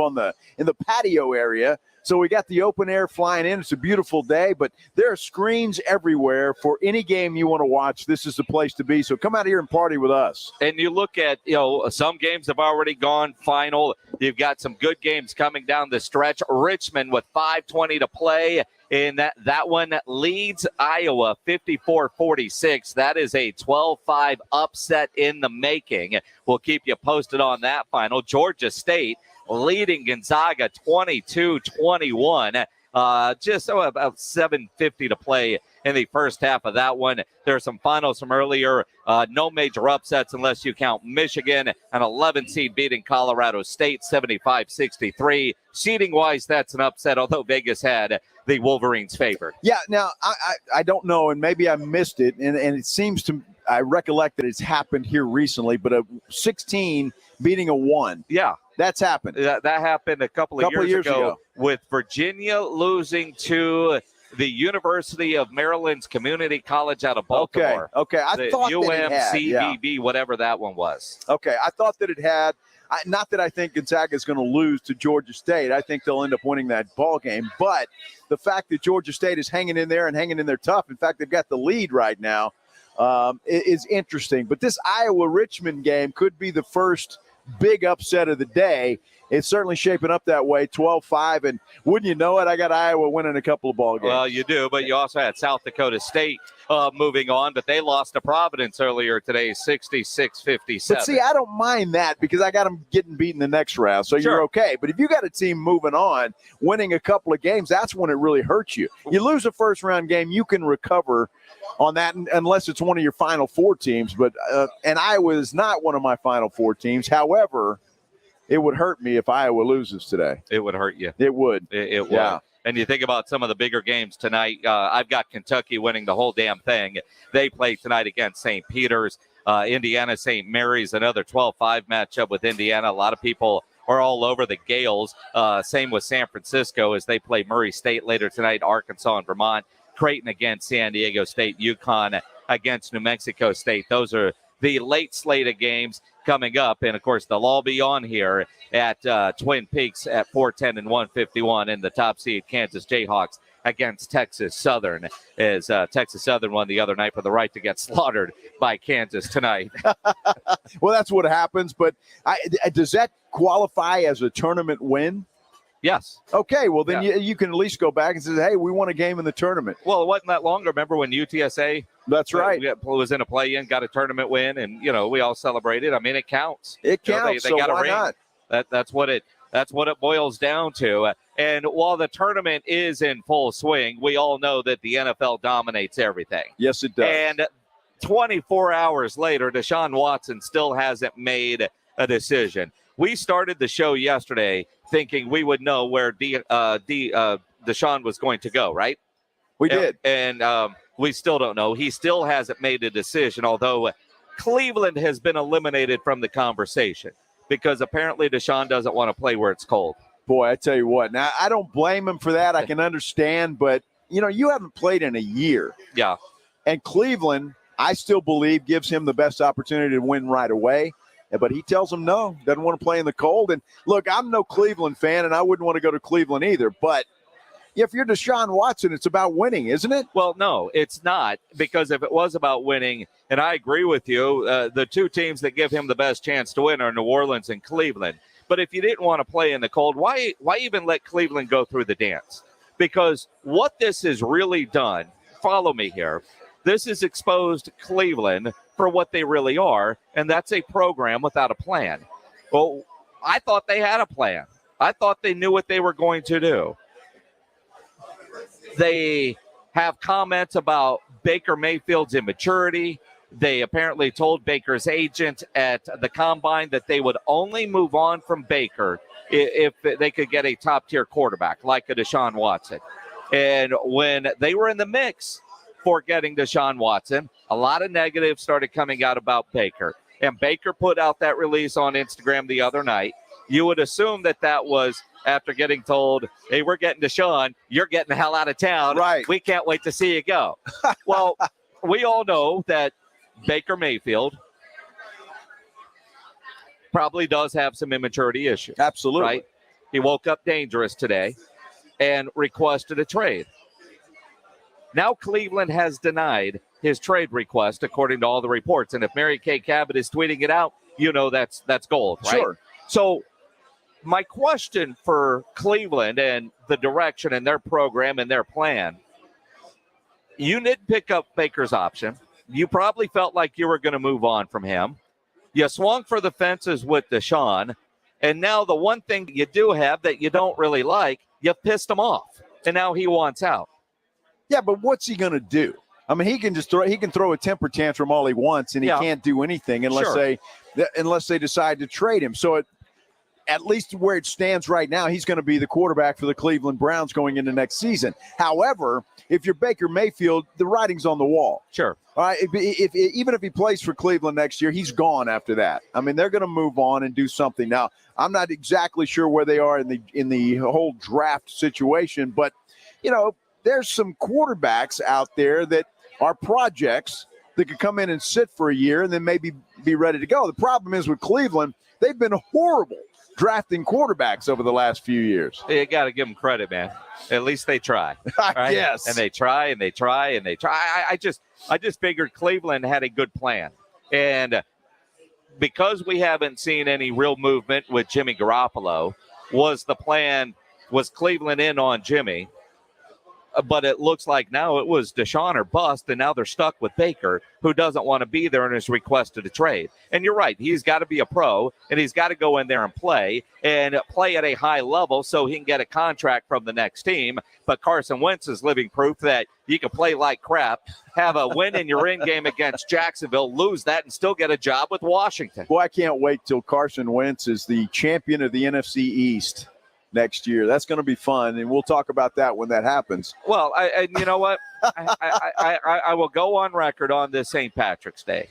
in the patio area. So we got the open air flying in. It's a beautiful day, but there are screens everywhere for any game you want to watch. This is the place to be. So come out here and party with us. And you look at, some games have already gone final. You've got some good games coming down the stretch. Richmond with 5:20 to play. And that one leads Iowa 54-46. That is a 12-5 upset in the making. We'll keep you posted on that final. Georgia State leading Gonzaga 22-21. Just about 7:50 to play in the first half of that one. There are some finals from earlier. No major upsets unless you count Michigan, an 11 seed beating Colorado State 75-63. Seeding-wise, that's an upset, although Vegas had the Wolverines favored. Yeah, now, I don't know, and maybe I missed it, and it seems to – I recollect that it's happened here recently, but a 16 beating a 1. Yeah. That's happened. That happened a couple of years ago with Virginia losing to the University of Maryland's Community College out of Baltimore. Okay. I thought that it had, UMCBB, whatever that one was. Okay, I thought that it had. Not that I think Gonzaga is going to lose to Georgia State. I think they'll end up winning that ball game. But the fact that Georgia State is hanging in there and hanging in there tough, in fact, they've got the lead right now, is interesting. But this Iowa-Richmond game could be the first big upset of the day. It's certainly shaping up that way, 12-5. And wouldn't you know it, I got Iowa winning a couple of ball games. Well, you do, but you also had South Dakota State moving on, but they lost to Providence earlier today, 66-57. But see, I don't mind that because I got them getting beaten the next round, so you're okay. But if you got a team moving on, winning a couple of games, that's when it really hurts you. You lose a first-round game, you can recover on that unless it's one of your Final Four teams. But and Iowa is not one of my Final Four teams. However, it would hurt me if Iowa loses today. It would hurt you. It would. It would. Yeah. And you think about some of the bigger games tonight. I've got Kentucky winning the whole damn thing. They play tonight against St. Peter's. Indiana, St. Mary's, another 12-5 matchup with Indiana. A lot of people are all over the Gales. Same with San Francisco as they play Murray State later tonight, Arkansas and Vermont. Creighton against San Diego State. UConn against New Mexico State. Those are the late slate of games coming up. And, of course, they'll all be on here at Twin Peaks at 410 and 151 in the top seed Kansas Jayhawks against Texas Southern, as Texas Southern won the other night for the right to get slaughtered by Kansas tonight. Well, that's what happens. But does that qualify as a tournament win? Yes. Okay, well, then you can at least go back and say, hey, we won a game in the tournament. Well, it wasn't that long. Remember when UTSA That's right. was in a play-in, got a tournament win, and, we all celebrated. I mean, it counts. It counts, They so got a why ring. not? That's what it boils down to. And while the tournament is in full swing, we all know that the NFL dominates everything. Yes, it does. And 24 hours later, Deshaun Watson still hasn't made a decision. We started the show yesterday thinking we would know where Deshaun was going to go, right? We did. And we still don't know. He still hasn't made a decision, although Cleveland has been eliminated from the conversation because apparently Deshaun doesn't want to play where it's cold. Boy, I tell you what. Now, I don't blame him for that. I can understand. But, you haven't played in a year. Yeah. And Cleveland, I still believe, gives him the best opportunity to win right away. But he tells him no, doesn't want to play in the cold. And, look, I'm no Cleveland fan, and I wouldn't want to go to Cleveland either. But if you're Deshaun Watson, it's about winning, isn't it? Well, no, it's not, because if it was about winning, and I agree with you, the two teams that give him the best chance to win are New Orleans and Cleveland. But if you didn't want to play in the cold, why even let Cleveland go through the dance? Because what this has really done, follow me here, this has exposed Cleveland for what they really are, and that's a program without a plan. Well, I thought they had a plan. I thought they knew what they were going to do. They have comments about Baker Mayfield's immaturity. They apparently told Baker's agent at the Combine that they would only move on from Baker if they could get a top-tier quarterback like a Deshaun Watson. And when they were in the mix for getting Deshaun Watson, a lot of negatives started coming out about Baker. And Baker put out that release on Instagram the other night. You would assume that was after getting told, hey, we're getting Deshaun, you're getting the hell out of town. Right. We can't wait to see you go. Well, we all know that Baker Mayfield probably does have some immaturity issues. Absolutely. Right? He woke up dangerous today and requested a trade. Now Cleveland has denied his trade request, according to all the reports. And if Mary Kay Cabot is tweeting it out, that's gold, right? Sure. So my question for Cleveland and the direction and their program and their plan, you didn't pick up Baker's option. You probably felt like you were going to move on from him. You swung for the fences with Deshaun. And now the one thing you do have that you don't really like, you pissed him off. And now he wants out. Yeah, but what's he going to do? I mean, he can throw a temper tantrum all he wants, and he can't do anything unless they decide to trade him. So at least where it stands right now, he's going to be the quarterback for the Cleveland Browns going into next season. However, if you're Baker Mayfield, the writing's on the wall. Sure. All right. Even if he plays for Cleveland next year, he's gone after that. I mean, they're going to move on and do something. Now, I'm not exactly sure where they are in the whole draft situation, but there's some quarterbacks out there that are projects that could come in and sit for a year and then maybe be ready to go. The problem is with Cleveland, they've been horrible drafting quarterbacks over the last few years. You got to give them credit, man. At least they try. Right? Yes. And they try and they try and they try. I just figured Cleveland had a good plan. And because we haven't seen any real movement with Jimmy Garoppolo, was Cleveland in on Jimmy? But it looks like now it was Deshaun or bust, and now they're stuck with Baker, who doesn't want to be there and has requested a trade. And you're right. He's got to be a pro, and he's got to go in there and play at a high level so he can get a contract from the next team. But Carson Wentz is living proof that you can play like crap, have a win in your in game against Jacksonville, lose that, and still get a job with Washington. Boy, I can't wait till Carson Wentz is the champion of the NFC East next year. That's going to be fun, and we'll talk about that when that happens. Well, and you know what? I will go on record on this St. Patrick's Day.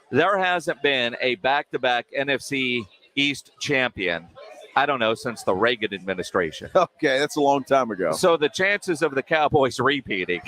There hasn't been a back-to-back NFC East champion, I don't know, since the Reagan administration. Okay, that's a long time ago. So the chances of the Cowboys repeating,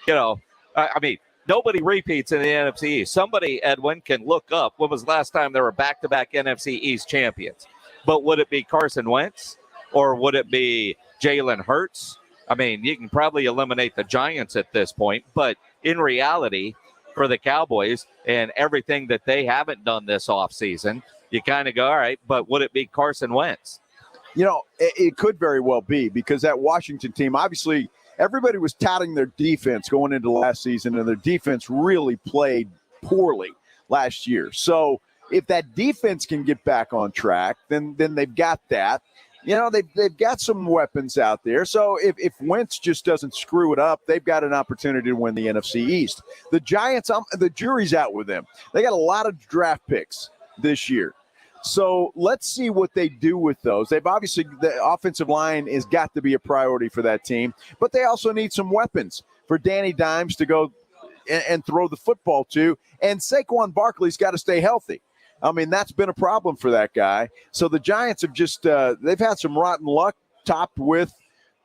nobody repeats in the NFC East. Somebody, Edwin, can look up when was the last time there were back-to-back NFC East champions. But would it be Carson Wentz or would it be Jalen Hurts? I mean, you can probably eliminate the Giants at this point, but in reality, for the Cowboys and everything that they haven't done this offseason, you kind of go, all right, but would it be Carson Wentz? You know, it could very well be, because that Washington team, obviously, everybody was touting their defense going into last season, and their defense really played poorly last year. So if that defense can get back on track, then they've got that. You know, they've got some weapons out there. So if Wentz just doesn't screw it up, they've got an opportunity to win the NFC East. The Giants, the jury's out with them. They got a lot of draft picks this year. So let's see what they do with those. They've obviously, the offensive line has got to be a priority for that team, but they also need some weapons for Danny Dimes to go and throw the football to. And Saquon Barkley's got to stay healthy. I mean, that's been a problem for that guy. So the Giants have just they've had some rotten luck topped with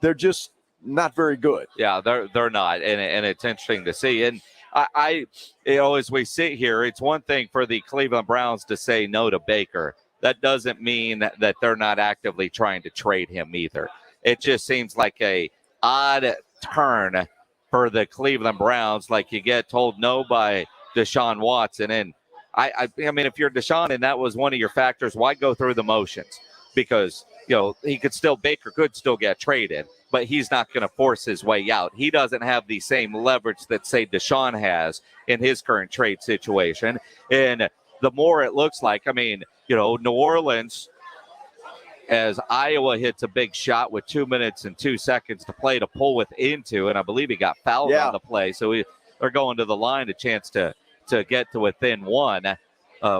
they're just not very good. Yeah, they're not. And it's interesting to see. And I as we sit here, it's one thing for the Cleveland Browns to say no to Baker. That doesn't mean that they're not actively trying to trade him either. It just seems like a odd turn for the Cleveland Browns. Like you get told no by Deshaun Watson. And I mean, if you're Deshaun and that was one of your factors, why go through the motions? Because, Baker could still get traded, but he's not going to force his way out. He doesn't have the same leverage that, say, Deshaun has in his current trade situation. And the more it looks like, New Orleans, as Iowa hits a big shot with 2 minutes and 2 seconds to play to pull into, and I believe he got fouled on the play. So they're going to the line, a chance to get to within one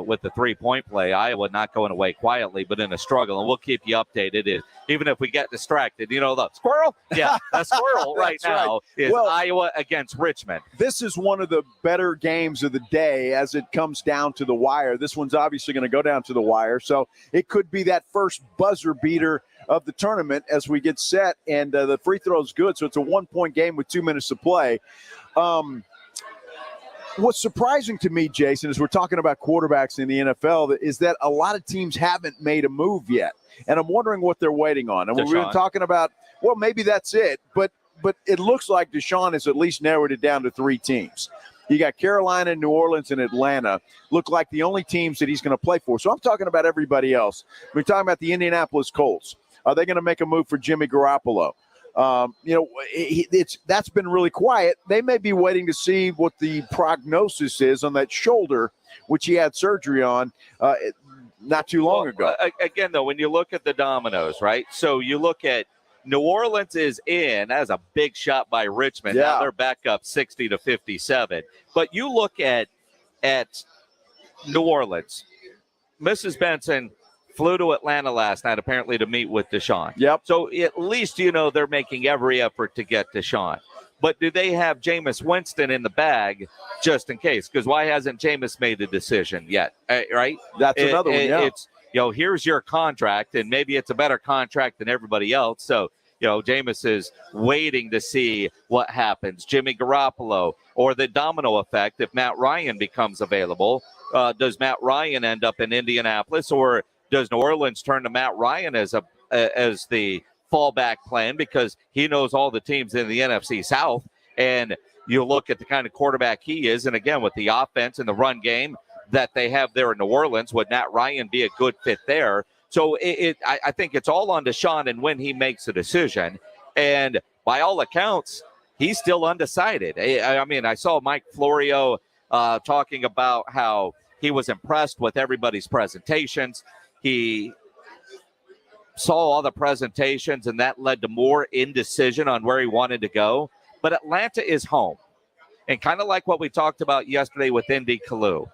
with the 3-point play. Iowa not going away quietly, but in a struggle. And we'll keep you updated. Even if we get distracted, the squirrel? Yeah, a squirrel right now is Iowa against Richmond. This is one of the better games of the day as it comes down to the wire. This one's obviously going to go down to the wire. So it could be that first buzzer beater of the tournament as we get set. And the free throw is good. So it's a 1-point game with 2 minutes to play. What's surprising to me, Jason, as we're talking about quarterbacks in the NFL, is that a lot of teams haven't made a move yet. And I'm wondering what they're waiting on. And we've been talking about, maybe that's it. But it looks like Deshaun has at least narrowed it down to 3 teams. You got Carolina, New Orleans, and Atlanta look like the only teams that he's going to play for. So I'm talking about everybody else. We're talking about the Indianapolis Colts. Are they going to make a move for Jimmy Garoppolo? That's been really quiet. They may be waiting to see what the prognosis is on that shoulder, which he had surgery on not too long ago. Again, though, when you look at the dominoes, right? So you look at New Orleans is in as a big shot by Richmond. Yeah. Now they're back up 60-57. But you look at New Orleans. Mrs. Benson flew to Atlanta last night, apparently, to meet with Deshaun. Yep. So at least they're making every effort to get Deshaun. But do they have Jameis Winston in the bag just in case? Because why hasn't Jameis made a decision yet? Right? That's another one, yeah. It's, here's your contract, and maybe it's a better contract than everybody else. So Jameis is waiting to see what happens. Jimmy Garoppolo, or the domino effect if Matt Ryan becomes available. Does Matt Ryan end up in Indianapolis, or does New Orleans turn to Matt Ryan as the fallback plan because he knows all the teams in the NFC South? And you look at the kind of quarterback he is, and again, with the offense and the run game that they have there in New Orleans, would Matt Ryan be a good fit there? So I think it's all on Deshaun and when he makes a decision. And by all accounts, he's still undecided. I mean, I saw Mike Florio talking about how he was impressed with everybody's presentations. He saw all the presentations, and that led to more indecision on where he wanted to go. But Atlanta is home. And kind of like what we talked about yesterday with Indy Kalu,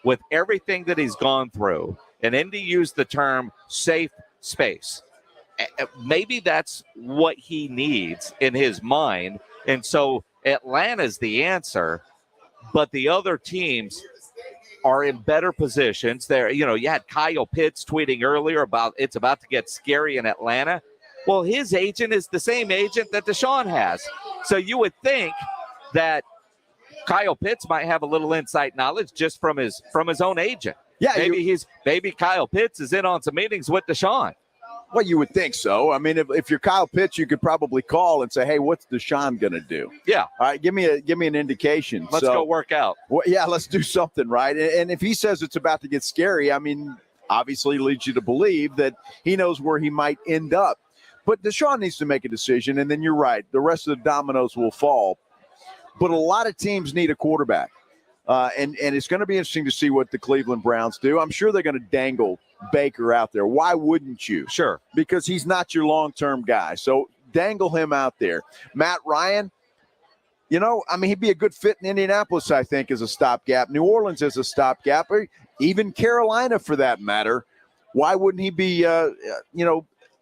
with everything that he's gone through, and Indy used the term safe space. Maybe that's what he needs in his mind. And so Atlanta's the answer, but the other teams are in better positions. There, you had Kyle Pitts tweeting earlier about it's about to get scary in Atlanta. Well, his agent is the same agent that Deshaun has. So you would think that Kyle Pitts might have a little inside knowledge just from his own agent. Yeah, maybe Kyle Pitts is in on some meetings with Deshaun. Well, you would think so. I mean, if you're Kyle Pitts, you could probably call and say, "Hey, what's Deshaun going to do?" Yeah. All right, give me an indication. Let's go work out. Well, yeah, let's do something, right? And if he says it's about to get scary, I mean, obviously leads you to believe that he knows where he might end up. But Deshaun needs to make a decision, and then you're right. The rest of the dominoes will fall. But a lot of teams need a quarterback. And it's going to be interesting to see what the Cleveland Browns do. I'm sure they're going to dangle Baker out there. Why wouldn't you? Sure. Because he's not your long-term guy. So dangle him out there. Matt Ryan, he'd be a good fit in Indianapolis, I think, as a stopgap. New Orleans as a stopgap, or even Carolina for that matter. Why wouldn't he be,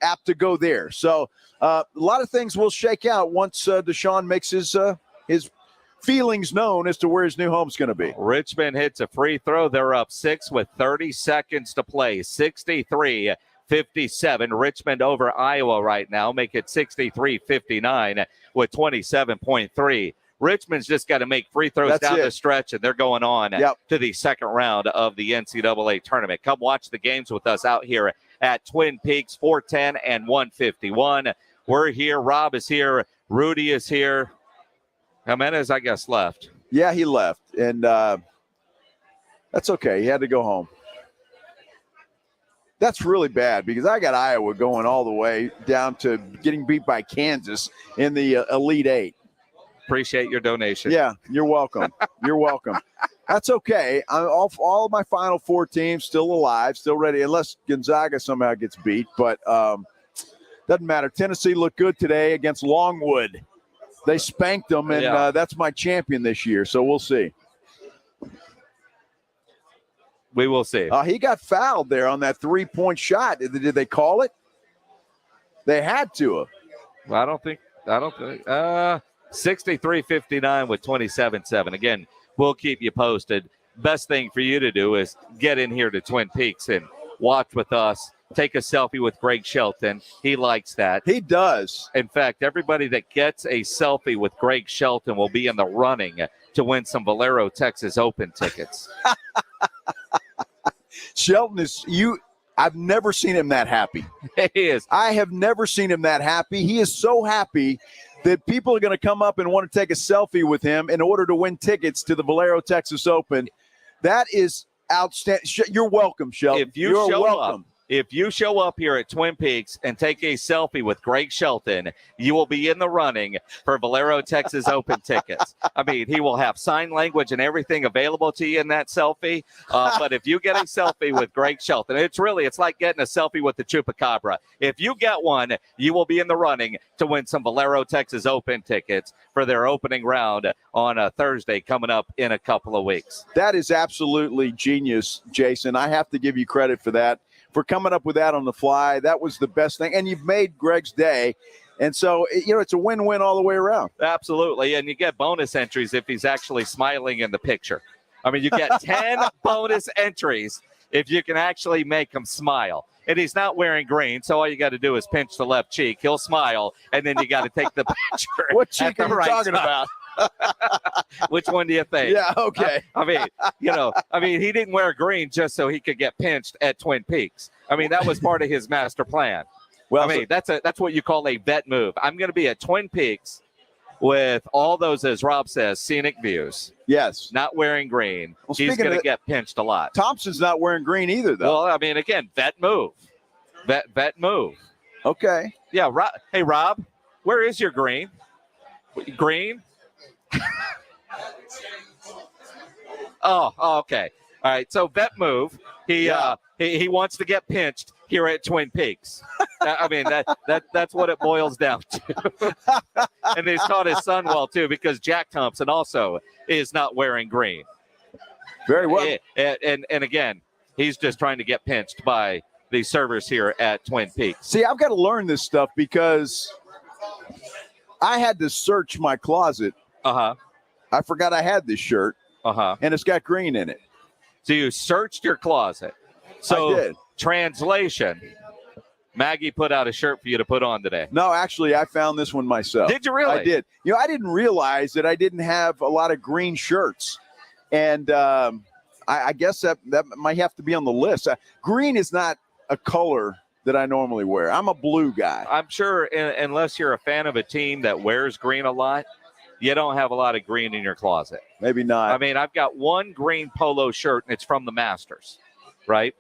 apt to go there? So a lot of things will shake out once Deshaun makes his feelings known as to where his new home's going to be. Richmond hits a free throw. They're up 6 with 30 seconds to play. 63-57. Richmond over Iowa right now. Make it 63-59 with 27.3. Richmond's just got to make free throws down the stretch, and they're going on to the second round of the NCAA tournament. Come watch the games with us out here at Twin Peaks, 410 and 151. We're here. Rob is here. Rudy is here. Jimenez, I guess, left. Yeah, he left, and that's okay. He had to go home. That's really bad because I got Iowa going all the way down to getting beat by Kansas in the Elite Eight. Appreciate your donation. Yeah, you're welcome. You're welcome. That's okay. All of my Final Four teams still alive, still ready, unless Gonzaga somehow gets beat. But doesn't matter. Tennessee looked good today against Longwood. They spanked them, and that's my champion this year, so we'll see. We will see. He got fouled there on that three-point shot. Did they call it? They had to have. Well, I don't think. 63-59 with 27-7. Again, we'll keep you posted. Best thing for you to do is get in here to Twin Peaks and watch with us. Take a selfie with Greg Shelton. He likes that. He does. In fact, everybody that gets a selfie with Greg Shelton will be in the running to win some Valero Texas Open tickets. Shelton I've never seen him that happy. He is. I have never seen him that happy. He is so happy that people are going to come up and want to take a selfie with him in order to win tickets to the Valero Texas Open. That is outstanding. You're welcome, Shelton. If you show up here at Twin Peaks and take a selfie with Greg Shelton, you will be in the running for Valero Texas Open tickets. I mean, he will have sign language and everything available to you in that selfie. But if you get a selfie with Greg Shelton, it's like getting a selfie with the Chupacabra. If you get one, you will be in the running to win some Valero Texas Open tickets for their opening round on a Thursday coming up in a couple of weeks. That is absolutely genius, Jason. I have to give you credit for that. For coming up with that on the fly. That was the best thing. And you've made Greg's day. And so, it's a win-win all the way around. Absolutely. And you get bonus entries if he's actually smiling in the picture. I mean, you get 10 bonus entries if you can actually make him smile. and he's not wearing green, so all you got to do is pinch the left cheek. He'll smile, and then you got to take the picture. What cheek are you right talking side. about? Which one do you think? Yeah, okay. I mean, he didn't wear green just so he could get pinched at Twin Peaks. I mean, that was part of his master plan. Well, that's what you call a vet move. I'm going to be at Twin Peaks with all those, as Rob says, scenic views. Yes. Not wearing green. Well, He's speaking going of to get pinched a lot. Thompson's not wearing green either, though. Well, I mean, again, vet move. Vet move. Okay. Yeah. Hey, Rob, where is your green? Green? Oh, okay. All right. So vet move. He wants to get pinched here at Twin Peaks. I mean, that's what it boils down to. And he's taught his son well too, because Jack Thompson also is not wearing green. Very well. And again, he's just trying to get pinched by the servers here at Twin Peaks. See, I've got to learn this stuff because I had to search my closet. I forgot I had this shirt. And it's got green in it. So you searched your closet. So I did. Translation, Maggie put out a shirt for you to put on today. No, actually, I found this one myself. Did you really? I did. I didn't realize that I didn't have a lot of green shirts. And I guess that might have to be on the list. Green is not a color that I normally wear. I'm a blue guy. I'm sure unless you're a fan of a team that wears green a lot, you don't have a lot of green in your closet. Maybe not. I mean, I've got one green polo shirt, and it's from the Masters, right?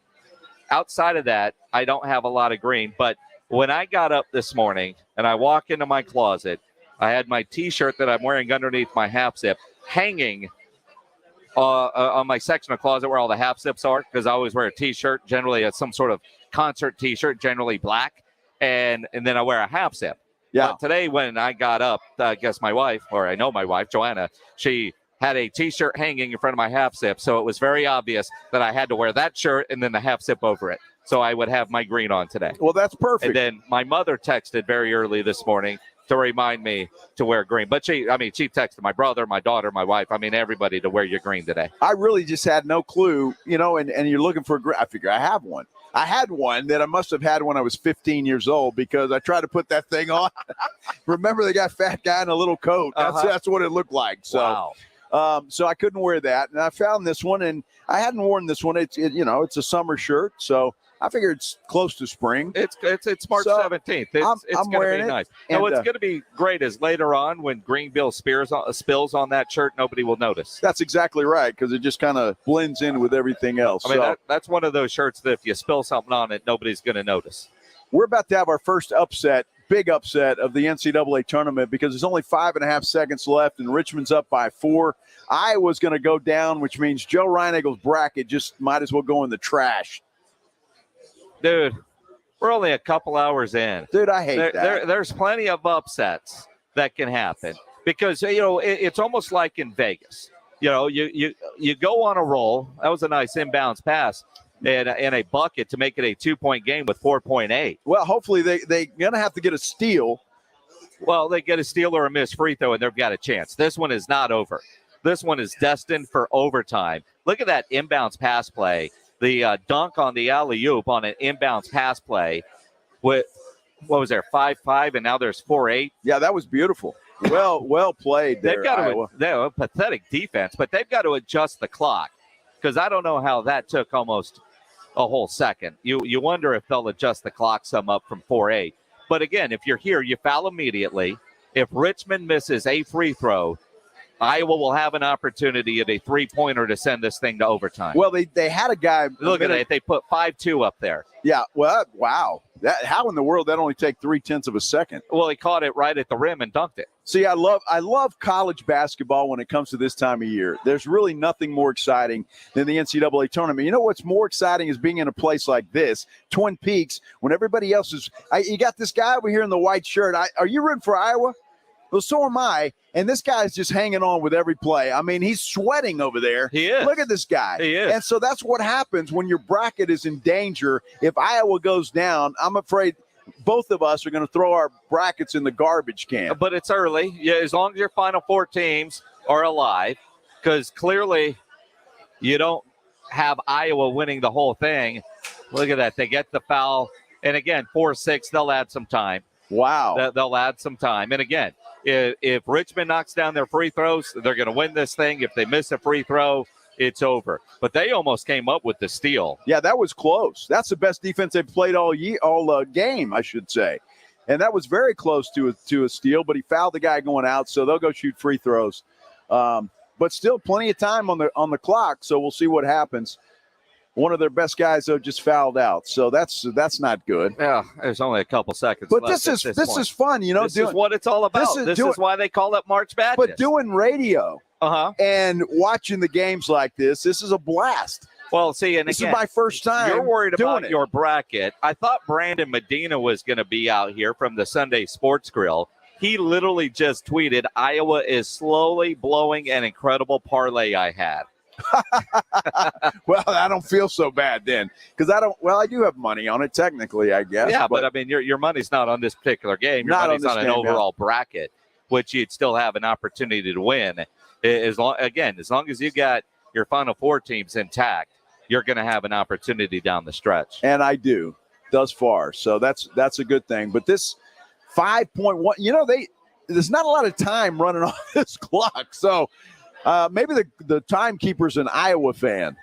Outside of that, I don't have a lot of green. But when I got up this morning and I walk into my closet, I had my T-shirt that I'm wearing underneath my half zip hanging on my section of closet where all the half zips are, because I always wear a T-shirt, generally some sort of concert T-shirt, generally black, and then I wear a half zip. Yeah. But today when I got up, I guess my wife, or I know my wife, Joanna, she had a T-shirt hanging in front of my half zip. So it was very obvious that I had to wear that shirt and then the half zip over it. So I would have my green on today. Well, that's perfect. And then my mother texted very early this morning to remind me to wear green. But she texted my brother, my daughter, my wife, everybody to wear your green today. I really just had no clue, and you're looking for a green. I figure I have one. I had one that I must have had when I was 15 years old because I tried to put that thing on. Remember, they got fat guy in a little coat. That's what it looked like. So, wow. So I couldn't wear that, and I found this one, and I hadn't worn this one. It's a summer shirt, so I figured it's close to spring. It's March 17th. It's going to be nice. Now, what's going to be great is later on when Greenville spills on that shirt, nobody will notice. That's exactly right, because it just kind of blends in with everything else. I mean, that's one of those shirts that if you spill something on it, nobody's going to notice. We're about to have our first big upset of the NCAA tournament because there's only 5.5 seconds left, and Richmond's up by 4. Iowa's going to go down, which means Joe Reinagle's bracket just might as well go in the trash. Dude, we're only a couple hours in. Dude, I hate that. There's plenty of upsets that can happen because, it's almost like in Vegas. You go on a roll. That was a nice inbounds pass and a bucket to make it a 2-point game with 4.8. Well, hopefully they're going to have to get a steal. Well, they get a steal or a missed free throw, and they've got a chance. This one is not over. This one is destined for overtime. Look at that inbounds pass play. The dunk on the alley-oop on an inbounds pass play with, what was there, 5-5, and now there's 4-8. Yeah, that was beautiful. Well played there, Iowa. They're a pathetic defense, but they've got to adjust the clock because I don't know how that took almost a whole second. You wonder if they'll adjust the clock some up from 4-8. But again, if you're here, you foul immediately. If Richmond misses a free throw, Iowa will have an opportunity at a 3-pointer to send this thing to overtime. Well, they had a guy. Look at it. They put 5-2 up there. Yeah. Well, wow. How in the world that only take 0.3 of a second? Well, he caught it right at the rim and dunked it. See, I love college basketball when it comes to this time of year. There's really nothing more exciting than the NCAA tournament. You know what's more exciting is being in a place like this, Twin Peaks, when everybody else is. You got this guy over here in the white shirt. Are you rooting for Iowa? Well, so am I. And this guy's just hanging on with every play. I mean, he's sweating over there. He is. Look at this guy. He is. And so that's what happens when your bracket is in danger. If Iowa goes down, I'm afraid both of us are going to throw our brackets in the garbage can. But it's early. Yeah, as long as your Final Four teams are alive, because clearly you don't have Iowa winning the whole thing. Look at that. They get the foul. And again, 4-6, they'll add some time. Wow. They'll add some time. And again, if Richmond knocks down their free throws, they're going to win this thing. If they miss a free throw, it's over. But they almost came up with the steal. Yeah, that was close. That's the best defense they've played all game, I should say. And that was very close to a steal, but he fouled the guy going out, so they'll go shoot free throws. But still plenty of time on the clock, so we'll see what happens. One of their best guys, though, just fouled out, so that's not good. Yeah, there's only a couple seconds but left. this is fun, you know. This is what it's all about. This is why they call it March Madness. But doing radio and watching the games like this is a blast. Well, see, and this again, is my first time. You're worried doing about it. your bracket. I thought Brandon Medina was going to be out here from the Sunday Sports Grill. He literally just tweeted, Iowa is slowly blowing an incredible parlay I had. Well, I don't feel so bad then, because I do have money on it technically, I guess. Yeah, but I mean, your money's not on this particular game. Your money's on an overall bracket, which you'd still have an opportunity to win. As long as you got your Final Four teams intact, you're going to have an opportunity down the stretch. And I do, thus far. So that's a good thing. But this 5.1, there's not a lot of time running on this clock. So maybe the timekeeper's an Iowa fan.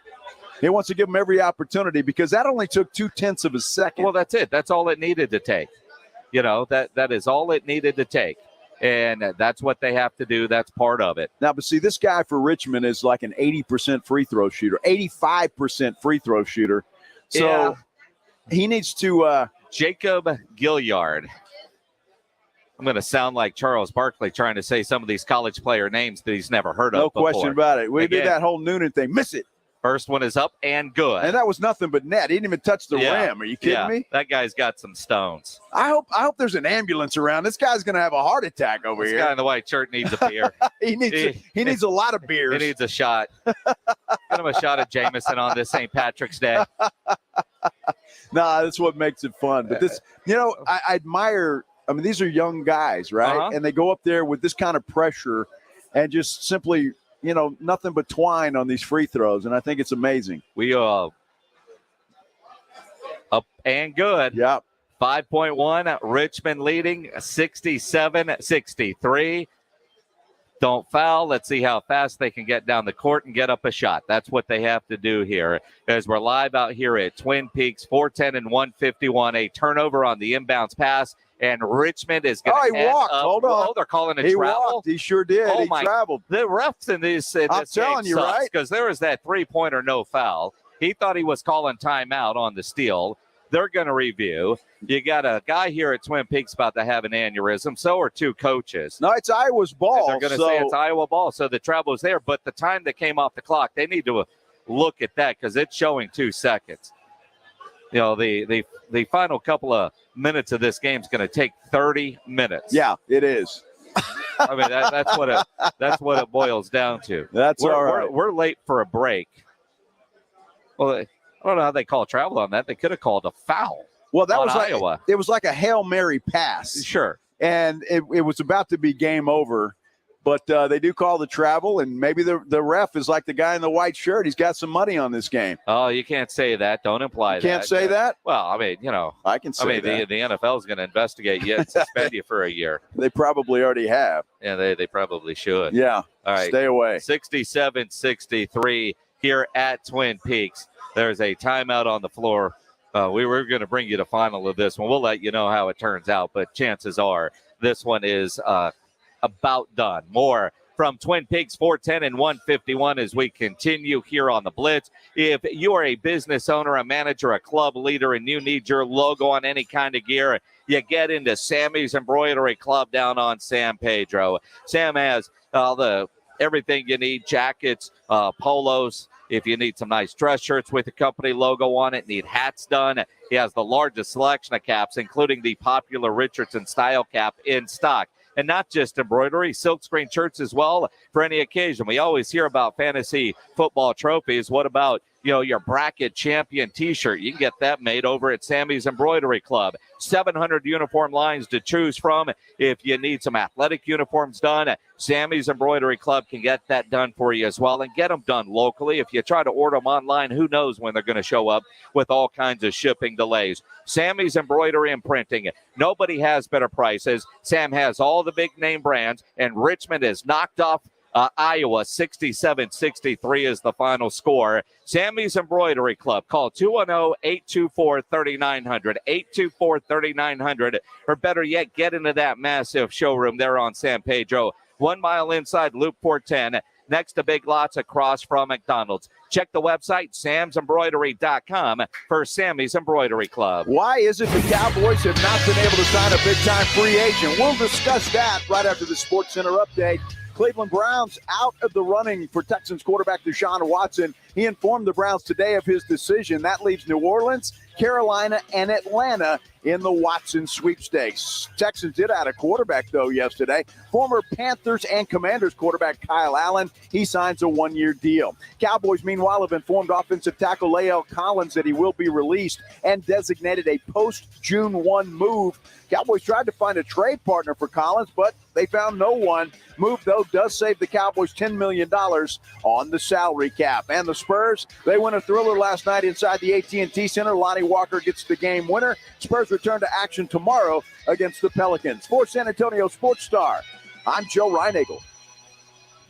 He wants to give them every opportunity because that only took 0.2 of a second. Well, that's it. That's all it needed to take. That is all it needed to take. And that's what they have to do. That's part of it. Now, but see, this guy for Richmond is like an 80% free throw shooter, 85% free throw shooter. So he needs to Jacob Gilliard. I'm going to sound like Charles Barkley trying to say some of these college player names that he's never heard of No before. question about it. We did that whole Noonan thing. Miss it. First one is up and good. And that was nothing but net. He didn't even touch the rim. Are you kidding me? That guy's got some stones. I hope there's an ambulance around. This guy's going to have a heart attack over here. This guy in the white shirt needs a beer. he needs a lot of beers. He needs a shot. Get him a shot of Jameson on this St. Patrick's Day. That's what makes it fun. But this, I admire. I mean, these are young guys, right? And they go up there with this kind of pressure and just simply, nothing but twine on these free throws. And I think it's amazing. We up and good. Yeah. 5.1, Richmond leading 67-63. Don't foul. Let's see how fast they can get down the court and get up a shot. That's what they have to do here. As we're live out here at Twin Peaks, 410 and 151, a turnover on the inbounds pass. And Richmond is going to walked. Hold on. Oh, they're calling it he travel? Walked. He sure did. Oh, he traveled. The refs in this game right? Because there was that three-pointer no foul. He thought he was calling timeout on the steal. They're going to review. You got a guy here at Twin Peaks about to have an aneurysm. So are two coaches. No, it's Iowa's ball. They're going to say it's Iowa ball. So the travel is there. But the time that came off the clock, they need to look at that because it's showing 2 seconds. The final couple of minutes of this game is going to take 30 minutes. Yeah, it is. I mean, that's what it boils down to. All right. We're late for a break. Well, I don't know how they call travel on that. They could have called a foul. Well, that was Iowa. It was like a Hail Mary pass. Sure. And it was about to be game over. But they do call the travel, and maybe the ref is like the guy in the white shirt. He's got some money on this game. Oh, you can't say that. Don't imply that. Can't say that? Well, I mean, I can say that. The NFL is going to investigate you and suspend you for a year. They probably already have. Yeah, they probably should. Yeah. All right. Stay away. 67-63 here at Twin Peaks. There's a timeout on the floor. We were going to bring you the final of this one. We'll let you know how it turns out, but chances are this one is about done. More from Twin Peaks, 410 and 151 as we continue here on the Blitz. If you are a business owner, a manager, a club leader, and you need your logo on any kind of gear, you get into Sammy's Embroidery Club down on San Pedro. Sam has everything you need, jackets, polos. If you need some nice dress shirts with the company logo on it, need hats done, he has the largest selection of caps, including the popular Richardson style cap in stock. And not just embroidery, silkscreen shirts as well for any occasion. We always hear about fantasy football trophies. What about your bracket champion t-shirt, you can get that made over at Sammy's Embroidery Club. 700 uniform lines to choose from. If you need some athletic uniforms done, Sammy's Embroidery Club can get that done for you as well, and get them done locally. If you try to order them online, who knows when they're going to show up with all kinds of shipping delays. Sammy's Embroidery and Printing. Nobody has better prices. Sam has all the big name brands, and Richmond is knocked off Iowa. 67-63 is the final score. Sammy's Embroidery Club. Call 210-824-3900. 824-3900. Or better yet, get into that massive showroom there on San Pedro. 1 mile inside Loop 410. Next to Big Lots across from McDonald's. Check the website, samsembroidery.com, for Sammy's Embroidery Club. Why is it the Cowboys have not been able to sign a big-time free agent? We'll discuss that right after the Sports Center update. Cleveland Browns out of the running for Texans quarterback Deshaun Watson. He informed the Browns today of his decision. That leaves New Orleans, Carolina, and Atlanta in the Watson sweepstakes. Texans did add a quarterback, though, yesterday. Former Panthers and Commanders quarterback Kyle Allen. He signs a one-year deal. Cowboys, meanwhile, have informed offensive tackle Lael Collins that he will be released and designated a post-June 1 move. Cowboys tried to find a trade partner for Collins, but they found no one. Move, though, does save the Cowboys $10 million on the salary cap. And the Spurs, they win a thriller last night inside the AT&T Center. Lonnie Walker gets the game winner. Spurs return to action tomorrow against the Pelicans. For San Antonio Sports Star, I'm Joe Reinagel.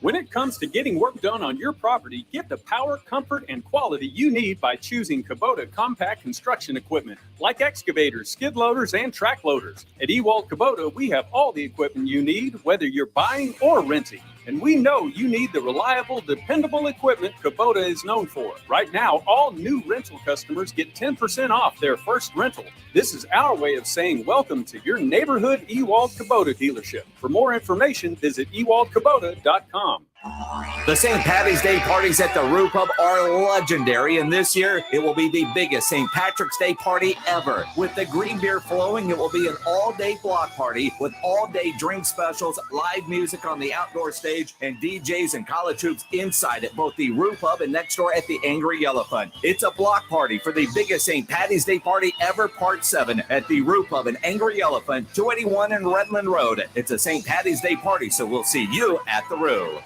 When it comes to getting work done on your property, get the power, comfort, and quality you need by choosing Kubota compact construction equipment, like excavators, skid loaders, and track loaders. At Ewald Kubota, we have all the equipment you need, whether you're buying or renting. And we know you need the reliable, dependable equipment Kubota is known for. Right now, all new rental customers get 10% off their first rental. This is our way of saying welcome to your neighborhood Ewald Kubota dealership. For more information, visit ewaldkubota.com. The St. Patty's Day parties at the Roo Pub are legendary, and this year it will be the biggest St. Patrick's Day party ever. With the green beer flowing, it will be an all-day block party with all-day drink specials, live music on the outdoor stage, and DJs and college hoops inside at both the Roo Pub and next door at the Angry Elephant. It's a block party for the biggest St. Patty's Day party ever, Part 7, at the Roo Pub and Angry Elephant, 281 in Redland Road. It's a St. Patty's Day party, so we'll see you at the Roo.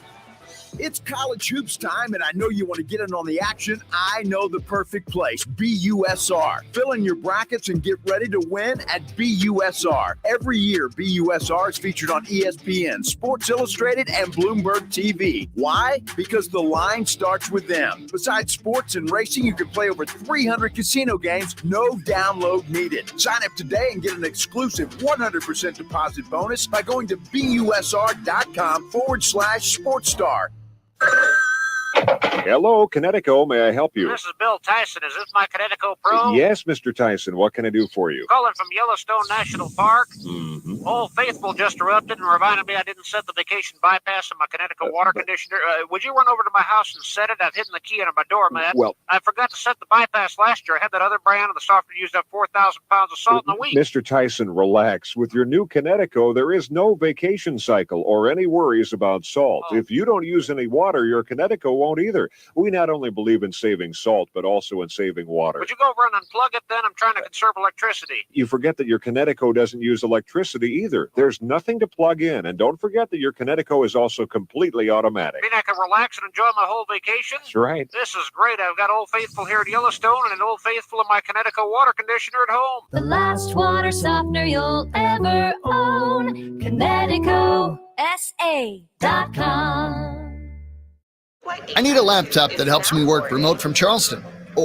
It's college hoops time, and I know you want to get in on the action. I know the perfect place, BUSR. Fill in your brackets and get ready to win at BUSR. Every year, BUSR is featured on ESPN, Sports Illustrated, and Bloomberg TV. Why? Because the line starts with them. Besides sports and racing, you can play over 300 casino games, no download needed. Sign up today and get an exclusive 100% deposit bonus by going to BUSR.com/SportsStar. Hello, Connecticut. May I help you? This is Bill Tyson. Is this my Connecticut Pro? Yes, Mr. Tyson. What can I do for you? Calling from Yellowstone National Park. Mm-hmm. Old Faithful just erupted and reminded me I didn't set the vacation bypass on my Connecticut water conditioner. Would you run over to my house and set it? I've hidden the key under my doormat. Well, I forgot to set the bypass last year. I had that other brand, and the software used up 4,000 pounds of salt in a week. Mr. Tyson, relax. With your new Connecticut, there is no vacation cycle or any worries about salt. If you don't use any water, your Connecticut won't either. We not only believe in saving salt, but also in saving water. Would you go over and unplug it then? I'm trying to conserve electricity. You forget that your Connecticut doesn't use electricity either. There's nothing to plug in. And don't forget that your Connecticut is also completely automatic. I mean, I can relax and enjoy my whole vacation? That's right. This is great. I've got Old Faithful here at Yellowstone and an Old Faithful in my Connecticut water conditioner at home. The last water softener you'll ever own. Connecticut. SA.com. I need a laptop that helps me work remote from Charleston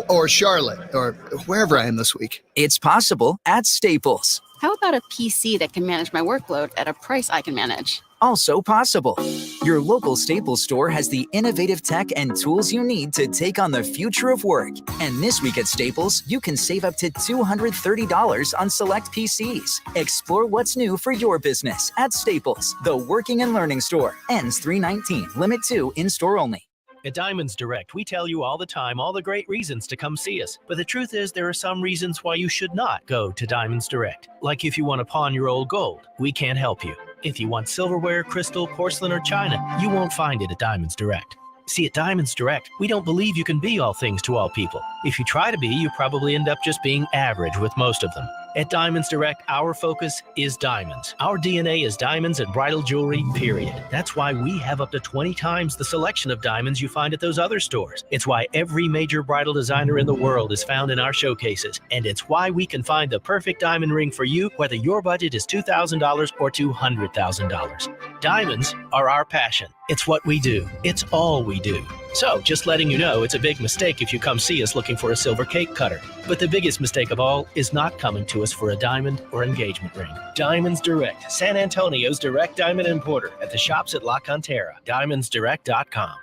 or Charlotte or wherever I am this week. It's possible at Staples. How about a PC that can manage my workload at a price I can manage? Also possible. Your local Staples store has the innovative tech and tools you need to take on the future of work. And this week at Staples, you can save up to $230 on select PCs. Explore what's new for your business at Staples, the working and learning store. Ends 3/19. Limit 2 in-store only. At Diamonds Direct, we tell you all the time all the great reasons to come see us. But the truth is, there are some reasons why you should not go to Diamonds Direct. Like if you want to pawn your old gold, we can't help you. If you want silverware, crystal, porcelain, or china, you won't find it at Diamonds Direct. See, at Diamonds Direct, we don't believe you can be all things to all people. If you try to be, you probably end up just being average with most of them. At Diamonds Direct, our focus is diamonds. Our DNA is diamonds and bridal jewelry, period. That's why we have up to 20 times the selection of diamonds you find at those other stores. It's why every major bridal designer in the world is found in our showcases. And it's why we can find the perfect diamond ring for you, whether your budget is $2,000 or $200,000. Diamonds are our passion. It's what we do. It's all we do. So, just letting you know, it's a big mistake if you come see us looking for a silver cake cutter. But the biggest mistake of all is not coming to us for a diamond or engagement ring. Diamonds Direct, San Antonio's direct diamond importer at the shops at La Cantera. DiamondsDirect.com.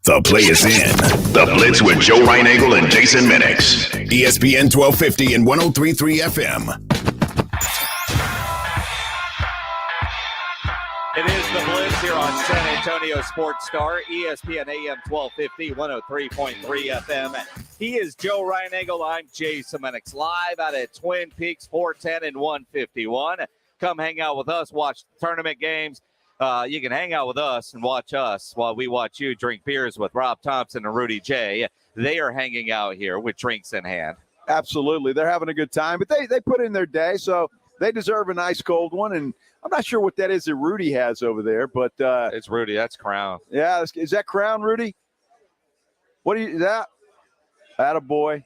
The play is in. The Blitz with Joe Reinagle and Jason Minix. ESPN 1250 and 103.3 FM. It is the Blitz here on San Antonio Sports Star, ESPN AM 1250, 103.3 FM. He is Joe Reinagle. I'm Jason Minix, live out at Twin Peaks, 410 and 151. Come hang out with us, watch tournament games. You can hang out with us and watch us while we watch you drink beers with Rob Thompson and Rudy J. They are hanging out here with drinks in hand. Absolutely. They're having a good time, but they put in their day, so they deserve a nice cold one. And I'm not sure what that is that Rudy has over there, but it's Rudy. That's Crown. Yeah, is that Crown, Rudy? What is that? Attaboy.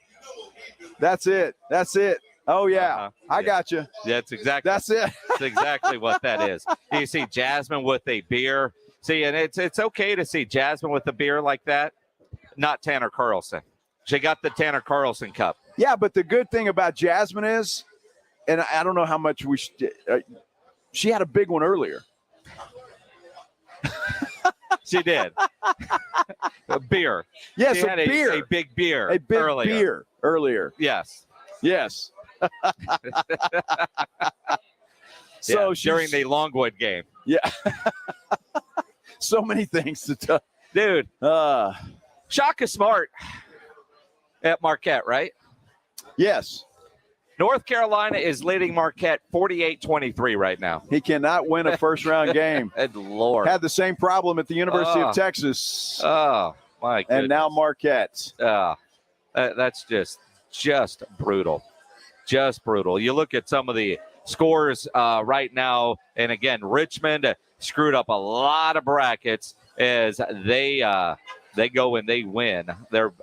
That's it. Oh yeah, I got you. That's it. That's exactly what that is. You see Jasmine with a beer. See, and it's okay to see Jasmine with a beer like that. Not Tanner Carlson. She got the Tanner Carlson cup. Yeah, but the good thing about Jasmine is, and I don't know how much she had a big one earlier. She did. A beer. Yes, she had a beer. A big beer. A big earlier. beer earlier. Yes. So during the Longwood game. Yeah. So many things to tell. Dude. Shaka Smart at Marquette, right? Yes. North Carolina is leading Marquette 48-23 right now. He cannot win a first-round game. Good Lord. Had the same problem at the University of Texas. Oh, my goodness. And now Marquette. That's just brutal. Just brutal. You look at some of the scores right now, and again, Richmond screwed up a lot of brackets as they go and they win their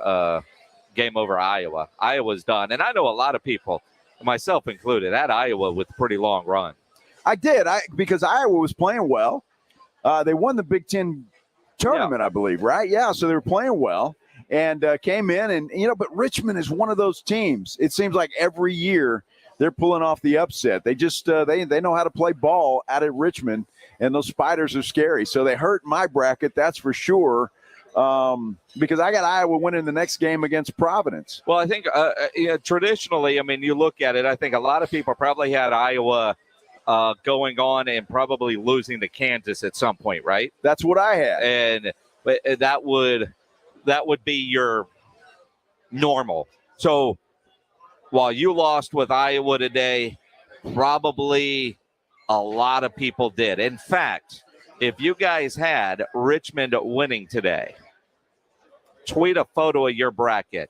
game over Iowa. Iowa's done. And I know a lot of people, myself included, had Iowa with a pretty long run. I did, because Iowa was playing well. They won the Big Ten tournament, I believe, right? Yeah, so they were playing well and came in. And, but Richmond is one of those teams. It seems like every year they're pulling off the upset. They just they know how to play ball out at Richmond, and those Spiders are scary. So they hurt my bracket, that's for sure. Because I got Iowa winning the next game against Providence. Well, I think traditionally, I mean, you look at it, I think a lot of people probably had Iowa going on and probably losing to Kansas at some point, right? That's what I had. And that would be your normal. So while you lost with Iowa today, probably a lot of people did. In fact, if you guys had Richmond winning today, tweet a photo of your bracket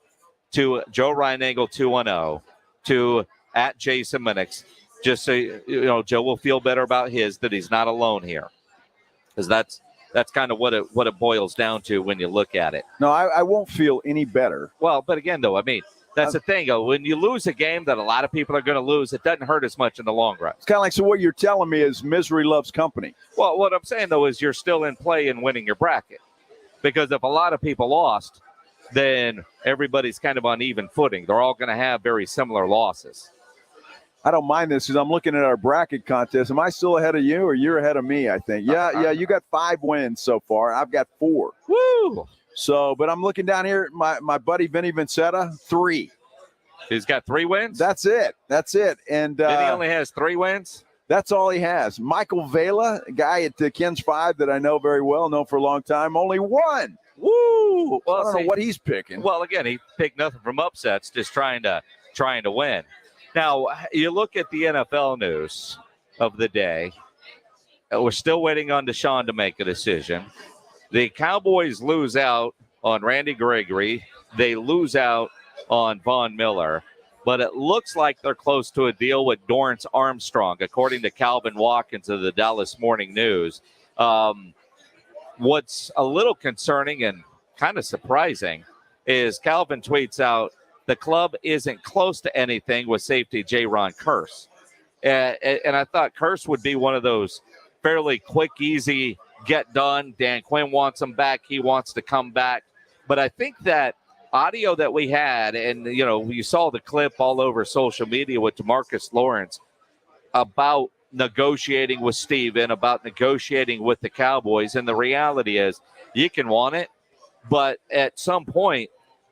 to Joe Reinagle 210 to at Jason Minix, just so Joe will feel better about his, that he's not alone here, because that's kind of what it boils down to when you look at it. No, I won't feel any better. Well, but again, though, I mean, that's the thing. When you lose a game that a lot of people are going to lose, it doesn't hurt as much in the long run. It's kind of like, so what you're telling me is misery loves company. Well, what I'm saying, though, is you're still in play in winning your bracket. Because if a lot of people lost, then everybody's kind of on even footing. They're all going to have very similar losses. I don't mind this because I'm looking at our bracket contest. Am I still ahead of you, or you're ahead of me, I think? Yeah, you got 5 wins so far. I've got 4. Woo! So, but I'm looking down here at my buddy Vinny Vincetta, 3. He's got 3 wins? That's it. And Vinny only has 3 wins? That's all he has. Michael Vela, a guy at Ken's 5 that I know very well, known for a long time, only 1. Woo! Well, I don't know what he's picking. Well, again, he picked nothing from upsets, just trying to win. Now, you look at the NFL news of the day. We're still waiting on Deshaun to make a decision. The Cowboys lose out on Randy Gregory. They lose out on Von Miller. But it looks like they're close to a deal with Dorrance Armstrong, according to Calvin Watkins of the Dallas Morning News. What's a little concerning and kind of surprising is Calvin tweets out, the club isn't close to anything with safety J-Ron Curse. And I thought Curse would be one of those fairly quick, easy, get done. Dan Quinn wants him back. He wants to come back. But I think that audio that we had, and, you saw the clip all over social media with DeMarcus Lawrence about negotiating with Steven, about negotiating with the Cowboys. And the reality is you can want it, but at some point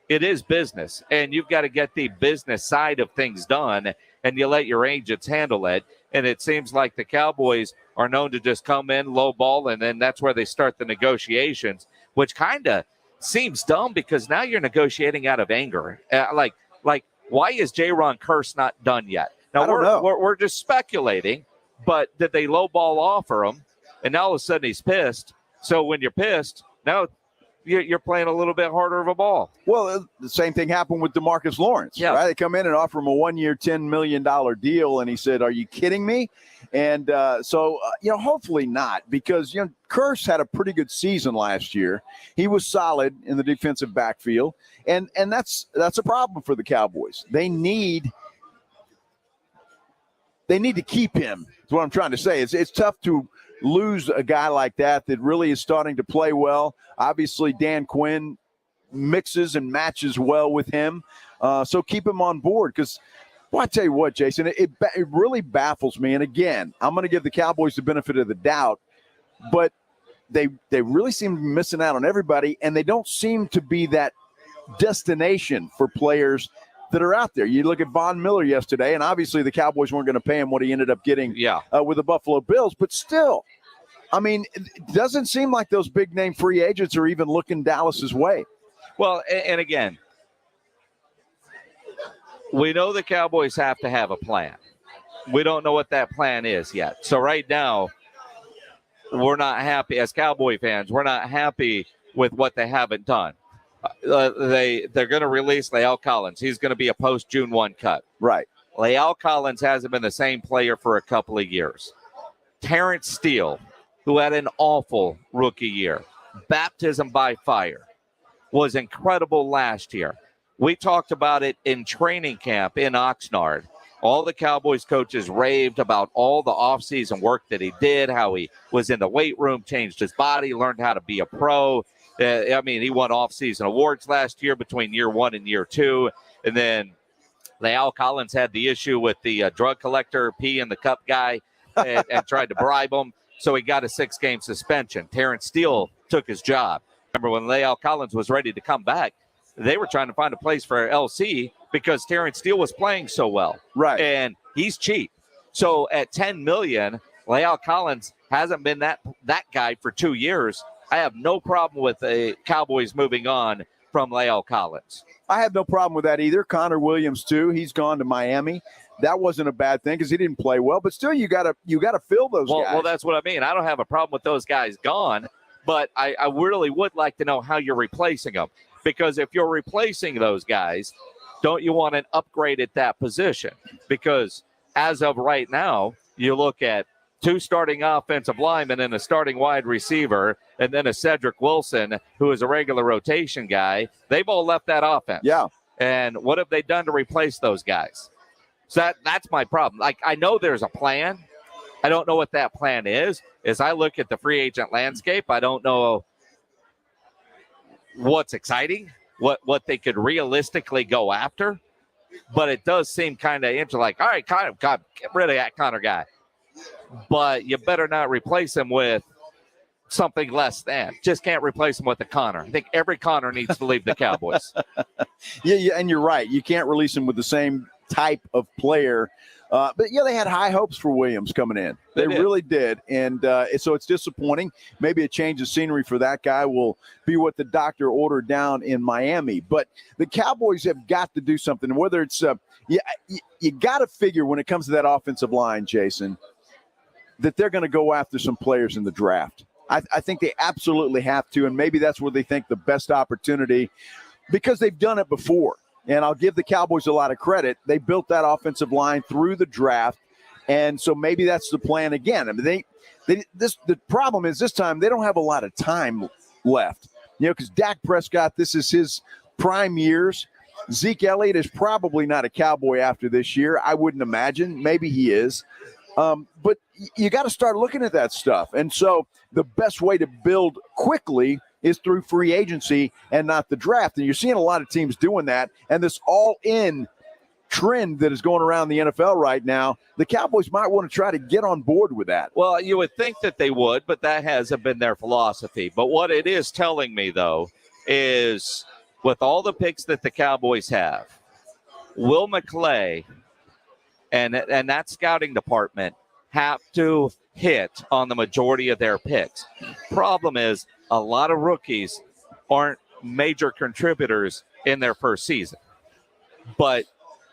it is business, and you've got to get the business side of things done, and you let your agents handle it. And it seems like the Cowboys are known to just come in, low ball, and then that's where they start the negotiations, which kind of seems dumb because now you're negotiating out of anger. Like, why is J-Ron Curse not done yet? Now, I don't know. We're just speculating, but did they low ball offer him? And now all of a sudden he's pissed. So when you're pissed, now you're playing a little bit harder of a ball. Well, the same thing happened with DeMarcus Lawrence. Yeah. Right? They come in and offer him a 1-year, $10 million deal, and he said, "Are you kidding me?" And so hopefully not, because Curse had a pretty good season last year. He was solid in the defensive backfield, and that's a problem for the Cowboys. They need to keep him. That's what I'm trying to say. It's tough to lose a guy like that really is starting to play well. Obviously, Dan Quinn mixes and matches well with him. So keep him on board because, well, I tell you what, Jason, it really baffles me. And again, I'm going to give the Cowboys the benefit of the doubt, but they really seem to be missing out on everybody, and they don't seem to be that destination for players that are out there. You look at Von Miller yesterday, and obviously the Cowboys weren't going to pay him what he ended up getting with the Buffalo Bills, but still, I mean, it doesn't seem like those big-name free agents are even looking Dallas's way. Well, and again, we know the Cowboys have to have a plan. We don't know what that plan is yet. So right now, we're not happy as Cowboy fans. We're not happy with what they haven't done. They're going to release Leal Collins. He's going to be a post-June 1 cut. Right. Leal Collins hasn't been the same player for a couple of years. Terrence Steele, who had an awful rookie year, baptism by fire, was incredible last year. We talked about it in training camp in Oxnard. All the Cowboys coaches raved about all the offseason work that he did, how he was in the weight room, changed his body, learned how to be a pro. He won offseason awards last year between year 1 and year 2. And then Leal Collins had the issue with the drug collector, pee in the cup guy, and tried to bribe him. So he got a 6-game suspension. Terrence Steele took his job. Remember when Leal Collins was ready to come back, they were trying to find a place for LC because Terrence Steele was playing so well. Right. And he's cheap. So at $10 million, Leal Collins hasn't been that guy for 2 years. I have no problem with the Cowboys moving on from Leal Collins. I have no problem with that either. Connor Williams, too. He's gone to Miami. That wasn't a bad thing because he didn't play well. But still, you gotta fill those guys. Well, that's what I mean. I don't have a problem with those guys gone, but I really would like to know how you're replacing them. Because if you're replacing those guys, don't you want an upgrade at that position? Because as of right now, you look at 2 starting offensive linemen and a starting wide receiver, and then a Cedric Wilson, who is a regular rotation guy. They've all left that offense. Yeah. And what have they done to replace those guys? So that's my problem. Like, I know there's a plan. I don't know what that plan is. As I look at the free agent landscape, I don't know what's exciting, what they could realistically go after. But it does seem kind of interesting. Like, all right, Connor, get rid of that Connor guy. But you better not replace him with something less than. Just can't replace him with a Connor. I think every Connor needs to leave the Cowboys. Yeah, and you're right. You can't release him with the same type of player. But they had high hopes for Williams coming in. They really did. And so it's disappointing. Maybe a change of scenery for that guy will be what the doctor ordered down in Miami. But the Cowboys have got to do something. Whether it's you got to figure when it comes to that offensive line, Jason, that they're going to go after some players in the draft. I think they absolutely have to, and maybe that's where they think the best opportunity, because they've done it before. And I'll give the Cowboys a lot of credit. They built that offensive line through the draft, and so maybe that's the plan again. I mean, the problem is this time they don't have a lot of time left, because Dak Prescott, this is his prime years. Zeke Elliott is probably not a Cowboy after this year. I wouldn't imagine. Maybe he is. But you got to start looking at that stuff. And so the best way to build quickly is through free agency and not the draft. And you're seeing a lot of teams doing that. And this all-in trend that is going around the NFL right now, the Cowboys might want to try to get on board with that. Well, you would think that they would, but that hasn't been their philosophy. But what it is telling me, though, is with all the picks that the Cowboys have, Will McClay and that scouting department have to hit on the majority of their picks. Problem is, a lot of rookies aren't major contributors in their first season. But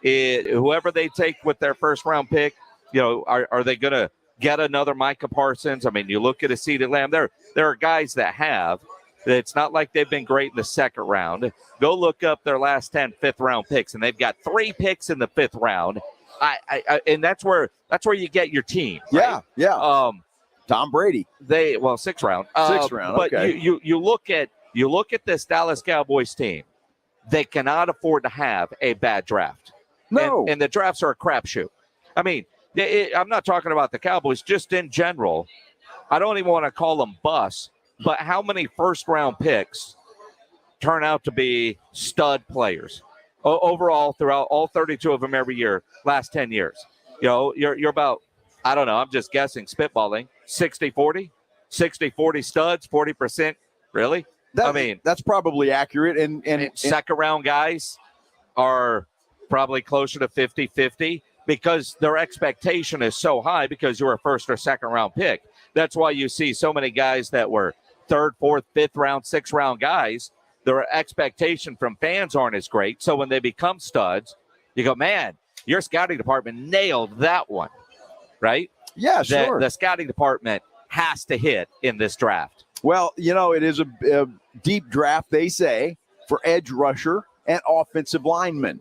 whoever they take with their first-round pick, are they going to get another Micah Parsons? I mean, you look at a CeeDee Lamb. There are guys that have. It's not like they've been great in the second round. Go look up their last 10 fifth-round picks, and they've got 3 picks in the fifth round. And that's where you get your team. Right? Yeah. Tom Brady. Sixth round. Sixth round. But okay. you look at this Dallas Cowboys team. They cannot afford to have a bad draft. No. And the drafts are a crapshoot. I mean, I'm not talking about the Cowboys, just in general. I don't even want to call them busts, but how many first-round picks turn out to be stud players overall throughout all 32 of them every year, last 10 years? You're about, I don't know, I'm just guessing, spitballing, 60-40? 60-40 studs, 40%? Really? That's probably accurate. And second-round guys are probably closer to 50-50 because their expectation is so high because you're a first or second-round pick. That's why you see so many guys that were third, fourth, fifth round, sixth round guys. Their expectation from fans aren't as great. So when they become studs, you go, man, your scouting department nailed that one, right? Yeah, sure. The scouting department has to hit in this draft. Well, it is a deep draft, they say, for edge rusher and offensive linemen.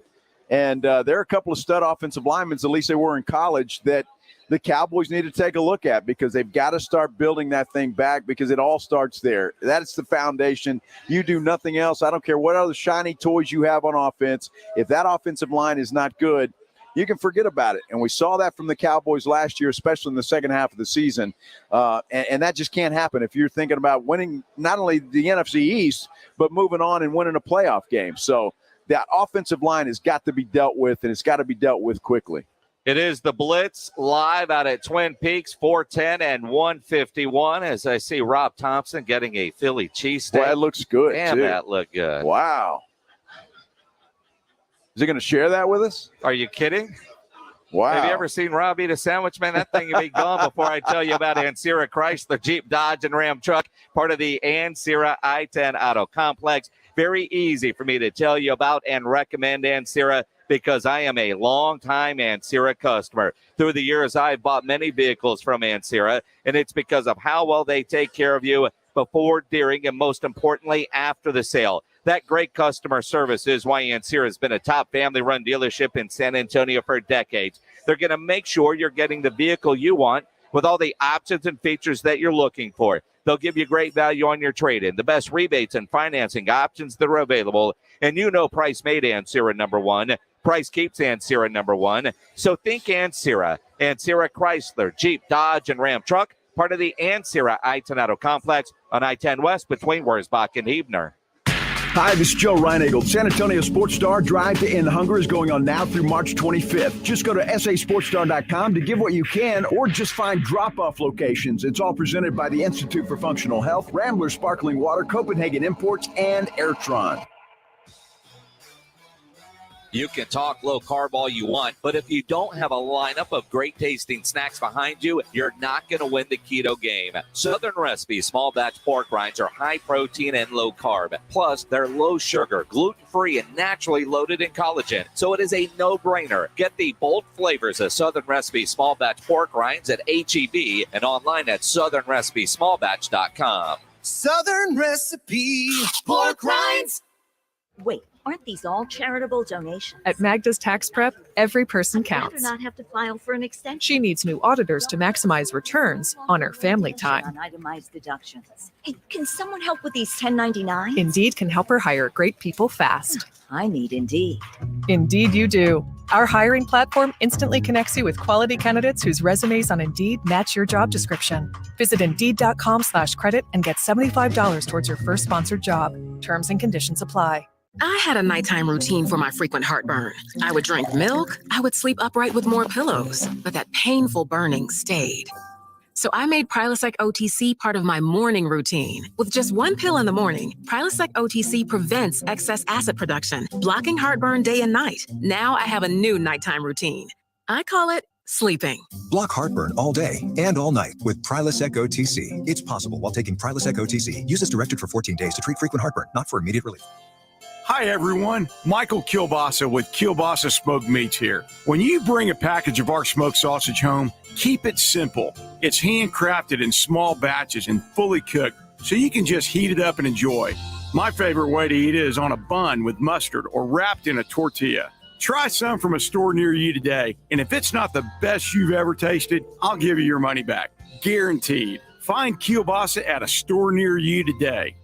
And there are a couple of stud offensive linemen, at least they were in college, that the Cowboys need to take a look at because they've got to start building that thing back because it all starts there. That's the foundation. You do nothing else. I don't care what other shiny toys you have on offense. If that offensive line is not good, you can forget about it. And we saw that from the Cowboys last year, especially in the second half of the season. And that just can't happen if you're thinking about winning not only the NFC East, but moving on and winning a playoff game. So that offensive line has got to be dealt with, and it's got to be dealt with quickly. It is the Blitz live out at Twin Peaks, 410 and 151. As I see Rob Thompson getting a Philly cheesesteak. Boy, that looks good. Damn, too. that looked good. Wow. Is he going to share that with us? Are you kidding? Wow. Have you ever seen Rob eat a sandwich, man? That thing will be gone before I tell you about Ancira Chrysler, Jeep, Dodge, and Ram truck, part of the Ancira I-10 Auto Complex. Very easy for me to tell you about and recommend Ancira because I am a long-time Ancira customer. Through the years, I've bought many vehicles from Ancira, and it's because of how well they take care of you before, during, and most importantly, after the sale. That great customer service is why Ancira has been a top family-run dealership in San Antonio for decades. They're going to make sure you're getting the vehicle you want with all the options and features that you're looking for. They'll give you great value on your trade-in, the best rebates and financing options that are available. And price made Ancira number one. Price keeps Ancira number one. So think Ancira. Ancira Chrysler, Jeep, Dodge, and Ram truck, part of the Ancira I-10 Auto Complex on I-10 West between Wurzbach and Huebner. Hi, this is Joe Reinagle. San Antonio Sports Star Drive to End Hunger is going on now through March 25th. Just go to sasportstar.com to give what you can or just find drop-off locations. It's all presented by the Institute for Functional Health, Rambler Sparkling Water, Copenhagen Imports, and Airtron. You can talk low carb all you want, but if you don't have a lineup of great tasting snacks behind you, you're not going to win the keto game. Southern Recipe small batch pork rinds are high protein and low carb. Plus, they're low sugar, gluten-free, and naturally loaded in collagen. So it is a no-brainer. Get the bold flavors of Southern Recipe small batch pork rinds at H-E-B and online at southernrecipesmallbatch.com. Southern Recipe pork rinds. Wait, aren't these all charitable donations? At Magda's Tax Prep, every person I'd counts. rather not have to file for an extension. She needs new auditors to maximize returns on her family time. On itemized deductions. Hey, can someone help with these 1099s? Indeed can help her hire great people fast. I need Indeed. Indeed you do. Our hiring platform instantly connects you with quality candidates whose resumes on Indeed match your job description. Visit Indeed.com/credit and get $75 towards your first sponsored job. Terms and conditions apply. I had a nighttime routine for my frequent heartburn. I would drink milk, I would sleep upright with more pillows, but that painful burning stayed. So I made Prilosec OTC part of my morning routine. With just one pill in the morning, Prilosec OTC prevents excess acid production, blocking heartburn day and night. Now I have a new nighttime routine. I call it sleeping. Block heartburn all day and all night with Prilosec OTC. It's possible while taking Prilosec OTC. Use as directed for 14 days to treat frequent heartburn, not for immediate relief. Hi, everyone. Michael Kielbasa with Kielbasa Smoked Meats here. When you bring a package of our smoked sausage home, keep it simple. It's handcrafted in small batches and fully cooked, so you can just heat it up and enjoy. My favorite way to eat it is on a bun with mustard or wrapped in a tortilla. Try some from a store near you today, and if it's not the best you've ever tasted, I'll give you your money back. Guaranteed. Find Kielbasa at a store near you today.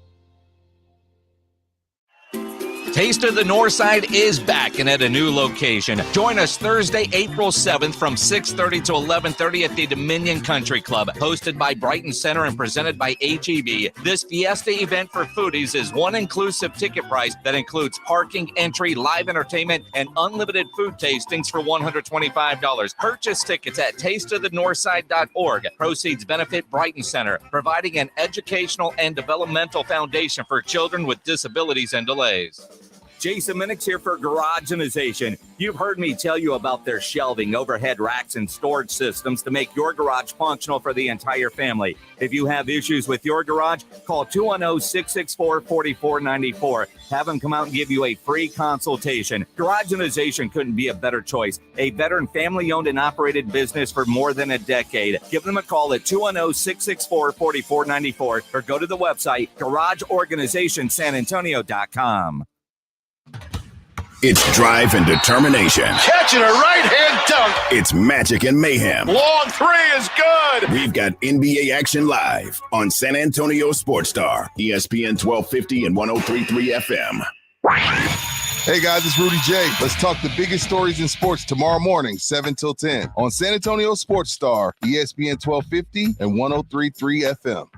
Taste of the Northside is back and at a new location. Join us Thursday, April 7th from 6:30 to 11:30 at the Dominion Country Club, hosted by Brighton Center and presented by H-E-B. This fiesta event for foodies is one inclusive ticket price that includes parking, entry, live entertainment, and unlimited food tastings for $125. Purchase tickets at tasteofthenorthside.org. Proceeds benefit Brighton Center, providing an educational and developmental foundation for children with disabilities and delays. Jason Minix here for Garageization. You've heard me tell you about their shelving, overhead racks, and storage systems to make your garage functional for the entire family. If you have issues with your garage, call 210-664-4494. Have them come out and give you a free consultation. Garageization couldn't be a better choice. A veteran family-owned and operated business for more than a decade. Give them a call at 210-664-4494 or go to the website garageorganizationsanantonio.com. It's drive and determination. Catching a right-hand dunk. It's magic and mayhem. Long three is good. We've got NBA action live on San Antonio Sports Star, ESPN 1250 and 103.3 FM. Hey guys, it's Rudy J. Let's talk the biggest stories in sports tomorrow morning, 7 till 10 on San Antonio Sports Star, ESPN 1250 and 103.3 FM.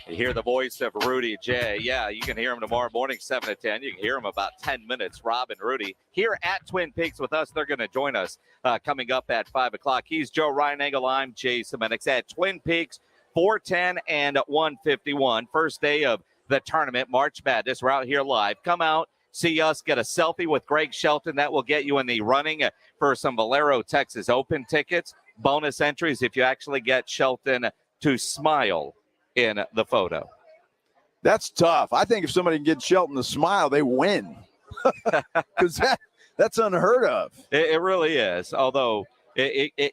You hear the voice of Rudy J. Yeah, you can hear him tomorrow morning, 7 to 10. You can hear him about 10 minutes, Rob and Rudy, here at Twin Peaks with us. They're going to join us coming up at 5 o'clock. He's Joe Reinagel. I'm Jason Minix at Twin Peaks, 410 and 151. First day of the tournament, March Madness. We're out here live. Come out, see us, get a selfie with Greg Shelton. That will get you in the running for some Valero Texas Open tickets. Bonus entries if you actually get Shelton to smile in the photo. That's tough. I think if somebody can get Shelton to smile, they win. Because that's unheard of. It really is. Although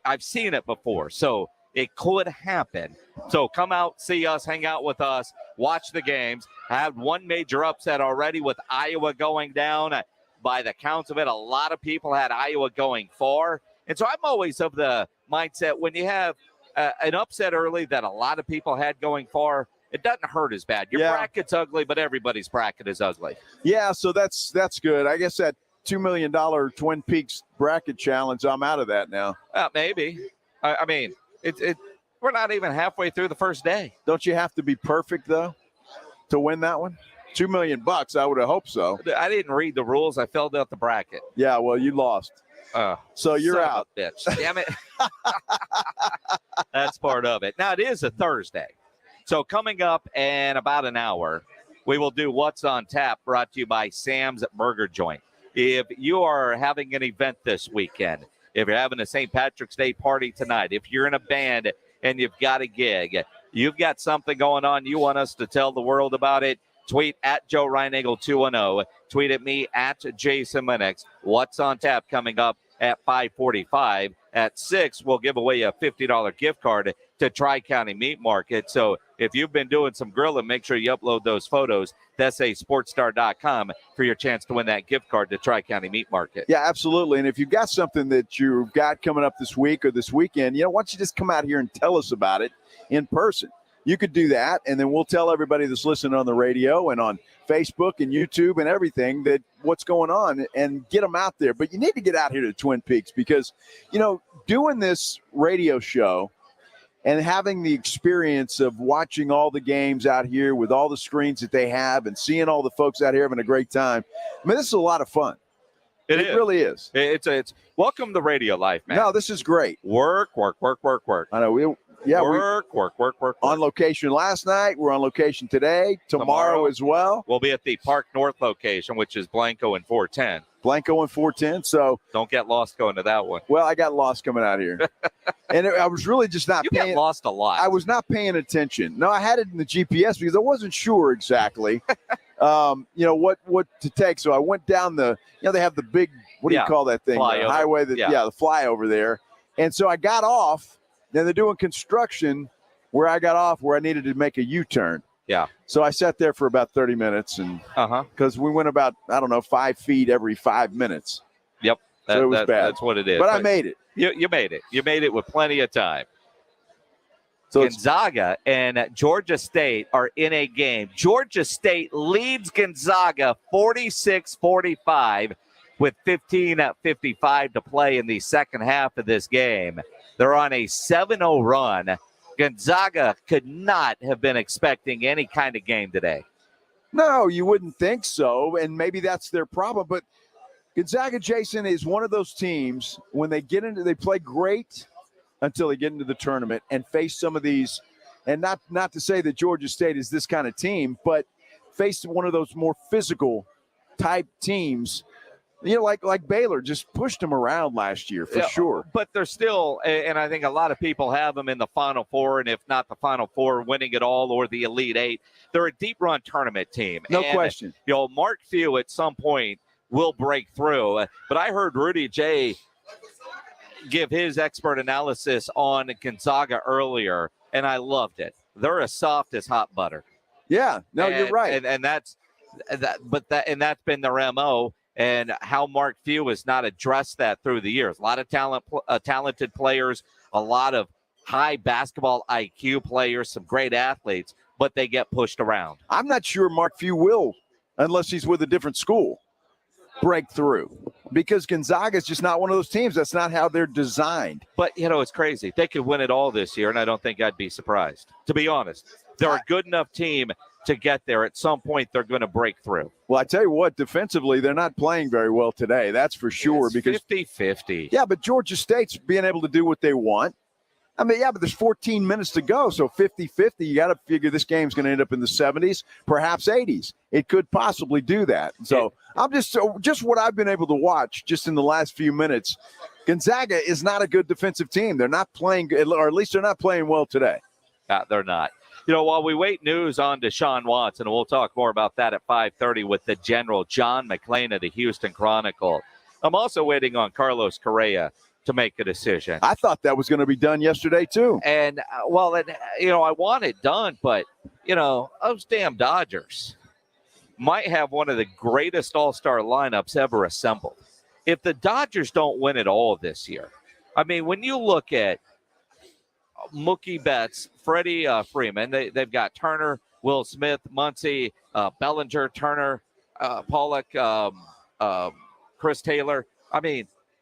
I've seen it before, so it could happen. So come out, see us, hang out with us, watch the games. Had one major upset already with Iowa going down. By the counts of it, a lot of people had Iowa going far. And so I'm always of the mindset when you have an upset early that a lot of people had going far, it doesn't hurt as bad. Your bracket's ugly, but everybody's bracket is ugly. Yeah, so that's good. I guess that $2 million Twin Peaks bracket challenge, I'm out of that now. Maybe. I mean, we're not even halfway through the first day. Don't you have to be perfect, though, to win that one? $2 million, I would have hoped so. I didn't read the rules. I filled out the bracket. Yeah, well, you lost. So you're out. Bitch. Damn it. That's part of it. Now, it is a Thursday. So coming up in about an hour, we will do What's on Tap, brought to you by Sam's Burger Joint. if you are having an event this weekend, if you're having a St. Patrick's Day party tonight, if you're in a band and you've got a gig, you've got something going on, you want us to tell the world about it, tweet at Joe Reinagle 210. Tweet at me at Jason Minix. What's on tap coming up at 5:45. At 6, we'll give away a $50 gift card to Tri-County Meat Market. So if you've been doing some grilling, make sure you upload those photos to SASportsStar.com for your chance to win that gift card to Tri-County Meat Market. Yeah, absolutely. And if you've got something that you've got coming up this week or this weekend, why don't you just come out here and tell us about it in person? You could do that, and then we'll tell everybody that's listening on the radio and on Facebook and YouTube and everything that what's going on and get them out there. But you need to get out here to Twin Peaks because, doing this radio show and having the experience of watching all the games out here with all the screens that they have and seeing all the folks out here having a great time, this is a lot of fun. It really is. It's welcome to radio life, man. No, this is great. Work. I know. Work. On location last night. We're on location today. Tomorrow as well. We'll be at the Park North location, which is Blanco and 410. So don't get lost going to that one. Well, I got lost coming out here. And I was really just not you paying. Get lost a lot. I was not paying attention. No, I had it in the GPS because I wasn't sure exactly, what to take. So I went down they have the big, what do you call that thing? The highway, the flyover there. And so I got off. Then they're doing construction where I got off where I needed to make a U-turn. Yeah. So I sat there for about 30 minutes and because we went about, 5 feet every 5 minutes. Yep. So it was bad. That's what it is. But I made it. You made it. You made it with plenty of time. So Gonzaga and Georgia State are in a game. Georgia State leads Gonzaga 46-45 with 15:55 to play in the second half of this game. They're on a 7-0 run. Gonzaga could not have been expecting any kind of game today. No, you wouldn't think so, and maybe that's their problem. But Gonzaga, Jason, is one of those teams, when they play great until they get into the tournament and face some of these, and not to say that Georgia State is this kind of team, but face one of those more physical type teams. Like Baylor just pushed them around last year for sure. But they're still, and I think a lot of people have them in the Final Four, and if not the Final Four, winning it all or the Elite Eight. They're a deep run tournament team. No question. Mark Few at some point will break through. But I heard Rudy J give his expert analysis on Gonzaga earlier, and I loved it. They're as soft as hot butter. Yeah, you're right. And that's been their MO. And how Mark Few has not addressed that through the years. A lot of talented players, a lot of high basketball IQ players, some great athletes, but they get pushed around. I'm not sure Mark Few will, unless he's with a different school, break through. Because Gonzaga is just not one of those teams. That's not how they're designed. But, it's crazy. They could win it all this year, and I don't think I'd be surprised. To be honest, they're a good enough team to get there. At some point, they're going to break through. Well, I tell you what, defensively, they're not playing very well today. That's for sure. It's because 50-50. Yeah, but Georgia State's being able to do what they want. But there's 14 minutes to go. So 50-50, you got to figure this game's going to end up in the 70s, perhaps 80s. It could possibly do that. So I'm just what I've been able to watch just in the last few minutes. Gonzaga is not a good defensive team. They're not playing, or at least they're not playing well today. They're not. While we wait news on Deshaun Watson, and we'll talk more about that at 5:30 with the general John McClain of the Houston Chronicle. I'm also waiting on Carlos Correa to make a decision. I thought that was going to be done yesterday too. And I want it done, but those damn Dodgers might have one of the greatest all-star lineups ever assembled. If the Dodgers don't win it all this year, when you look at Mookie Betts, Freddie Freeman. They've got Turner, Will Smith, Muncy, Bellinger, Turner, Pollock, Chris Taylor.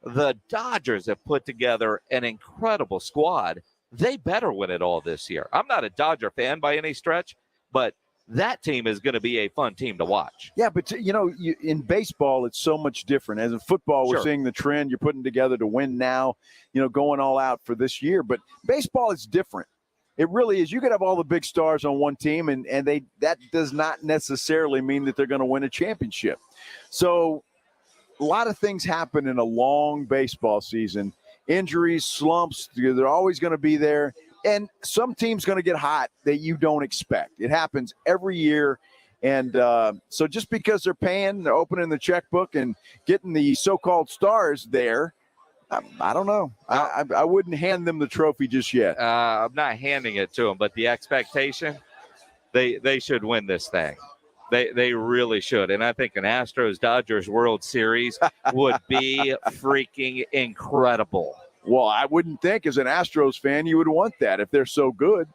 The Dodgers have put together an incredible squad. They better win it all this year. I'm not a Dodger fan by any stretch, but that team is going to be a fun team to watch. Yeah, but, in baseball, it's so much different. As in football, we're seeing the trend you're putting together to win now, going all out for this year. But baseball is different. It really is. You could have all the big stars on one team, and that does not necessarily mean that they're going to win a championship. So a lot of things happen in a long baseball season. Injuries, slumps, they're always going to be there. And some team's going to get hot that you don't expect. It happens every year. And so just because they're opening the checkbook and getting the so-called stars there, I don't know. I wouldn't hand them the trophy just yet. I'm not handing it to them, but the expectation, they should win this thing. They really should. And I think an Astros-Dodgers World Series would be freaking incredible. Well, I wouldn't think as an Astros fan you would want that if they're so good.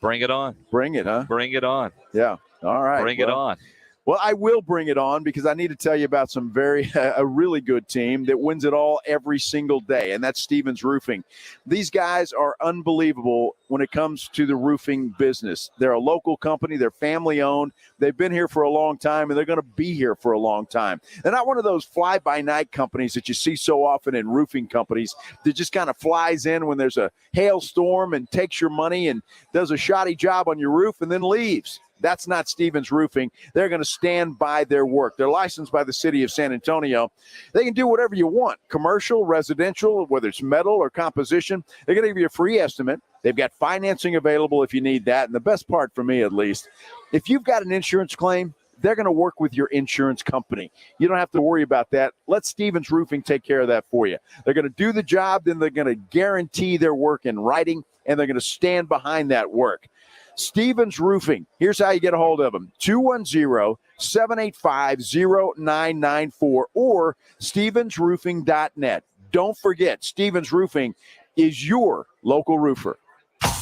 Bring it on. Bring it, huh? Bring it on. Yeah. All right. Bring it on. Well, I will bring it on because I need to tell you about a really good team that wins it all every single day, and that's Stevens Roofing. These guys are unbelievable when it comes to the roofing business. They're a local company. They're family-owned. They've been here for a long time, and they're going to be here for a long time. They're not one of those fly-by-night companies that you see so often in roofing companies that just kind of flies in when there's a hailstorm and takes your money and does a shoddy job on your roof and then leaves. That's not Stevens Roofing. They're going to stand by their work. They're licensed by the city of San Antonio. They can do whatever you want, commercial, residential, whether it's metal or composition. They're going to give you a free estimate. They've got financing available if you need that. And the best part for me, at least, if you've got an insurance claim, they're going to work with your insurance company. You don't have to worry about that. Let Stevens Roofing take care of that for you. They're going to do the job, then they're going to guarantee their work in writing, and they're going to stand behind that work. Stevens Roofing, here's how you get a hold of them. 210-785-0994 or stevensroofing.net. Don't forget, Stevens Roofing is your local roofer.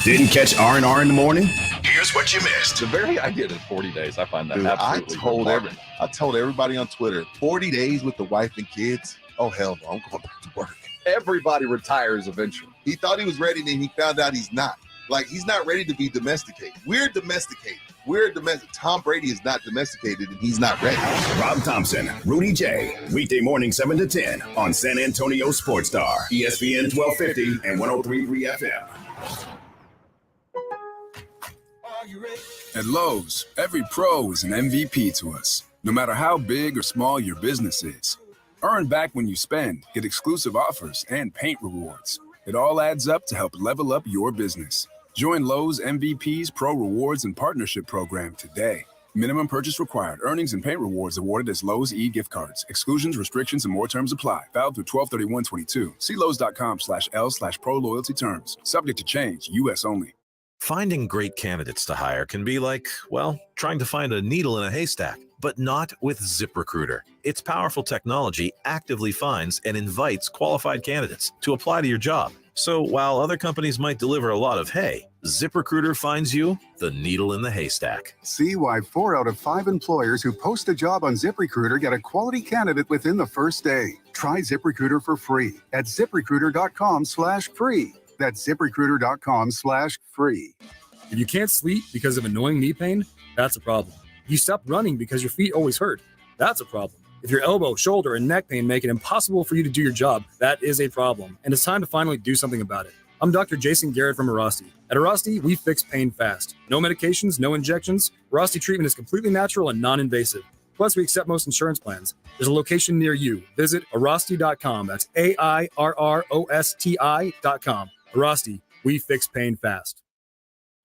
Didn't catch R&R in the morning? Here's what you missed. The very idea that 40 days, I find that Dude, absolutely I told everybody on Twitter, 40 days with the wife and kids? Oh, hell no, I'm going back to work. Everybody retires eventually. He thought he was ready, and he found out he's not. Like, he's not ready to be domesticated. We're domesticated. Tom Brady is not domesticated, and he's not ready. Rob Thompson, Rudy J. Weekday morning 7 to 10 on San Antonio Sports Star, ESPN 1250 and 103.3 FM. At Lowe's, every pro is an MVP to us, no matter how big or small your business is. Earn back when you spend, get exclusive offers, and paint rewards. It all adds up to help level up your business. Join Lowe's MVP's Pro Rewards and Partnership Program today. Minimum purchase required. Earnings and paint rewards awarded as Lowe's e-gift cards. Exclusions, restrictions, and more terms apply. Valid through 12/31/22. See Lowe's.com/L/Pro Loyalty Terms. Subject to change. U.S. only. Finding great candidates to hire can be like, well, trying to find a needle in a haystack, but not with ZipRecruiter. Its powerful technology actively finds and invites qualified candidates to apply to your job. So while other companies might deliver a lot of hay, ZipRecruiter finds you the needle in the haystack. See why 4 out of 5 employers who post a job on ZipRecruiter get a quality candidate within the first day. Try ZipRecruiter for free at ZipRecruiter.com/free. That's ZipRecruiter.com/free. If you can't sleep because of annoying knee pain, that's a problem. If you stop running because your feet always hurt, that's a problem. If your elbow, shoulder, and neck pain make it impossible for you to do your job, that is a problem, and it's time to finally do something about it. I'm Dr. Jason Garrett from Arasti. At Arasti, we fix pain fast. No medications, no injections. Arasti treatment is completely natural and non-invasive. Plus, we accept most insurance plans. There's a location near you. Visit Arasti.com. That's AIRROSTI.com. Arasti, we fix pain fast.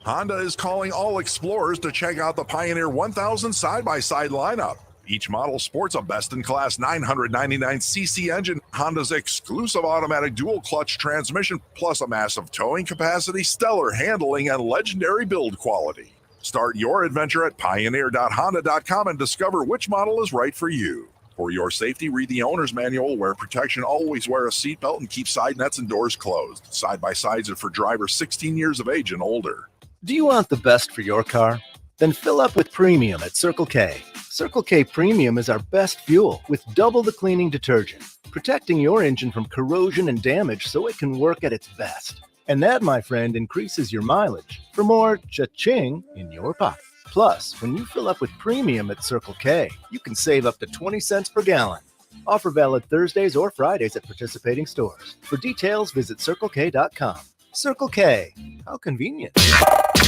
Honda is calling all explorers to check out the Pioneer 1000 side-by-side lineup. Each model sports a best-in-class 999cc engine, Honda's exclusive automatic dual-clutch transmission, plus a massive towing capacity, stellar handling, and legendary build quality. Start your adventure at pioneer.honda.com and discover which model is right for you. For your safety, read the owner's manual, wear protection, always wear a seatbelt, and keep side nets and doors closed. Side-by-sides are for drivers 16 years of age and older. Do you want the best for your car? Then fill up with premium at Circle K. Circle K Premium is our best fuel with double the cleaning detergent, protecting your engine from corrosion and damage so it can work at its best. And that, my friend, increases your mileage for more cha-ching in your pocket. Plus, when you fill up with premium at Circle K, you can save up to 20 cents per gallon. Offer valid Thursdays or Fridays at participating stores. For details, visit CircleK.com. Circle K, how convenient.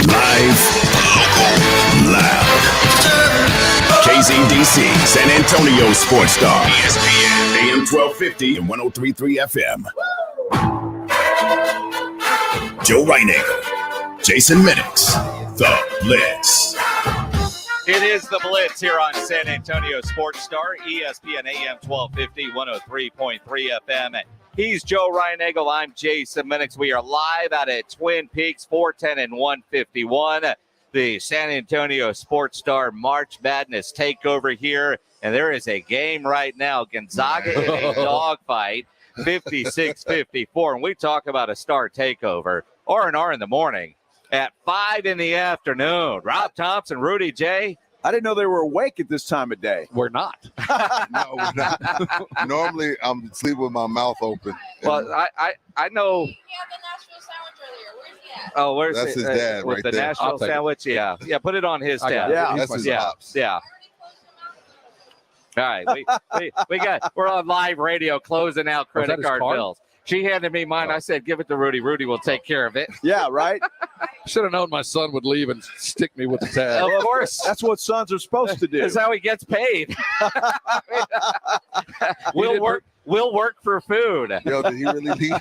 Live, local, loud. KZDC, San Antonio Sports Star. ESPN, AM 1250 and 103.3 FM. Joe Reinagel, Jason Minix, The Blitz. It is the Blitz here on San Antonio Sports Star, ESPN AM 1250, 103.3 FM. He's Joe Reinagel. I'm Jason Minix. We are live out at Twin Peaks, 410 and 151. The San Antonio Sports Star March Madness takeover here. And there is a game right now. Gonzaga in a dogfight, 56-54. And we talk about a star takeover, R&R in the morning. At 5 in the afternoon. Rob Thompson, Rudy J. I didn't know they were awake at this time of day. We're not. No, we're not. Normally, I'm sleeping with my mouth open. Well, I know. Oh, where's That's his dad with right the there. Nashville sandwich? Yeah, put it on his tab. Yeah, that's his pops. Yeah. All right, we're on live radio closing out credit card bills. She handed me mine. I said, give it to Rudy. Rudy will take care of it. Yeah, right? Should have known my son would leave and stick me with the tag. Of course. That's what sons are supposed to do. That's how he gets paid. We'll work for food. Yo, did he really leave?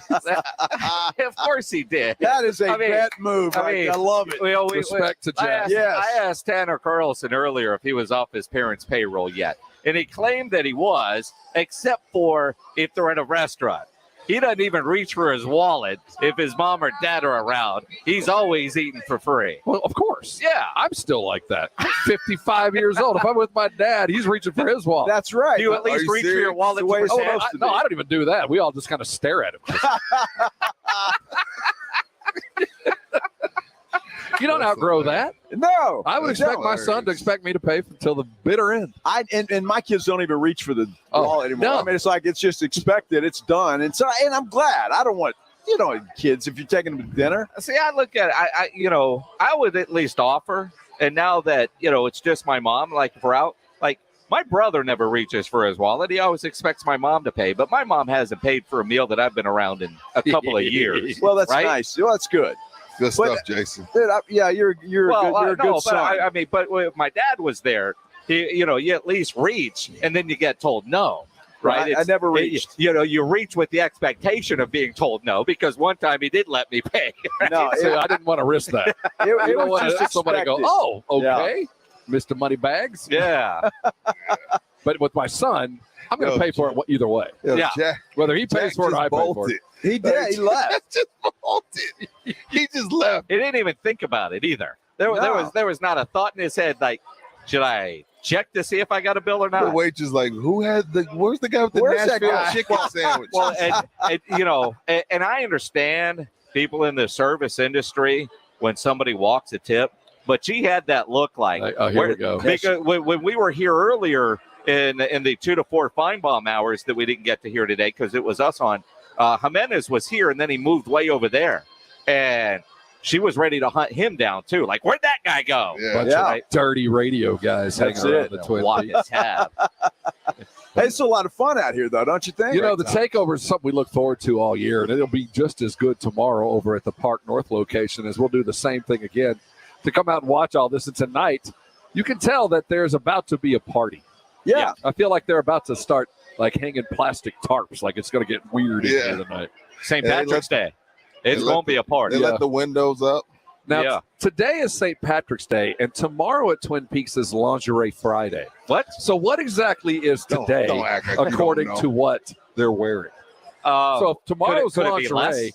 Of course he did. That is a bet move. I love it. Respect to Jack. I asked Tanner Carlson earlier if he was off his parents' payroll yet. And he claimed that he was, except for if they're at a restaurant. He doesn't even reach for his wallet if his mom or dad are around. He's always eating for free. Well, of course. Yeah. I'm still like that. I'm 55 years old. If I'm with my dad, he's reaching for his wallet. That's right. Do you at least reach for your wallet? No, I don't even do that. We all just kind of stare at him. You don't outgrow that. No. I would expect my son to expect me to pay until the bitter end. And my kids don't even reach for the wallet anymore. No. I mean, it's like it's just expected. It's done. And I'm glad. I don't want kids if you're taking them to dinner. See, I look at it. I would at least offer. And now that it's just my mom, like if we're out, like my brother never reaches for his wallet. He always expects my mom to pay, but my mom hasn't paid for a meal that I've been around in a couple of years. Well, that's right? nice. Well, that's good. Good stuff, Jason. Dude, you're a good son. But if my dad was there, you at least reach, and then you get told no. Right? I never reached. You reach with the expectation of being told no, because one time he did let me pay. Right? No, I didn't want to risk that. It was just somebody go, expected. oh, okay, Mr. Moneybags. Yeah. But with my son, I'm going to pay for it either way. Yeah. Whether he pays for it or I pay for it. He did. He left. He just left. He didn't even think about it either. There was not a thought in his head like, should I check to see if I got a bill or not? The waitress like, where's the guy with the Nashville chicken sandwich? Well, and I understand people in the service industry when somebody walks a tip, but she had that look like, here we go. Because when we were here earlier in the 2 to 4 Feinbaum hours that we didn't get to hear today because it was us on, Jimenez was here and then he moved way over there, and she was ready to hunt him down too. Like, where'd that guy go? Bunch of dirty radio guys hanging around the Twin Peaks. Hey, it's a lot of fun out here, though, don't you think? The takeover is something we look forward to all year, and it'll be just as good tomorrow over at the Park North location as we'll do the same thing again. To come out and watch all this, and tonight, you can tell that there's about to be a party. Yeah. I feel like they're about to start like hanging plastic tarps, like it's going to get weird in here tonight. St. Patrick's Day. It's going to be a party. They let the windows up. Now, today is St. Patrick's Day, and tomorrow at Twin Peaks is Lingerie Friday. What? So what exactly is today, don't act like you according don't know. to what they're wearing? So if tomorrow's could it be less? lingerie,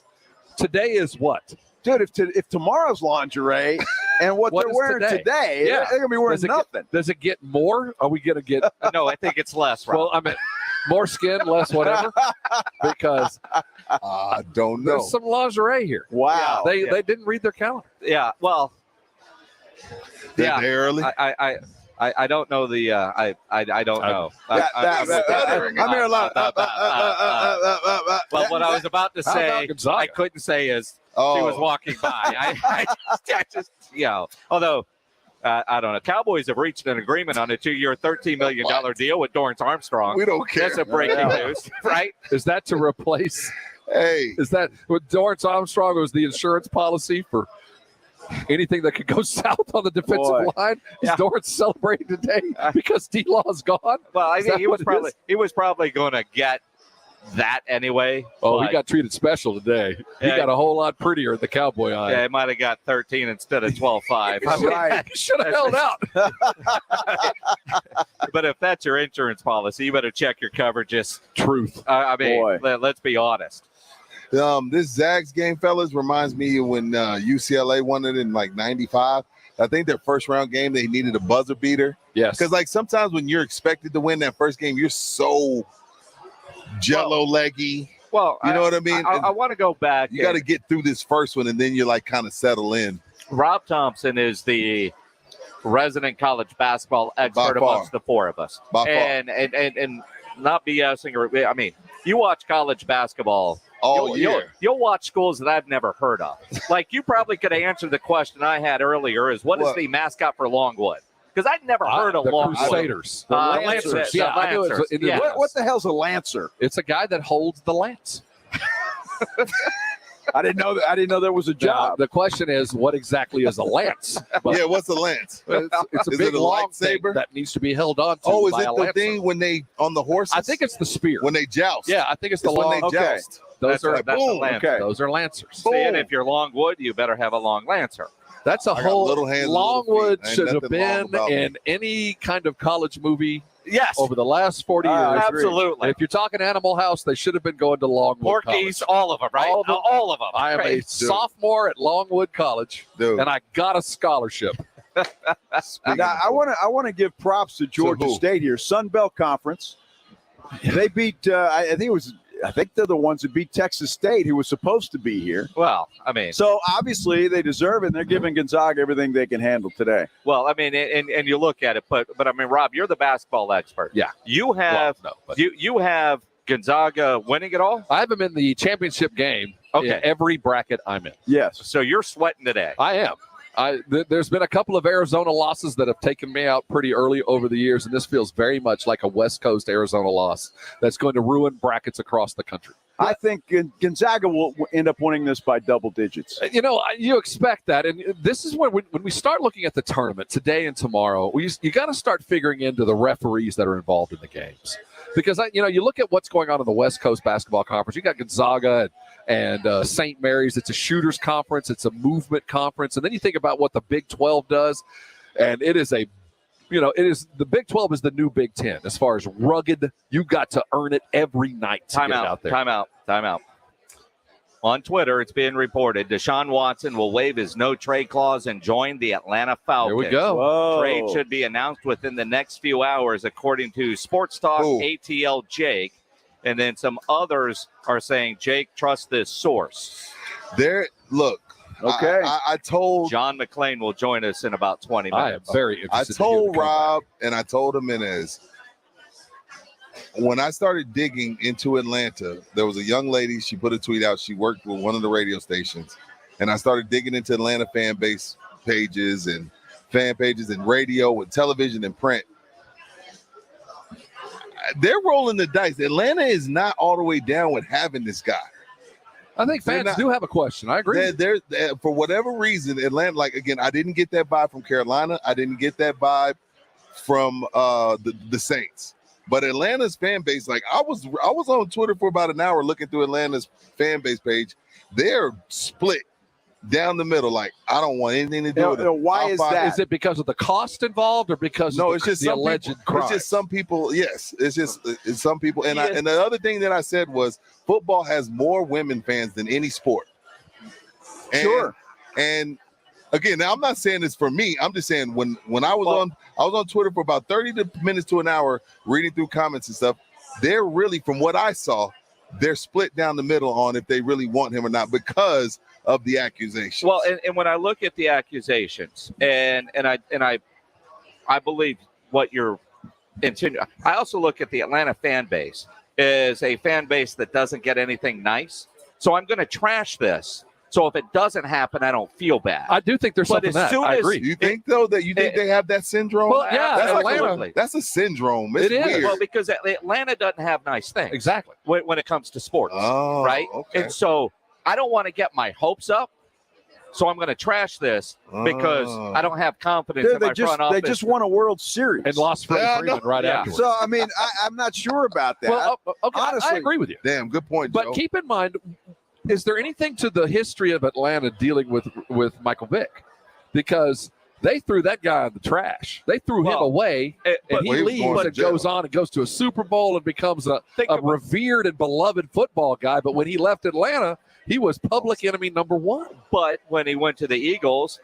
today is what? Dude, if tomorrow's lingerie and what they're is wearing today, they're going to be wearing nothing. Does it get more? Are we going to get? No, I think it's less, Rob. Well, I mean, more skin, less whatever, because I don't know. there's some lingerie here. Wow. They didn't read their calendar. Yeah, well, That day early. I don't know the I don't know. I'm here a lot. Well, what I was about to say, I couldn't say is she was walking by. I just although I don't know. Cowboys have reached an agreement on a 2-year, $13 million deal with Durant Armstrong. We don't care. That's a breaking news, right? Is that to replace? Hey, is that what Durant Armstrong was the insurance policy for anything that could go south on the defensive line. Is Durant celebrating today because D-Law's gone? Well, I Is think that what it he was probably going to get that anyway. Oh, but he got treated special today. He got a whole lot prettier at the Cowboy eye. Yeah, he might have got 13 instead of 12.5. Right. He should have held out. But if that's your insurance policy, you better check your coverages. Truth. I mean, let's be honest. This Zags game, fellas, reminds me of when UCLA won it in like 95. I think their first round game, they needed a buzzer beater. Yes. Because like sometimes when you're expected to win that first game, you're so jello leggy. Well, you know what I mean? I want to go back. You got to get through this first one, and then you're like kind of settle in. Rob Thompson is the resident college basketball expert amongst the four of us. By far. And not BSing. I mean, you watch college basketball all year. You'll watch schools that I've never heard of. Like you probably could answer the question I had earlier: is what is the mascot for Longwood? Because I'd never heard of the Longwood. Crusaders. The Lancers. Yeah, I knew it was What the hell's a Lancer? It's a guy that holds the lance. I didn't know there was a job. Now, the question is, what exactly is a lance? Yeah, what's a lance? It's a Is big it a long thing lightsaber? that needs to be held on to. Oh, is by it a the lancer. thing when they on the horses? I think it's the spear. When they joust. Yeah, I think it's the when long. they joust. Those are that's a lancer. Those are lancers. See, and if you're Longwood, you better have a long lancer. That's a I got whole little hands, Longwood little feet. should Ain't have nothing long been about me. in any kind of college movie. Yes. Over the last 40 years. Absolutely. If you're talking Animal House, they should have been going to Longwood Porkies, College. all of them, right? All of them. I am a sophomore at Longwood College, and I got a scholarship. Now, I want to give props to Georgia who? State here. Sun Belt Conference. They beat. I think they're the ones that beat Texas State, who was supposed to be here. Well, I mean, so obviously they deserve it, and they're giving Gonzaga everything they can handle today. well, I mean, and you look at it, but I mean, Rob, you're the basketball expert. Yeah. You have you have Gonzaga winning it all. I have them in the championship game. Okay. In every bracket I'm in. Yes. So you're sweating today. I am. There's been a couple of Arizona losses that have taken me out pretty early over the years, and this feels very much like a West Coast Arizona loss that's going to ruin brackets across the country. I think Gonzaga will end up winning this by double digits. You know, you expect that, and this is when we start looking at the tournament today and tomorrow. You got to start figuring into the referees that are involved in the games, because you look at what's going on in the West Coast Basketball Conference. You got Gonzaga and St. Mary's. It's a shooters conference. It's a movement conference, and then you think about what the Big 12 does, and it is the Big 12 is the new Big 10 as far as rugged. You got to earn it every night to get out there. Time out. On Twitter, it's being reported Deshaun Watson will waive his no trade clause and join the Atlanta Falcons. There we go. Whoa. Trade should be announced within the next few hours, according to Sports Talk, ATL Jake. And then some others are saying, Jake, trust this source. Look. Okay. I told John McClain will join us in about 20 minutes. I am very interested. I told Rob and I told Jimenez, when I started digging into Atlanta, there was a young lady, she put a tweet out, she worked with one of the radio stations, and I started digging into Atlanta fan base pages and radio and television and print. They're rolling the dice. Atlanta is not all the way down with having this guy. I think fans do have a question. I agree. They're, for whatever reason, Atlanta, like, again, I didn't get that vibe from Carolina. I didn't get that vibe from the Saints. But Atlanta's fan base, like, I was on Twitter for about an hour looking through Atlanta's fan base page. They're split down the middle. Like, I don't want anything to do with it. Why is that? Is it because of the cost involved, or because No, of it's just the some alleged people, crime? It's just some people. Yes, it's some people. And and the other thing that I said was football has more women fans than any sport. Sure. And again, now I'm not saying this for me. I'm just saying when I was on Twitter for about 30 minutes to an hour reading through comments and stuff. They're really, from what I saw, they're split down the middle on if they really want him or not because of the accusations. Well, and when I look at the accusations, and I believe what you're intending. I also look at the Atlanta fan base as a fan base that doesn't get anything nice. So I'm going to trash this. So if it doesn't happen, I don't feel bad. I do think there's something that I agree. You think they have that syndrome? Well, yeah, Atlanta. That's a syndrome. It's It is. weird. Well, because Atlanta doesn't have nice things. Exactly. When it comes to sports, Oh, right? okay. And so I don't want to get my hopes up so I'm going to trash this because I don't have confidence in my front office. They just won a World Series and lost Freddie Freeman right afterwards. So, I mean, I'm not sure about that. Well, okay, honestly, I agree with you. Damn, good point, Joe. But keep in mind, is there anything to the history of Atlanta dealing with Michael Vick? Because they threw that guy in the trash. They threw him away, and he leaves and goes on and goes to a Super Bowl and becomes a revered and beloved football guy. But when he left Atlanta, he was public enemy number one. But when he went to the Eagles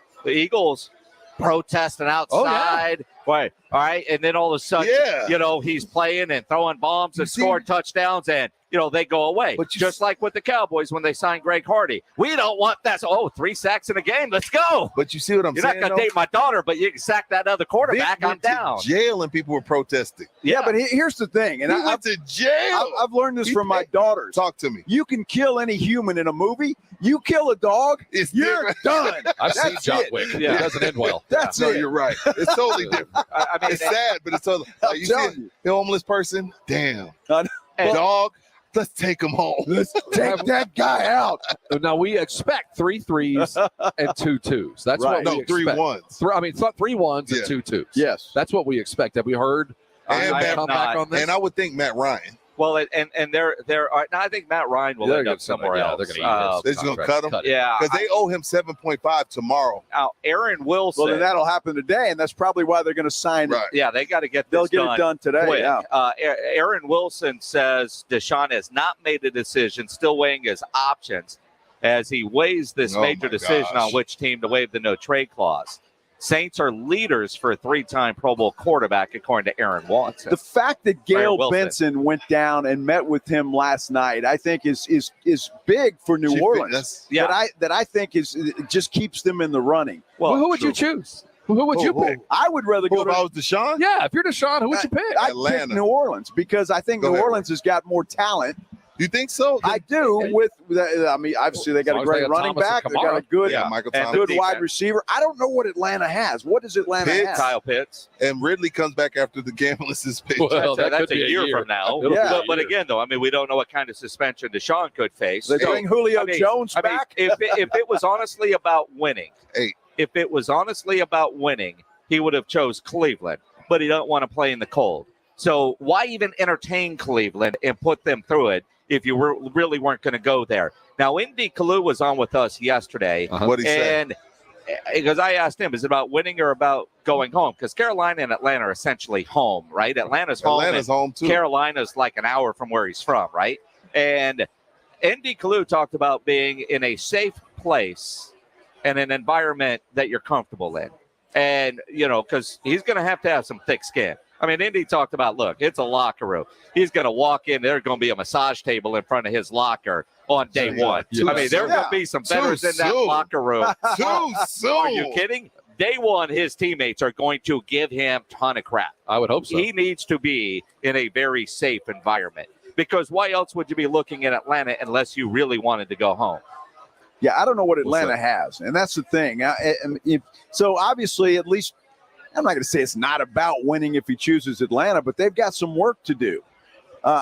protesting outside. Right. All right. And then all of a sudden, he's playing and throwing bombs and scoring touchdowns and, they go away. But just like with the Cowboys when they signed Greg Hardy. We don't want that. So, 3 sacks in a game. Let's go. But you see what I'm saying? You're not going to date my daughter, but you can sack that other quarterback. I'm down. Jail and people were protesting. Yeah, but here's the thing. And I went to jail. I've learned this from my daughters. Talk to me. You can kill any human in a movie. You kill a dog, you're done. I've seen John Wick. Yeah. It doesn't end well. That's it. it. You're right. It's totally different. I mean, it's sad, but it's totally. You see the homeless person? Damn. Dog. Let's take him home. Let's take that guy out. Now we expect 3 threes and 2 twos. That's what we expect. 3 ones. I mean, it's not 3 ones and 2 twos. Yes, that's what we expect. Have we heard? And back on this? And I would think Matt Ryan. Well, and there are. I think Matt Ryan will end up somewhere else. They're going to cut him. Yeah, because they owe him 7.5 tomorrow. Now, Aaron Wilson. Well, then that'll happen today, and that's probably why they're going to sign it. Yeah, they got to get. They'll get it done today. Quick. Yeah. Aaron Wilson says Deshaun has not made a decision, still weighing his options as he weighs this major decision on which team to waive the no trade clause. Saints are leaders for a 3-time Pro Bowl quarterback, according to Aaron Watson. The fact that Gail Benson went down and met with him last night, I think, is big for New Orleans. That I think it just keeps them in the running. Well, who would you choose? Who would you pick? I would rather go. If I was Deshaun? Yeah, if you're Deshaun, who would you pick? I'd pick New Orleans because I think New Orleans has got more talent. You think so? I do. I mean, obviously they got a great running back. They got a good, good wide receiver. I don't know what Atlanta has. What does Atlanta have? Kyle Pitts. And Ridley comes back after the Gambless pitch. Well, that's a year from now. But again, though, I mean, we don't know what kind of suspension Deshaun could face. They bring Julio Jones back. If it was honestly about winning, he would have chose Cleveland, but he don't want to play in the cold. So why even entertain Cleveland and put them through it if you really weren't going to go there? Now, Indy Kalu was on with us yesterday. What did he say? And because I asked him, is it about winning or about going home? Because Carolina and Atlanta are essentially home, right? Atlanta's home too. Carolina's like an hour from where he's from, right? And Indy Kalu talked about being in a safe place and an environment that you're comfortable in. And, because he's going to have some thick skin. I mean, Indy talked about, look, it's a locker room. He's going to walk in. There's going to be a massage table in front of his locker on day one. I mean, there's going to be some bettors in that locker room. Too soon. Are you kidding? Day one, his teammates are going to give him a ton of crap. I would hope so. He needs to be in a very safe environment because why else would you be looking at Atlanta unless you really wanted to go home? Yeah, I don't know what Atlanta has, and that's the thing. So obviously, at least, I'm not going to say it's not about winning if he chooses Atlanta, but they've got some work to do.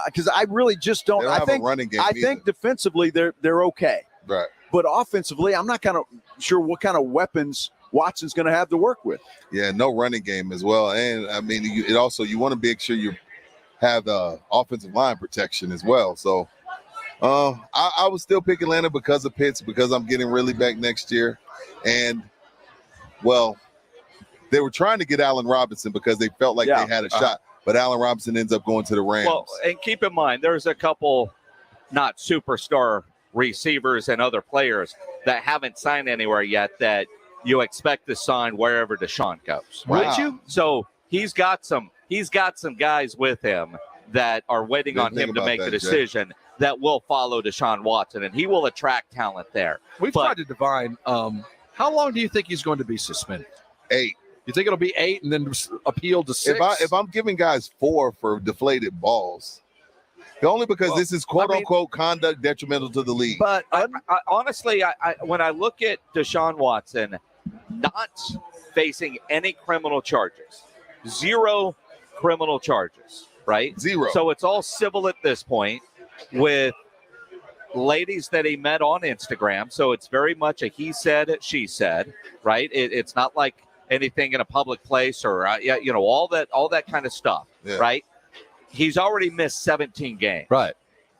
Because I really just don't. I think defensively they're okay, right? But offensively, I'm not kind of sure what kind of weapons Watson's going to have to work with. Yeah, no running game as well, and I mean, you want to make sure you have the offensive line protection as well. So. I would still pick Atlanta because of Pitts, because I'm getting really back next year. And, well, they were trying to get Allen Robinson because they felt like they had a shot. But Allen Robinson ends up going to the Rams. Well, and keep in mind, there's a couple not superstar receivers and other players that haven't signed anywhere yet that you expect to sign wherever Deshaun goes. Wow. Would you? So he's got some guys with him that are waiting on him to make the decision that will follow Deshaun Watson, and he will attract talent there. We've tried to divine how long do you think he's going to be suspended? 8. You think it'll be 8 and then appeal to 6? If I'm giving guys 4 for deflated balls, only because this is quote-unquote conduct detrimental to the league. But honestly, when I look at Deshaun Watson not facing any criminal charges, 0 criminal charges, right? 0. So it's all civil at this point with ladies that he met on Instagram. So it's very much a he said, she said, right? It's not like anything in a public place or, all that kind of stuff, right? He's already missed 17 games. Right.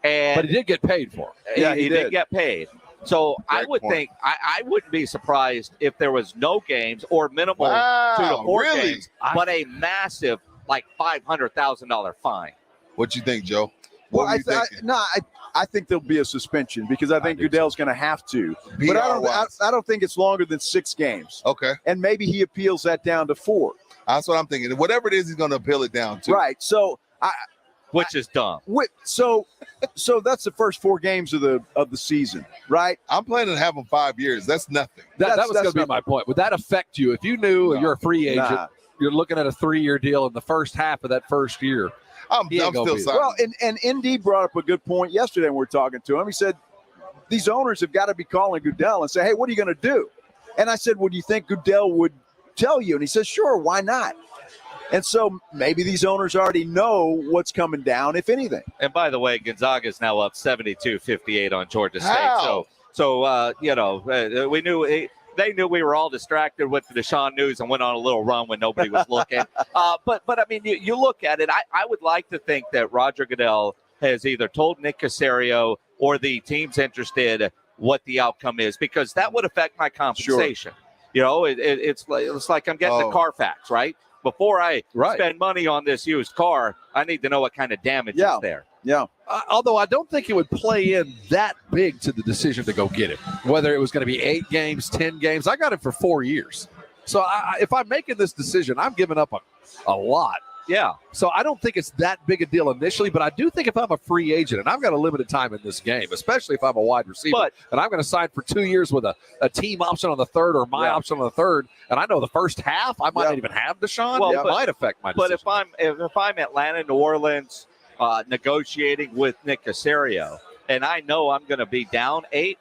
But he did get paid for it. Yeah, he did get paid. So I would think I wouldn't be surprised if there was no games or minimal 2 to 4 games, but a massive like $500,000 fine. What you think, Joe? Well, I think there'll be a suspension because I think Goodell's going to have to. But I don't think it's longer than 6 games. Okay. And maybe he appeals that down to 4. That's what I'm thinking. Whatever it is, he's going to appeal it down to. Right. So which is dumb. So that's the first 4 games of the season, right? I'm planning to have them 5 years. That's nothing. That was going to be my point. Would that affect you if you knew you're a free agent? You're looking at a 3-year deal in the first half of that first year. I'm still sorry. Well, and ND brought up a good point yesterday when we were talking to him. He said, these owners have got to be calling Goodell and say, hey, what are you going to do? And I said, well, do you think Goodell would tell you? And he says, sure, why not? And so maybe these owners already know what's coming down, if anything. And by the way, Gonzaga is now up 72-58 on Georgia State. How? So we knew they knew we were all distracted with the Deshaun news and went on a little run when nobody was looking. But I mean, you look at it. I would like to think that Roger Goodell has either told Nick Caserio or the teams interested what the outcome is, because that would affect my compensation. Sure. It's like I'm getting the Carfax, right? Before I spend money on this used car, I need to know what kind of damage is there. Yeah. Although I don't think it would play in that big to the decision to go get it, whether it was going to be 8 games, 10 games. I got it for 4 years. So if I'm making this decision, I'm giving up a lot. Yeah. So I don't think it's that big a deal initially, but I do think if I'm a free agent and I've got a limited time in this game, especially if I'm a wide receiver, and I'm going to sign for 2 years with a team option on the 3rd or my option on the 3rd, and I know the first half I might not even have Deshaun, it might affect my decision. But if I'm Atlanta, New Orleans, negotiating with Nick Caserio, and I know I'm going to be down 8,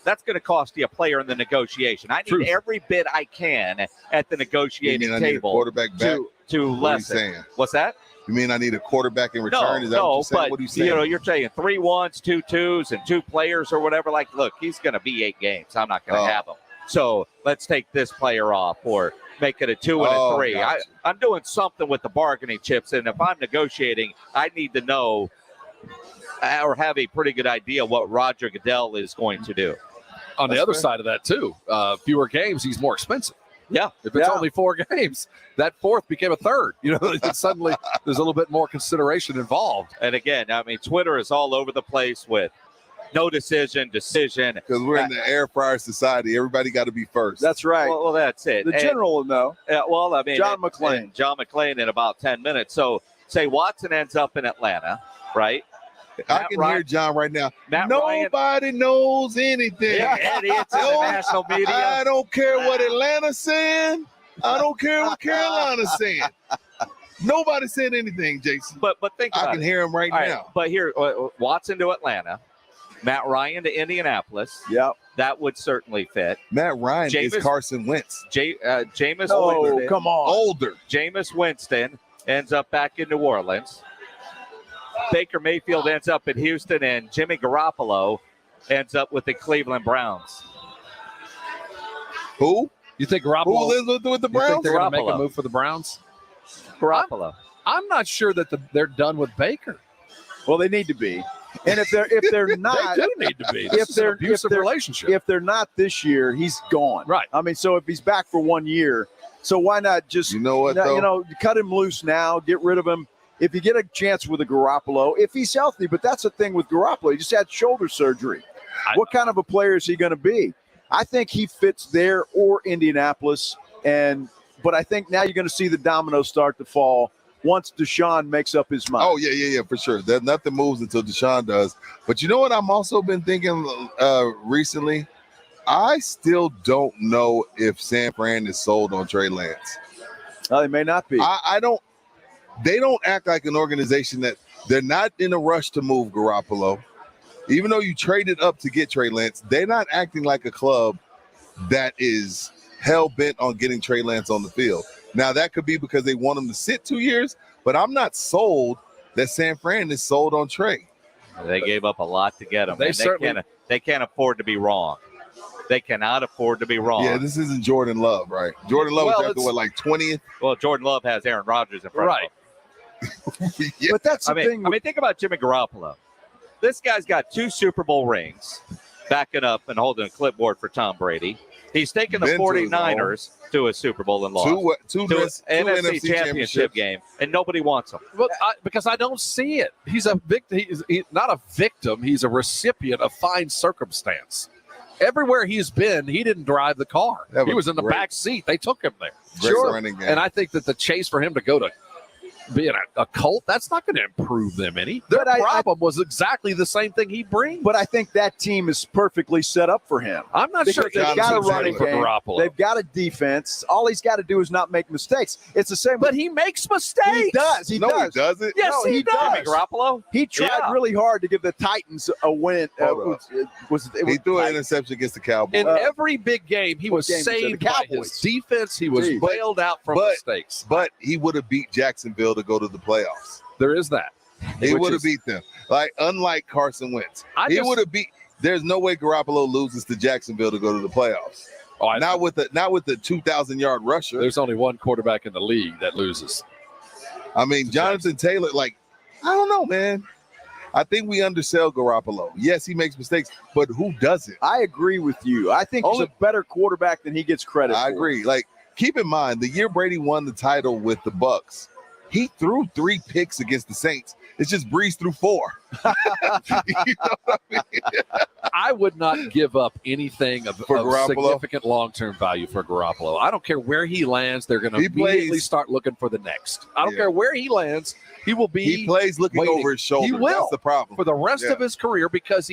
that's going to cost you a player in the negotiation. I need every bit I can at the negotiating table. Need a quarterback back? To lessen. What's that? You mean I need a quarterback in return? Is that what you're saying? But what are you saying? You're saying 3 1s, 2 2s, and 2 players or whatever. Like, look, he's going to be 8 games. I'm not going to have him. So let's take this player off or make it a 2 and a 3. Gotcha. I'm doing something with the bargaining chips, and if I'm negotiating, I need to know or have a pretty good idea what Roger Goodell is going to do. On the other side of that, too, fewer games, he's more expensive. Yeah. If it's only 4 games, that 4th became a 3rd. Suddenly there's a little bit more consideration involved. And again, I mean, Twitter is all over the place with no decision. Because we're in the air fryer society. Everybody got to be first. That's right. Well, that's it. The general will know. Well, I mean, John McClain. John McClain in about 10 minutes. So say Watson ends up in Atlanta, right? I can hear John right now. Matt Nobody knows anything. Idiots in the national media. I don't care what Atlanta's saying. I don't care what Carolina's saying. Nobody said anything, Jason. But think about it. I can hear him right now. But here, Watson to Atlanta, Matt Ryan to Indianapolis. Yep. That would certainly fit. Matt Ryan is Carson Wentz. Jameis Winston. Come on. Older. Jameis Winston ends up back in New Orleans. Baker Mayfield ends up in Houston, and Jimmy Garoppolo ends up with the Cleveland Browns. Who? You think Garoppolo? Who lives with the Browns? You think they're going to make a move for the Browns? Garoppolo. I'm not sure that they're done with Baker. Well, they need to be. And if they're not, they do need to be. This is an abusive relationship. If they're not this year, he's gone. Right. I mean, so if he's back for 1 year, so why not just cut him loose now, get rid of him. If you get a chance with a Garoppolo, if he's healthy, but that's the thing with Garoppolo. He just had shoulder surgery. What kind of a player is he going to be? I think he fits there or Indianapolis. But I think now you're going to see the dominoes start to fall once Deshaun makes up his mind. Oh, yeah, for sure. Nothing moves until Deshaun does. But you know what I'm also been thinking recently? I still don't know if San Fran is sold on Trey Lance. They may not be. I don't. They don't act like an organization that they're not in a rush to move Garoppolo. Even though you traded up to get Trey Lance, they're not acting like a club that is hell-bent on getting Trey Lance on the field. Now, that could be because they want him to sit 2 years, but I'm not sold that San Fran is sold on Trey. They gave up a lot to get him. They can't afford to be wrong. They cannot afford to be wrong. Yeah, this isn't Jordan Love, right? Jordan Love is after like 20th? Well, Jordan Love has Aaron Rodgers in front of him. Yeah. But that's the thing. I mean, think about Jimmy Garoppolo. This guy's got 2 Super Bowl rings, backing up and holding a clipboard for Tom Brady. He's taken the 49ers to a Super Bowl and lost. Two NFC championship game, and nobody wants him. Well, because I don't see it. He's a victim. He's not a victim. He's a recipient of fine circumstance. Everywhere he's been, he didn't drive the car. He was in the back seat. They took him there. Sure. Running game. And I think that the chase for him to go to being a cult, that's not going to improve them any. Their problem was exactly the same thing he brings. But I think that team is perfectly set up for him. I'm not sure they've got a running for game. Garoppolo. They've got a defense. All he's got to do is not make mistakes. It's the same. But he makes mistakes. He does. He does. He doesn't. Yes, no, he does. Jimmy Garoppolo? He tried really hard to give the Titans a win. He threw an interception against the Cowboys. In every big game, he was saved by his defense. He was bailed out from mistakes. But he would have beat Jacksonville to go to the playoffs. There is that. He would have beat them. Like, unlike Carson Wentz. He would have beat. There's no way Garoppolo loses to Jacksonville to go to the playoffs. Not with the 2,000-yard rusher. There's only one quarterback in the league that loses. I mean, Jonathan Taylor, I don't know, man. I think we undersell Garoppolo. Yes, he makes mistakes, but who doesn't? I agree with you. I think he's a better quarterback than he gets credit for. I agree. Keep in mind, the year Brady won the title with the Bucs, he threw 3 picks against the Saints. It's just Breeze threw 4. You know what I mean? I would not give up anything of significant long-term value for Garoppolo. I don't care where he lands. They're going to immediately start looking for the next. I don't care where he lands. He will be. He plays looking over his shoulder. He will. That's the problem. For the rest of his career, because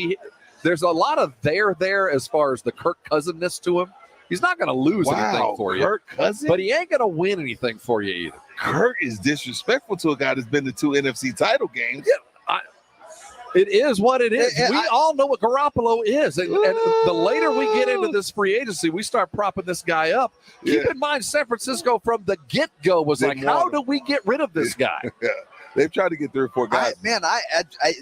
there's a lot of there as far as the Kirk Cousins-ness to him. He's not going to lose anything for you. Kirk Cousins? But he ain't going to win anything for you either. Kirk is disrespectful to a guy that's been to 2 NFC title games. Yeah, it is what it is. We all know what Garoppolo is. And the later we get into this free agency, we start propping this guy up. Keep in mind, San Francisco from the get-go was how do we get rid of this guy? They've tried to get 3 or 4 guys.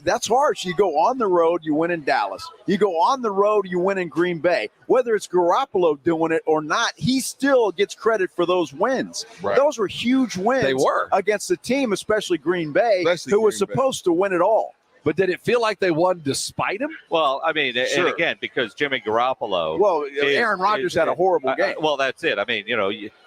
That's harsh. You go on the road, you win in Dallas. You go on the road, you win in Green Bay. Whether it's Garoppolo doing it or not, he still gets credit for those wins. Right. Those were huge wins. They were. Against a team, especially Green Bay, who was supposed to win it all. But did it feel like they won despite him? Well, I mean, and again, because Jimmy Garoppolo. Well, Aaron Rodgers had a horrible game. Well, that's it. I mean,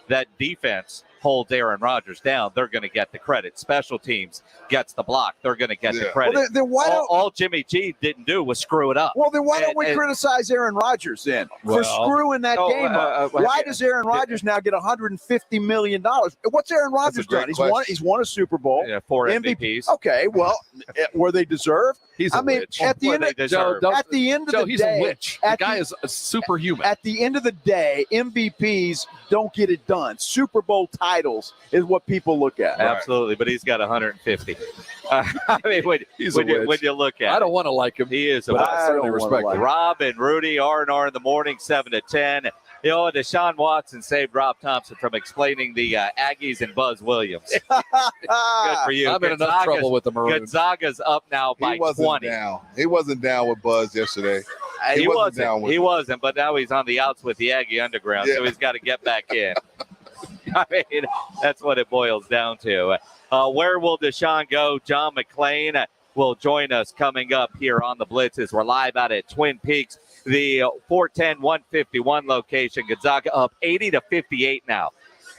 that defense holds Aaron Rodgers down. They're going to get the credit. Special teams gets the block. They're going to get the credit. Well, then why all Jimmy G didn't do was screw it up. Well, then why don't we criticize Aaron Rodgers then for screwing that game up? Why does Aaron Rodgers now get $150 million? What's Aaron Rodgers done? He's won a Super Bowl. Yeah, 4 MVPs. Okay, well, were they deserved? He's a witch. At the end of the he's day, a witch. The guy is a superhuman. At the end of the day, MVPs don't get it done. Super Bowl titles is what people look at. Absolutely, but he's got 150. I mean, when you look at I don't want to like him. He is, but I certainly respect him. Rob and Rudy, R&R in the morning, 7 to 10. Deshaun Watson saved Rob Thompson from explaining the Aggies and Buzz Williams. Good for you. I'm in enough trouble with the Maroons. Gonzaga's up now by 20. He wasn't down with Buzz yesterday. He wasn't, but now he's on the outs with the Aggie Underground, so he's got to get back in. I mean, that's what it boils down to. Where will Deshaun go? John McClain will join us coming up here on the Blitzes. We're live out at Twin Peaks, the 410-151 location. Gonzaga up 80-58 now.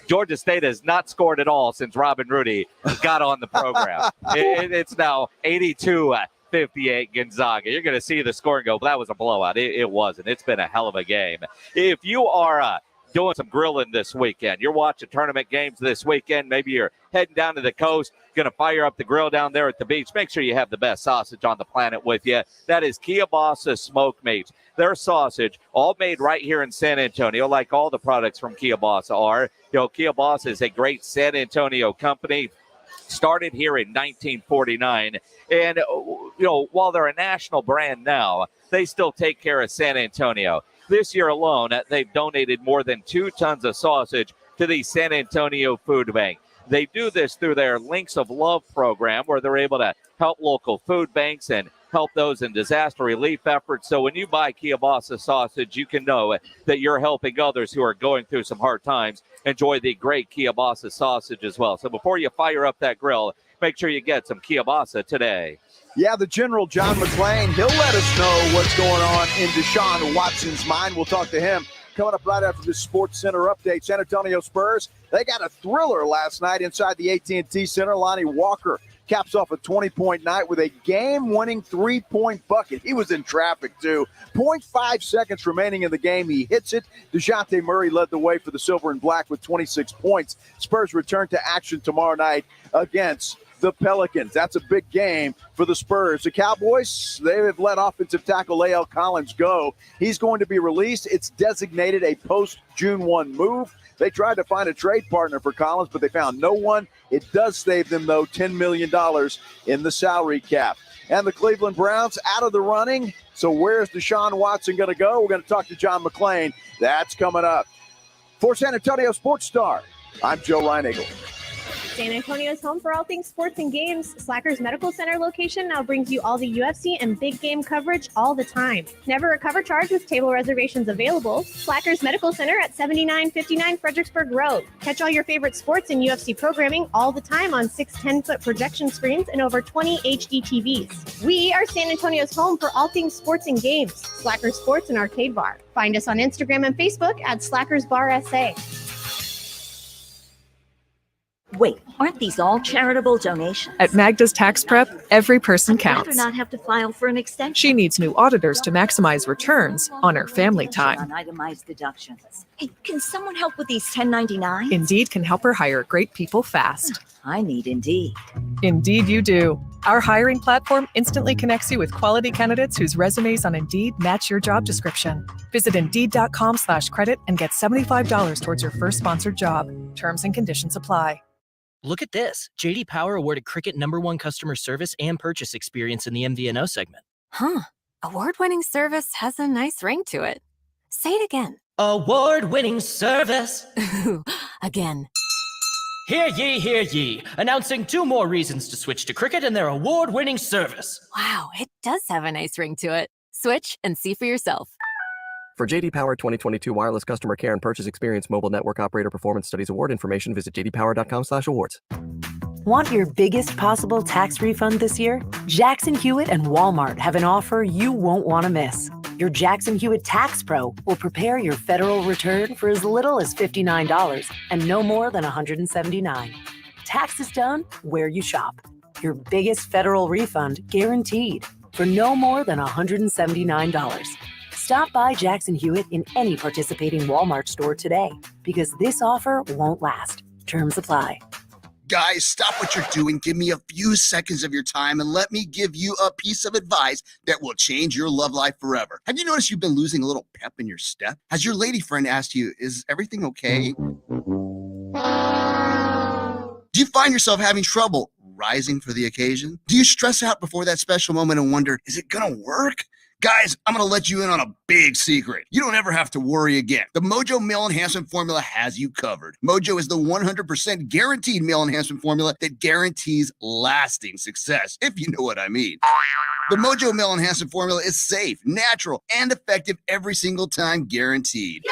Georgia State has not scored at all since Rob and Rudy got on the program. It's now 82-58 Gonzaga. You're going to see the score and go, that was a blowout. It wasn't. It's been a hell of a game. If you are doing some grilling this weekend, you're watching tournament games this weekend, maybe you're heading down to the coast, going to fire up the grill down there at the beach, make sure you have the best sausage on the planet with you. That is Kielbasa Smoked Meats. Their sausage, all made right here in San Antonio, like all the products from Kielbasa are. Kielbasa is a great San Antonio company, started here in 1949. And, while they're a national brand now, they still take care of San Antonio. This year alone, they've donated more than 2 tons of sausage to the San Antonio Food Bank. They do this through their Links of Love program, where they're able to help local food banks and help those in disaster relief efforts. So when you buy kielbasa sausage, you can know that you're helping others who are going through some hard times enjoy the great kielbasa sausage as well. So before you fire up that grill, make sure you get some kielbasa today. Yeah, the General, John McClain, he'll let us know what's going on in Deshaun Watson's mind. We'll talk to him coming up right after this Sports Center update. San Antonio Spurs, they got a thriller last night inside the AT&T Center. Lonnie Walker caps off a 20-point night with a game-winning three-point bucket. He was in traffic, too. 0.5 seconds remaining in the game. He hits it. DeJounte Murray led the way for the Silver and Black with 26 points. Spurs return to action tomorrow night against the Pelicans. That's a big game for the Spurs. The Cowboys, they have let offensive tackle A.L. Collins go. He's going to be released. It's designated a post-June 1 move. They tried to find a trade partner for Collins, but they found no one. It does save them, though, $10 million in the salary cap. And the Cleveland Browns out of the running. So where's Deshaun Watson going to go? We're going to talk to John McClain. That's coming up. For San Antonio Sports Star, I'm Joe Reinagle. San Antonio's home for all things sports and games. Slackers Medical Center location now brings you all the UFC and big game coverage all the time. Never a cover charge with table reservations available. Slackers Medical Center at 7959 Fredericksburg Road. Catch all your favorite sports and UFC programming all the time on 6 10-foot projection screens and over 20 HD TVs. We are San Antonio's home for all things sports and games. Slackers Sports and Arcade Bar. Find us on Instagram and Facebook at Slackers Bar SA. Wait, aren't these all charitable donations? At Magda's Tax Prep, every person I'd rather counts. not have to file for an extension. She needs new auditors to maximize returns on her family time. On itemized deductions. Hey, can someone help with these 1099s? Indeed can help her hire great people fast. I need Indeed. Indeed you do. Our hiring platform instantly connects you with quality candidates whose resumes on Indeed match your job description. Visit Indeed.com/credit and get $75 towards your first sponsored job. Terms and conditions apply. Look at this. JD Power awarded Cricket #1 customer service and purchase experience in the MVNO segment. Huh. Award-winning service has a nice ring to it. Say it again. Award-winning service. Again. Hear ye, hear ye. Announcing 2 more reasons to switch to Cricket and their award-winning service. Wow, it does have a nice ring to it. Switch and see for yourself. For JD Power 2022 wireless customer care and purchase experience mobile network operator performance studies award information, visit jdpower.com/awards. Want your biggest possible tax refund this year? Jackson Hewitt and Walmart have an offer you won't want to miss. Your Jackson Hewitt Tax Pro will prepare your federal return for as little as $59 and no more than $179. Taxes done where you shop. Your biggest federal refund guaranteed for no more than $179. Stop by Jackson Hewitt in any participating Walmart store today because this offer won't last. Terms apply. Guys, stop what you're doing. Give me a few seconds of your time and let me give you a piece of advice that will change your love life forever. Have you noticed you've been losing a little pep in your step? Has your lady friend asked you, is everything okay? Do you find yourself having trouble rising for the occasion? Do you stress out before that special moment and wonder, is it gonna work? Guys, I'm going to let you in on a big secret. You don't ever have to worry again. The Mojo Male Enhancement Formula has you covered. Mojo is the 100% guaranteed male enhancement formula that guarantees lasting success, if you know what I mean. The Mojo Male Enhancement Formula is safe, natural, and effective every single time, guaranteed.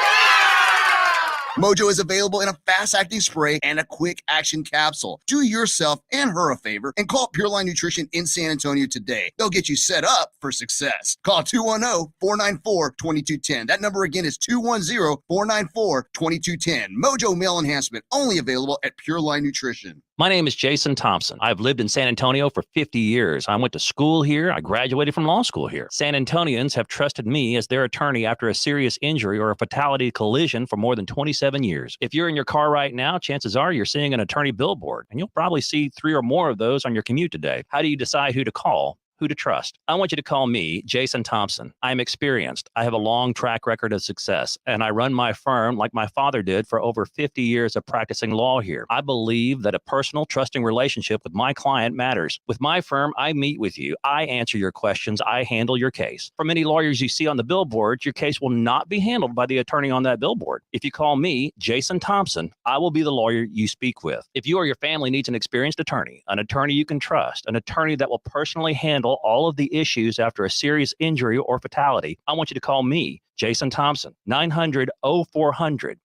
Mojo is available in a fast-acting spray and a quick-action capsule. Do yourself and her a favor and call Pureline Nutrition in San Antonio today. They'll get you set up for success. Call 210-494-2210. That number again is 210-494-2210. Mojo Male Enhancement, only available at Pureline Nutrition. My name is Jason Thompson. I've lived in San Antonio for 50 years. I went to school here. I graduated from law school here. San Antonians have trusted me as their attorney after a serious injury or a fatality collision for more than 27 years. If you're in your car right now, chances are you're seeing an attorney billboard, and you'll probably see 3 or more of those on your commute today. How do you decide who to call? Who to trust? I want you to call me, Jason Thompson. I'm experienced. I have a long track record of success, and I run my firm like my father did for over 50 years of practicing law here. I believe that a personal, trusting relationship with my client matters. With my firm, I meet with you. I answer your questions. I handle your case. For many lawyers you see on the billboard, your case will not be handled by the attorney on that billboard. If you call me, Jason Thompson, I will be the lawyer you speak with. If you or your family needs an experienced attorney, an attorney you can trust, an attorney that will personally handle handle all of the issues after a serious injury or fatality, I want you to call me, Jason Thompson, 900-0400,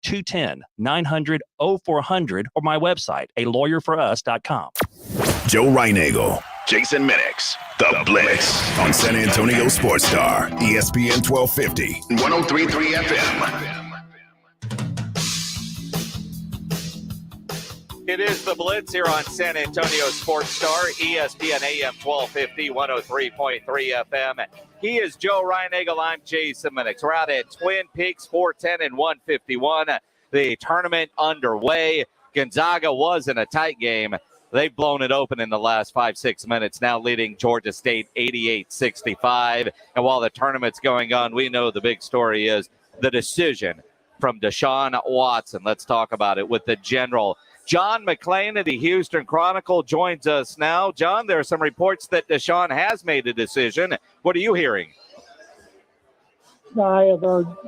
210-900-0400, or my website, alawyerforus.com. Joe Reinagel, Jason Minix, The Blitz on San Antonio Sports Star, ESPN 1250, 103.3 FM. It is the Blitz here on San Antonio Sports Star, ESPN AM 1250, 103.3 FM. He is Joe Reinagel. I'm Jason Minix. We're out at Twin Peaks, 410 and 151. The tournament underway. Gonzaga was in a tight game. They've blown it open in the last 5-6 minutes, now leading Georgia State 88-65. And while the tournament's going on, we know the big story is the decision from Deshaun Watson. Let's talk about it with the general. John McClain of the Houston Chronicle joins us now. John, there are some reports that Deshaun has made a decision. What are you hearing? No,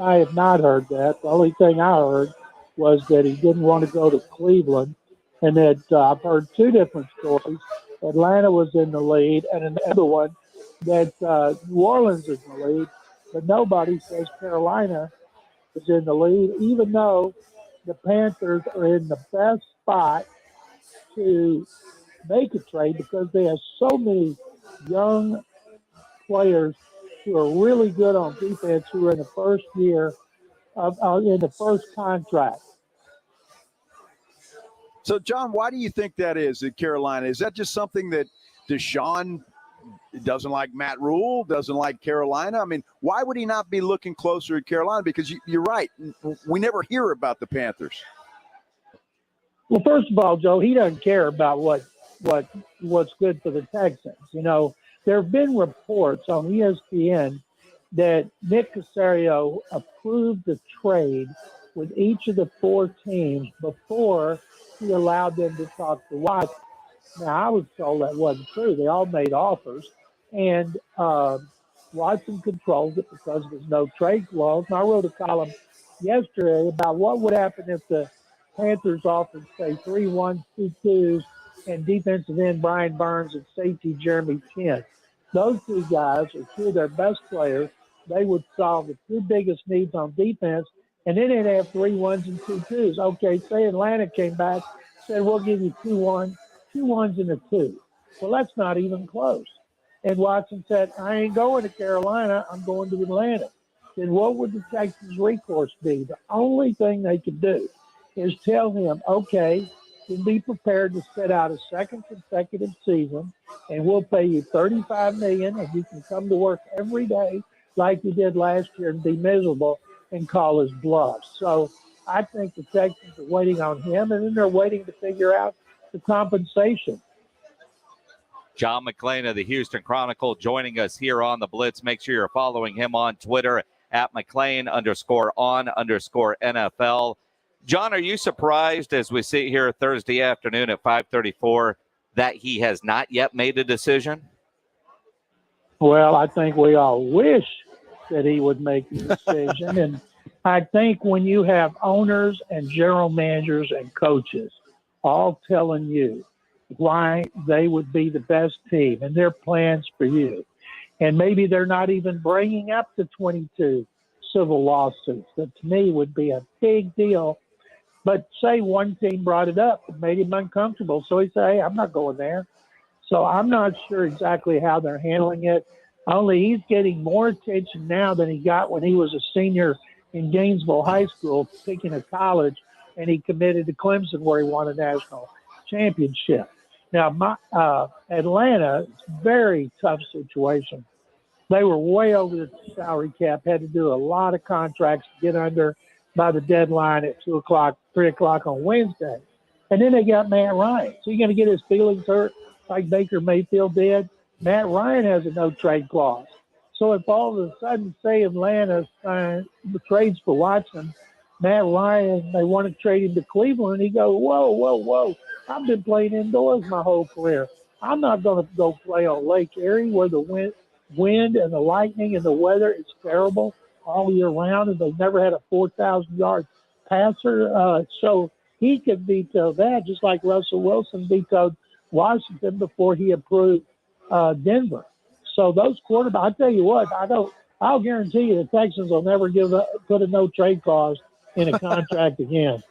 I have not heard that. The only thing I heard was that he didn't want to go to Cleveland, and that I've heard two different stories. Atlanta was in the lead, and another one that New Orleans is in the lead, but nobody says Carolina is in the lead, even though the Panthers are in the best spot to make a trade because they have so many young players who are really good on defense who are in the first year in the first contract. So, John, why do you think that is at Carolina? Is that just something that Deshaun doesn't like Matt Rule, doesn't like Carolina? I mean, why would he not be looking closer at Carolina? Because you're right. We never hear about the Panthers. Well, first of all, Joe, he doesn't care about what's good for the Texans. You know, there have been reports on ESPN that Nick Caserio approved the trade with each of the four teams before he allowed them to talk to Watson. Now, I was told that wasn't true. They all made offers, and Watson controls it because there's no trade clause. And I wrote a column yesterday about what would happen if the Panthers offered, say, 3 1s, 2 2s, and defensive end Brian Burns and safety Jeremy Chin. Those two guys are two of their best players. They would solve the two biggest needs on defense, and then they'd have 3 1s and 2 2s. Okay, say Atlanta came back, said, we'll give you 2 1s and a 2. Well, that's not even close. And Watson said, I ain't going to Carolina. I'm going to Atlanta. Then what would the Texans' recourse be? The only thing they could do is tell him, okay, you'll be prepared to sit out a second consecutive season, and we'll pay you $35 million, and you can come to work every day like you did last year and be miserable and call his bluff. So I think the Texans are waiting on him, and then they're waiting to figure out the compensation. John McClain of the Houston Chronicle joining us here on the Blitz. Make sure you're following him on Twitter at McClain_on_NFL. John, are you surprised as we sit here Thursday afternoon at 5:34 that he has not yet made a decision? Well, I think we all wish that he would make the decision. And I think when you have owners and general managers and coaches all telling you why they would be the best team and their plans for you, and maybe they're not even bringing up the 22 civil lawsuits, that to me would be a big deal. But say one team brought it up and made him uncomfortable. So he said, hey, I'm not going there. So I'm not sure exactly how they're handling it. Only he's getting more attention now than he got when he was a senior in Gainesville High School, picking a college, and he committed to Clemson where he won a national championship. Now, Atlanta, very tough situation. They were way over the salary cap, had to do a lot of contracts to get under by the deadline at 2 o'clock, 3 o'clock on Wednesday. And then they got Matt Ryan. So you're going to get his feelings hurt like Baker Mayfield did? Matt Ryan has a no-trade clause. So if all of a sudden, say Atlanta trades for Watson, Matt Ryan, they want to trade him to Cleveland, he goes, whoa. I've been playing indoors my whole career. I'm not going to go play on Lake Erie where the wind and the lightning and the weather is terrible all year round, and they've never had a 4,000-yard passer. So he could veto that, just like Russell Wilson vetoed Washington before he approved Denver. So those quarterbacks, I tell you what, I'll guarantee you the Texans will never put a no trade clause in a contract again.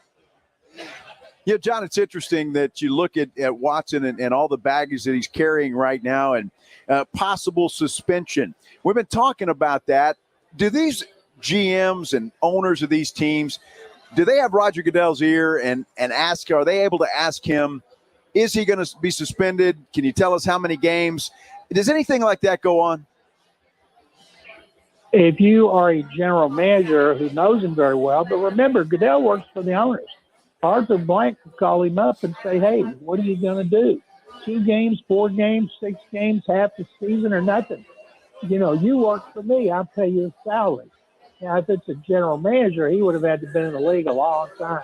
Yeah, John, it's interesting that you look at Watson and all the baggage that he's carrying right now and possible suspension. We've been talking about that. Do these GMs and owners of these teams, do they have Roger Goodell's ear and are they able to ask him, is he going to be suspended? Can you tell us how many games? Does anything like that go on? If you are a general manager who knows him very well, but remember, Goodell works for the owners. Arthur Blank could call him up and say, hey, what are you going to do? 2 games, 4 games, 6 games, half the season, or nothing? You work for me. I'll pay you a salary. Now, if it's a general manager, he would have had to been in the league a long time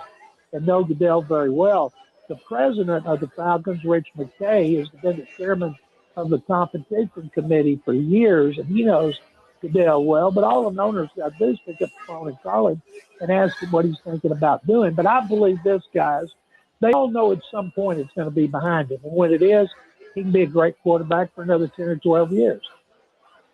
and know Goodell very well. The president of the Falcons, Rich McKay, has been the chairman of the competition committee for years, and he knows Goodell well. But all the owners got to do is pick up the phone and call him and ask him what he's thinking about doing. But I believe this, guys, they all know at some point it's going to be behind him. And when it is, he can be a great quarterback for another 10 or 12 years.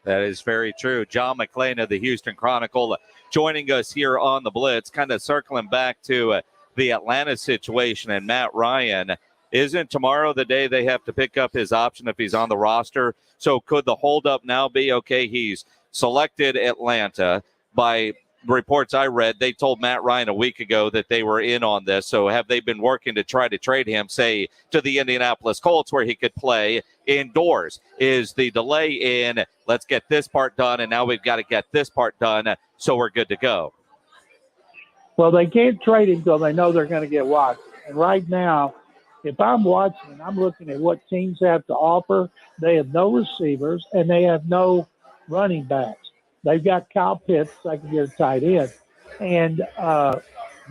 That is very true. John McClain of the Houston Chronicle joining us here on the Blitz, kind of circling back to the Atlanta situation and Matt Ryan. Isn't tomorrow the day they have to pick up his option if he's on the roster? So could the holdup now be, okay, he's selected Atlanta. By reports I read, they told Matt Ryan a week ago that they were in on this. So have they been working to try to trade him, say, to the Indianapolis Colts where he could play indoors? Is the delay in, let's get this part done, and now we've got to get this part done so we're good to go? Well, they can't trade him until they know they're going to get Watson. And right now, if I'm watching and I'm looking at what teams have to offer, they have no receivers and they have no running backs. They've got Kyle Pitts, second-year tight end. And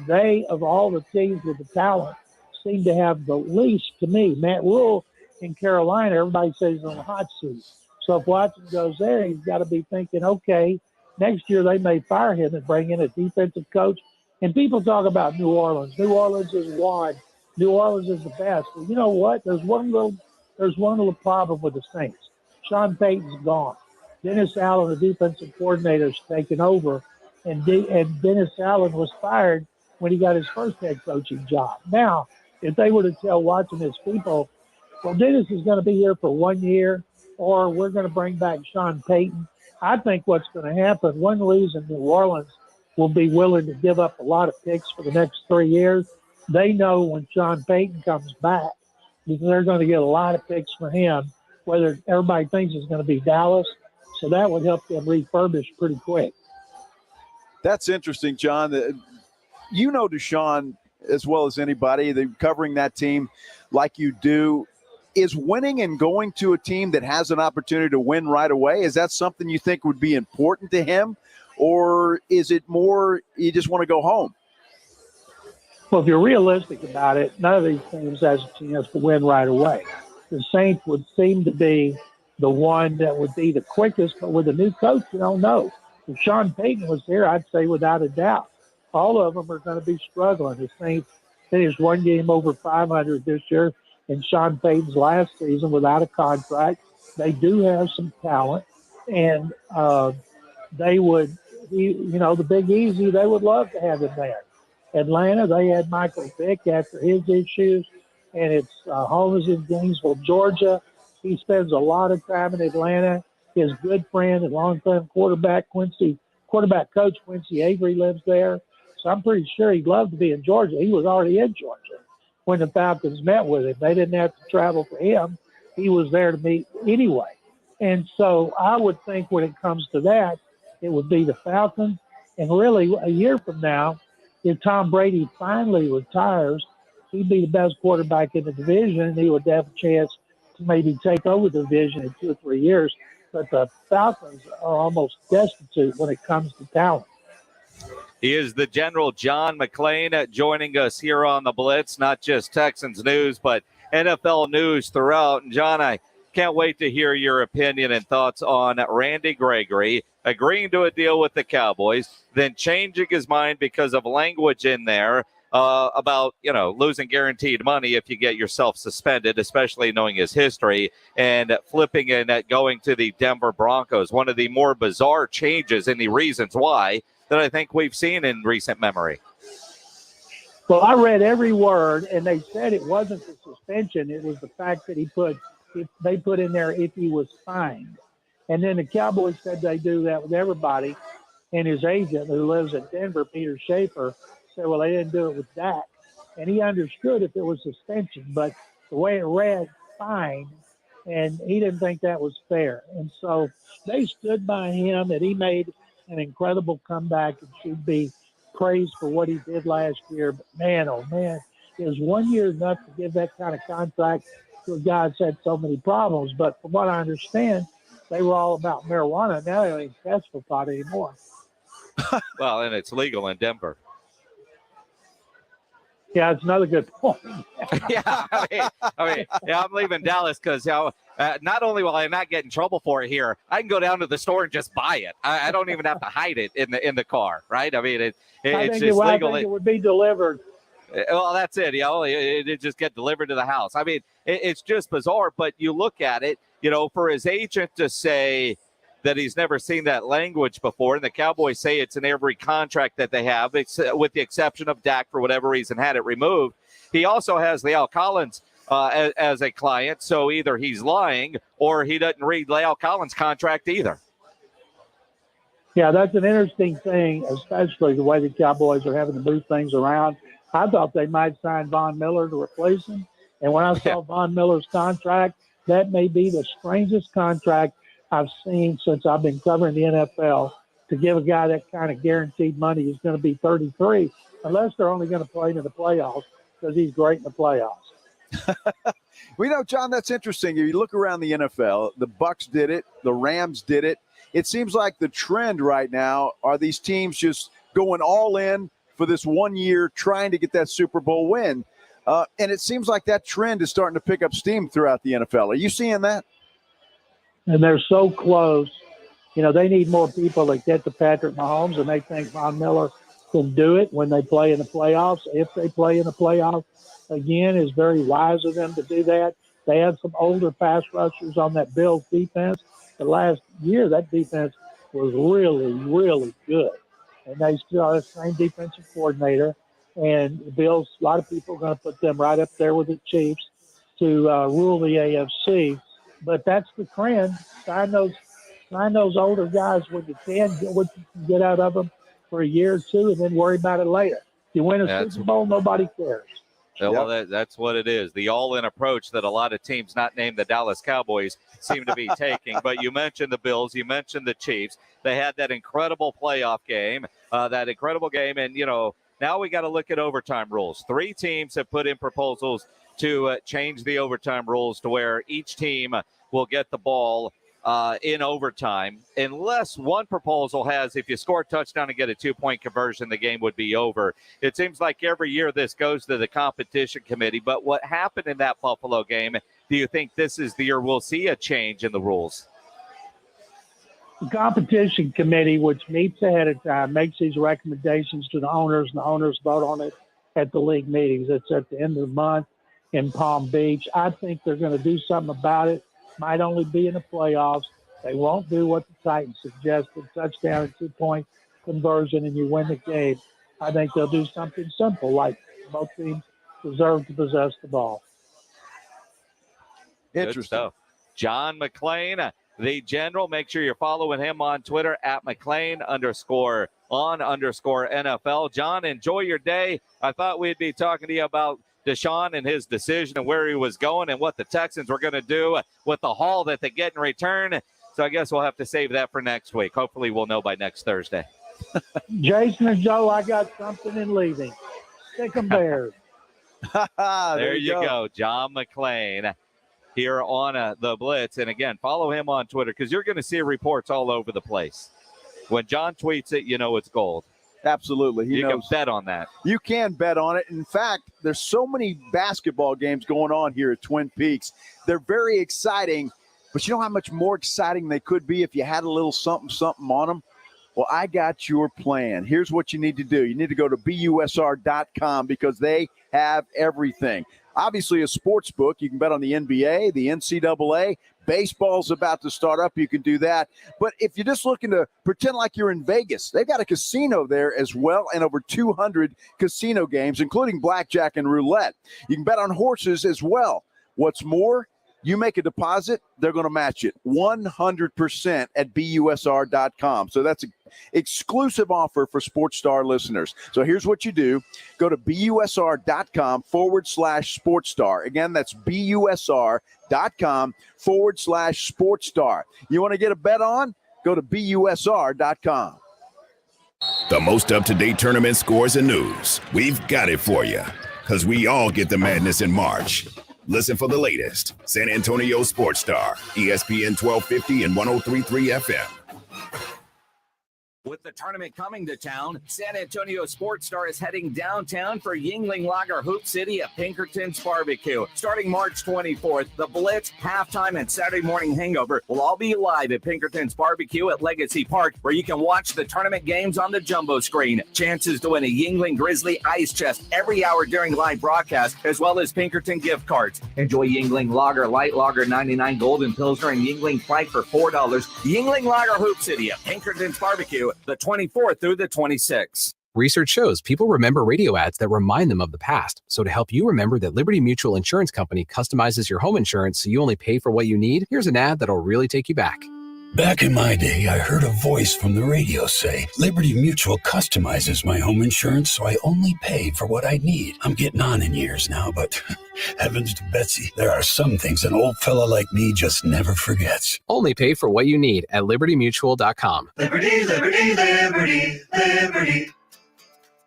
they, of all the teams with the talent, seem to have the least, to me. Matt Rule in Carolina, everybody says he's on the hot seat. So if Watson goes there, he's got to be thinking, okay, next year they may fire him and bring in a defensive coach. And people talk about New Orleans. New Orleans is one. New Orleans is the best. Well, you know what? There's one little problem with the Saints. Sean Payton's gone. Dennis Allen, the defensive coordinator, is taken over, and Dennis Allen was fired when he got his first head coaching job. Now, if they were to tell Watson his people, well, Dennis is going to be here for 1 year, or we're going to bring back Sean Payton, I think what's going to happen, one reason New Orleans will be willing to give up a lot of picks for the next 3 years, they know when Sean Payton comes back, they're going to get a lot of picks for him, whether everybody thinks it's going to be Dallas. So that would help them refurbish pretty quick. That's interesting, John. You know Deshaun as well as anybody. They're covering that team like you do. Is winning and going to a team that has an opportunity to win right away, is that something you think would be important to him? Or is it more you just want to go home? Well, if you're realistic about it, none of these teams has a chance to win right away. The Saints would seem to be the one that would be the quickest, but with a new coach, you don't know. If Sean Payton was there, I'd say without a doubt, all of them are going to be struggling. The Saints finished 1 game over 500 this year in Sean Payton's last season without a contract. They do have some talent, and they would, the Big Easy, they would love to have him there. Atlanta, they had Michael Vick after his issues, and it's home is in Gainesville, Georgia. He spends a lot of time in Atlanta. His good friend and longtime quarterback coach Quincy Avery lives there. So I'm pretty sure he'd love to be in Georgia. He was already in Georgia when the Falcons met with him. They didn't have to travel for him. He was there to meet anyway. And so I would think when it comes to that, it would be the Falcons. And really, a year from now, if Tom Brady finally retires, he'd be the best quarterback in the division, and he would have a chance to maybe take over the division in 2 or 3 years. But the Falcons are almost destitute when it comes to talent. He is the General John McClain joining us here on the Blitz, not just Texans news, but NFL news throughout. And John, I can't wait to hear your opinion and thoughts on Randy Gregory agreeing to a deal with the Cowboys, then changing his mind because of language in there about, losing guaranteed money if you get yourself suspended, especially knowing his history, and flipping and going to the Denver Broncos. One of the more bizarre changes in the reasons why that I think we've seen in recent memory. Well, I read every word, and they said it wasn't the suspension. It was the fact that they put in there if he was fined. And then the Cowboys said they do that with everybody. And his agent, who lives in Denver, Peter Schaefer, said, well, they didn't do it with Dak. And he understood if it was suspension, but the way it read, fine, and he didn't think that was fair. And so they stood by him, and he made an incredible comeback and should be praised for what he did last year. But man, oh man, is 1 year enough to give that kind of contract to a guy that's had so many problems? But from what I understand, they were all about marijuana. Now they don't even test for pot anymore. Well, and it's legal in Denver. Yeah, it's another good point. I'm leaving Dallas because not only will I not get in trouble for it here, I can go down to the store and just buy it. I don't even have to hide it in the car, right? I mean, it's just legal. I think it would be delivered. Well, that's it. It just get delivered to the house. I mean, it's just bizarre. But you look at it, for his agent to say that he's never seen that language before, and the Cowboys say it's in every contract that they have, with the exception of Dak, for whatever reason, had it removed. He also has La'el Collins as a client, so either he's lying or he doesn't read La'el Collins' contract either. Yeah, that's an interesting thing, especially the way the Cowboys are having to move things around. I thought they might sign Von Miller to replace him, and when I saw Von Miller's contract, that may be the strangest contract I've seen since I've been covering the NFL. To give a guy that kind of guaranteed money is going to be 33, unless they're only going to play in the playoffs, because he's great in the playoffs. John, that's interesting. If you look around the NFL, the Bucs did it, the Rams did it. It seems like the trend right now are these teams just going all in for this 1 year, trying to get that Super Bowl win. And it seems like that trend is starting to pick up steam throughout the NFL. Are you seeing that? And they're so close. They need more people that get to Patrick Mahomes, and they think Von Miller can do it when they play in the playoffs. If they play in the playoffs again, it's very wise of them to do that. They had some older pass rushers on that Bills defense. The last year, that defense was really, really good. And they still have the same defensive coordinator. And the Bills, a lot of people are going to put them right up there with the Chiefs to rule the AFC. But that's the trend. Sign those older guys when you can, get what you can get out of them for a year or two, and then worry about it later. If you win a Super Bowl, nobody cares. Well, that's what it is. The all-in approach that a lot of teams not named the Dallas Cowboys seem to be taking. But you mentioned the Bills. You mentioned the Chiefs. They had that incredible playoff game, And, now we got to look at overtime rules. 3 teams have put in proposals to change the overtime rules to where each team will get the ball in overtime, unless one proposal has, if you score a touchdown and get a 2-point conversion, the game would be over. It seems like every year this goes to the competition committee. But what happened in that Buffalo game, do you think this is the year we'll see a change in the rules? The competition committee, which meets ahead of time, makes these recommendations to the owners, and the owners vote on it at the league meetings. It's at the end of the month in Palm Beach. I think they're going to do something about it. Might only be in the playoffs. They won't do what the Titans suggested, touchdown and 2-point conversion, and you win the game. I think they'll do something simple, like both teams deserve to possess the ball. Interesting. Good stuff. John McClain, the general. Make sure you're following him on Twitter at McClain_on_NFL. John, enjoy your day. I thought we'd be talking to you about Deshaun and his decision and where he was going and what the Texans were going to do with the haul that they get in return. So I guess we'll have to save that for next week. Hopefully we'll know by next Thursday. Jason and Joe, I got something in leaving. Stick 'em Bears. there you go. John McClain here on the Blitz. And again, follow him on Twitter, because you're going to see reports all over the place. When John tweets it, you know it's gold. Absolutely. You can bet on that. You can bet on it. In fact, there's so many basketball games going on here at Twin Peaks. They're very exciting, but you know how much more exciting they could be if you had a little something on them? Well, I got your plan. Here's what you need to do. You need to go to BUSR.com because they have everything. Obviously, a sports book. You can bet on the NBA, the NCAA. Baseball's about to start up. You can do that. But if you're just looking to pretend like you're in Vegas, they've got a casino there as well and over 200 casino games, including blackjack and roulette. You can bet on horses as well. What's more, you make a deposit, they're going to match it 100% at BUSR.com. So that's an exclusive offer for Sports Star listeners. So here's what you do. Go to BUSR.com/SportsStar. Again, that's BUSR.com/SportsStar. You want to get a bet on? Go to BUSR.com. The most up-to-date tournament scores and news. We've got it for you because we all get the madness in March. Listen for the latest. San Antonio Sports Star, ESPN 1250 and 103.3 FM. With the tournament coming to town, San Antonio Sports Star is heading downtown for Yingling Lager Hoop City at Pinkerton's Barbecue. Starting March 24th, the Blitz, Halftime, and Saturday Morning Hangover will all be live at Pinkerton's Barbecue at Legacy Park, where you can watch the tournament games on the jumbo screen. Chances to win a Yingling Grizzly ice chest every hour during live broadcast, as well as Pinkerton gift cards. Enjoy Yingling Lager, Light Lager 99, Golden Pilsner, and Yingling Flight for $4. Yingling Lager Hoop City at Pinkerton's Barbecue, the 24th through the 26th. Research shows people remember radio ads that remind them of the past. So to help you remember that Liberty Mutual Insurance Company customizes your home insurance so you only pay for what you need, here's an ad that'll really take you back. Back in my day, I heard a voice from the radio say, Liberty Mutual customizes my home insurance so I only pay for what I need. I'm getting on in years now, but heavens to Betsy, there are some things an old fella like me just never forgets. Only pay for what you need at libertymutual.com. Liberty, liberty, liberty, liberty.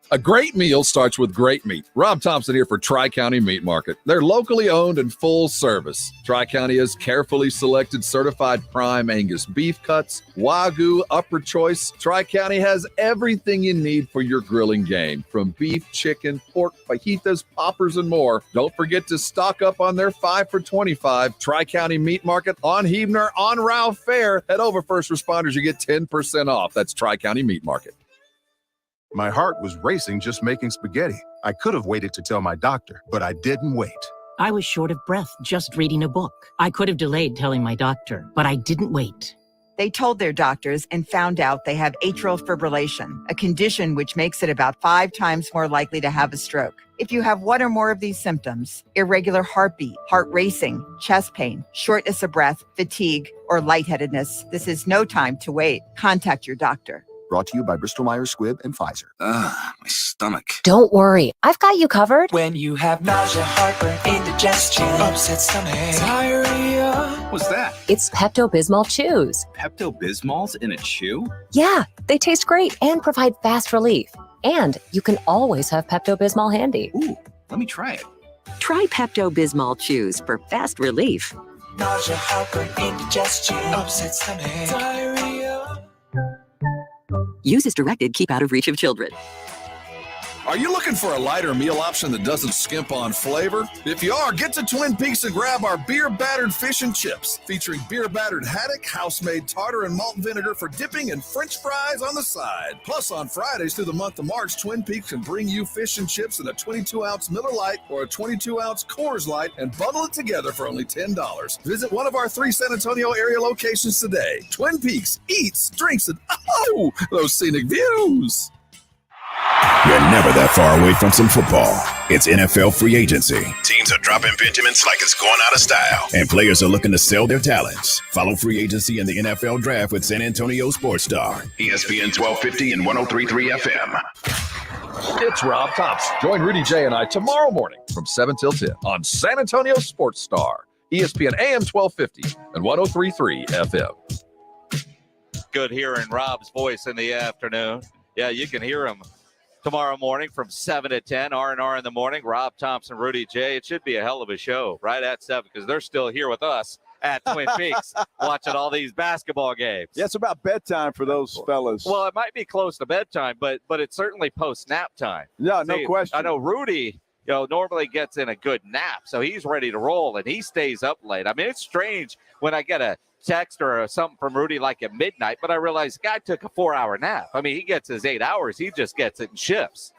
A great meal starts with great meat. Rob Thompson here for Tri-County Meat Market. They're locally owned and full service. Tri-County has carefully selected certified prime Angus beef cuts, Wagyu, upper choice. Tri-County has everything you need for your grilling game, from beef, chicken, pork, fajitas, poppers, and more. Don't forget to stock up on their 5 for $25. Tri-County Meat Market on Huebner, on Ralph Fair. Head over, first responders. You get 10% off. That's Tri-County Meat Market. My heart was racing just making spaghetti. I could have waited to tell my doctor, but I didn't wait. I was short of breath just reading a book. I could have delayed telling my doctor, but I didn't wait. They told their doctors and found out they have atrial fibrillation, a condition which makes it about 5 times more likely to have a stroke. If you have one or more of these symptoms, irregular heartbeat, heart racing, chest pain, shortness of breath, fatigue, or lightheadedness, this is no time to wait. Contact your doctor. Brought to you by Bristol-Myers Squibb and Pfizer. My stomach. Don't worry, I've got you covered. When you have nausea, heartburn, indigestion, upset stomach, diarrhea. What's that? It's Pepto-Bismol Chews. Pepto-Bismol's in a chew? Yeah, they taste great and provide fast relief. And you can always have Pepto-Bismol handy. Ooh, let me try it. Try Pepto-Bismol Chews for fast relief. Nausea, heartburn, indigestion, upset stomach, diarrhea. Use as directed. Keep out of reach of children. Are you looking for a lighter meal option that doesn't skimp on flavor? If you are, get to Twin Peaks and grab our beer-battered fish and chips, featuring beer-battered haddock, house-made tartar, and malt vinegar for dipping and French fries on the side. Plus, on Fridays through the month of March, Twin Peaks can bring you fish and chips in a 22-ounce Miller Lite or a 22-ounce Coors Light and bundle it together for only $10. Visit one of our 3 San Antonio area locations today. Twin Peaks eats, drinks, and those scenic views. You're never that far away from some football. It's NFL free agency. Teams are dropping Benjamins like it's going out of style, and players are looking to sell their talents. Follow free agency and the NFL draft with San Antonio Sports Star, ESPN 1250 and 103.3 FM. It's Rob Thompson. Join Rudy J and I tomorrow morning from 7 till 10 on San Antonio Sports Star, ESPN AM 1250 and 103.3 FM. Good hearing Rob's voice in the afternoon. Yeah, you can hear him tomorrow morning from 7 to 10, R&R in the morning. Rob Thompson, Rudy J. It should be a hell of a show right at 7 because they're still here with us at Twin Peaks watching all these basketball games. Yeah, it's about bedtime for those fellas. Well, it might be close to bedtime, but it's certainly post-nap time. Yeah, no question. I know Rudy, normally gets in a good nap. So he's ready to roll, and he stays up late. I mean, it's strange when I get a text or something from Rudy like at midnight, but I realize the guy took a 4-hour nap. I mean, he gets his 8 hours. He just gets it in shifts.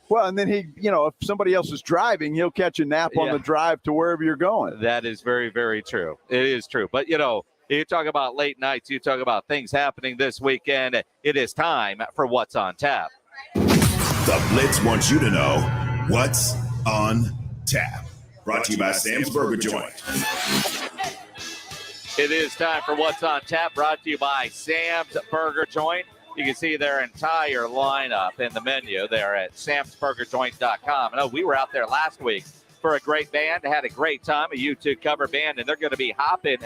Well, and then he, if somebody else is driving, he'll catch a nap on the drive to wherever you're going. That is very, very true. It is true. But, you talk about late nights, you talk about things happening this weekend. It is time for What's on Tap. The Blitz wants you to know what's on tap. Brought to you by Sam's Burger Joint. It is time for What's on Tap, brought to you by Sam's Burger Joint. You can see their entire lineup in the menu there at samsburgerjoint.com. I know we were out there last week for a great band, had a great time, a U2 cover band, and they're going to be hopping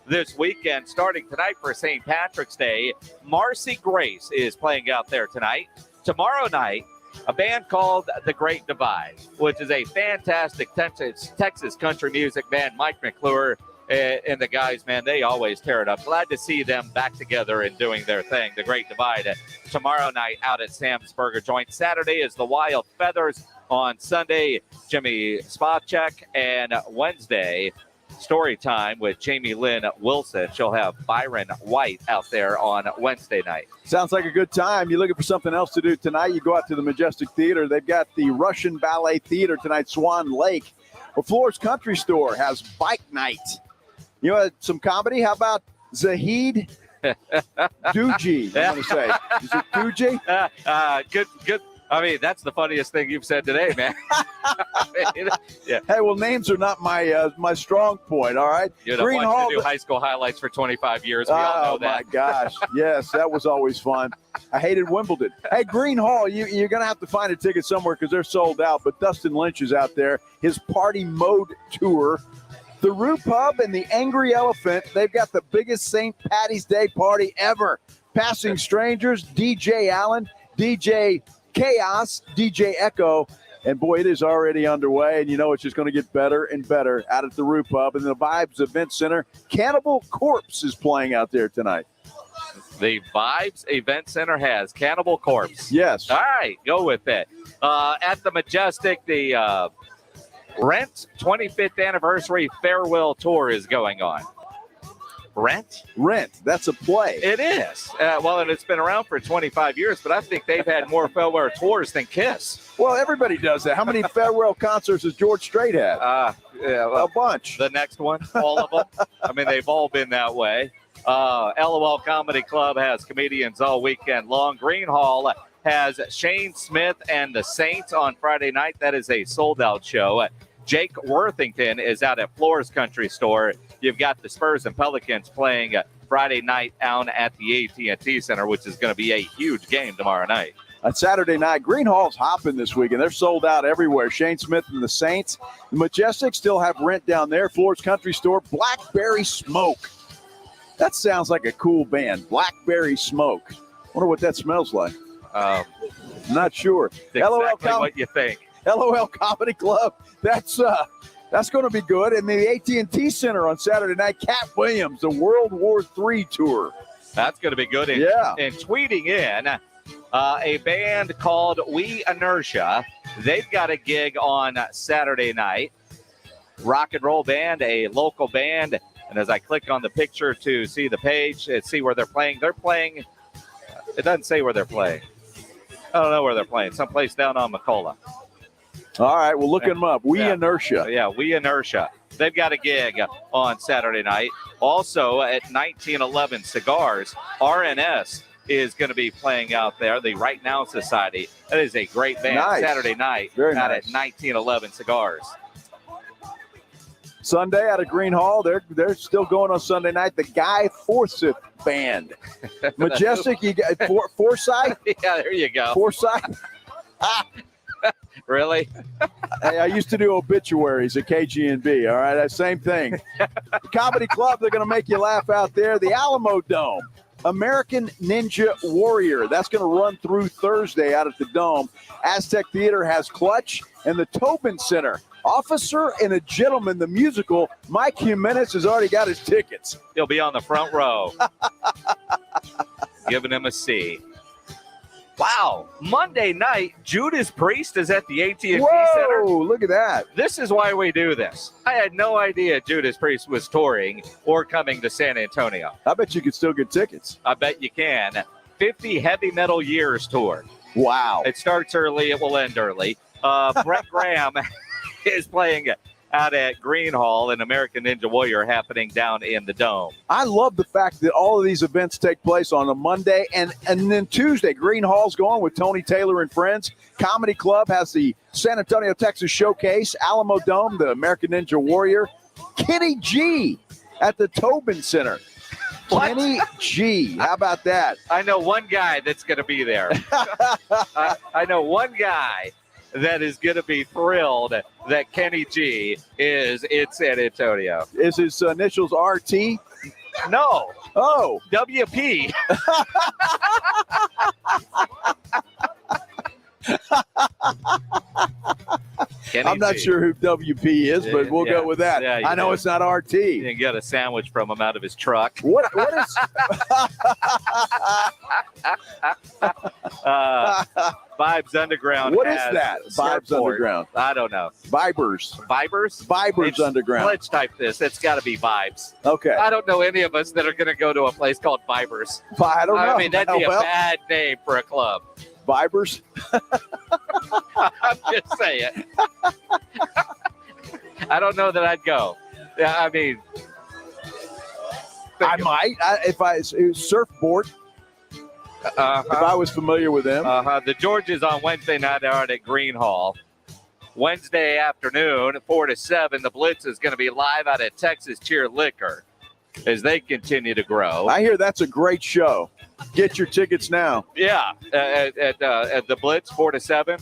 this weekend, starting tonight for St. Patrick's Day. Marcy Grace is playing out there tonight. Tomorrow night, a band called The Great Divide, which is a fantastic Texas country music band. Mike McClure and the guys, man, they always tear it up. Glad to see them back together and doing their thing. The Great Divide tomorrow night out at Sam's Burger Joint. Saturday is the Wild Feathers. On Sunday, Jimmy Spacek. And Wednesday, story time with Jamie Lynn Wilson. She'll have Byron White out there on Wednesday night. Sounds like a good time. You're looking for something else to do tonight, you go out to the Majestic Theater. They've got the Russian Ballet Theater tonight, Swan Lake. Well, Floor's Country Store has Bike Night. Some comedy? How about Zahid Doogie, I'm going to say. Is it Doogie? Good. I mean, that's the funniest thing you've said today, man. Yeah. Hey, well, names are not my strong point, all right? Green Hall to do high school highlights for 25 years. We all know that. Oh, my gosh. Yes, that was always fun. I hated Wimbledon. Hey, Green Hall, you're going to have to find a ticket somewhere because they're sold out, but Dustin Lynch is out there. His Party Mode Tour. The Roo Pub and the Angry Elephant, they've got the biggest St. Patty's Day party ever. Passing Strangers, DJ Allen, DJ Chaos, DJ Echo, and boy, it is already underway, and it's just going to get better and better out at the Roo Pub. And the Vibes Event Center, Cannibal Corpse is playing out there tonight. The Vibes Event Center has Cannibal Corpse. Yes. All right, go with it. At the Majestic, the Rent 25th Anniversary Farewell Tour is going on. Rent? That's a play. It is. And it's been around for 25 years, but I think they've had more farewell tours than Kiss. Well, everybody does that. How many farewell concerts has George Strait had? A bunch. The next one, all of them. I mean, they've all been that way. LOL Comedy Club has comedians all weekend long. Green Hall has Shane Smith and the Saints on Friday night. That is a sold-out show. Jake Worthington is out at Floor's Country Store. You've got the Spurs and Pelicans playing Friday night down at the AT&T Center, which is going to be a huge game tomorrow night. On Saturday night, Green Hall's hopping this weekend. They're sold out everywhere. Shane Smith and the Saints. The Majestic still have Rent down there. Floor's Country Store, Blackberry Smoke. That sounds like a cool band, Blackberry Smoke. Wonder what that smells like. Not sure. Exactly what you think. LOL Comedy Club. That's going to be good. And the AT&T Center on Saturday night, Cat Williams, the World War III tour. That's going to be good. And tweeting in, a band called We Inertia. They've got a gig on Saturday night. Rock and roll band, a local band. And as I click on the picture to see the page and see where they're playing, it doesn't say where they're playing. I don't know where they're playing. Someplace down on McCullough. All right, we'll look them up. Inertia. Yeah, We Inertia. They've got a gig on Saturday night. Also at 1911 Cigars, RNS is going to be playing out there, the Right Now Society. That is a great band. Nice. Saturday night Very out nice. at 1911 Cigars. Sunday out of Green Hall, they're still going on Sunday night. The Guy Forsyth Band. Majestic, you got Forsyth? Yeah, there you go. Forsyth? Really? Hey, I used to do obituaries at KGNB, all right? That same thing. The Comedy Club, they're going to make you laugh out there. The Alamo Dome, American Ninja Warrior. That's going to run through Thursday out at the Dome. Aztec Theater has Clutch, and the Tobin Center. Officer and a Gentleman, the musical. Mike Jimenez has already got his tickets. He'll be on the front row. Giving him a C. Wow. Monday night, Judas Priest is at the AT&T Whoa, Center. look at that. This is why we do this. I had no idea Judas Priest was touring or coming to San Antonio. I bet you could still get tickets. I bet you can. 50 Heavy Metal Years tour. Wow. It starts early. It will end early. Brett Graham is playing out at Green Hall, and American Ninja Warrior happening down in the Dome. I love the fact that all of these events take place on a Monday and then Tuesday. Green Hall's going with Tony Taylor and friends. Comedy Club has the San Antonio, Texas Showcase. Alamo Dome, the American Ninja Warrior. Kenny G at the Tobin Center. What? Kenny G. How about that? I know one guy that's going to be there. I know one guy that is going to be thrilled that Kenny G is in San Antonio. Is his initials RT? No. Oh. WP. I'm not sure who WP is, but we'll go with that. Yeah, I know it's not RT. You can get a sandwich from him out of his truck. What is Vibes Underground? What is has that? a Vibes surfboard. Underground. I don't know. Vibers. Vibers Underground. Let's type this. It's got to be Vibes. Okay. I don't know any of us that are going to go to a place called Vibers. I don't know. I mean, that'd be a Well, bad name for a club. Vibers. I'm just saying. I don't know that I'd go. Yeah, I mean, I might. If I surfboard. If I was familiar with them. The Georges on Wednesday night are at Green Hall. Wednesday afternoon, 4 to 7, the Blitz is going to be live out at Texas Cheer Liquor as they continue to grow. I hear that's a great show. Get your tickets now. Yeah, at the Blitz, 4 to 7.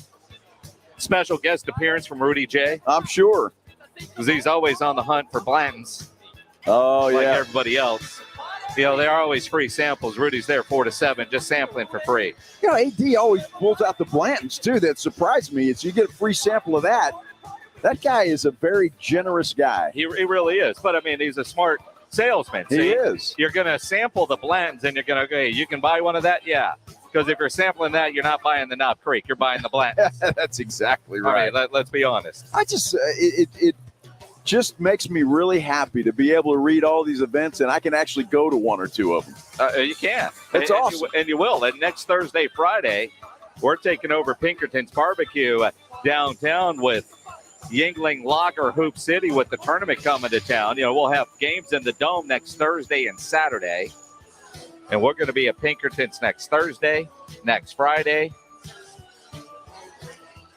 Special guest appearance from Rudy J. I'm sure. Because he's always on the hunt for Blantons. Oh, like yeah. everybody else. You know, there are always free samples. Rudy's there 4 to 7, just sampling for free. You know, AD always pulls out the Blantons, too. That surprised me. It's you get a free sample of that. That guy is a very generous guy. He really is. But, I mean, he's a smart salesman. He is. You're going to sample the Blantons, and you're going to go, hey, you can buy one of that? Yeah. Because if you're sampling that, you're not buying the Knob Creek. You're buying the Blantons. That's exactly right. All right, let's be honest. I just it just makes me really happy to be able to read all these events, and I can actually go to one or two of them. You can. That's awesome. And you will. And next Thursday, Friday, we're taking over Pinkerton's Barbecue downtown with Yingling Lager Hoop City with the tournament coming to town. You know, we'll have games in the Dome next Thursday and Saturday. And we're going to be at Pinkerton's next Thursday, next Friday,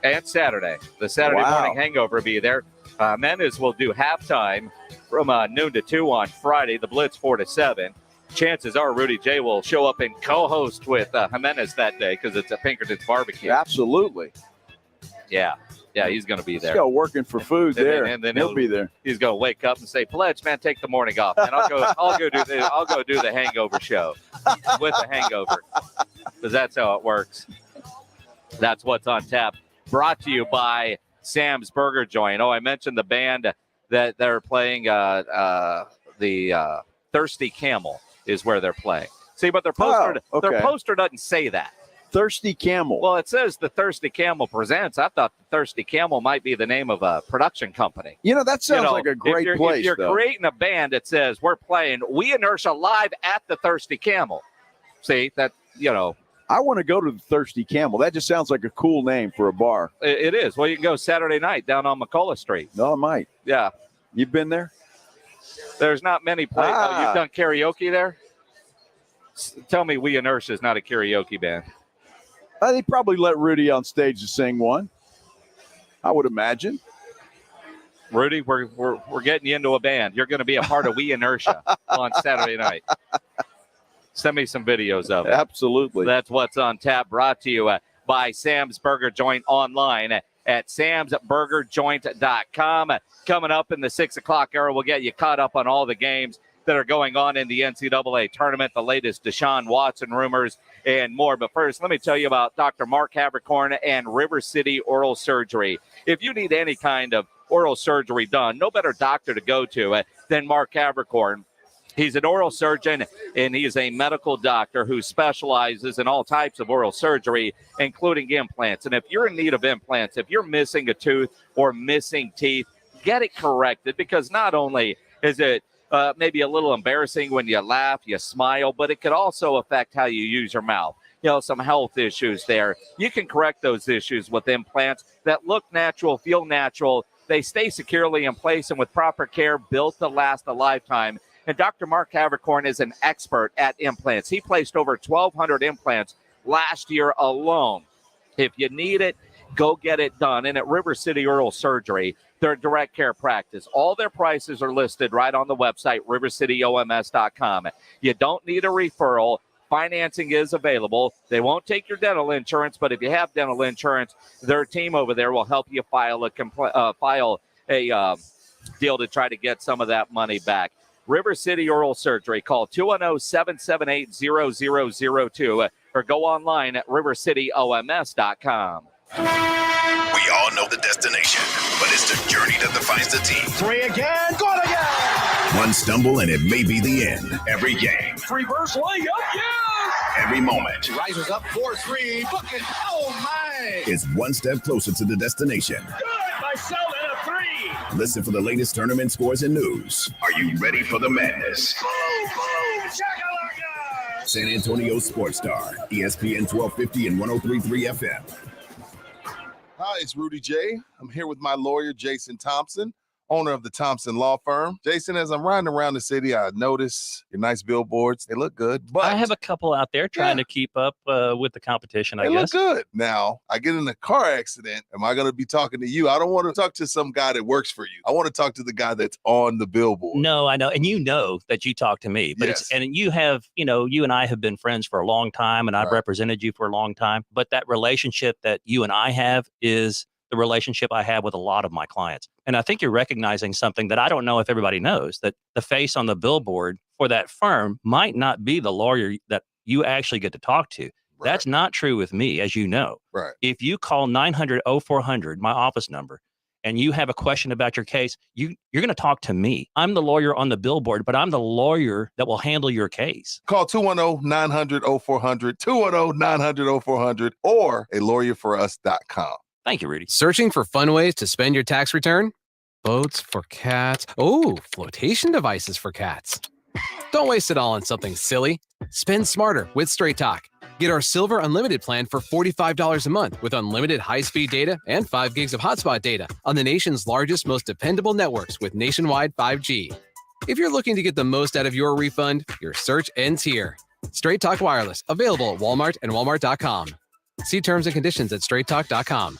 and Saturday. The Saturday morning hangover will be there. Mendes will do halftime from noon to 2 on Friday. The Blitz 4 to 7. Chances are Rudy J will show up and co-host with Jimenez that day because it's a Pinkerton's Barbecue. Absolutely. Yeah, he's going to be there. He's got working for food there. And then he'll be there. He's going to wake up and say, "Pledge, man, take the morning off." And I'll go do the hangover show with the hangover because that's how it works. That's what's on tap. Brought to you by Sam's Burger Joint. Oh, I mentioned the band that they're playing. The Thirsty Camel is where they're playing. See, but their poster doesn't say that. Thirsty Camel. Well, it says the Thirsty Camel presents. I thought the Thirsty Camel might be the name of a production company. You know, that sounds like a great place. If you're though. creating a band that says we're playing We Inertia live at the Thirsty Camel. See, that, you know. I want to go to the Thirsty Camel. That just sounds like a cool name for a bar. It is. Well, you can go Saturday night down on McCullough Street. No, I might. Yeah. You've been there? There's not many places. You've done karaoke there? Tell me We Inertia is not a karaoke band. They probably let Rudy on stage to sing one. I would imagine. Rudy, we're getting you into a band. You're going to be a part of We Inertia on Saturday night. Send me some videos of it. Absolutely. That's what's on tap. Brought to you by Sam's Burger Joint online at samsburgerjoint.com. Coming up in the 6 o'clock hour, we'll get you caught up on all the games that are going on in the NCAA tournament, the latest Deshaun Watson rumors, and more. But first, let me tell you about Dr. Mark Havrakorn and River City Oral Surgery. If you need any kind of oral surgery done, no better doctor to go to than Mark Havrakorn. He's an oral surgeon, and he is a medical doctor who specializes in all types of oral surgery, including implants. And if you're in need of implants, if you're missing a tooth or missing teeth, get it corrected, because not only is it maybe a little embarrassing when you laugh, you smile, but it could also affect how you use your mouth. Some health issues there. You can correct those issues with implants that look natural, feel natural. They stay securely in place and with proper care, built to last a lifetime. And Dr. Mark Havrakorn is an expert at implants. He placed over 1,200 implants last year alone. If you need it, go get it done. And at River City Oral Surgery, their direct care practice, all their prices are listed right on the website, rivercityoms.com. You don't need a referral. Financing is available. They won't take your dental insurance, but if you have dental insurance, their team over there will help you file a deal to try to get some of that money back. River City Oral Surgery. Call 210-778-0002 or go online at rivercityoms.com. We all know the destination, but it's the journey that defines the team. Three again, good again! One stumble and it may be the end. Every game. Reverse layup, yeah! Every moment. Rises up 4-3, bucket, oh my! Is one step closer to the destination. Good by Selden, a three! Listen for the latest tournament scores and news. Are you ready for the madness? Boom, boom, shakalaka! San Antonio Sports Star, ESPN 1250 and 103.3 FM. Hi, it's Rudy J. I'm here with my lawyer, Jason Thompson, owner of the Thompson Law Firm. Jason, as I'm riding around the city, I notice your nice billboards. They look good, but I have a couple out there trying to keep up with the competition, I they guess. look good. Now, I get in a car accident. Am I going to be talking to you? I don't want to talk to some guy that works for you. I want to talk to the guy that's on the billboard. No, I know. And you know that you talk to me, but Yes. and you have, you and I have been friends for a long time, and I've represented you for a long time. But that relationship that you and I have is the relationship I have with a lot of my clients. And I think you're recognizing something that I don't know if everybody knows, that the face on the billboard for that firm might not be the lawyer that you actually get to talk to. Right. That's not true with me, as you know. Right. If you call 900-0400, my office number, and you have a question about your case, you're going to talk to me. I'm the lawyer on the billboard, but I'm the lawyer that will handle your case. Call 210-900-0400, 210-900-0400, or a lawyerforus.com. Thank you, Rudy. Searching for fun ways to spend your tax return? Boats for cats. Oh, flotation devices for cats. Don't waste it all on something silly. Spend smarter with Straight Talk. Get our Silver Unlimited plan for $45 a month with unlimited high-speed data and 5 gigs of hotspot data on the nation's largest, most dependable networks with nationwide 5G. If you're looking to get the most out of your refund, your search ends here. Straight Talk Wireless, available at Walmart and Walmart.com. See terms and conditions at straighttalk.com.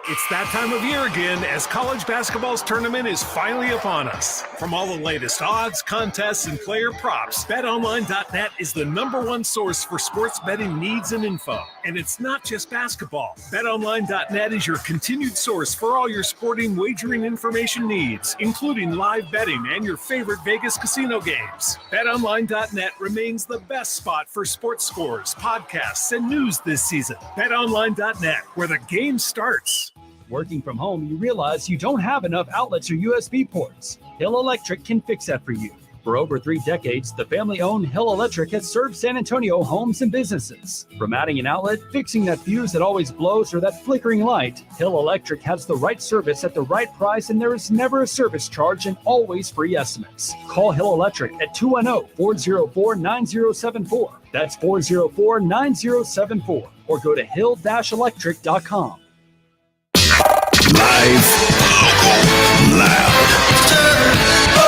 It's that time of year again as college basketball's tournament is finally upon us. From all the latest odds, contests, and player props, BetOnline.net is the #1 source for sports betting needs and info. And it's not just basketball. BetOnline.net is your continued source for all your sporting wagering information needs, including live betting and your favorite Vegas casino games. BetOnline.net remains the best spot for sports scores, podcasts, and news this season. BetOnline.net, where the game starts. Working from home, you realize you don't have enough outlets or USB ports. Hill Electric can fix that for you. For over 3 decades, the family-owned Hill Electric has served San Antonio homes and businesses. From adding an outlet, fixing that fuse that always blows, or that flickering light, Hill Electric has the right service at the right price, and there is never a service charge and always free estimates. Call Hill Electric at 210-404-9074. That's 404-9074. Or go to hill-electric.com. Live, local, loud.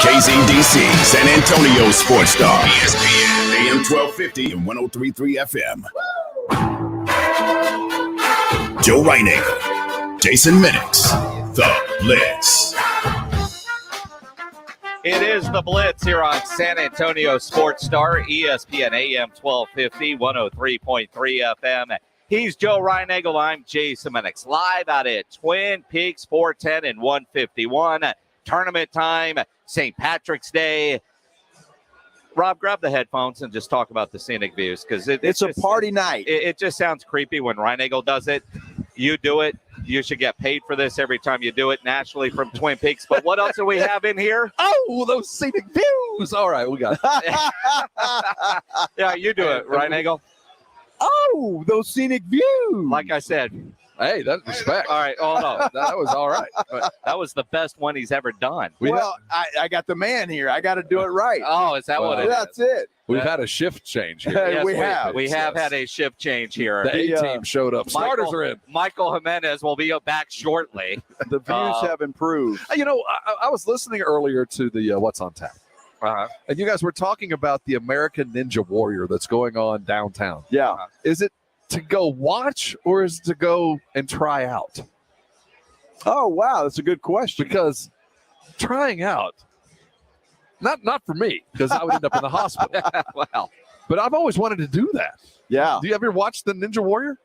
KZDC, San Antonio Sports Star, ESPN, AM 1250 and 103.3 FM. Joe Reinagel, Jason Minix, The Blitz. It is The Blitz here on San Antonio Sports Star, ESPN, AM 1250, 103.3 FM. He's Joe Reinagel. I'm Jason Minix. Live out at Twin Peaks, 410 and 151. Tournament time, St. Patrick's Day. Rob, grab the headphones and just talk about the scenic views, because it's a party night. It just sounds creepy when Reinagel does it. You do it. You should get paid for this every time you do it naturally from Twin Peaks. But what else do we have in here? Oh, those scenic views. All right, we got it. Yeah, you do it, right, Nagel? Oh, those scenic views. Like I said. Hey, that's respect. All right, hold on. That was all right. But that was the best one he's ever done. I got the man here. I got to do it right. Oh, is that what it is? That's it. We've had a shift change here. Yes, we have had a shift change here. The A-team showed up. Starters are in. Michael Jimenez will be back shortly. The views have improved. You know, I was listening earlier to the What's on Tap. And you guys were talking about the American Ninja Warrior that's going on downtown. Yeah. Is it to go watch or is it to go and try out? Oh, wow. That's a good question. Because trying out, not for me, because I would end up in the hospital. Wow. But I've always wanted to do that. Yeah. Do you ever watch the Ninja Warrior?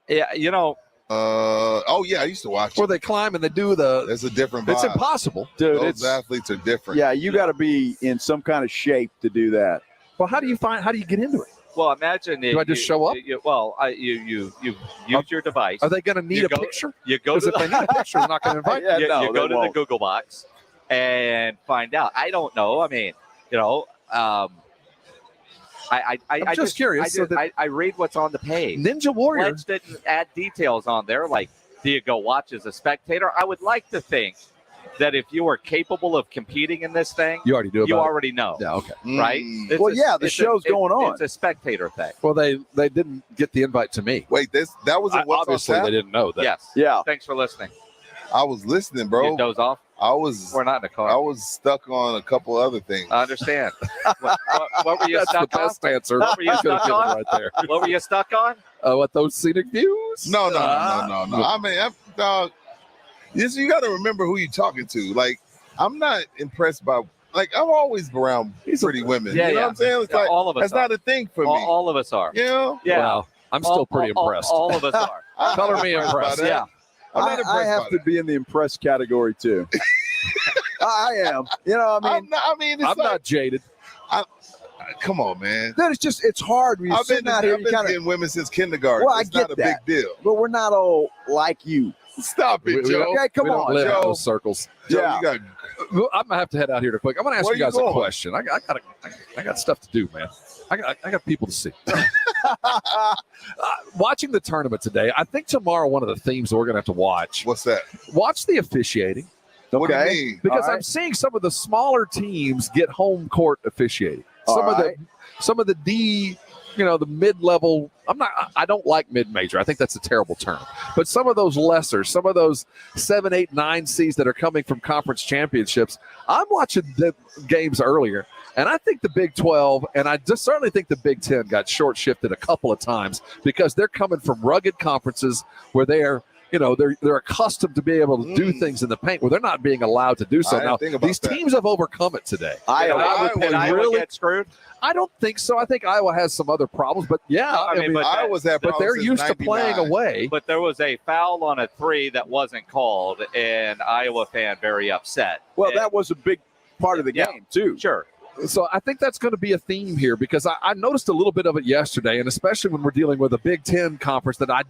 Yeah, you know. Yeah, I used to watch where they climb and they do the. It's a different vibe. It's impossible, dude. Those athletes are different. Yeah, you got to be in some kind of shape to do that. Well, how do you get into it? Well, imagine do I just show up? You use your device. Are they going to need a picture? You go to if they need a picture, they're not going to invite you. You go to the Google box and find out. I don't know. I mean, you know, I'm just curious. I read what's on the page. Ninja Warrior. Pledge didn't add details on there. Like, do you go watch as a spectator? I would like to think that if you are capable of competing in this thing, you already do. You already know. Yeah. Okay. Right. The show's going on. It's a spectator thing. Well, they didn't get the invite to me. Wait, that was obviously they didn't know that. Yes. Yeah. Thanks for listening. I was listening, bro. You doze off. We're not in the car. I was stuck on a couple other things. I understand. what were you That's stuck the best on? answer. What were you stuck on? Right there. What were you stuck on? What, those scenic views? No. I mean, dog. You got to remember who you're talking to. Like, I'm not impressed by. Like, I'm always around pretty women. Yeah, you know what I'm saying? It's like all of us. That's not a thing for me. All of us are. You know? Yeah. Wow. I'm still pretty impressed. All of us are. Color me impressed. Yeah. I have to be in the impressed category too. I am. You know, I mean, I'm not jaded. Come on, man. Then it's hard when you're I've been sitting out here. You kind getting women since kindergarten. Well, I it's get not a that. big deal. But we're not all like you. Stop it, Joe. Okay, come we don't on, live in Joe. those circles. Joe, Yeah. you got Well, I'm gonna have to head out here to quick. I'm gonna ask Where you guys you a going? question. I got stuff to do, man. I got people to see. Watching the tournament today, I think tomorrow one of the themes we're gonna have to watch. What's that? Watch the officiating. What do you Okay. mean? Because All right. I'm seeing some of the smaller teams get home court officiating. Some of the D, the mid-level. I don't like mid-major. I think that's a terrible term. But some of those lesser, some of those 7, 8, 9 seeds that are coming from conference championships, I'm watching the games earlier. And I think the Big 12, and I just certainly think the Big 10 got short-shifted a couple of times because they're coming from rugged conferences where they're accustomed to be able to do things in the paint where they're not being allowed to do so. I didn't Now, think about these that. teams have overcome it today. Iowa get screwed? I don't think so. I think Iowa has some other problems, but yeah, I mean, but Iowa's had but they're problems used since to playing 99. away. But there was a foul on a 3 that wasn't called, and Iowa fan very upset. Well, And- that was a big part of the Yeah. game too. Sure. So I think that's going to be a theme here because I noticed a little bit of it yesterday, and especially when we're dealing with a Big Ten conference that I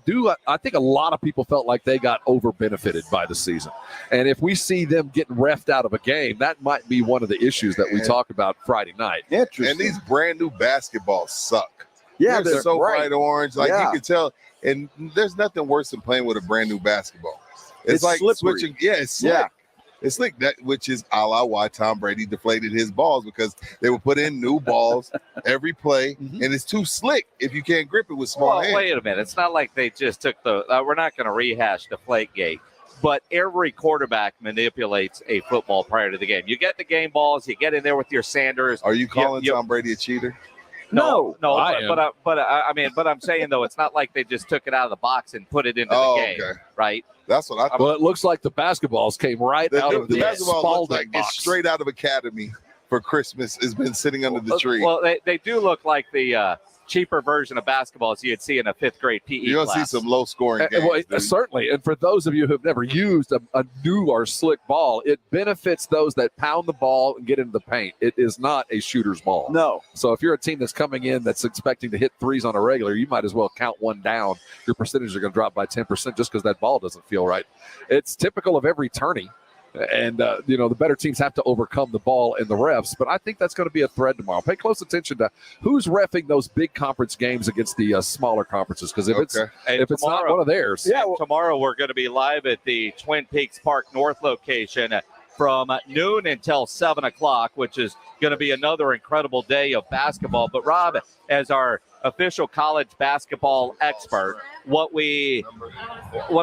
think a lot of people felt like they got over-benefited by the season. And if we see them getting reffed out of a game, that might be one of the issues that we talk about Friday night. Interesting. And these brand new basketballs suck. Yeah, they're so bright. bright orange. Like Yeah. you can tell. And there's nothing worse than playing with a brand new basketball. It's like slippery. switching. Yeah, it's slick. Yeah. It's slick, that which is a la why Tom Brady deflated his balls because they would put in new balls every play, and it's too slick if you can't grip it with small Well, hands. wait a minute. It's not like they just took we're not going to rehash Deflategate, but every quarterback manipulates a football prior to the game. You get the game balls, you get in there with your Sanders. Are you calling Tom Brady a cheater? No, I am. but I'm saying though, it's not like they just took it out of the box and put it into the game, okay. right? That's what I thought. Well, it looks like the basketballs came right out of the basketball looks Spalding like box. it's straight out of Academy for Christmas. It's been sitting under the tree. Well, they do look like the cheaper version of basketball as you'd see in a fifth grade PE You're going to class. see some low-scoring games. Well, certainly. And for those of you who have never used a new or slick ball, it benefits those that pound the ball and get into the paint. It is not a shooter's ball. No. So if you're a team that's coming in that's expecting to hit threes on a regular, you might as well count one down. Your percentages are going to drop by 10% just because that ball doesn't feel right. It's typical of every tourney. And, the better teams have to overcome the ball and the refs. But I think that's going to be a thread tomorrow. Pay close attention to who's reffing those big conference games against the smaller conferences. Because if it's not one of theirs. Tomorrow we're going to be live at the Twin Peaks Park North location from noon until 7 o'clock, which is going to be another incredible day of basketball. But, Rob, as our official college basketball expert, what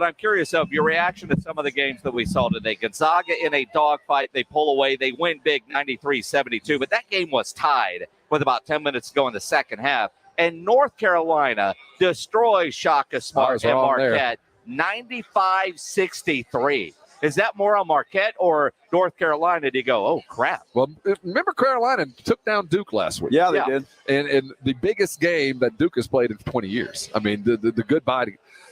I'm curious of, your reaction to some of the games that we saw today. Gonzaga in a dogfight, they pull away, they win big 93-72, but that game was tied with about 10 minutes to go in the second half. And North Carolina destroys Shaka Smart and Marquette 95-63. Is that more on Marquette or North Carolina? Did you go, oh, crap? Well, remember Carolina took down Duke last week. Yeah, they did. And the biggest game that Duke has played in 20 years. I mean, the goodbye to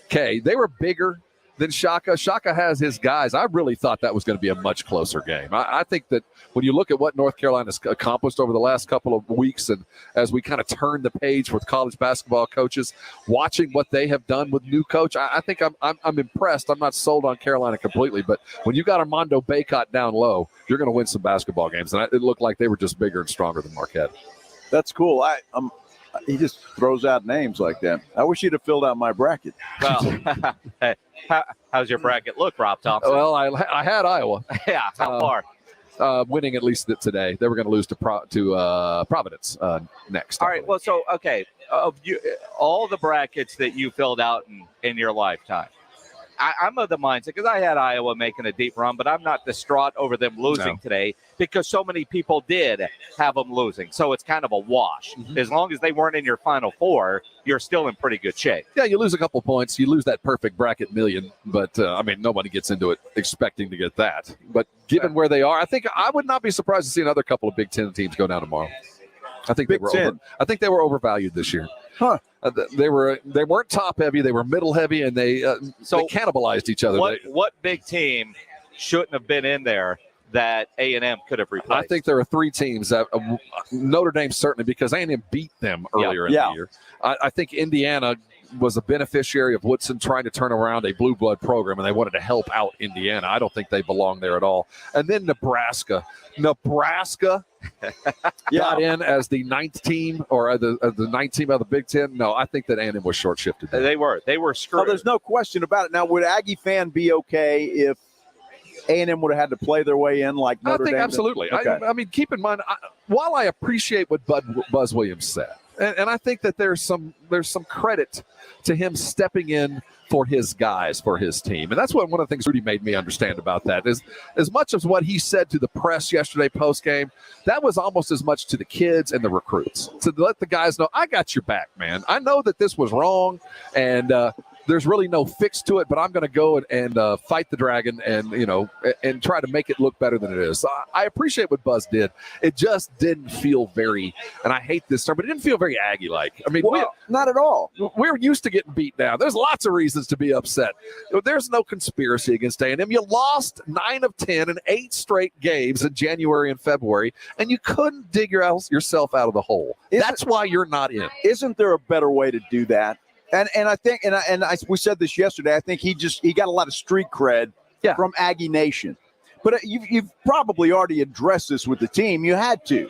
K. They were bigger than Shaka. Shaka has his guys. I really thought that was going to be a much closer game. I think that when you look at what North Carolina's accomplished over the last couple of weeks, and as we kind of turn the page with college basketball coaches, watching what they have done with new coach, I think I'm impressed. I'm not sold on Carolina completely, but when you got Armando Bacot down low, you're going to win some basketball games. And it looked like they were just bigger and stronger than Marquette. That's cool. He just throws out names like that. I wish he'd have filled out my bracket. Well, how's your bracket look, Rob Thompson? Well, I had Iowa. Yeah, how far? Winning at least today. They were going to lose to Providence next. All right. Well, so, okay, all the brackets that you filled out in your lifetime, I'm of the mindset, because I had Iowa making a deep run, but I'm not distraught over them losing today because so many people did have them losing. So it's kind of a wash. Mm-hmm. As long as they weren't in your Final Four, you're still in pretty good shape. Yeah, you lose a couple points. You lose that perfect bracket million. But, nobody gets into it expecting to get that. But given where they are, I think I would not be surprised to see another couple of Big Ten teams go down tomorrow. I think they were overvalued this year. Huh. They weren't top heavy. They were middle heavy, and they cannibalized each other. What big team shouldn't have been in there that A&M could have replaced? I think there are three teams that Notre Dame certainly, because A&M beat them earlier in the year. I think Indiana was a beneficiary of Woodson trying to turn around a blue blood program, and they wanted to help out Indiana. I don't think they belong there at all. And then Nebraska got in as the ninth team or the ninth team of the Big Ten. No, I think that A&M was short-shifted. They were screwed. Oh, there's no question about it. Now, would Aggie fan be okay if A&M would have had to play their way in like Notre Dame? I think absolutely. Okay. I mean, keep in mind, while I appreciate what Buzz Williams said, and I think that there's some credit to him stepping in for his guys, for his team. And that's one of the things Rudy made me understand about that is as much as what he said to the press yesterday post-game, that was almost as much to the kids and the recruits. To let the guys know, I got your back, man. I know that this was wrong, and there's really no fix to it, but I'm going to go and fight the dragon and try to make it look better than it is. So I appreciate what Buzz did. It just didn't feel very, and I hate this term, but it didn't feel very Aggie-like. I mean, not at all. We're used to getting beat down. There's lots of reasons to be upset. There's no conspiracy against A&M. You lost 9 of 10 in 8 straight games in January and February, and you couldn't dig yourself out of the hole. That's why you're not in. Isn't there a better way to do that? And I think we said this yesterday. I think he got a lot of street cred from Aggie Nation, but you've probably already addressed this with the team. You had to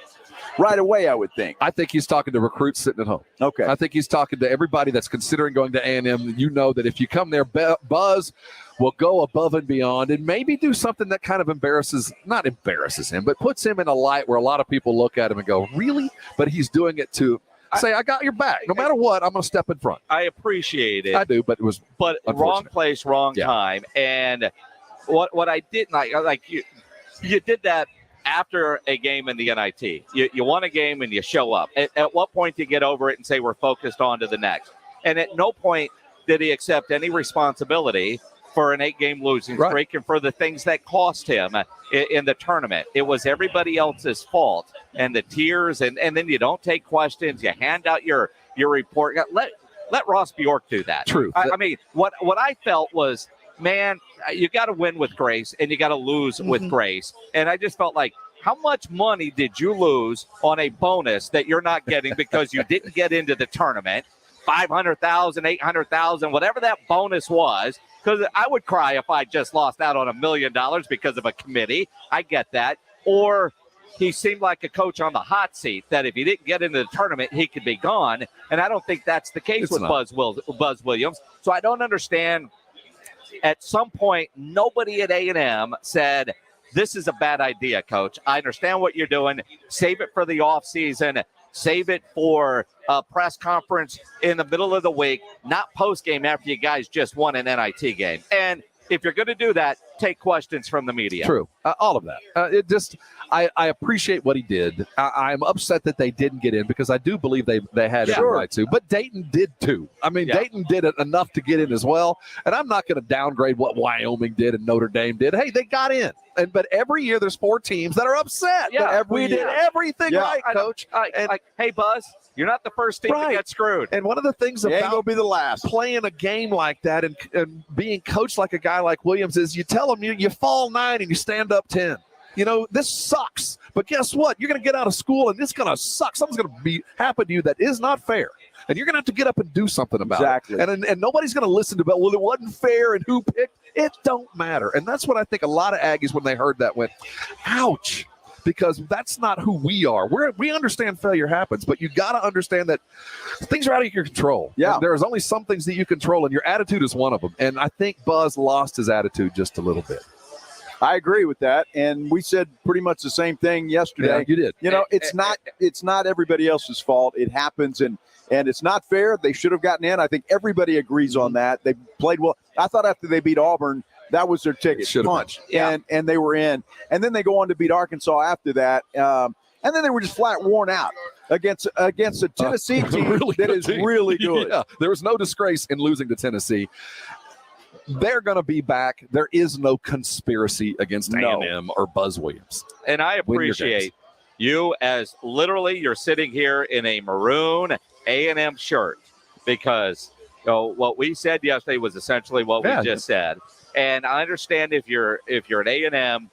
right away, I would think. I think he's talking to recruits sitting at home. Okay, I think he's talking to everybody that's considering going to A&M. You know that if you come there, Buzz will go above and beyond and maybe do something that kind of not embarrasses him, but puts him in a light where a lot of people look at him and go, "Really?" But he's doing it to say, I got your back. No matter what, I'm going to step in front. I appreciate it. I do, but it was wrong place, wrong time. And what I didn't like you did that after a game in the NIT. You won a game and you show up. At what point do you get over it and say we're focused on to the next? And at no point did he accept any responsibility for an 8-game losing streak and for the things that cost him in the tournament. It was everybody else's fault, and the tears, and then you don't take questions. You hand out your your report. Let Ross Bjork do that. True. I mean, what I felt was, man, you got to win with grace and you got to lose with grace. And I just felt like, how much money did you lose on a bonus that you're not getting because you didn't get into the tournament? 500,000, 800,000, whatever that bonus was. Because I would cry if I just lost out on $1 million because of a committee. I get that. Or he seemed like a coach on the hot seat that if he didn't get into the tournament, he could be gone. And I don't think that's the case with Buzz Williams. So I don't understand. At some point, nobody at A&M said, this is a bad idea, Coach. I understand what you're doing. Save it for the offseason. Save it for a press conference in the middle of the week, not post-game after you guys just won an NIT game. And if you're going to do that, take questions from the media. True. All of that. I appreciate what he did. I'm upset that they didn't get in because I do believe they had every right to. But Dayton did too. I mean, Dayton did it enough to get in as well. And I'm not going to downgrade what Wyoming did and Notre Dame did. Hey, they got in. But every year there's 4 teams that are upset. Yeah, we did everything right, Coach. Hey, Buzz, you're not the first team to get screwed. And one of the things about be the last. Playing a game like that and being coached like a guy like Williams is you tell them you fall 9 and you stand up 10. You know, this sucks. But guess what? You're going to get out of school and it's going to suck. Something's going to happen to you that is not fair. And you're going to have to get up and do something about it. And nobody's going to listen to well, it wasn't fair and who picked. It don't matter. And that's what I think a lot of Aggies, when they heard that, went, ouch. Because that's not who we are. We understand failure happens, but you got to understand that things are out of your control. Yeah. And there's only some things that you control, and your attitude is one of them. And I think Buzz lost his attitude just a little bit. I agree with that, and we said pretty much the same thing yesterday. Yeah, you did. You know, it's not everybody else's fault. It happens, and it's not fair. They should have gotten in. I think everybody agrees on that. They played well. I thought after they beat Auburn, that was their ticket punch, and they were in. And then they go on to beat Arkansas after that, and then they were just flat worn out against a Tennessee team that is really good. Yeah, there was no disgrace in losing to Tennessee. They're going to be back. There is no conspiracy against A&M or Buzz Williams. And I appreciate you as literally you're sitting here in a maroon A&M shirt because what we said yesterday was essentially what we just said. And I understand if you're an A&M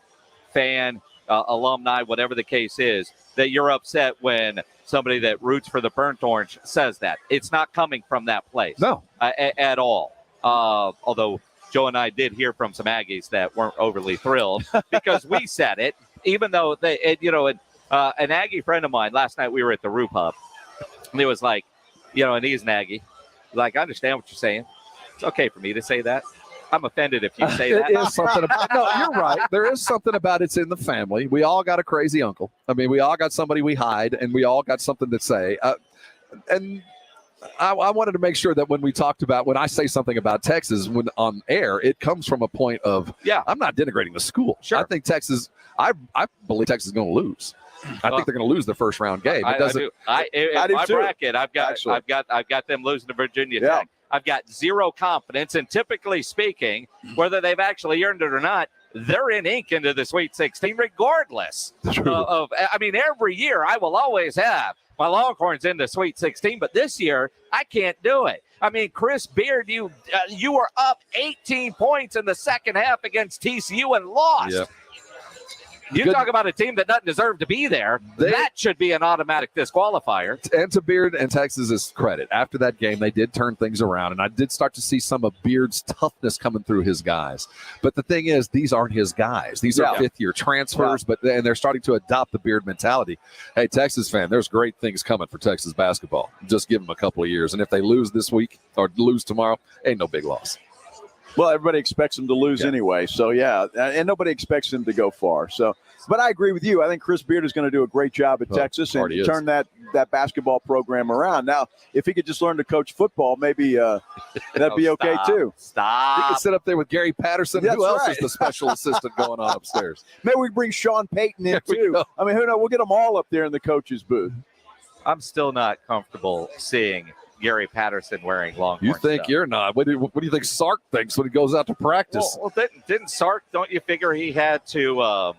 fan, alumni, whatever the case is, that you're upset when somebody that roots for the Burnt Orange says that. It's not coming from that place. No. At all. Although Joe and I did hear from some Aggies that weren't overly thrilled because we said it, even though an Aggie friend of mine, last night we were at the Roo Pub, and he was like, and he's an Aggie. Like, I understand what you're saying. It's okay for me to say that. I'm offended if you say that. It is something about, no, you're right. There is something about it's in the family. We all got a crazy uncle. I mean, we all got somebody we hide, and we all got something to say. And I wanted to make sure that when I say something about Texas when on air, it comes from a point of, I'm not denigrating the school. Sure. I think Texas, I believe Texas is going to lose. I think they're going to lose their first round game. I do. In my bracket, I've got them losing to Virginia Tech. I've got zero confidence, and typically speaking, whether they've actually earned it or not, they're in ink into the Sweet 16 regardless of. I mean, every year I will always have my Longhorns in the Sweet 16, but this year I can't do it. I mean, Chris Beard, you were up 18 points in the second half against TCU and lost. Yep. Talk about a team that doesn't deserve to be there. That should be an automatic disqualifier. And to Beard and Texas's credit, after that game, they did turn things around, and I did start to see some of Beard's toughness coming through his guys. But the thing is, these aren't his guys. These are fifth-year transfers, and they're starting to adopt the Beard mentality. Hey, Texas fan, there's great things coming for Texas basketball. Just give them a couple of years. And if they lose this week or lose tomorrow, ain't no big loss. Well, everybody expects them to lose anyway. So, and nobody expects them to go far. So, but I agree with you. I think Chris Beard is going to do a great job at Texas and turn that basketball program around. Now, if he could just learn to coach football, maybe that'd be okay too. Stop. He could sit up there with Gary Patterson. That's Who else right. is the special assistant going on upstairs? Maybe we bring Sean Payton in too. I mean, who knows? We'll get them all up there in the coach's booth. I'm still not comfortable seeing Gary Patterson wearing Longhorn You think stuff. you're not? What do you think Sark thinks when he goes out to practice? Well, didn't Sark? Don't you figure he had to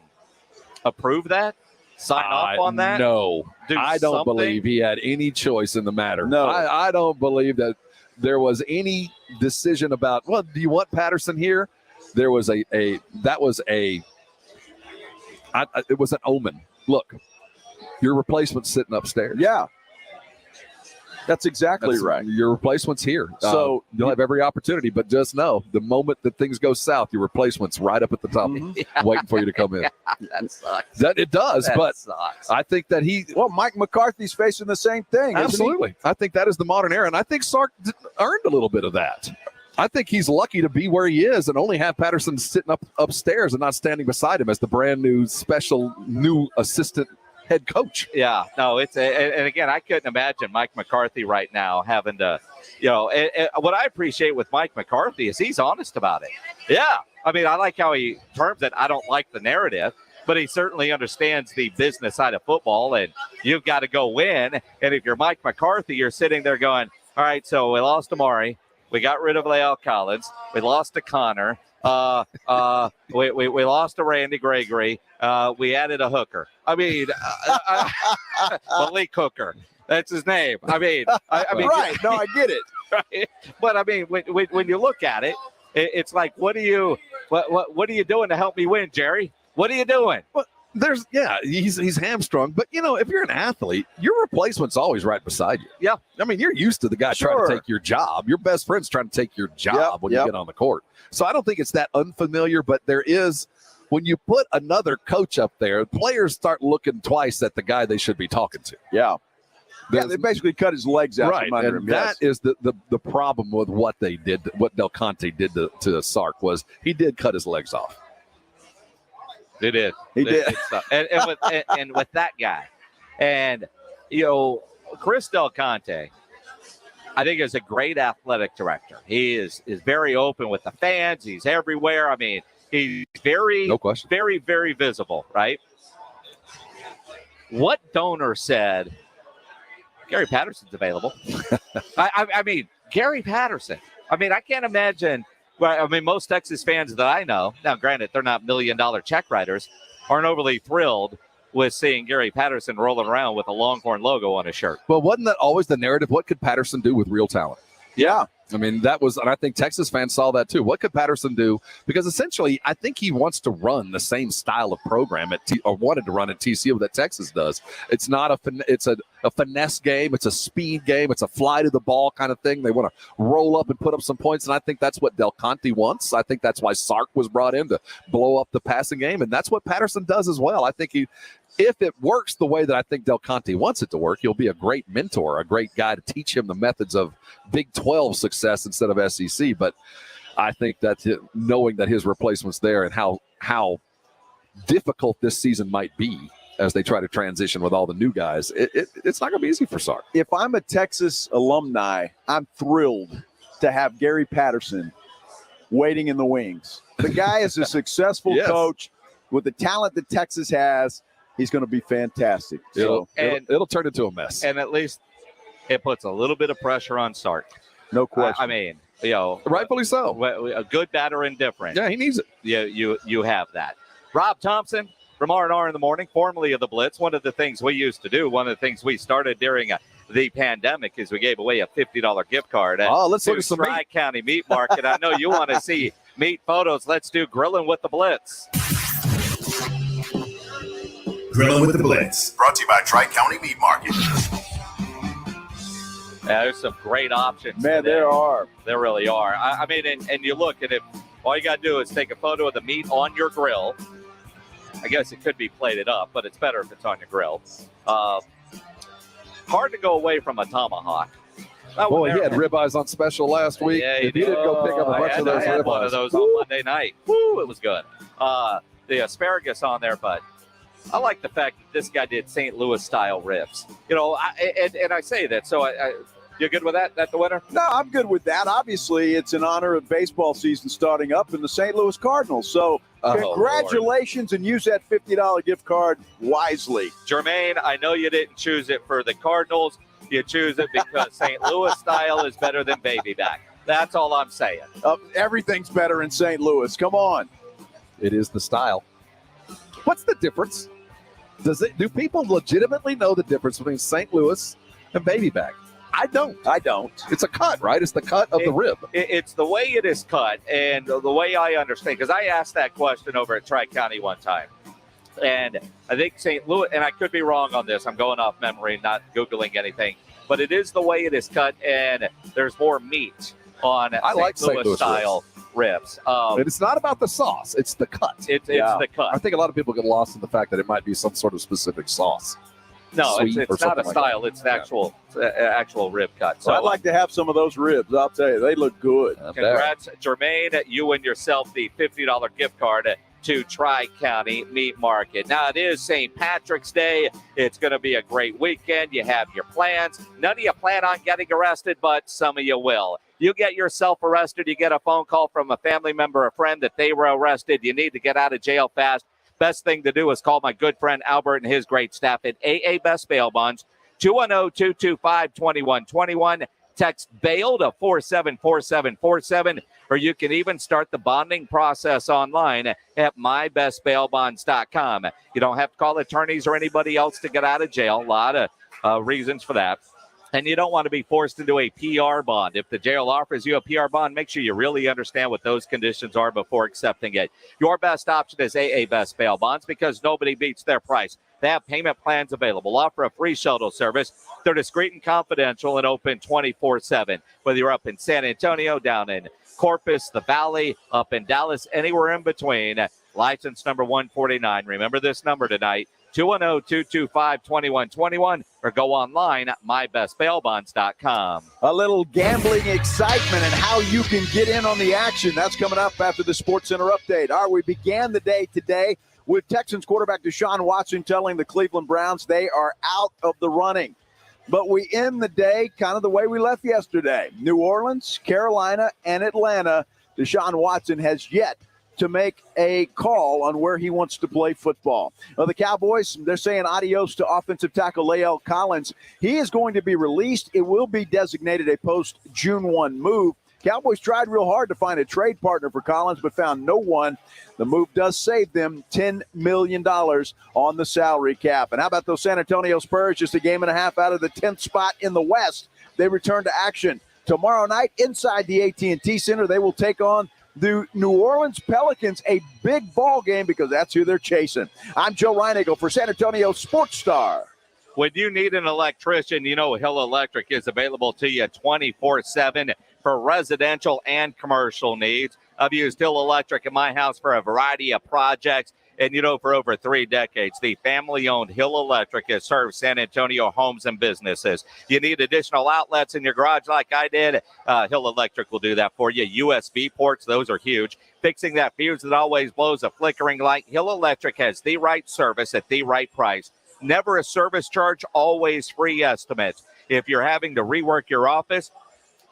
approve that? sign off on that? No. Do I don't something? believe he had any choice in the matter. No. I don't believe that there was any decision about, well, do you want Patterson here? There was it was an omen. Look, your replacement's sitting upstairs. Yeah. That's exactly right. Your replacement's here. So you'll have every opportunity, but just know the moment that things go south, your replacement's right up at the top, waiting for you to come in. That sucks. It does, That but sucks. I think that Mike McCarthy's facing the same thing. Absolutely. I think that is the modern era, and I think Sark earned a little bit of that. I think he's lucky to be where he is and only have Patterson sitting upstairs and not standing beside him as the brand new special new assistant head coach. Yeah, no, and again, I couldn't imagine Mike McCarthy right now having to, what I appreciate with Mike McCarthy is he's honest about it. Yeah, I mean, I like how he terms it. I don't like the narrative, but he certainly understands the business side of football, and you've got to go win. And if you're Mike McCarthy, you're sitting there going, all right, so we lost to Maury. We got rid of Lael Collins. We lost to Connor. We lost to Randy Gregory. We added a hooker. I mean, Malik Hooker. That's his name. I mean, right. No, I get it. Right? But I mean, when you look at it, it's like, what are you doing to help me win, Jerry? What are you doing? Well, he's hamstrung, but if you're an athlete, your replacement's always right beside you. Yeah. I mean, you're used to the guy trying to take your job. Your best friend's trying to take your job when you get on the court. So I don't think it's that unfamiliar, but there is, when you put another coach up there, players start looking twice at the guy they should be talking to. Yeah. They basically cut his legs out from under him. That is the problem with what they did, what Del Conte did to Sark was he did cut his legs off. He did. And with that guy, and Chris Del Conte, I think is a great athletic director. He is very open with the fans. He's everywhere. I mean, he's no question, very, very visible, right? What donor said Gary Patterson's available? I mean, Gary Patterson. I mean, I can't imagine. Well, I mean, most Texas fans that I know, now granted, they're not $1 million check writers, aren't overly thrilled with seeing Gary Patterson rolling around with a Longhorn logo on his shirt. Well, wasn't that always the narrative? What could Patterson do with real talent? Yeah. I mean, that was, and I think Texas fans saw that too. What could Patterson do? Because essentially, I think he wants to run the same style of program or wanted to run at TCU that Texas does. It's not it's a finesse game. It's a speed game. It's a fly to the ball kind of thing. They want to roll up and put up some points, and I think that's what Del Conte wants. I think that's why Sark was brought in to blow up the passing game, and that's what Patterson does as well. I think if it works the way that I think Del Conte wants it to work, he'll be a great mentor, a great guy to teach him the methods of Big 12 success instead of SEC. But I think that knowing that his replacement's there and how difficult this season might be as they try to transition with all the new guys, it's not going to be easy for Sark. If I'm a Texas alumni, I'm thrilled to have Gary Patterson waiting in the wings. The guy is a successful coach with the talent that Texas has. He's going to be fantastic. It'll turn into a mess. And at least it puts a little bit of pressure on Sark. No question. I mean, rightfully so. A good, bad, or indifferent. Yeah, he needs it. You have that. Rob Thompson from R&R in the Morning, formerly of the Blitz. One of the things we used to do, one of the things we started during the pandemic is we gave away a $50 gift card. Let's look at some Tri-County Meat Market. I know you want to see meat photos. Let's do Grilling with the Blitz. Grilling with the Blitz. Brought to you by Tri-County Meat Market. Yeah, there's some great options. Man, there are. There really are. I mean, and you look at it, all you got to do is take a photo of the meat on your grill. I guess it could be plated up, but it's better if it's on your grill. Hard to go away from a tomahawk. Boy, he had ribeyes on special last week. Yeah, he did go pick up a bunch of those ribeyes. One of those on Monday night. Woo, it was good. The asparagus on there, but I like the fact that this guy did St. Louis style ribs. And I say that, so you're good with that? That the winner? No, I'm good with that. Obviously, it's in honor of baseball season starting up in the St. Louis Cardinals. So congratulations, and use that $50 gift card wisely. Jermaine, I know you didn't choose it for the Cardinals. You choose it because St. Louis style is better than baby back. That's all I'm saying. Everything's better in St. Louis. Come on. It is the style. What's the difference? Do people legitimately know the difference between St. Louis and baby back? I don't. It's a cut, right? It's the cut of the rib. It's the way it is cut, and the way I understand, because I asked that question over at Tri-County one time, and I think St. Louis, and I could be wrong on this, I'm going off memory, not Googling anything, but it is the way it is cut, and there's more meat on St. Louis style ribs. It's not about the sauce. It's the cut. It's the cut. I think a lot of people get lost in the fact that it might be some sort of specific sauce. No, it's not a style. It's an actual rib cut. So I'd like to have some of those ribs. I'll tell you, they look good. Congrats, Jermaine. You and yourself the $50 gift card to Tri-County Meat Market. Now, it is St. Patrick's Day. It's going to be a great weekend. You have your plans. None of you plan on getting arrested, but some of you will. You get yourself arrested. You get a phone call from a family member or friend that they were arrested. You need to get out of jail fast. Best thing to do is call my good friend Albert and his great staff at AA Best Bail Bonds, 210-225-2121. Text bail to 474747, or you can even start the bonding process online at mybestbailbonds.com. You don't have to call attorneys or anybody else to get out of jail. A lot of reasons for that. And you don't want to be forced into a PR bond. If the jail offers you a PR bond, make sure you really understand what those conditions are before accepting it. Your best option is AA Best Bail Bonds because nobody beats their price. They have payment plans available, offer a free shuttle service. They're discreet and confidential and open 24/7. Whether you're up in San Antonio, down in Corpus, the Valley, up in Dallas, anywhere in between. License number 149. Remember this number tonight. 210-225-2121 or go online at mybestbailbonds.com. A little gambling excitement and how you can get in on the action. That's coming up after the Sports Center update. All right, we began the day today with Texans quarterback Deshaun Watson telling the Cleveland Browns they are out of the running. But we end the day kind of the way we left yesterday. New Orleans, Carolina, and Atlanta. Deshaun Watson has yet to make a call on where he wants to play football. The Cowboys, they're saying adios to offensive tackle Lael Collins. He is going to be released. It will be designated a post-June 1 move. Cowboys tried real hard to find a trade partner for Collins, but found no one. The move does save them $10 million on the salary cap. And how about those San Antonio Spurs, just a game and a half out of the 10th spot in the West? They return to action tomorrow night inside the AT&T Center. They will take on the New Orleans Pelicans, a big ball game because that's who they're chasing. I'm Joe Reinigle for San Antonio Sports Star. When you need an electrician, you know Hill Electric is available to you 24/7 for residential and commercial needs. I've used Hill Electric in my house for a variety of projects. And, you know, for over 3 decades, the family-owned Hill Electric has served San Antonio homes and businesses. You need additional outlets in your garage like I did? Hill Electric will do that for you. USB ports, those are huge. Fixing that fuse that always blows a flickering light. Hill Electric has the right service at the right price. Never a service charge, always free estimates. If you're having to rework your office,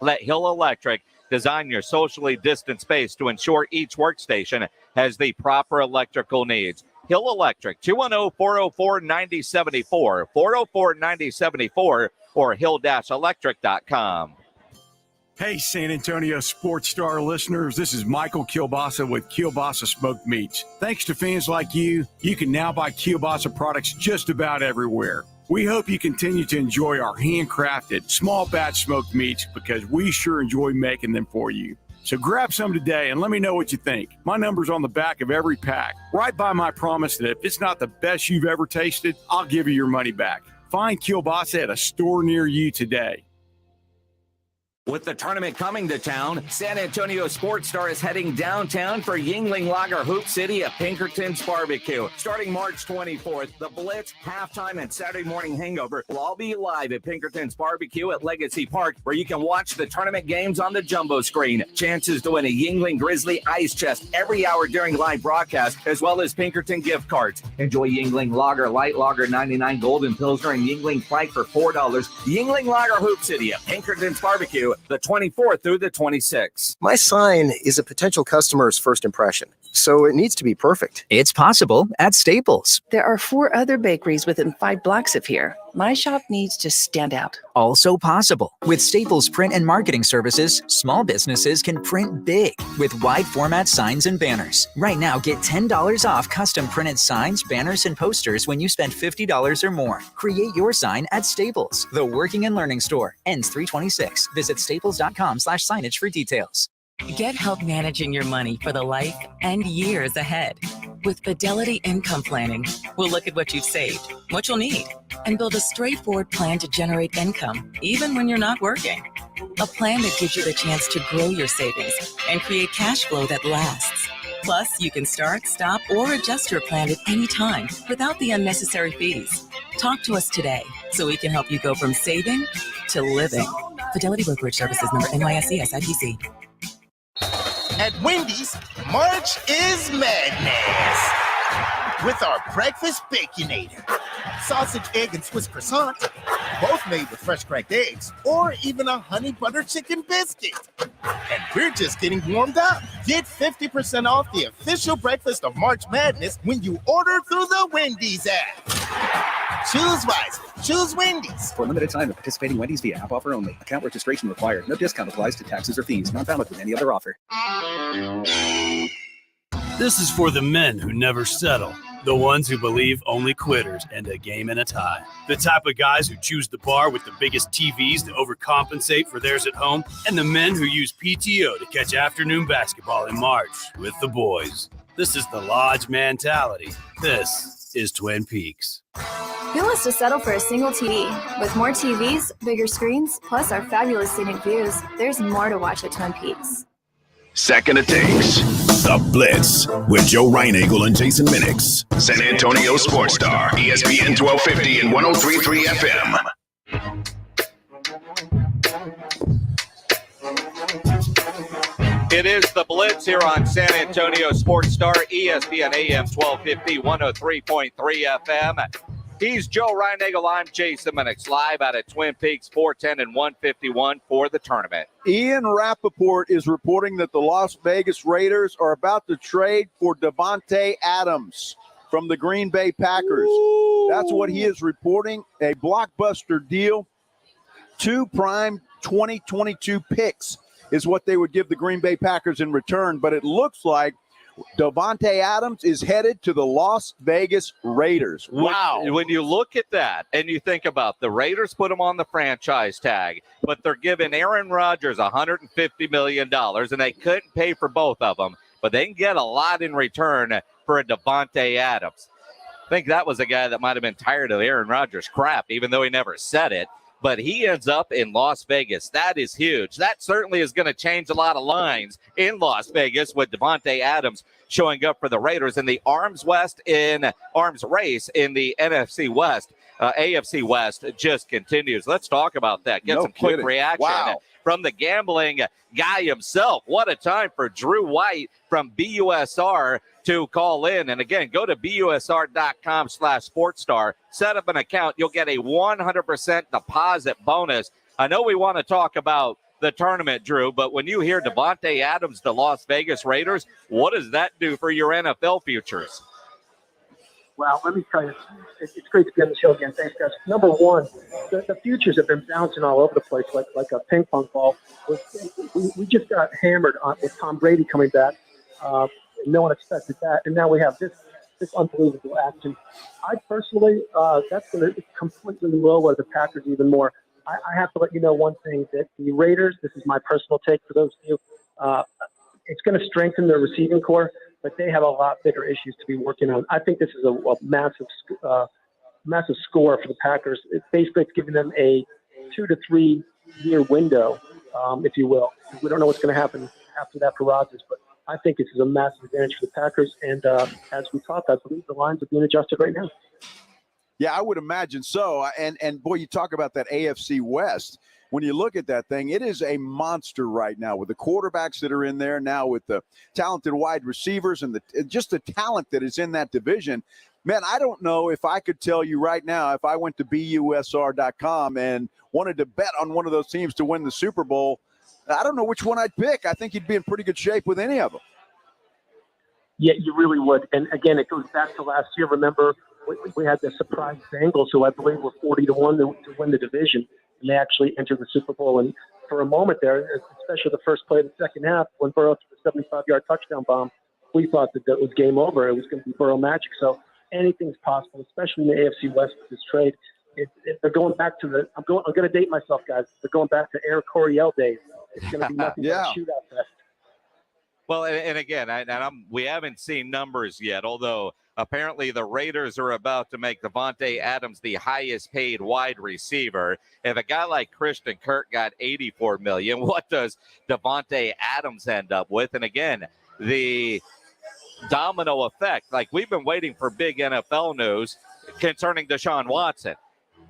let Hill Electric design your socially distant space to ensure each workstation has the proper electrical needs. Hill Electric, 210-404-9074, 404-9074, or hill-electric.com. Hey, San Antonio Sports Star listeners, this is Michael Kielbasa with Kielbasa Smoked Meats. Thanks to fans like you, you can now buy Kielbasa products just about everywhere. We hope you continue to enjoy our handcrafted, small batch smoked meats because we sure enjoy making them for you. So grab some today and let me know what you think. My number's on the back of every pack. Right by my promise that if it's not the best you've ever tasted, I'll give you your money back. Find Kielbasa at a store near you today. With the tournament coming to town, San Antonio Sports Star is heading downtown for Yingling Lager Hoop City at Pinkerton's Barbecue. Starting March 24th, the Blitz, Halftime, and Saturday Morning Hangover will all be live at Pinkerton's Barbecue at Legacy Park, where you can watch the tournament games on the jumbo screen. Chances to win a Yingling Grizzly ice chest every hour during live broadcast, as well as Pinkerton gift cards. Enjoy Yingling Lager, Light Lager 99, Golden Pilsner, and Yingling Flight for $4. Yingling Lager Hoop City at Pinkerton's Barbecue, the 24th through the 26th. My sign is a potential customer's first impression. so it needs to be perfect. It's possible at Staples. There are 4 other bakeries within 5 blocks of here. My shop needs to stand out. Also possible. With Staples print and marketing services, small businesses can print big with wide format signs and banners. Right now, get $10 off custom printed signs, banners, and posters when you spend $50 or more. Create your sign at Staples, the working and learning store. Ends 3/26. Visit staples.com/signage for details. Get help managing your money for the life and years ahead. With Fidelity Income Planning, we'll look at what you've saved, what you'll need, and build a straightforward plan to generate income, even when you're not working. A plan that gives you the chance to grow your savings and create cash flow that lasts. Plus, you can start, stop, or adjust your plan at any time without the unnecessary fees. Talk to us today so we can help you go from saving to living. Fidelity Brokerage Services, member NYSE SIPC. At Wendy's, March is madness. With our breakfast Baconator. Sausage, egg, and Swiss croissant, both made with fresh cracked eggs, or even a honey butter chicken biscuit. And we're just getting warmed up. Get 50% off the official breakfast of March Madness when you order through the Wendy's app. Choose wisely. Choose Wendy's. For a limited time at participating Wendy's via app offer only. Account registration required. No discount applies to taxes or fees. Not valid with any other offer. This is for the men who never settle. The ones who believe only quitters end a game in a tie. The type of guys who choose the bar with the biggest TVs to overcompensate for theirs at home. And the men who use PTO to catch afternoon basketball in March with the boys. This is the Lodge mentality. This is Twin Peaks. Who wants to settle for a single TV? With more TVs, bigger screens, plus our fabulous scenic views, there's more to watch at Twin Peaks. Second it takes. The Blitz with Joe Reinagle and Jason Minix. San Antonio Sports Star, ESPN 1250 and 103.3 FM. It is the Blitz here on San Antonio Sports Star, ESPN AM 1250, 103.3 FM. He's Joe Reinagle. I'm Jason Minix, live out at Twin Peaks, 410 and 151 for the tournament. Ian Rappaport is reporting that the Las Vegas Raiders are about to trade for Davante Adams from the Green Bay Packers. Ooh. That's what he is reporting, a blockbuster deal. 2 prime 2022 picks is what they would give the Green Bay Packers in return, but it looks like Davante Adams is headed to the Las Vegas Raiders. Wow. When you look at that and you think about the Raiders put him on the franchise tag, but they're giving Aaron Rodgers $150 million, and they couldn't pay for both of them, but they can get a lot in return for a Davante Adams. I think that was a guy that might have been tired of Aaron Rodgers' crap, even though he never said it. But he ends up in Las Vegas. That is huge. That certainly is going to change a lot of lines in Las Vegas with Davante Adams showing up for the Raiders in the arms race in the NFC West. AFC West just continues. Let's talk about that. Get some quick reaction from the gambling guy himself. What a time for Drew White from BUSR to call in. And again, go to busr.com/sportstar. Set up an account. You'll get a 100% deposit bonus. I know we want to talk about the tournament, Drew, but when you hear Davante Adams, the Las Vegas Raiders, what does that do for your NFL futures? Well, let me tell you, it's great to be on the show again. Thanks, guys. Number one, the futures have been bouncing all over the place like a ping pong ball. We just got hammered with Tom Brady coming back. No one expected that, and now we have this unbelievable action. I personally, that's going to completely lower the Packers even more. I have to let you know one thing, that the Raiders, this is my personal take for those of you, it's going to strengthen their receiving core, but they have a lot bigger issues to be working on. I think this is a massive score for the Packers. It's giving them a 2 to 3 year window, if you will. We don't know what's going to happen after that for Rodgers, but I think this is a massive advantage for the Packers. And as we talked, I believe the lines are being adjusted right now. Yeah, I would imagine so. And boy, you talk about that AFC West. When you look at that thing, it is a monster right now with the quarterbacks that are in there now, with the talented wide receivers and just the talent that is in that division. Man, I don't know if I could tell you right now, if I went to busr.com and wanted to bet on one of those teams to win the Super Bowl, I don't know which one I'd pick. I think you'd be in pretty good shape with any of them. Yeah, you really would. And again, it goes back to last year. Remember, we had the surprise Bengals, who I believe were 40-1 to win the division, and they actually entered the Super Bowl. And for a moment there, especially the first play of the second half, when Burrow threw the 75-yard touchdown bomb, we thought that was game over. It was going to be Burrow magic. So anything's possible, especially in the AFC West with this trade. They're going back to I'm going to date myself, guys. They're going back to Aaron Coryell days. It's going to be nothing but a shootout fest. Well, and again, we haven't seen numbers yet, although apparently the Raiders are about to make Devontae Adams the highest paid wide receiver. If a guy like Christian Kirk got $84 million, what does Devontae Adams end up with? And again, the domino effect, like we've been waiting for big NFL news concerning Deshaun Watson.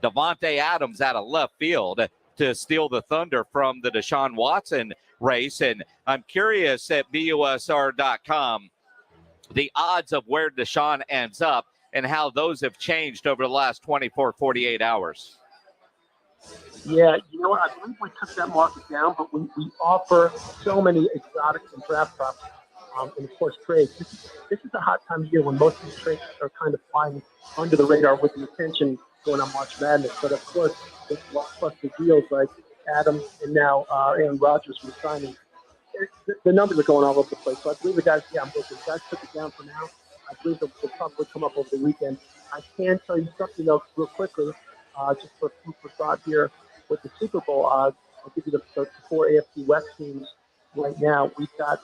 Devontae Adams out of left field to steal the thunder from the Deshaun Watson race. And I'm curious at BUSR.com, the odds of where Deshaun ends up and how those have changed over the last 24, 48 hours. Yeah, you know what? I believe we took that market down, but we offer so many exotics and draft props, and of course trades. This is a hot time of year when most of these trades are kind of flying under the radar with the attention going on March Madness. But of course, with blockbuster deals like Adams and now Aaron Rodgers resigning, the numbers are going all over the place. So I believe the guys took it down for now. I believe they'll probably come up over the weekend. I can tell you something though, real quickly, just for food for thought here with the Super Bowl odds. I'll give you the four AFC West teams right now. We've got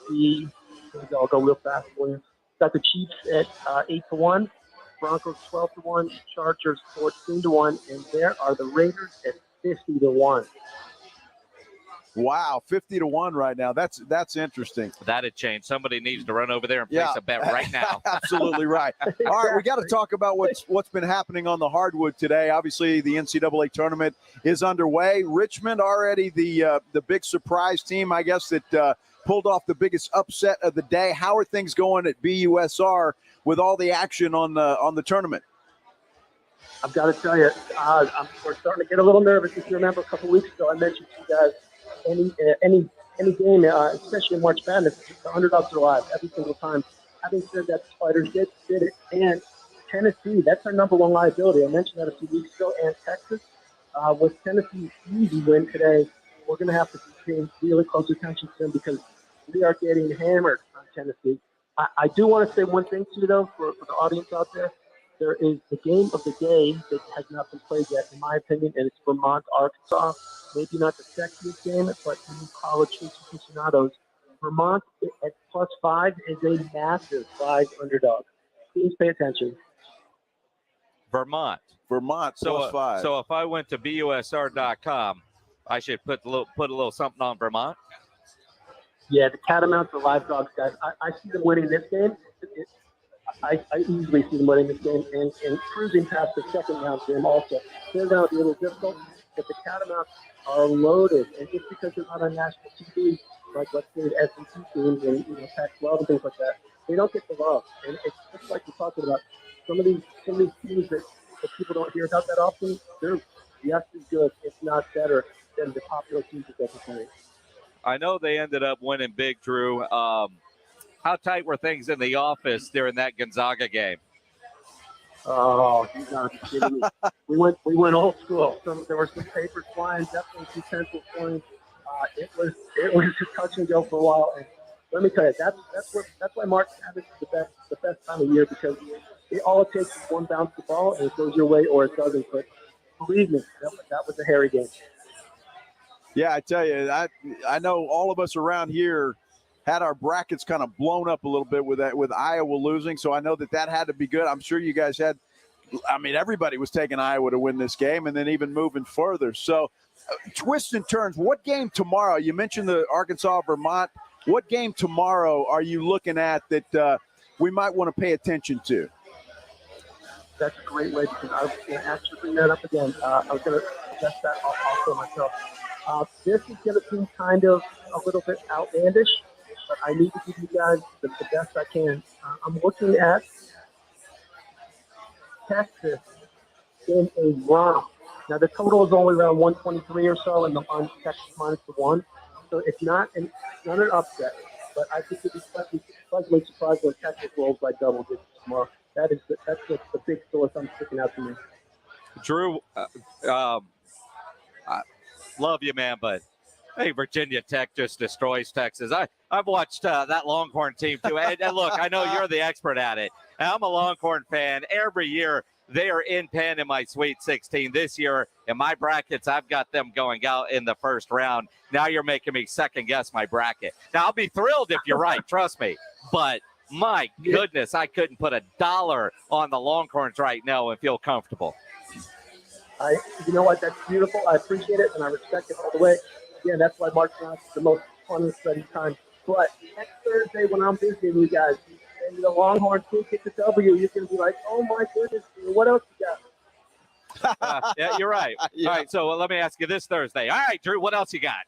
I'll go real fast for you. We've got the Chiefs at 8-1, Broncos 12-1, Chargers 14-1, and there are the Raiders at 50-1. Wow, 50-1 right now. That's interesting. That'd change. Somebody needs to run over there and place a bet right now. Absolutely right. All right, we got to talk about what's been happening on the hardwood today. Obviously, the NCAA tournament is underway. Richmond already the big surprise team, I guess, that pulled off the biggest upset of the day. How are things going at BUSR with all the action on the tournament? I've got to tell you, we're starting to get a little nervous. If you remember, a couple weeks ago, I mentioned to you guys, any game, especially in March Madness, the underdogs are alive every single time. Having said that, the Spiders did it, and Tennessee, that's our number one liability. I mentioned that a few weeks ago, and Texas. With Tennessee's easy win today, we're going to have to pay really close attention to them because we are getting hammered on Tennessee. I do want to say one thing to you, though, for the audience out there. There is the game of the day that has not been played yet, in my opinion, and it's Vermont, Arkansas. Maybe not the sexiest game, but in college aficionados, Vermont at +5 is a massive 5 underdog. Please pay attention. Vermont +5. So if I went to BUSR.com, I should put a little something on Vermont. Yeah, the Catamounts are live dogs, guys. I see them winning this game. I easily see them winning this game and cruising past the second round game also. They're going to be a little difficult, but the Catamounts are loaded. And just because they're not on national TV, like let's say the SEC teams and Pac-12 and things like that, they don't get the love. And it's just like you're talking about. Some of these teams that people don't hear about that often, they're just as good, if not better, than the popular teams that they're playing. I know they ended up winning big, Drew. How tight were things in the office during that Gonzaga game? Oh, you gotta be kidding me. We went old school. There were some papers flying, definitely some pencils flying. It was a touch and go for a while. And let me tell you, that's why March Madness is the best time of year because all it takes is one bounce the ball and it goes your way or it doesn't. But believe me, that was a hairy game. Yeah, I tell you, I know all of us around here had our brackets kind of blown up a little bit with Iowa losing, so I know that had to be good. I'm sure you guys had – I mean, everybody was taking Iowa to win this game and then even moving further. So twists and turns. What game tomorrow? You mentioned the Arkansas-Vermont. What game tomorrow are you looking at that we might want to pay attention to? That's a great way because I was going to actually bring that up again. I was going to suggest that also myself. This is going to be kind of a little bit outlandish, but I need to give you guys the best I can. I'm looking at Texas in a romp. Now, the total is only around 123 or so, and the line Texas -1. So it's not an upset. but I think you'll be pleasantly surprised when Texas rolls by double digits tomorrow. That's the big source I'm sticking out to me. Drew, I love you, man, but hey, Virginia Tech just destroys Texas. I've watched that Longhorn team too. And look, I know you're the expert at it. I'm a Longhorn fan. Every year they are in Penn in my Sweet 16. This year in my brackets, I've got them going out in the first round. Now you're making me second guess my bracket. Now I'll be thrilled if you're right, trust me. But my goodness, I couldn't put $1 on the Longhorns right now and feel comfortable. You know what? That's beautiful. I appreciate it and I respect it all the way. Yeah, that's why March Madness is the most fun and study time. But next Thursday when I'm visiting you guys, and the Longhorn team gets a W, you're going to be like, oh my goodness, what else you got? Yeah, you're right. Yeah. All right, so let me ask you this Thursday. All right, Drew, what else you got?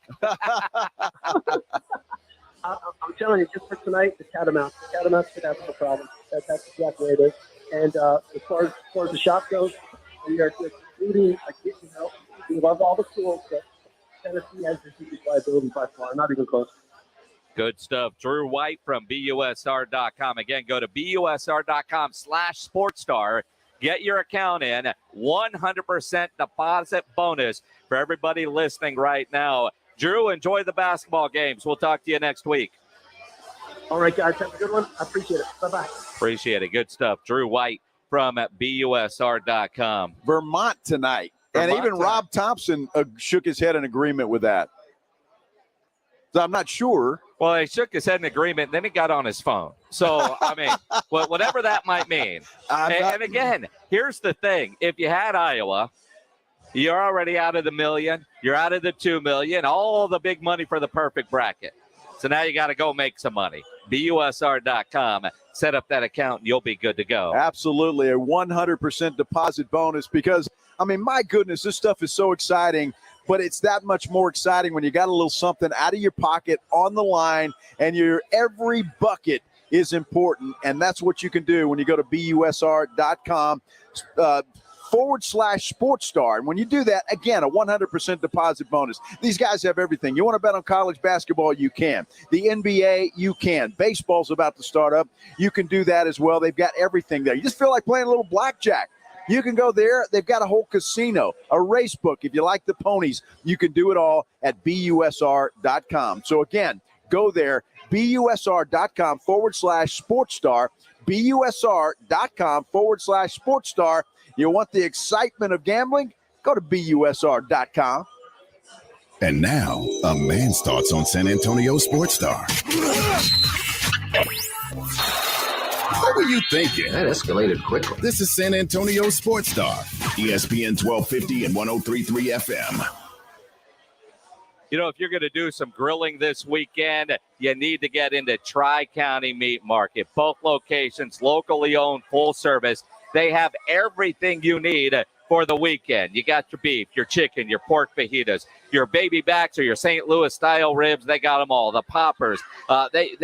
I'm telling you, just for tonight, the Catamounts. The Catamounts could have no problem. That's exactly what it is. And as far as the shop goes, we are just rooting, getting help. We love all the schools, but Tennessee has the deepest liability by far. Not even close. Good stuff. Drew White from BUSR.com. Again, go to BUSR.com/SportsStar. Get your account in. 100% deposit bonus for everybody listening right now. Drew, enjoy the basketball games. We'll talk to you next week. All right, guys. Have a good one. I appreciate it. Bye-bye. Appreciate it. Good stuff. Drew White from BUSR.com. Vermont tonight. And even Rob Thompson shook his head in agreement with that. So I'm not sure. Well, he shook his head in agreement, and then he got on his phone. So, I mean, whatever that might mean. And again, here's the thing. If you had Iowa, you're already out of the million. You're out of the 2 million, all the big money for the perfect bracket. So now you got to go make some money. BUSR.com. Set up that account, and you'll be good to go. Absolutely. A 100% deposit bonus because, I mean, my goodness, this stuff is so exciting. But it's that much more exciting when you got a little something out of your pocket on the line, and every bucket is important. And that's what you can do when you go to BUSR.com /SportsStar. And when you do that, again, a 100% deposit bonus. These guys have everything. You want to bet on college basketball? You can. The NBA? You can. Baseball's about to start up. You can do that as well. They've got everything there. You just feel like playing a little blackjack. You can go there. They've got a whole casino, a race book. If you like the ponies, you can do it all at BUSR.com. So, again, go there, BUSR.com /SportsStar, BUSR.com /SportsStar. You want the excitement of gambling? Go to BUSR.com. And now, a man's thoughts on San Antonio Sports Star. What were you thinking? That escalated quickly. This is San Antonio Sports Star, ESPN 1250 and 103.3 FM. You know, if you're going to do some grilling this weekend, you need to get into Tri-County Meat Market. Both locations, locally owned, full service. They have everything you need for the weekend. You got your beef, your chicken, your pork fajitas, your baby backs or your St. Louis style ribs. They got them all. The poppers. They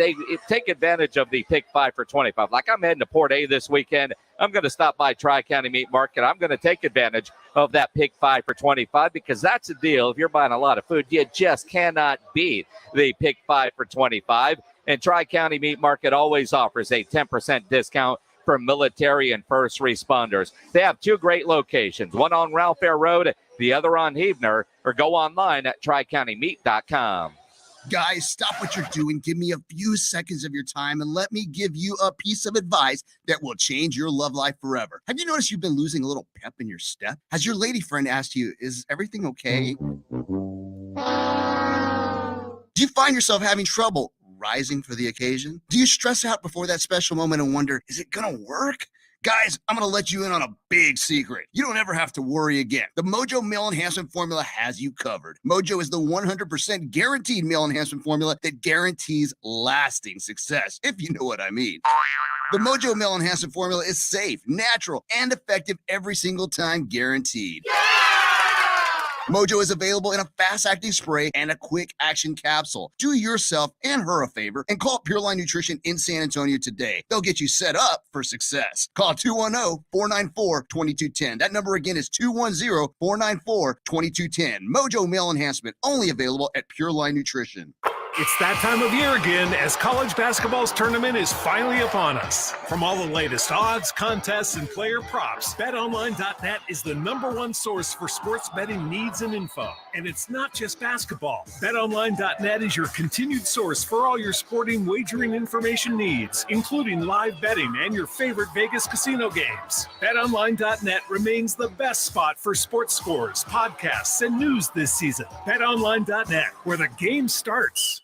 take advantage of the Pick 5 for 25. Like I'm heading to Port A this weekend. I'm going to stop by Tri-County Meat Market. I'm going to take advantage of that Pick 5 for 25 because that's a deal. If you're buying a lot of food, you just cannot beat the Pick 5 for 25. And Tri-County Meat Market always offers a 10% discount for military and first responders. They have two great locations, one on Ralph Air Road, the other on Heavener, or go online at tricountymeat.com. Guys, stop what you're doing. Give me a few seconds of your time and let me give you a piece of advice that will change your love life forever. Have you noticed you've been losing a little pep in your step? Has your lady friend asked you, is everything okay? Do you find yourself having trouble rising for the occasion? Do you stress out before that special moment and wonder, is it gonna work? Guys, I'm gonna let you in on a big secret. You don't ever have to worry again. The Mojo Male Enhancement Formula has you covered. Mojo is the 100% guaranteed male enhancement formula that guarantees lasting success, if you know what I mean. The Mojo Male Enhancement Formula is safe, natural, and effective every single time, guaranteed. Mojo is available in a fast-acting spray and a quick-action capsule. Do yourself and her a favor and call Pure Line Nutrition in San Antonio today. They'll get you set up for success. Call 210-494-2210. That number again is 210-494-2210. Mojo Male Enhancement, only available at Pure Line Nutrition. It's that time of year again as college basketball's tournament is finally upon us. From all the latest odds, contests, and player props, BetOnline.net is the #1 source for sports betting needs and info. And it's not just basketball. BetOnline.net is your continued source for all your sporting wagering information needs, including live betting and your favorite Vegas casino games. BetOnline.net remains the best spot for sports scores, podcasts, and news this season. BetOnline.net, where the game starts.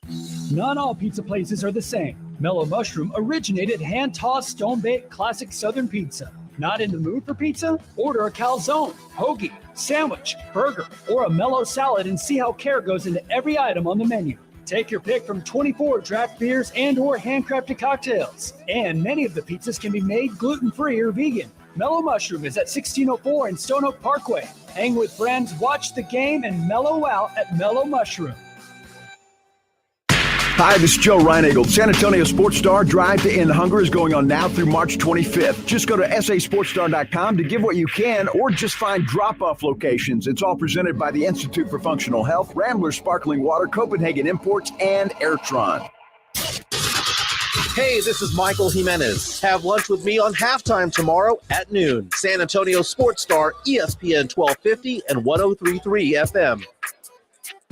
Not all pizza places are the same. Mellow Mushroom originated hand-tossed, stone-baked classic Southern pizza. Not in the mood for pizza? Order a calzone, hoagie, sandwich, burger, or a mellow salad and see how care goes into every item on the menu. Take your pick from 24 draft beers and or handcrafted cocktails. And many of the pizzas can be made gluten-free or vegan. Mellow Mushroom is at 1604 in Stone Oak Parkway. Hang with friends, watch the game, and mellow out at Mellow Mushroom. Hi, this is Joe Reinagel. San Antonio Sports Star Drive to End Hunger is going on now through March 25th. Just go to sasportstar.com to give what you can or just find drop-off locations. It's all presented by the Institute for Functional Health, Rambler Sparkling Water, Copenhagen Imports, and Airtron. Hey, this is Michael Jimenez. Have lunch with me on Halftime tomorrow at noon. San Antonio Sports Star, ESPN 1250 and 103.3 FM.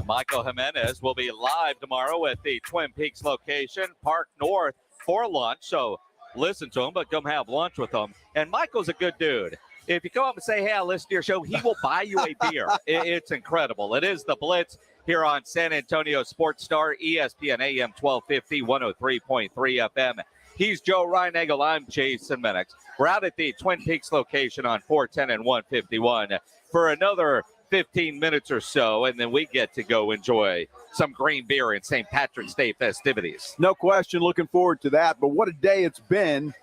Michael Jimenez will be live tomorrow at the Twin Peaks location, Park North, for lunch. So listen to him, but come have lunch with him. And Michael's a good dude. If you come up and say, hey, I listen to your show, he will buy you a beer. It's incredible. It is the Blitz here on San Antonio Sports Star, ESPN AM 1250, 103.3 FM. He's Joe Reinagel. I'm Jason Minix. We're out at the Twin Peaks location on 410 and 151 for another 15 minutes or so, and then we get to go enjoy some green beer in St. Patrick's Day festivities. No question, looking forward to that. But what a day it's been.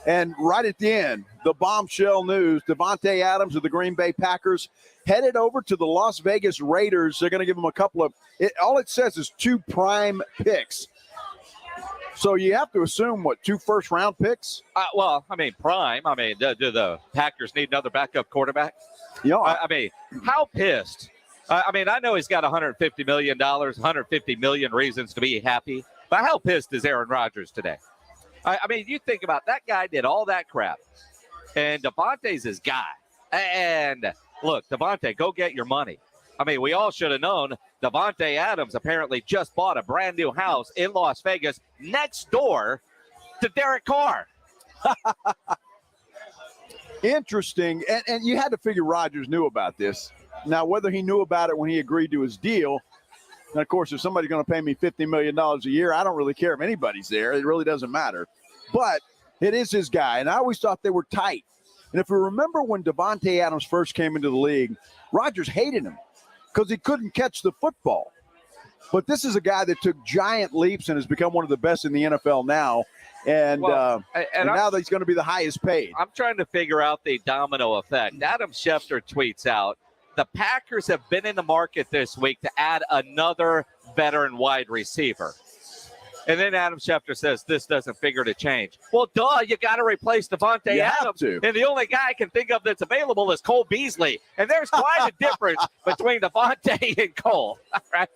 And right at the end, the bombshell news, Davante Adams of the Green Bay Packers headed over to the Las Vegas Raiders. They're going to give him a couple of all it says is 2 prime picks. So you have to assume, 2 first-round picks? Well, I mean, prime. I mean, do the Packers need another backup quarterback? Yeah. I mean, how pissed? I mean, I know he's got $150 million, 150 million reasons to be happy, but how pissed is Aaron Rodgers today? I mean, you think about that guy did all that crap, and Davante's his guy. And look, Davante, go get your money. I mean, we all should have known Davante Adams apparently just bought a brand new house in Las Vegas next door to Derek Carr. Interesting. And you had to figure Rodgers knew about this. Now, whether he knew about it when he agreed to his deal, and of course, if somebody's going to pay me $50 million a year, I don't really care if anybody's there. It really doesn't matter. But it is his guy, and I always thought they were tight. And if you remember when Davante Adams first came into the league, Rodgers hated him because he couldn't catch the football. But this is a guy that took giant leaps and has become one of the best in the NFL now. And now that he's going to be the highest paid. I'm trying to figure out the domino effect. Adam Schefter tweets out, the Packers have been in the market this week to add another veteran wide receiver. And then Adam Schefter says, this doesn't figure to change. Well, duh, you got to replace Davante Adams. And the only guy I can think of that's available is Cole Beasley. And there's quite a difference between Davante and Cole. Right?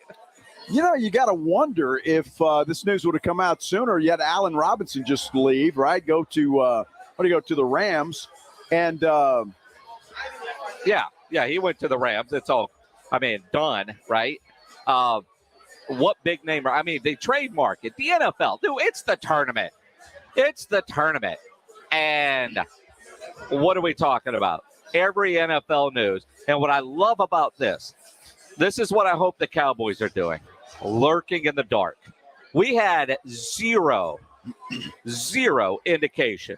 You know, you got to wonder if this news would have come out sooner. Yet Allen Robinson just leave, right? Go to to the Rams, and yeah, he went to the Rams. It's all, done, right? What big name? I mean, the trade market, the NFL. Dude, it's the tournament. It's the tournament, and what are we talking about? Every NFL news, and what I love about this is what I hope the Cowboys are doing. Lurking in the dark. We had zero indication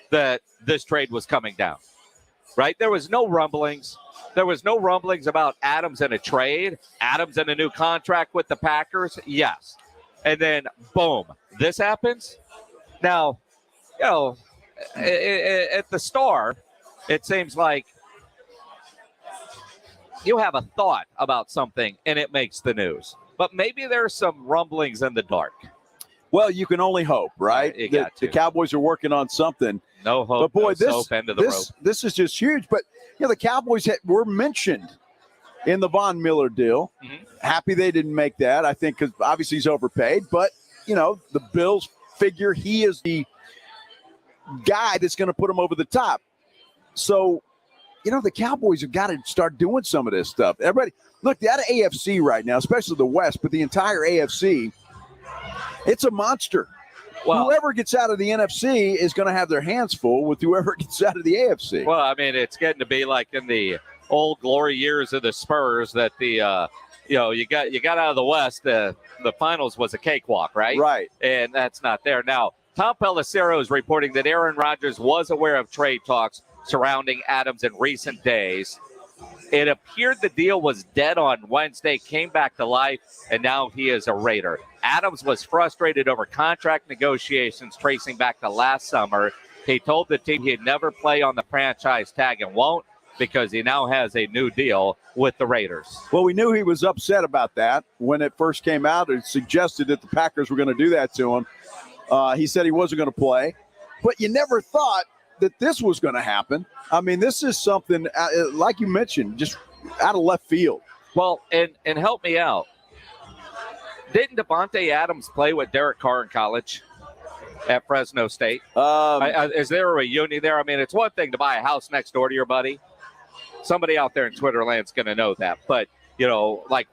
that this trade was coming down, right? There was no rumblings. There was no rumblings about Adams in a trade, Adams in a new contract with the Packers. Yes. And then, boom, this happens. Now, at the Star, it seems like you have a thought about something and it makes the news. But maybe there's some rumblings in the dark. Well, you can only hope, right? The Cowboys are working on something. No hope. But boy, no soap, end of the rope. This is just huge. But the Cowboys were mentioned in the Von Miller deal. Happy they didn't make that, I think, because obviously he's overpaid. But, the Bills figure he is the guy that's going to put him over the top. So, the Cowboys have got to start doing some of this stuff. Everybody, look, the AFC right now, especially the West, but the entire AFC, it's a monster. Well, whoever gets out of the NFC is going to have their hands full with whoever gets out of the AFC. Well, I mean, it's getting to be like in the old glory years of the Spurs that the you got out of the West, the finals was a cakewalk, right? Right. And that's not there. Now, Tom Pelissero is reporting that Aaron Rodgers was aware of trade talks surrounding Adams in recent days. It appeared the deal was dead on Wednesday, came back to life, and now he is a Raider. Adams was frustrated over contract negotiations tracing back to last summer. He told the team he'd never play on the franchise tag and won't because he now has a new deal with the Raiders. Well, we knew he was upset about that when it first came out. It suggested that the Packers were going to do that to him. He said he wasn't going to play, but you never thought that this was going to happen. I mean, this is something, like you mentioned, just out of left field. Well, and help me out. Didn't Devontae Adams play with Derek Carr in college at Fresno State? Is there a reunion there? I mean, it's one thing to buy a house next door to your buddy. Somebody out there in Twitter land's going to know that. But, like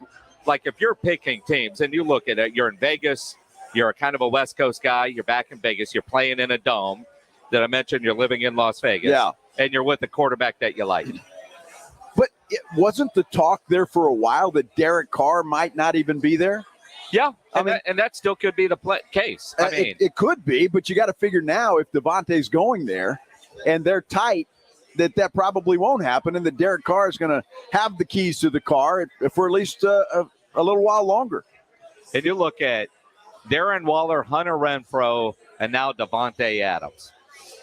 if you're picking teams and you look at it, you're in Vegas, you're kind of a West Coast guy, you're back in Vegas, you're playing in a dome. That I mentioned, you're living in Las Vegas. Yeah. And you're with a quarterback that you like. But it wasn't the talk there for a while that Derek Carr might not even be there? Yeah, and that still could be the case. I mean, it could be, but you got to figure now if Devontae's going there and they're tight, that probably won't happen, and that Derek Carr is going to have the keys to the car for at least a little while longer. And you look at Darren Waller, Hunter Renfrow, and now Devontae Adams.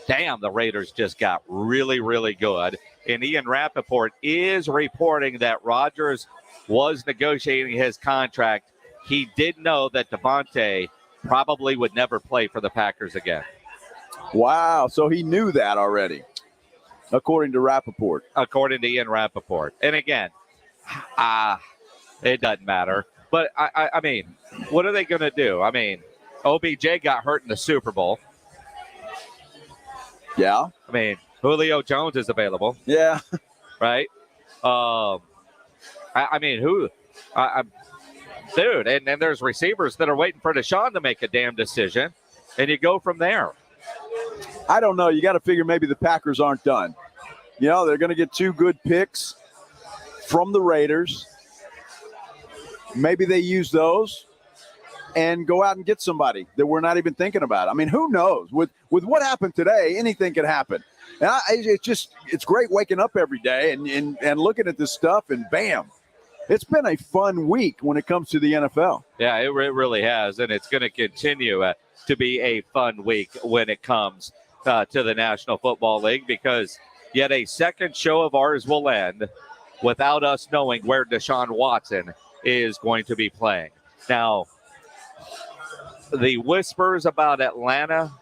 Damn, the Raiders just got really, really good. And Ian Rappaport is reporting that Rodgers was negotiating his contract. He did know that Devontae probably would never play for the Packers again. Wow, so he knew that already, according to Rappaport. According to Ian Rappaport. And again, it doesn't matter. But, I mean, what are they going to do? I mean, OBJ got hurt in the Super Bowl. Yeah. I mean, Julio Jones is available. Yeah. Right? I mean, who? Dude, and there's receivers that are waiting for Deshaun to make a damn decision, and you go from there. I don't know. You got to figure maybe the Packers aren't done. They're going to get 2 good picks from the Raiders. Maybe they use those and go out and get somebody that we're not even thinking about. I mean, who knows? With what happened today, anything could happen. And it's great waking up every day and looking at this stuff, and bam. It's been a fun week when it comes to the NFL. Yeah, it really has, and it's going to continue to be a fun week when it comes to the National Football League, because yet a second show of ours will end without us knowing where Deshaun Watson is going to be playing. Now, the whispers about Atlanta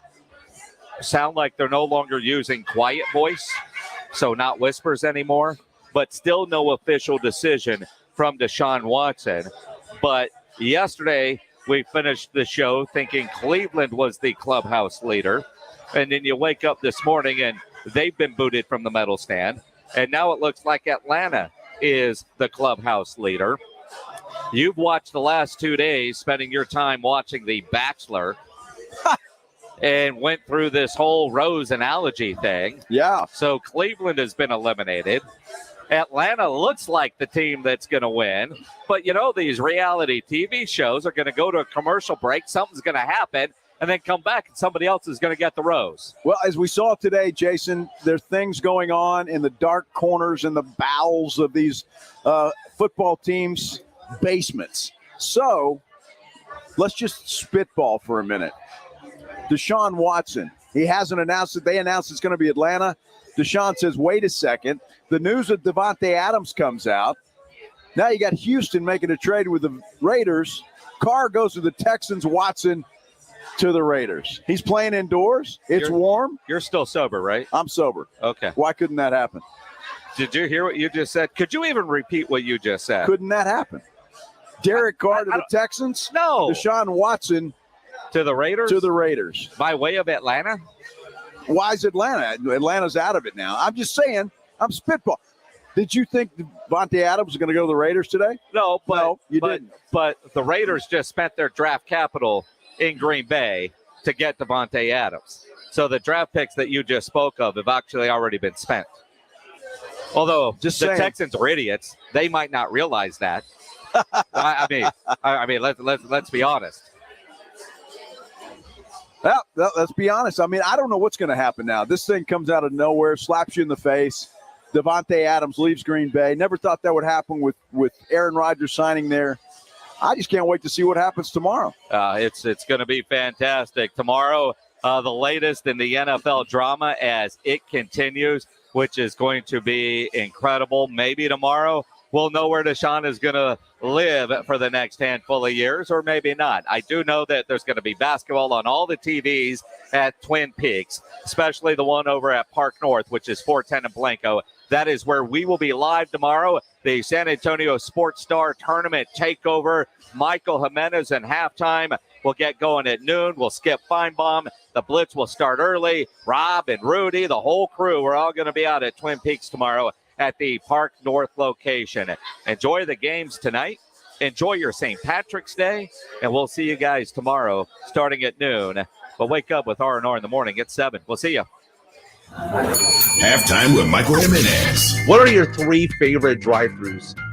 sound like they're no longer using quiet voice, so not whispers anymore, but still no official decision from Deshaun Watson. But yesterday, we finished the show thinking Cleveland was the clubhouse leader, and then you wake up this morning and they've been booted from the medal stand, and now it looks like Atlanta is the clubhouse leader. You've watched the last 2 days, spending your time watching The Bachelor, and went through this whole Rose analogy thing. Yeah. So Cleveland has been eliminated. Atlanta looks like the team that's going to win. But, these reality TV shows are going to go to a commercial break. Something's going to happen, and then come back, and somebody else is going to get the rose. Well, as we saw today, Jason, there's things going on in the dark corners and the bowels of these football teams' basements. So let's just spitball for a minute. Deshaun Watson, he hasn't announced it. They announced it's going to be Atlanta. Deshaun says, wait a second. The news of Devontae Adams comes out. Now you got Houston making a trade with the Raiders. Carr goes to the Texans, Watson to the Raiders. He's playing indoors. It's warm. You're still sober, right? I'm sober. Okay. Why couldn't that happen? Did you hear what you just said? Could you even repeat what you just said? Couldn't that happen? Derek Carr to the Texans. No. Deshaun Watson to the Raiders. To the Raiders. By way of Atlanta? Why is Atlanta? Atlanta's out of it now. I'm just saying. I'm spitball. Did you think Devontae Adams was going to go to the Raiders today? No, you didn't. But the Raiders just spent their draft capital in Green Bay to get Devontae Adams. So the draft picks that you just spoke of have actually already been spent. Although Texans are idiots, they might not realize that. I mean, let's be honest. Well, let's be honest. I mean, I don't know what's going to happen now. This thing comes out of nowhere, slaps you in the face. Devontae Adams leaves Green Bay. Never thought that would happen with Aaron Rodgers signing there. I just can't wait to see what happens tomorrow. It's going to be fantastic. Tomorrow, the latest in the NFL drama as it continues, which is going to be incredible. Maybe tomorrow we'll know where Deshaun is going to live for the next handful of years, or maybe not. I do know that there's going to be basketball on all the TVs at Twin Peaks, especially the one over at Park North, which is 410 in Blanco. That is where we will be live tomorrow. The San Antonio Sports Star Tournament Takeover. Michael Jimenez and halftime will get going at noon. We'll skip Feinbaum. The Blitz will start early. Rob and Rudy, the whole crew, we're all going to be out at Twin Peaks tomorrow at the Park North location. Enjoy the games tonight. Enjoy your St. Patrick's Day. And we'll see you guys tomorrow starting at noon. But wake up with R&R in the morning at 7. We'll see you. Halftime with Michael Jimenez. What are your 3 favorite drive-thrus?